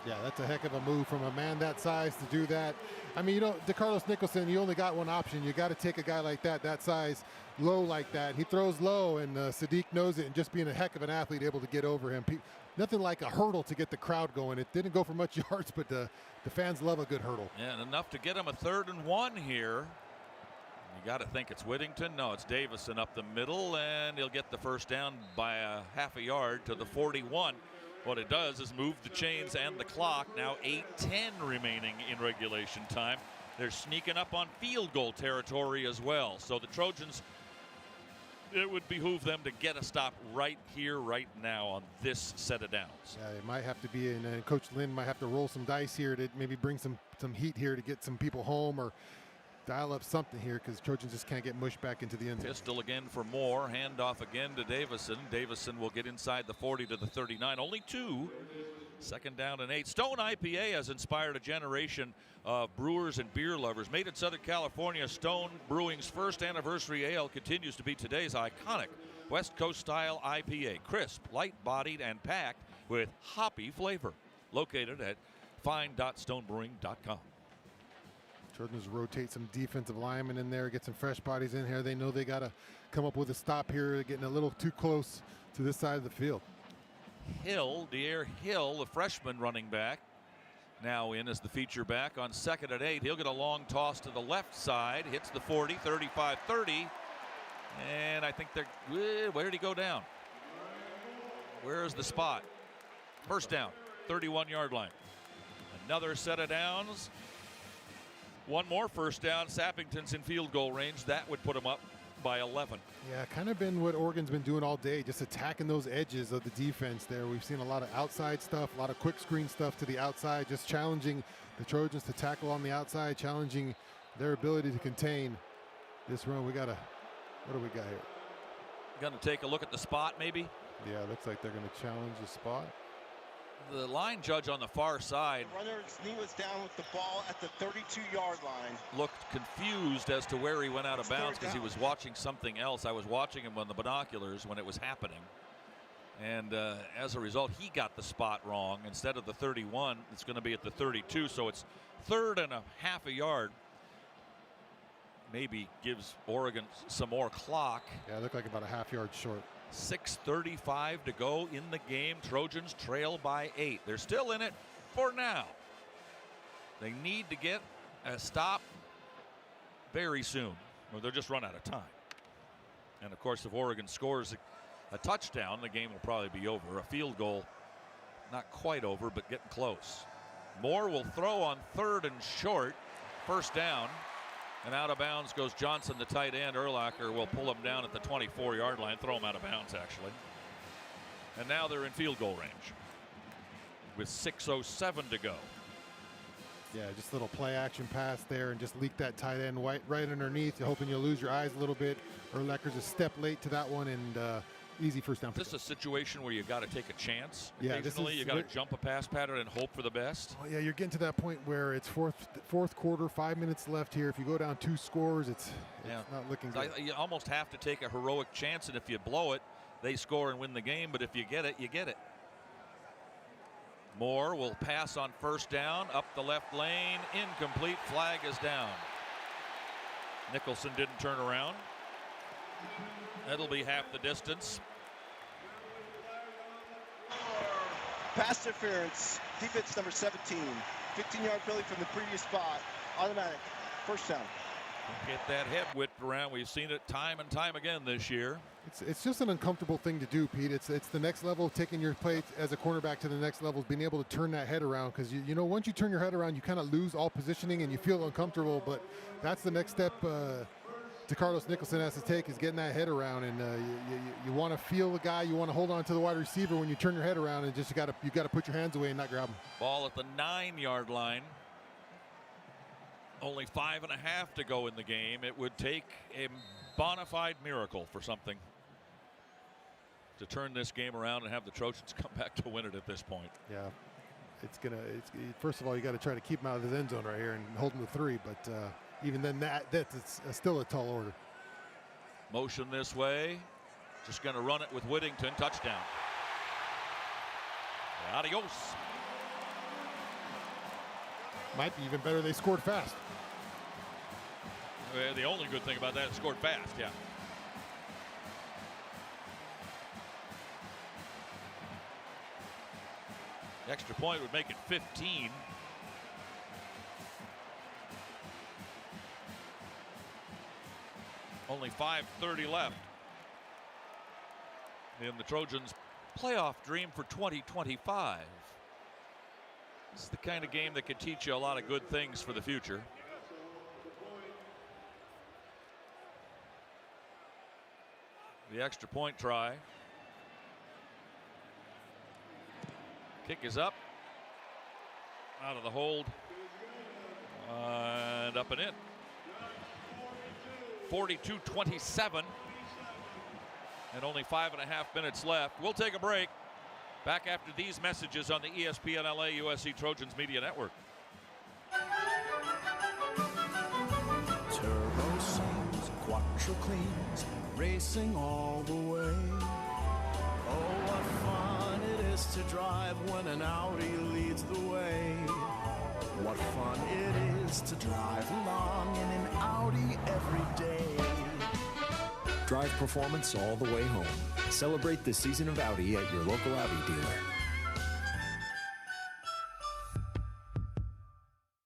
Yeah, that's a heck of a move from a man that size to do that. I mean, DeCarlos Nicholson, you only got one option. You got to take a guy like that size, low like that. He throws low, and Sadiq knows it, and just being a heck of an athlete, able to get over him. Nothing like a hurdle to get the crowd going. It didn't go for much yards, but the fans love a good hurdle. Yeah, and enough to get him a 3rd and 1 here. You got to think it's Whittington. No, it's Davison up the middle, and he'll get the first down by a half a yard to the 41. What it does is move the chains and the clock. Now 8:10 remaining in regulation time. They're sneaking up on field goal territory as well. So the Trojans, it would behoove them to get a stop right here, right now on this set of downs. Yeah, it might have to be, and Coach Lynn might have to roll some dice here to maybe bring some heat here to get some people home or dial up something here, because Trojans just can't get mushed back into the end zone. Pistol again for Moore. Handoff again to Davison. Davison will get inside the 40 to the 39. Only 2. 2nd down and 8. Stone IPA has inspired a generation of brewers and beer lovers. Made in Southern California, Stone Brewing's first anniversary ale continues to be today's iconic West Coast style IPA. Crisp, light-bodied, and packed with hoppy flavor. Located at fine.stonebrewing.com. Trojans rotate some defensive linemen in there, get some fresh bodies in here. They know they got to come up with a stop here. They're getting a little too close to this side of the field. De'Air Hill, the freshman running back, now in as the feature back on 2nd and 8. He'll get a long toss to the left side, hits the 40, 35, 30. And I think where did he go down? Where is the spot? First down, 31-yard line. Another set of downs. One more first down. Sappington's in field goal range. That would put him up by 11. Yeah, kind of been what Oregon's been doing all day, just attacking those edges of the defense there. We've seen a lot of outside stuff, a lot of quick screen stuff to the outside, just challenging the Trojans to tackle on the outside, challenging their ability to contain this run. What do we got here? Going to take a look at the spot, maybe? Yeah, it looks like they're going to challenge the spot. the line judge on the far side. The runner's knee was down with the ball at the 32-yard line. Looked confused as to where he went out of bounds because he was watching something else. I was watching him on the binoculars when it was happening. And as a result, he got the spot wrong. Instead of the 31, it's going to be at the 32. So it's 3rd and a half a yard. Maybe gives Oregon some more clock. Yeah, it looked like about a half yard short. 6:35 to go in the game. Trojans trail by 8. They're still in it for now. They need to get a stop very soon, or they'll just run out of time. And of course, if Oregon scores a touchdown, the game will probably be over. A field goal, not quite over, but getting close. Moore will throw on 3rd and short. First down. And out of bounds goes Johnson, the tight end. Urlacher will pull him down at the 24-yard line, throw him out of bounds, actually. And now they're in field goal range with 6:07 to go. Yeah, just a little play action pass there and just leak that tight end right underneath. You're hoping you'll lose your eyes a little bit. Urlacher's a step late to that one, and easy first down. Is this a situation where you got to take a chance? Yeah, occasionally you got to jump a pass pattern and hope for the best. Well, yeah, you're getting to that point where it's fourth quarter, 5 minutes left here. If you go down 2 scores, it's not looking good. You almost have to take a heroic chance, and if you blow it, they score and win the game. But if you get it, you get it. Moore will pass on first down up the left lane. Incomplete. Flag is down. Nicholson didn't turn around. That'll be half the distance. Pass interference. Defense number 17. 15-yard penalty from the previous spot. Automatic. First down. Get that head whipped around. We've seen it time and time again this year. It's just an uncomfortable thing to do, Pete. It's the next level, taking your play as a cornerback to the next level, being able to turn that head around. Because you know, once you turn your head around, you kind of lose all positioning and you feel uncomfortable. But that's the next step Carlos Nicholson has to take, is getting that head around, and you want to feel the guy, you want to hold on to the wide receiver when you turn your head around, and just you got to put your hands away and not grab him. Ball at the 9-yard line. Only 5.5 to go in the game. It would take a bona fide miracle for something to turn this game around and have the Trojans come back to win it at this point. Yeah, first of all, you got to try to keep him out of his end zone right here and hold him to 3, but even then, that's still a tall order. Motion this way. Just going to run it with Whittington. Touchdown. Adios. Might be even better they scored fast. The only good thing about that is scored fast, yeah. The extra point would make it 15. Only 5:30 left in the Trojans' playoff dream for 2025. This is the kind of game that could teach you a lot of good things for the future. The extra point try. Kick is up. Out of the hold. And up and in. 42-27. And only 5.5 minutes left. We'll take a break. Back after these messages on the ESPN LA USC Trojans Media Network. Turbo songs, quattro cleans, racing all the way. Oh, what fun it is to drive when an Audi leads the way. What fun it is to drive along in an Audi every day. Drive performance all the way home. Celebrate the season of Audi at your local Audi dealer.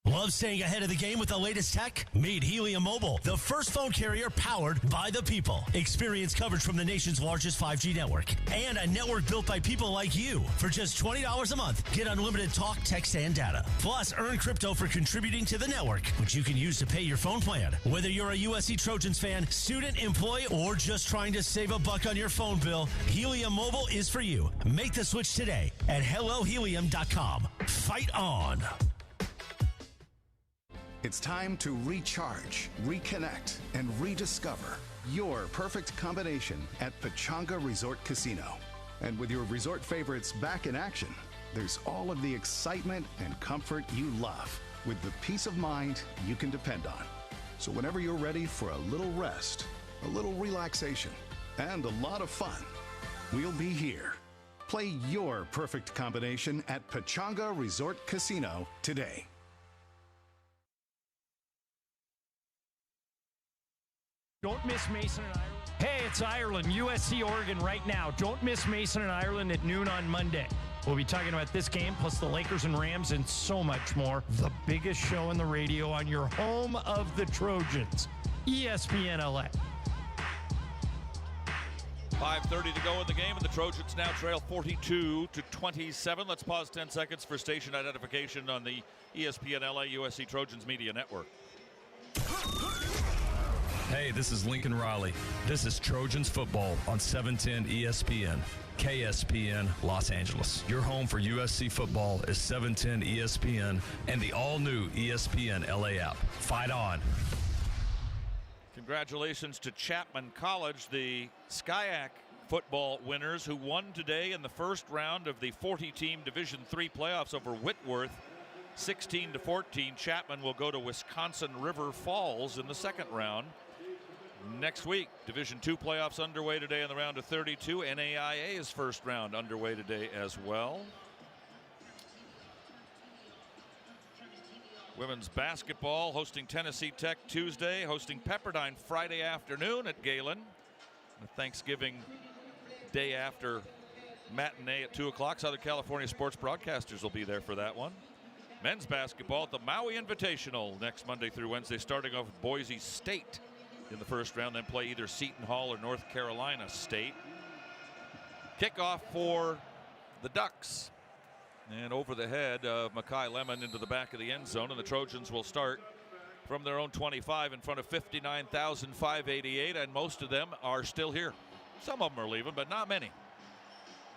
Love staying ahead of the game with the latest tech? Meet Helium Mobile, the first phone carrier powered by the people. Experience coverage from the nation's largest 5G network and a network built by people like you. For just $20 a month, get unlimited talk, text, and data. Plus, earn crypto for contributing to the network, which you can use to pay your phone plan. Whether you're a USC Trojans fan, student, employee, or just trying to save a buck on your phone bill, Helium Mobile is for you. Make the switch today at HelloHelium.com. Fight on. It's time to recharge, reconnect, and rediscover your perfect combination at Pechanga Resort Casino. And with your resort favorites back in action, there's all of the excitement and comfort you love with the peace of mind you can depend on. So whenever you're ready for a little rest, a little relaxation, and a lot of fun, we'll be here. Play your perfect combination at Pechanga Resort Casino today. Don't miss Mason and Ireland. Hey, it's Ireland, USC Oregon right now. Don't miss Mason and Ireland at noon on Monday. We'll be talking about this game, plus the Lakers and Rams, and so much more. The biggest show in the radio on your home of the Trojans, ESPN LA. 5:30 to go in the game, and the Trojans now trail 42-27. Let's pause 10 seconds for station identification on the ESPN LA USC Trojans Media Network. Hey, this is Lincoln Riley. This is Trojans football on 710 ESPN. KSPN Los Angeles. Your home for USC football is 710 ESPN and the all-new ESPN LA app. Fight on. Congratulations to Chapman College, the SCIAC football winners who won today in the first round of the 40-team Division III playoffs over Whitworth, 16-14. Chapman will go to Wisconsin River Falls in the second round. Next week, Division II playoffs underway today in the round of 32. NAIA's first round underway today as well. Women's basketball hosting Tennessee Tech Tuesday, hosting Pepperdine Friday afternoon at Galen. The Thanksgiving day after matinee at 2 o'clock. Southern California sports broadcasters will be there for that one. Men's basketball at the Maui Invitational next Monday through Wednesday, starting off with Boise State in the first round, then play either Seton Hall or North Carolina State. Kickoff for the Ducks. And over the head of Makai Lemon into the back of the end zone, and the Trojans will start from their own 25 in front of 59,588, and most of them are still here. Some of them are leaving, but not many.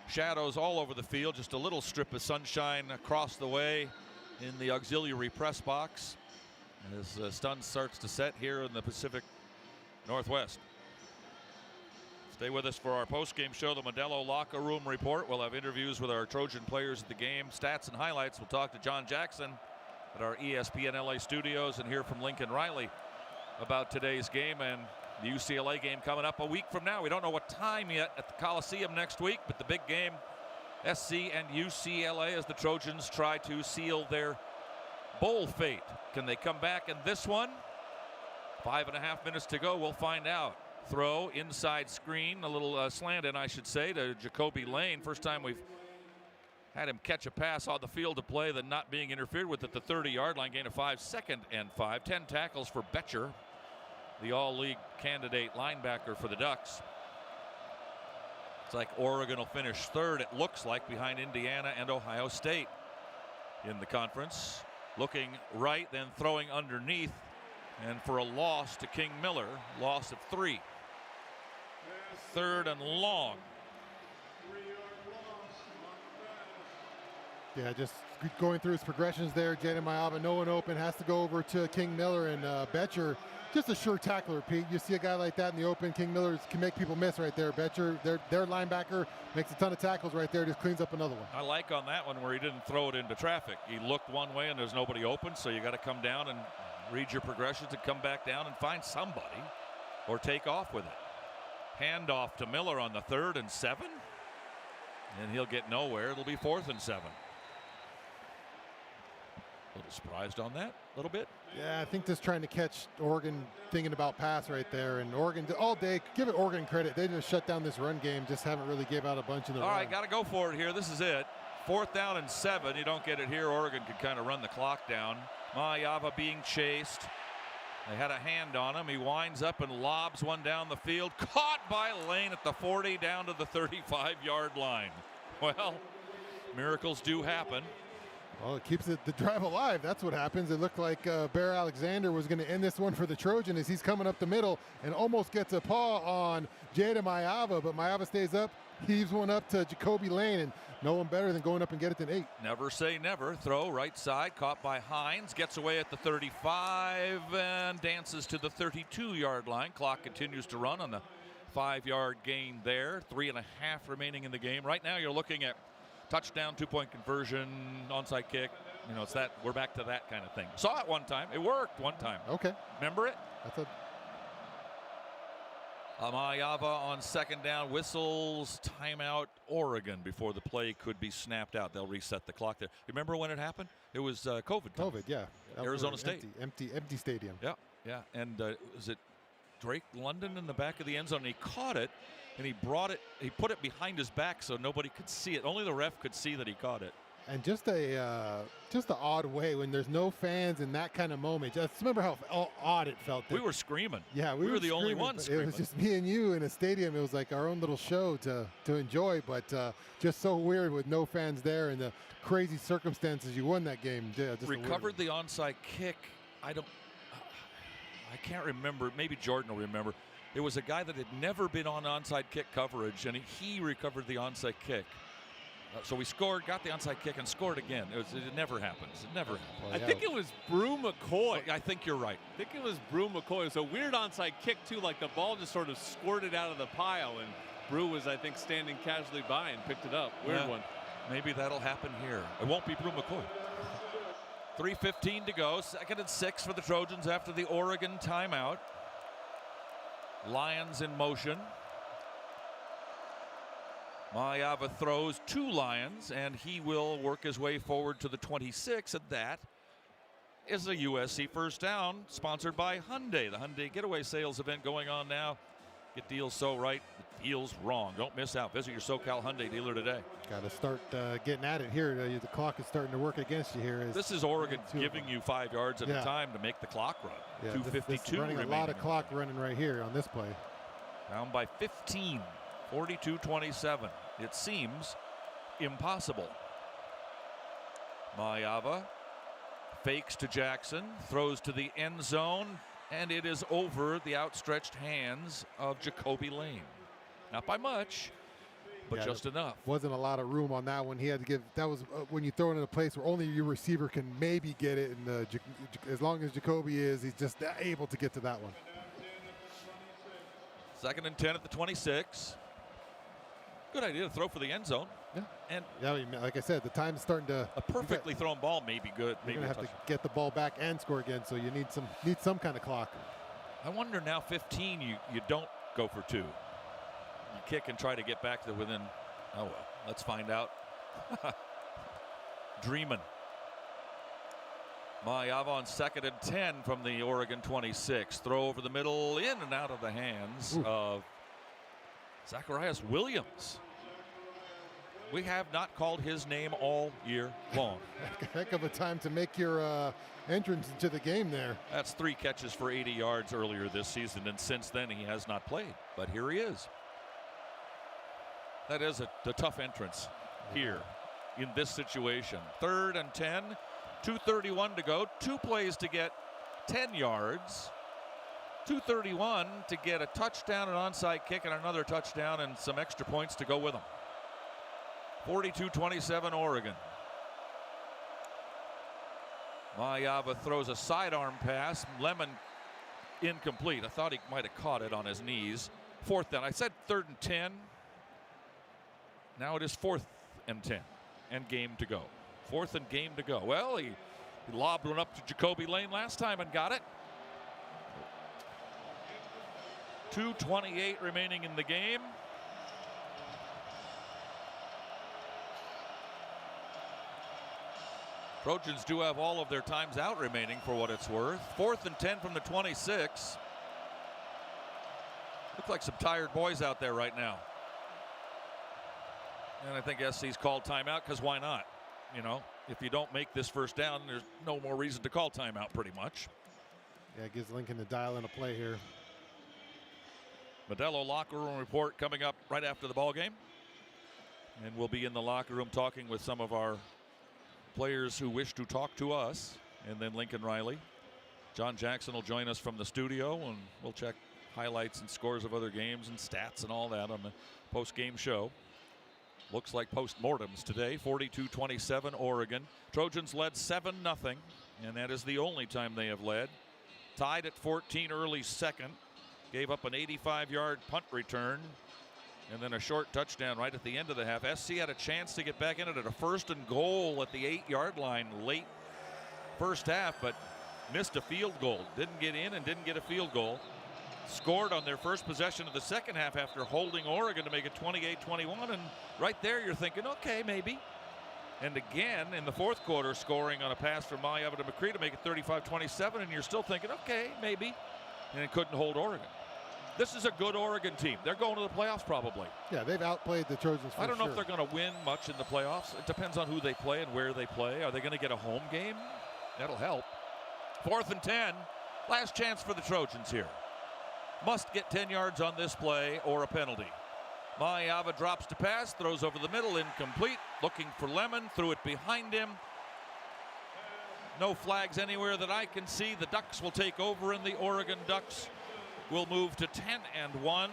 Shadows all over the field, just a little strip of sunshine across the way in the auxiliary press box as the sun starts to set here in the Pacific Northwest. Stay with us for our post-game show, the Modelo Locker Room Report. We'll have interviews with our Trojan players at the game, stats and highlights. We'll talk to John Jackson at our ESPN LA studios and hear from Lincoln Riley about today's game and the UCLA game coming up a week from now. We don't know what time yet at the Coliseum next week, but the big game, SC and UCLA, as the Trojans try to seal their bowl fate. Can they come back in this one? 5.5 minutes to go. We'll find out. Throw inside screen, a little slant in, I should say, to Jacoby Lane. First time we've had him catch a pass on the field to play, then not being interfered with at the 30-yard line. Gain of 5, 2nd and 5. 10 tackles for Betcher, the all-league candidate linebacker for the Ducks. It's like Oregon will finish third, it looks like, behind Indiana and Ohio State in the conference. Looking right, then throwing underneath, and for a loss to King Miller, loss of 3. 3rd and long. Yeah, just going through his progressions there. Jaden Mayava, no one open, has to go over to King Miller, and Betcher, just a sure tackler, Pete. You see a guy like that in the open, King Miller can make people miss right there. Betcher, their linebacker, makes a ton of tackles right there, just cleans up another one. I like on that one where he didn't throw it into traffic. He looked one way and there's nobody open, so you got to come down and read your progressions and come back down and find somebody or take off with it. Handoff to Miller on the 3rd and 7, and he'll get nowhere. It'll be 4th and 7. A little surprised on that, a little bit. Yeah, I think just trying to catch Oregon thinking about pass right there, and Oregon all day, give it Oregon credit. They just shut down this run game, just haven't really gave out a bunch in the run. All right, got to go for it here. This is it. 4th down and 7. You don't get it here. Oregon could kind of run the clock down. Mayava being chased. They had a hand on him. He winds up and lobs one down the field. Caught by Lane at the 40 down to the 35-yard line. Well, miracles do happen. Well, it keeps the drive alive. That's what happens. It looked like Bear Alexander was going to end this one for the Trojan as he's coming up the middle and almost gets a paw on Jada Mayava, but Mayava stays up, heaves one up to Jacoby Lane, and no one better than going up and get it than 8. Never say never. Throw right side, caught by Hines, gets away at the 35 and dances to the 32-yard line. Clock continues to run on the 5-yard gain there. 3.5 remaining in the game. Right now you're looking at touchdown, 2-point conversion, onside kick. You know, it's that we're back to that kind of thing. Saw it one time. It worked one time. Okay. Remember it? That's a Amayava on second down whistles timeout Oregon before the play could be snapped out. They'll reset the clock there. Remember when it happened? It was COVID time. COVID, yeah. Arizona State. Empty stadium. Yeah, yeah. And was it Drake London in the back of the end zone? And he caught it, and he put it behind his back so nobody could see it. Only the ref could see that he caught it. And just an odd way when there's no fans in that kind of moment. Just remember how odd it felt. We were screaming. Yeah, we were the only ones screaming. It was just me and you in a stadium. It was like our own little show to enjoy, but just so weird with no fans there and the crazy circumstances you won that game. Yeah, just recovered the onside kick. I can't remember. Maybe Jordan will remember. It was a guy that had never been on onside kick coverage, and he recovered the onside kick. So we scored, got the onside kick, and scored again. It never happens. It never happens. I think it was Brew McCoy. I think you're right. I think it was Brew McCoy. It was a weird onside kick, too, like the ball just sort of squirted out of the pile, and Brew was, I think, standing casually by and picked it up. Weird one. Maybe that'll happen here. It won't be Brew McCoy. 3:15 to go. 2nd and 6 for the Trojans after the Oregon timeout. Lions in motion. Mayava throws to Lions, and he will work his way forward to the 26, and that is a USC first down, sponsored by Hyundai. The Hyundai Getaway Sales event going on now. Get deals so right, the deals wrong. Don't miss out. Visit your SoCal Hyundai dealer today. Got to start getting at it here. The clock is starting to work against you here. This is Oregon giving you 5 yards at a time to make the clock run. Yeah, 2:52 running a lot of clock running right here on this play. Down by 15, 42-27. It seems impossible. Mayava fakes to Jackson, throws to the end zone, and it is over the outstretched hands of Jacoby Lane. Not by much, but just enough. Wasn't a lot of room on that one. He had to give. That was when you throw it in a place where only your receiver can maybe get it, and as long as Jacoby is, he's just able to get to that one. 2nd and 10 at the 26. Good idea to throw for the end zone. Yeah. And like I said, the time's starting to. A perfectly thrown ball may be good. You're gonna have to get the ball back and score again, so you need some kind of clock. I wonder now, 15, you don't go for 2. You kick and try to get back to within. Oh well, let's find out. Dreamin'. Mayava on 2nd and 10 from the Oregon 26. Throw over the middle, in and out of the hands of Zacharias Williams. We have not called his name all year long. Heck of a time to make your entrance into the game there. That's 3 catches for 80 yards earlier this season, and since then he has not played. But here he is. That is a tough entrance here in this situation. 3rd and 10, 2:31 to go. 2 plays to get 10 yards. 2:31 to get a touchdown, an onside kick, and another touchdown, and some extra points to go with them. 42-27 Oregon. Mayava throws a sidearm pass. Lemon incomplete. I thought he might have caught it on his knees. 4th down. I said 3rd and 10. Now it is 4th and 10 and game to go. 4th and game to go. Well, he lobbed one up to Jacoby Lane last time and got it. 2:28 remaining in the game. Trojans do have all of their times out remaining for what it's worth. 4th and 10 from the 26. Look like some tired boys out there right now. And I think SC's called timeout because why not? You know, if you don't make this first down, there's no more reason to call timeout pretty much. Yeah, it gives Lincoln to dial in a play here. Modelo locker room report coming up right after the ball game. And we'll be in the locker room talking with some of our players who wish to talk to us. And then Lincoln Riley. John Jackson will join us from the studio, and we'll check highlights and scores of other games and stats and all that on the post-game show. Looks like post-mortems today. 42-27 Oregon. Trojans led 7-0, and that is the only time they have led. Tied at 14 early 2nd. Gave up an 85-yard punt return And then a short touchdown right at the end of the half. SC had a chance to get back in it at a 1st and goal at the 8-yard line late first half, but missed a field goal. Didn't get in and didn't get a field goal. Scored on their first possession of the second half after holding Oregon to make it 28-21. And right there you're thinking, okay, maybe. And again in the fourth quarter, scoring on a pass from Mayava to McCree to make it 35-27. And you're still thinking, okay, maybe. And it couldn't hold Oregon. This is a good Oregon team. They're going to the playoffs probably. Yeah, they've outplayed the Trojans for I don't know sure. if they're going to win much in the playoffs. It depends on who they play and where they play. Are they going to get a home game? That'll help. 4th and 10. Last chance for the Trojans here. Must get 10 yards on this play or a penalty. Mayava drops to pass, throws over the middle, incomplete. Looking for Lemon, threw it behind him. No flags anywhere that I can see. The Ducks will take over, and the Oregon Ducks will move to 10-1.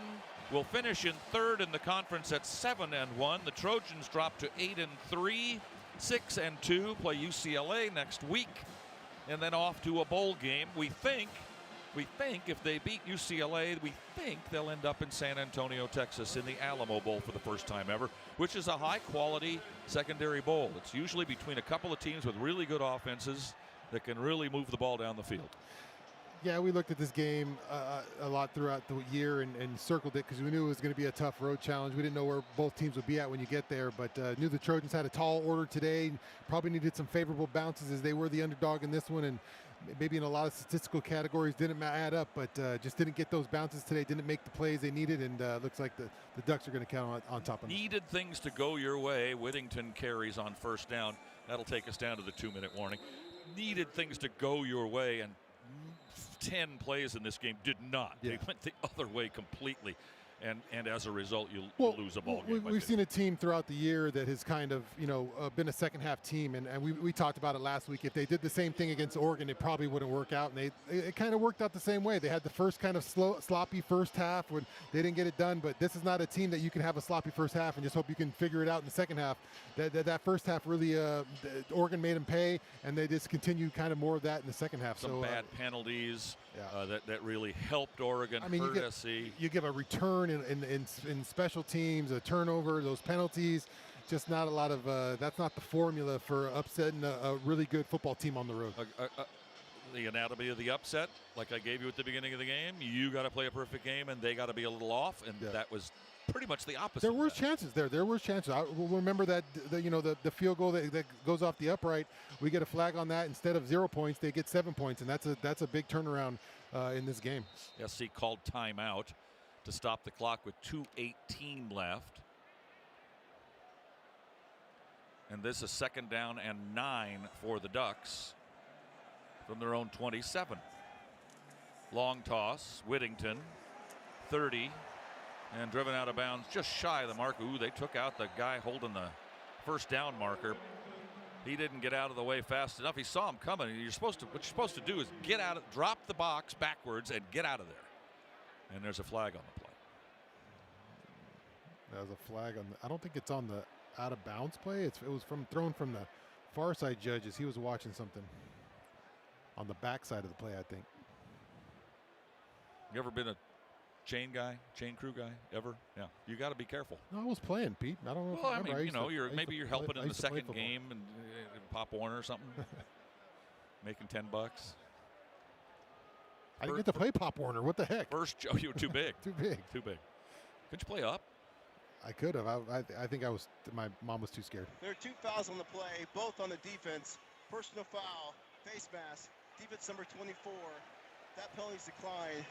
We'll finish in 3rd in the conference at 7-1. The Trojans drop to 8-3, 6-2. Play UCLA next week, and then off to a bowl game. We think if they beat UCLA, we think they'll end up in San Antonio, Texas, in the Alamo Bowl for the first time ever, which is a high-quality secondary bowl. It's usually between a couple of teams with really good offenses that can really move the ball down the field. Yeah, we looked at this game a lot throughout the year and circled it because we knew it was going to be a tough road challenge. We didn't know where both teams would be at when you get there, but knew the Trojans had a tall order today. Probably needed some favorable bounces as they were the underdog in this one, and maybe in a lot of statistical categories didn't add up, but just didn't get those bounces today, didn't make the plays they needed, and looks like the Ducks are going to count on top of them. Needed things to go your way. Whittington carries on first down. That'll take us down to the 2-minute warning. Needed things to go your way, and 10 plays in this game did not. Yeah. They went the other way completely. And as a result, you lose a ball game. We've seen a team throughout the year that has kind of, been a second half team, and we talked about it last week. If they did the same thing against Oregon, it probably wouldn't work out, and it kind of worked out the same way. They had the first kind of sloppy first half when they didn't get it done, but this is not a team that you can have a sloppy first half and just hope you can figure it out in the second half. That first half really, Oregon made them pay, and they just continued kind of more of that in the second half. Some bad penalties that really helped Oregon, hurt SC. You give a return in special teams, a turnover, those penalties, just not a lot of, that's not the formula for upsetting a really good football team on the road. The anatomy of the upset, like I gave you at the beginning of the game, you got to play a perfect game and they got to be a little off, and that was pretty much the opposite. There were chances there. There were chances. I remember that the field goal that goes off the upright, we get a flag on that. Instead of 0 points, they get 7 points, and that's a big turnaround in this game. SC called timeout to stop the clock with 2:18 left. And this is 2nd down and 9 for the Ducks from their own 27. Long toss, Whittington, 30, and driven out of bounds just shy of the mark. Ooh, they took out the guy holding the first down marker. He didn't get out of the way fast enough. He saw him coming. What you're supposed to do is drop the box backwards and get out of there. And there's a flag on the play. There's a flag on I don't think it's on the out of bounds play. It was thrown from the far side judges. He was watching something on the back side of the play, I think. You ever been a chain crew guy, ever? Yeah. You got to be careful. No, I was playing, Pete. I don't know. Well, I mean, maybe you're helping in the second game and Pop Warner or something, making $10. I didn't get to play Pop Warner. What the heck? You were too big. Too big. Could you play up? I could have. I think my mom was too scared. There are 2 fouls on the play, both on the defense. Personal foul, face mask, defense number 24. That penalty's declined.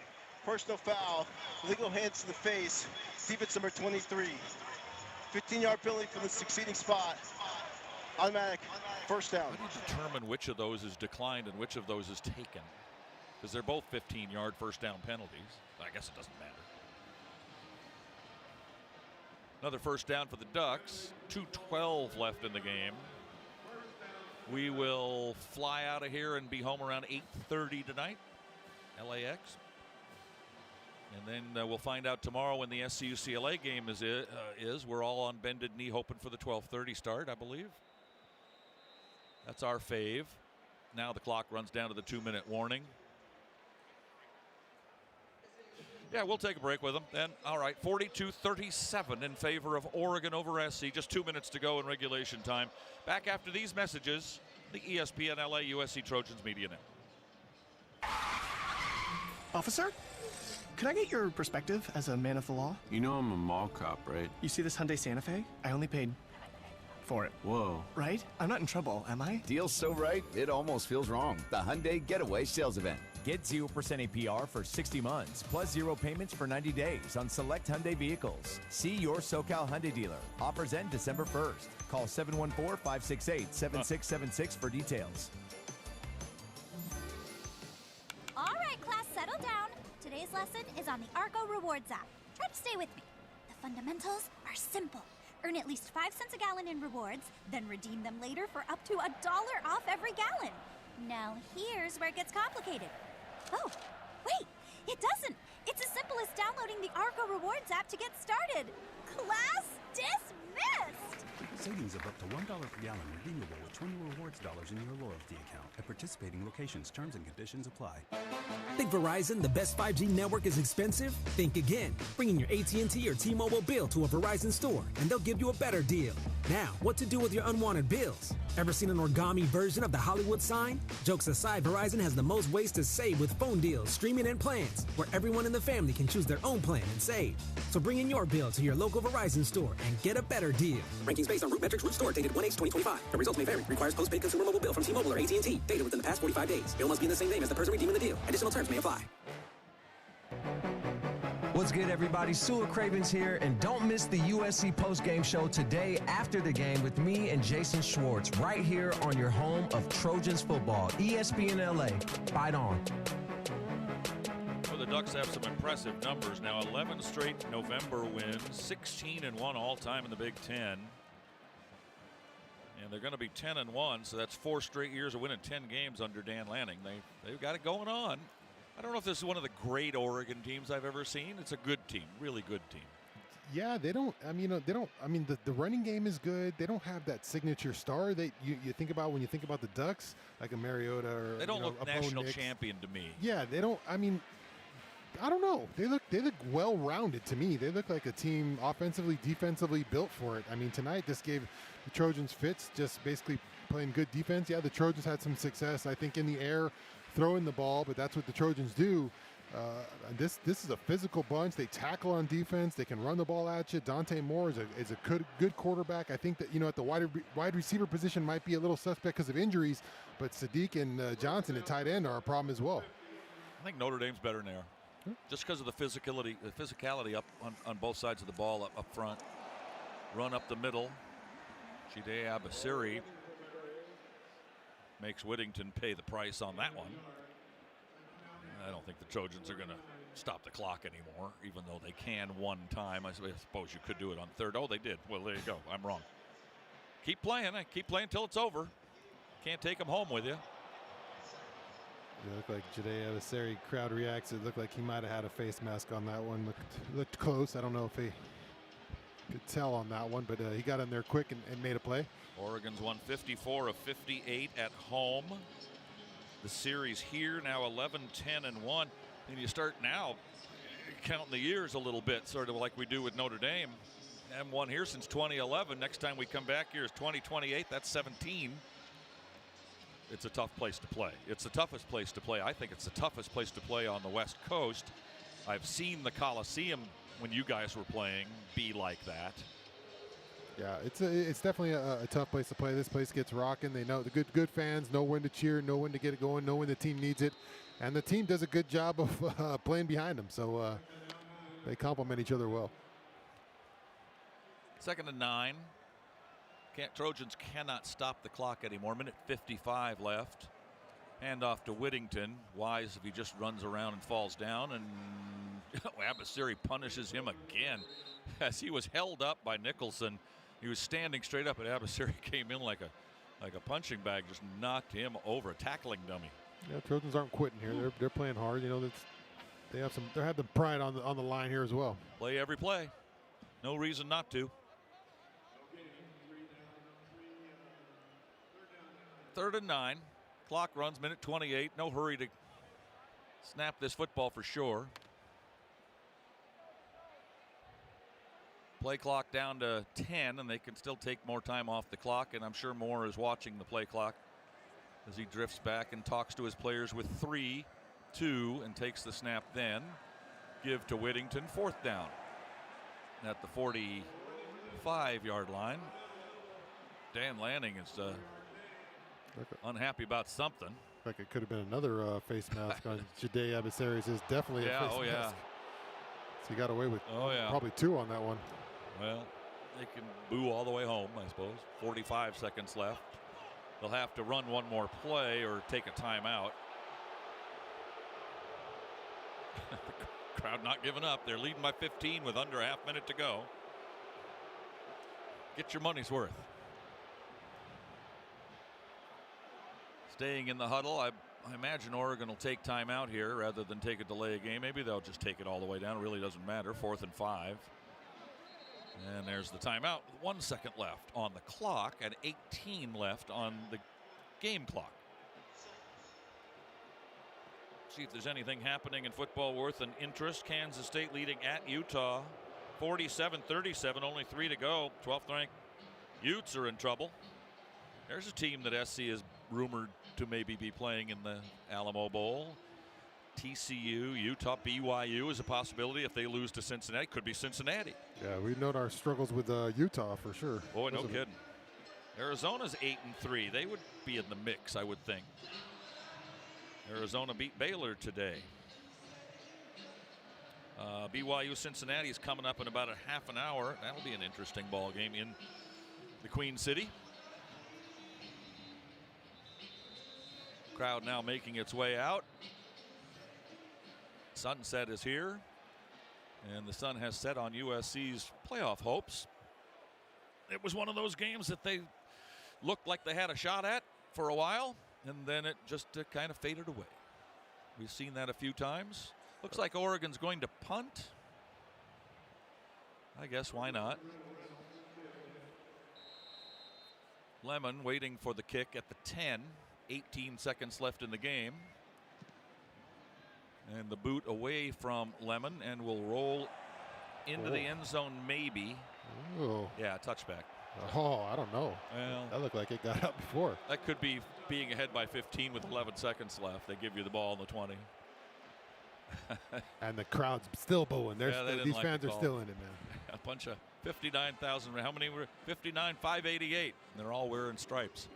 Personal foul, legal hands to the face, defense number 23. 15-yard penalty from the succeeding spot. Automatic first down. How do you determine which of those is declined and which of those is taken? Because they're both 15-yard first down penalties. I guess it doesn't matter. Another first down for the Ducks. 2:12 left in the game. We will fly out of here and be home around 8:30 tonight, LAX. And then we'll find out tomorrow when the SC-UCLA game is. We're all on bended knee hoping for the 12:30 start, I believe. That's our fave. Now the clock runs down to the 2-minute warning. Yeah, we'll take a break with them. Then, all right, 42-37 in favor of Oregon over SC. Just 2 minutes to go in regulation time. Back after these messages, the ESPN LA USC Trojans Media Network. Officer, could I get your perspective as a man of the law? You know I'm a mall cop, right? You see this Hyundai Santa Fe? I only paid for it. Whoa. Right? I'm not in trouble, am I? Deal's so right, it almost feels wrong. The Hyundai Getaway Sales Event. Get 0% APR for 60 months, plus 0 payments for 90 days on select Hyundai vehicles. See your SoCal Hyundai dealer. Offers end December 1st. Call 714-568-7676 for details. All right, class, settle down. Today's lesson is on the Argo Rewards app. Try to stay with me. The fundamentals are simple. Earn at least 5 cents a gallon in rewards, then redeem them later for up to $1 off every gallon. Now here's where it gets complicated. Oh, wait, it doesn't. It's as simple as downloading the Argo Rewards app to get started. Class dismissed! Savings of up to $1 per gallon redeemable with 20 rewards dollars in your loyalty account at participating locations. Terms and conditions apply. Think Verizon, the best 5G network, is expensive? Think again. Bring in your AT&T or T-Mobile bill to a Verizon store, and they'll give you a better deal. Now, what to do with your unwanted bills? Ever seen an origami version of the Hollywood sign? Jokes aside, Verizon has the most ways to save with phone deals, streaming, and plans, where everyone in the family can choose their own plan and save. So bring in your bill to your local Verizon store and get a better deal. Rankings based on Root Metrics Root Store dated 1/8/2025. The results may vary. Requires postpaid consumer mobile bill from T-Mobile or AT&T. Dated within the past 45 days. Bill must be in the same name as the person redeeming the deal. Additional terms may apply. What's good, everybody? Sua Cravens here, and don't miss the USC postgame show today after the game with me and Jason Schwartz right here on your home of Trojans football, ESPN LA. Fight on. Well, the Ducks have some impressive numbers now. 11 straight November wins, 16-1 all-time in the Big Ten. And they're going to be 10-1, so that's 4 straight years of winning 10 games under Dan Lanning. They've got it going on. I don't know if this is one of the great Oregon teams I've ever seen. It's a good team, really good team. Yeah, they don't. I mean, the running game is good. They don't have that signature star that you think about when you think about the Ducks, like a Mariota or they don't look a national Bo Nix. champion to me. Yeah, they don't. I mean, I don't know. They look well rounded to me. They look like a team offensively, defensively built for it. I mean, tonight just gave the Trojans fits, just basically playing good defense. Yeah, the Trojans had some success, I think, in the air, throwing the ball, but that's what the Trojans do. This is a physical bunch. They tackle on defense. They can run the ball at you. Dante Moore is a good quarterback. I think that at the wide receiver position might be a little suspect because of injuries, but Sadiq and Johnson at tight end are a problem as well. I think Notre Dame's better than they are. Just because of the physicality up on both sides of the ball up front. Run up the middle. Chide Abasiri makes Whittington pay the price on that one. I don't think the Trojans are going to stop the clock anymore, even though they can one time. I suppose you could do it on third. Oh, they did. Well, there you go. I'm wrong. Keep playing. Keep playing until it's over. Can't take them home with you. It looked like Jade Adversary crowd reacts. It looked like he might have had a face mask on that one. Looked close. I don't know if he could tell on that one, but he got in there quick and made a play. Oregon's won 54 of 58 at home. The series here now 11-10-1. And you start now counting the years a little bit, sort of like we do with Notre Dame. Haven't won here since 2011. Next time we come back here is 2028. That's 17. It's a tough place to play. It's the toughest place to play. I think it's the toughest place to play on the West Coast. I've seen the Coliseum when you guys were playing be like that. Yeah, it's definitely a tough place to play. This place gets rocking. They know the good fans know when to cheer, know when to get it going, know when the team needs it, and the team does a good job of playing behind them. So they complement each other well. 2nd and 9. Trojans cannot stop the clock anymore. Minute 55 left. Hand off to Whittington. Wise if he just runs around and falls down, and Abasiri punishes him again as he was held up by Nicholson. He was standing straight up, and Abasiri came in like a punching bag, just knocked him over, a tackling dummy. Yeah, Trojans aren't quitting here. They're playing hard. They have the pride on the line here as well. Play every play. No reason not to. 3rd and 9. Clock runs, minute 28. No hurry to snap this football for sure. Play clock down to 10, and they can still take more time off the clock, and I'm sure Moore is watching the play clock as he drifts back and talks to his players with 3, 2, and takes the snap then. Give to Whittington, 4th down at the 45-yard line. Dan Lanning is unhappy about something. Like it could have been another face mask on Jade Abassaris. Is definitely a face mask. So he got away with probably 2 on that one. Well, they can boo all the way home, I suppose. 45 seconds left. They'll have to run one more play or take a timeout. The crowd not giving up. They're leading by 15 with under a half minute to go. Get your money's worth. Staying in the huddle, I imagine Oregon will take time out here rather than take a delay of game. Maybe they'll just take it all the way down. It really doesn't matter. 4th and 5. And there's the timeout. 1 second left on the clock and 18 left on the game clock. See if there's anything happening in football worth an interest. Kansas State leading at Utah 47-37, only 3 to go. 12th ranked Utes are in trouble. There's a team that SC is rumored to maybe be playing in the Alamo Bowl. TCU, Utah, BYU is a possibility if they lose to Cincinnati. Could be Cincinnati. Yeah, we know our struggles with Utah for sure. Boy, no kidding. Arizona's 8-3. They would be in the mix, I would think. Arizona beat Baylor today. BYU Cincinnati is coming up in about a half an hour. That'll be an interesting ball game in the Queen City. Crowd now making its way out. Sunset is here, and the sun has set on USC's playoff hopes. It was one of those games that they looked like they had a shot at for a while, and then it just kind of faded away. We've seen that a few times. Looks like Oregon's going to punt. I guess why not? Lemon waiting for the kick at the 10. 18 seconds left in the game. And the boot away from Lemon and will roll into the end zone maybe. Oh. Yeah, touchback. Oh, I don't know. Well, that looked like it got up before. That could be being ahead by 15 with 11 seconds left. They give you the ball in the 20. And the crowd's still booing. These fans are still in it, man. A bunch of 59,000. How many were 59,588? They're all wearing stripes.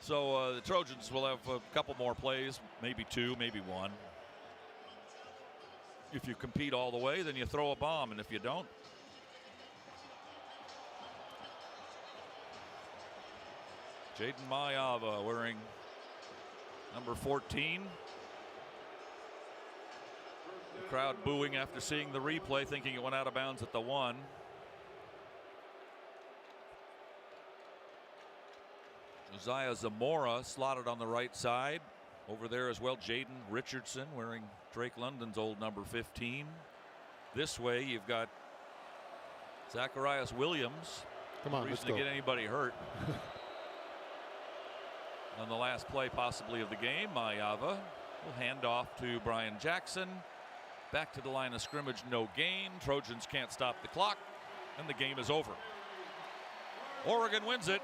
So the Trojans will have a couple more plays, maybe 2, maybe 1. If you compete all the way, then you throw a bomb, and if you don't, Jaden Mayava wearing number 14. The crowd booing after seeing the replay, thinking it went out of bounds at the 1. Josiah Zamora slotted on the right side. Over there as well, Jaden Richardson wearing Drake London's old number 15. This way, you've got Zacharias Williams. Come on, reason to get anybody hurt. On the last play possibly of the game, Mayava will hand off to Brian Jackson. Back to the line of scrimmage, no gain. Trojans can't stop the clock, and the game is over. Oregon wins it.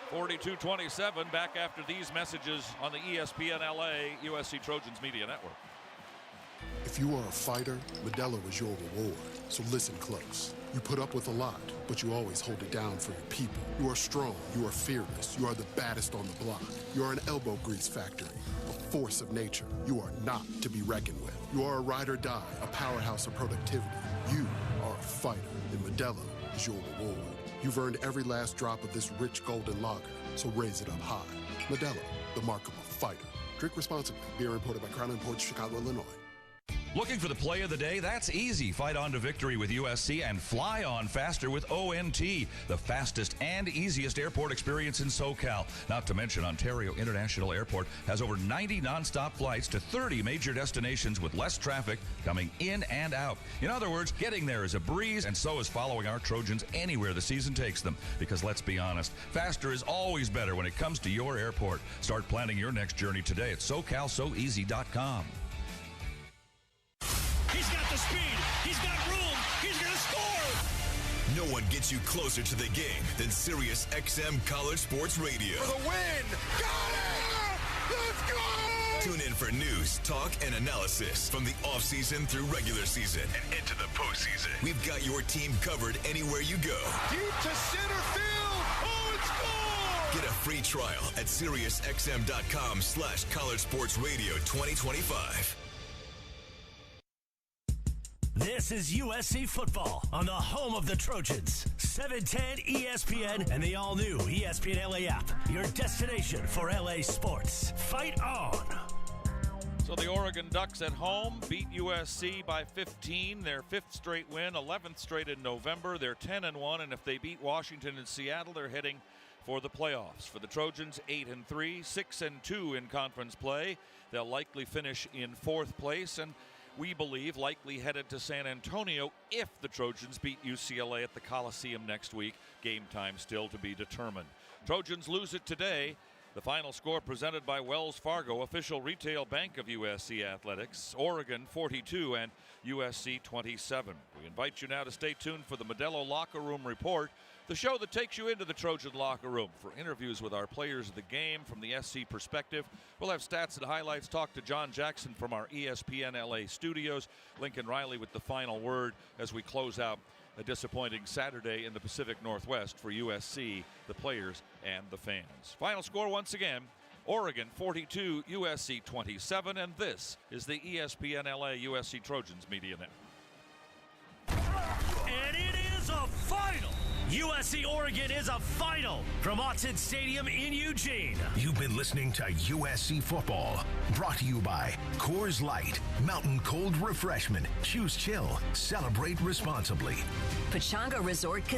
42-27. Back after these messages on the ESPN LA USC Trojans Media Network. If you are a fighter, Modelo is your reward. So listen close. You put up with a lot, but you always hold it down for your people. You are strong. You are fearless. You are the baddest on the block. You are an elbow grease factory, a force of nature. You are not to be reckoned with. You are a ride or die, a powerhouse of productivity. You are a fighter, and Modelo is your reward. You've earned every last drop of this rich golden lager, so raise it up high. Modelo, the mark of a fighter. Drink responsibly. Beer imported by Crown Imports, Chicago, Illinois. Looking for the play of the day? That's easy. Fight on to victory with USC and fly on faster with ONT, the fastest and easiest airport experience in SoCal. Not to mention Ontario International Airport has over 90 nonstop flights to 30 major destinations with less traffic coming in and out. In other words, getting there is a breeze, and so is following our Trojans anywhere the season takes them. Because let's be honest, faster is always better when it comes to your airport. Start planning your next journey today at SoCalSoEasy.com. He's got the speed. He's got room. No one gets you closer to the game than Sirius XM College Sports Radio. For the win! Got it! Let's go! Tune in for news, talk, and analysis from the offseason through regular season and into the postseason. We've got your team covered anywhere you go. Deep to center field! Oh, it's gone! Get a free trial at SiriusXM.com/College Sports Radio 2025. This is USC football on the home of the Trojans. 710 ESPN and the all-new ESPN LA app. Your destination for LA sports. Fight on! So the Oregon Ducks at home beat USC by 15. Their 5th straight win, 11th straight in November. They're 10-1, and if they beat Washington and Seattle, they're heading for the playoffs. For the Trojans, 8-3, 6-2 in conference play. They'll likely finish in 4th place, and we believe likely headed to San Antonio if the Trojans beat UCLA at the Coliseum next week. Game time still to be determined. Trojans lose it today. The final score presented by Wells Fargo, official retail bank of USC Athletics. Oregon 42 and USC 27. We invite you now to stay tuned for the Modelo Locker Room Report, the show that takes you into the Trojan locker room for interviews with our players of the game from the SC perspective. We'll have stats and highlights, talk to John Jackson from our ESPN LA studios, Lincoln Riley with the final word as we close out a disappointing Saturday in the Pacific Northwest for USC, the players, and the fans. Final score once again, Oregon 42, USC 27, and this is the ESPN LA USC Trojans Media Network. And it is a final. USC Oregon is a final from Autzen Stadium in Eugene. You've been listening to USC Football, brought to you by Coors Light, Mountain Cold Refreshment. Choose chill. Celebrate responsibly. Pechanga Resort Casino.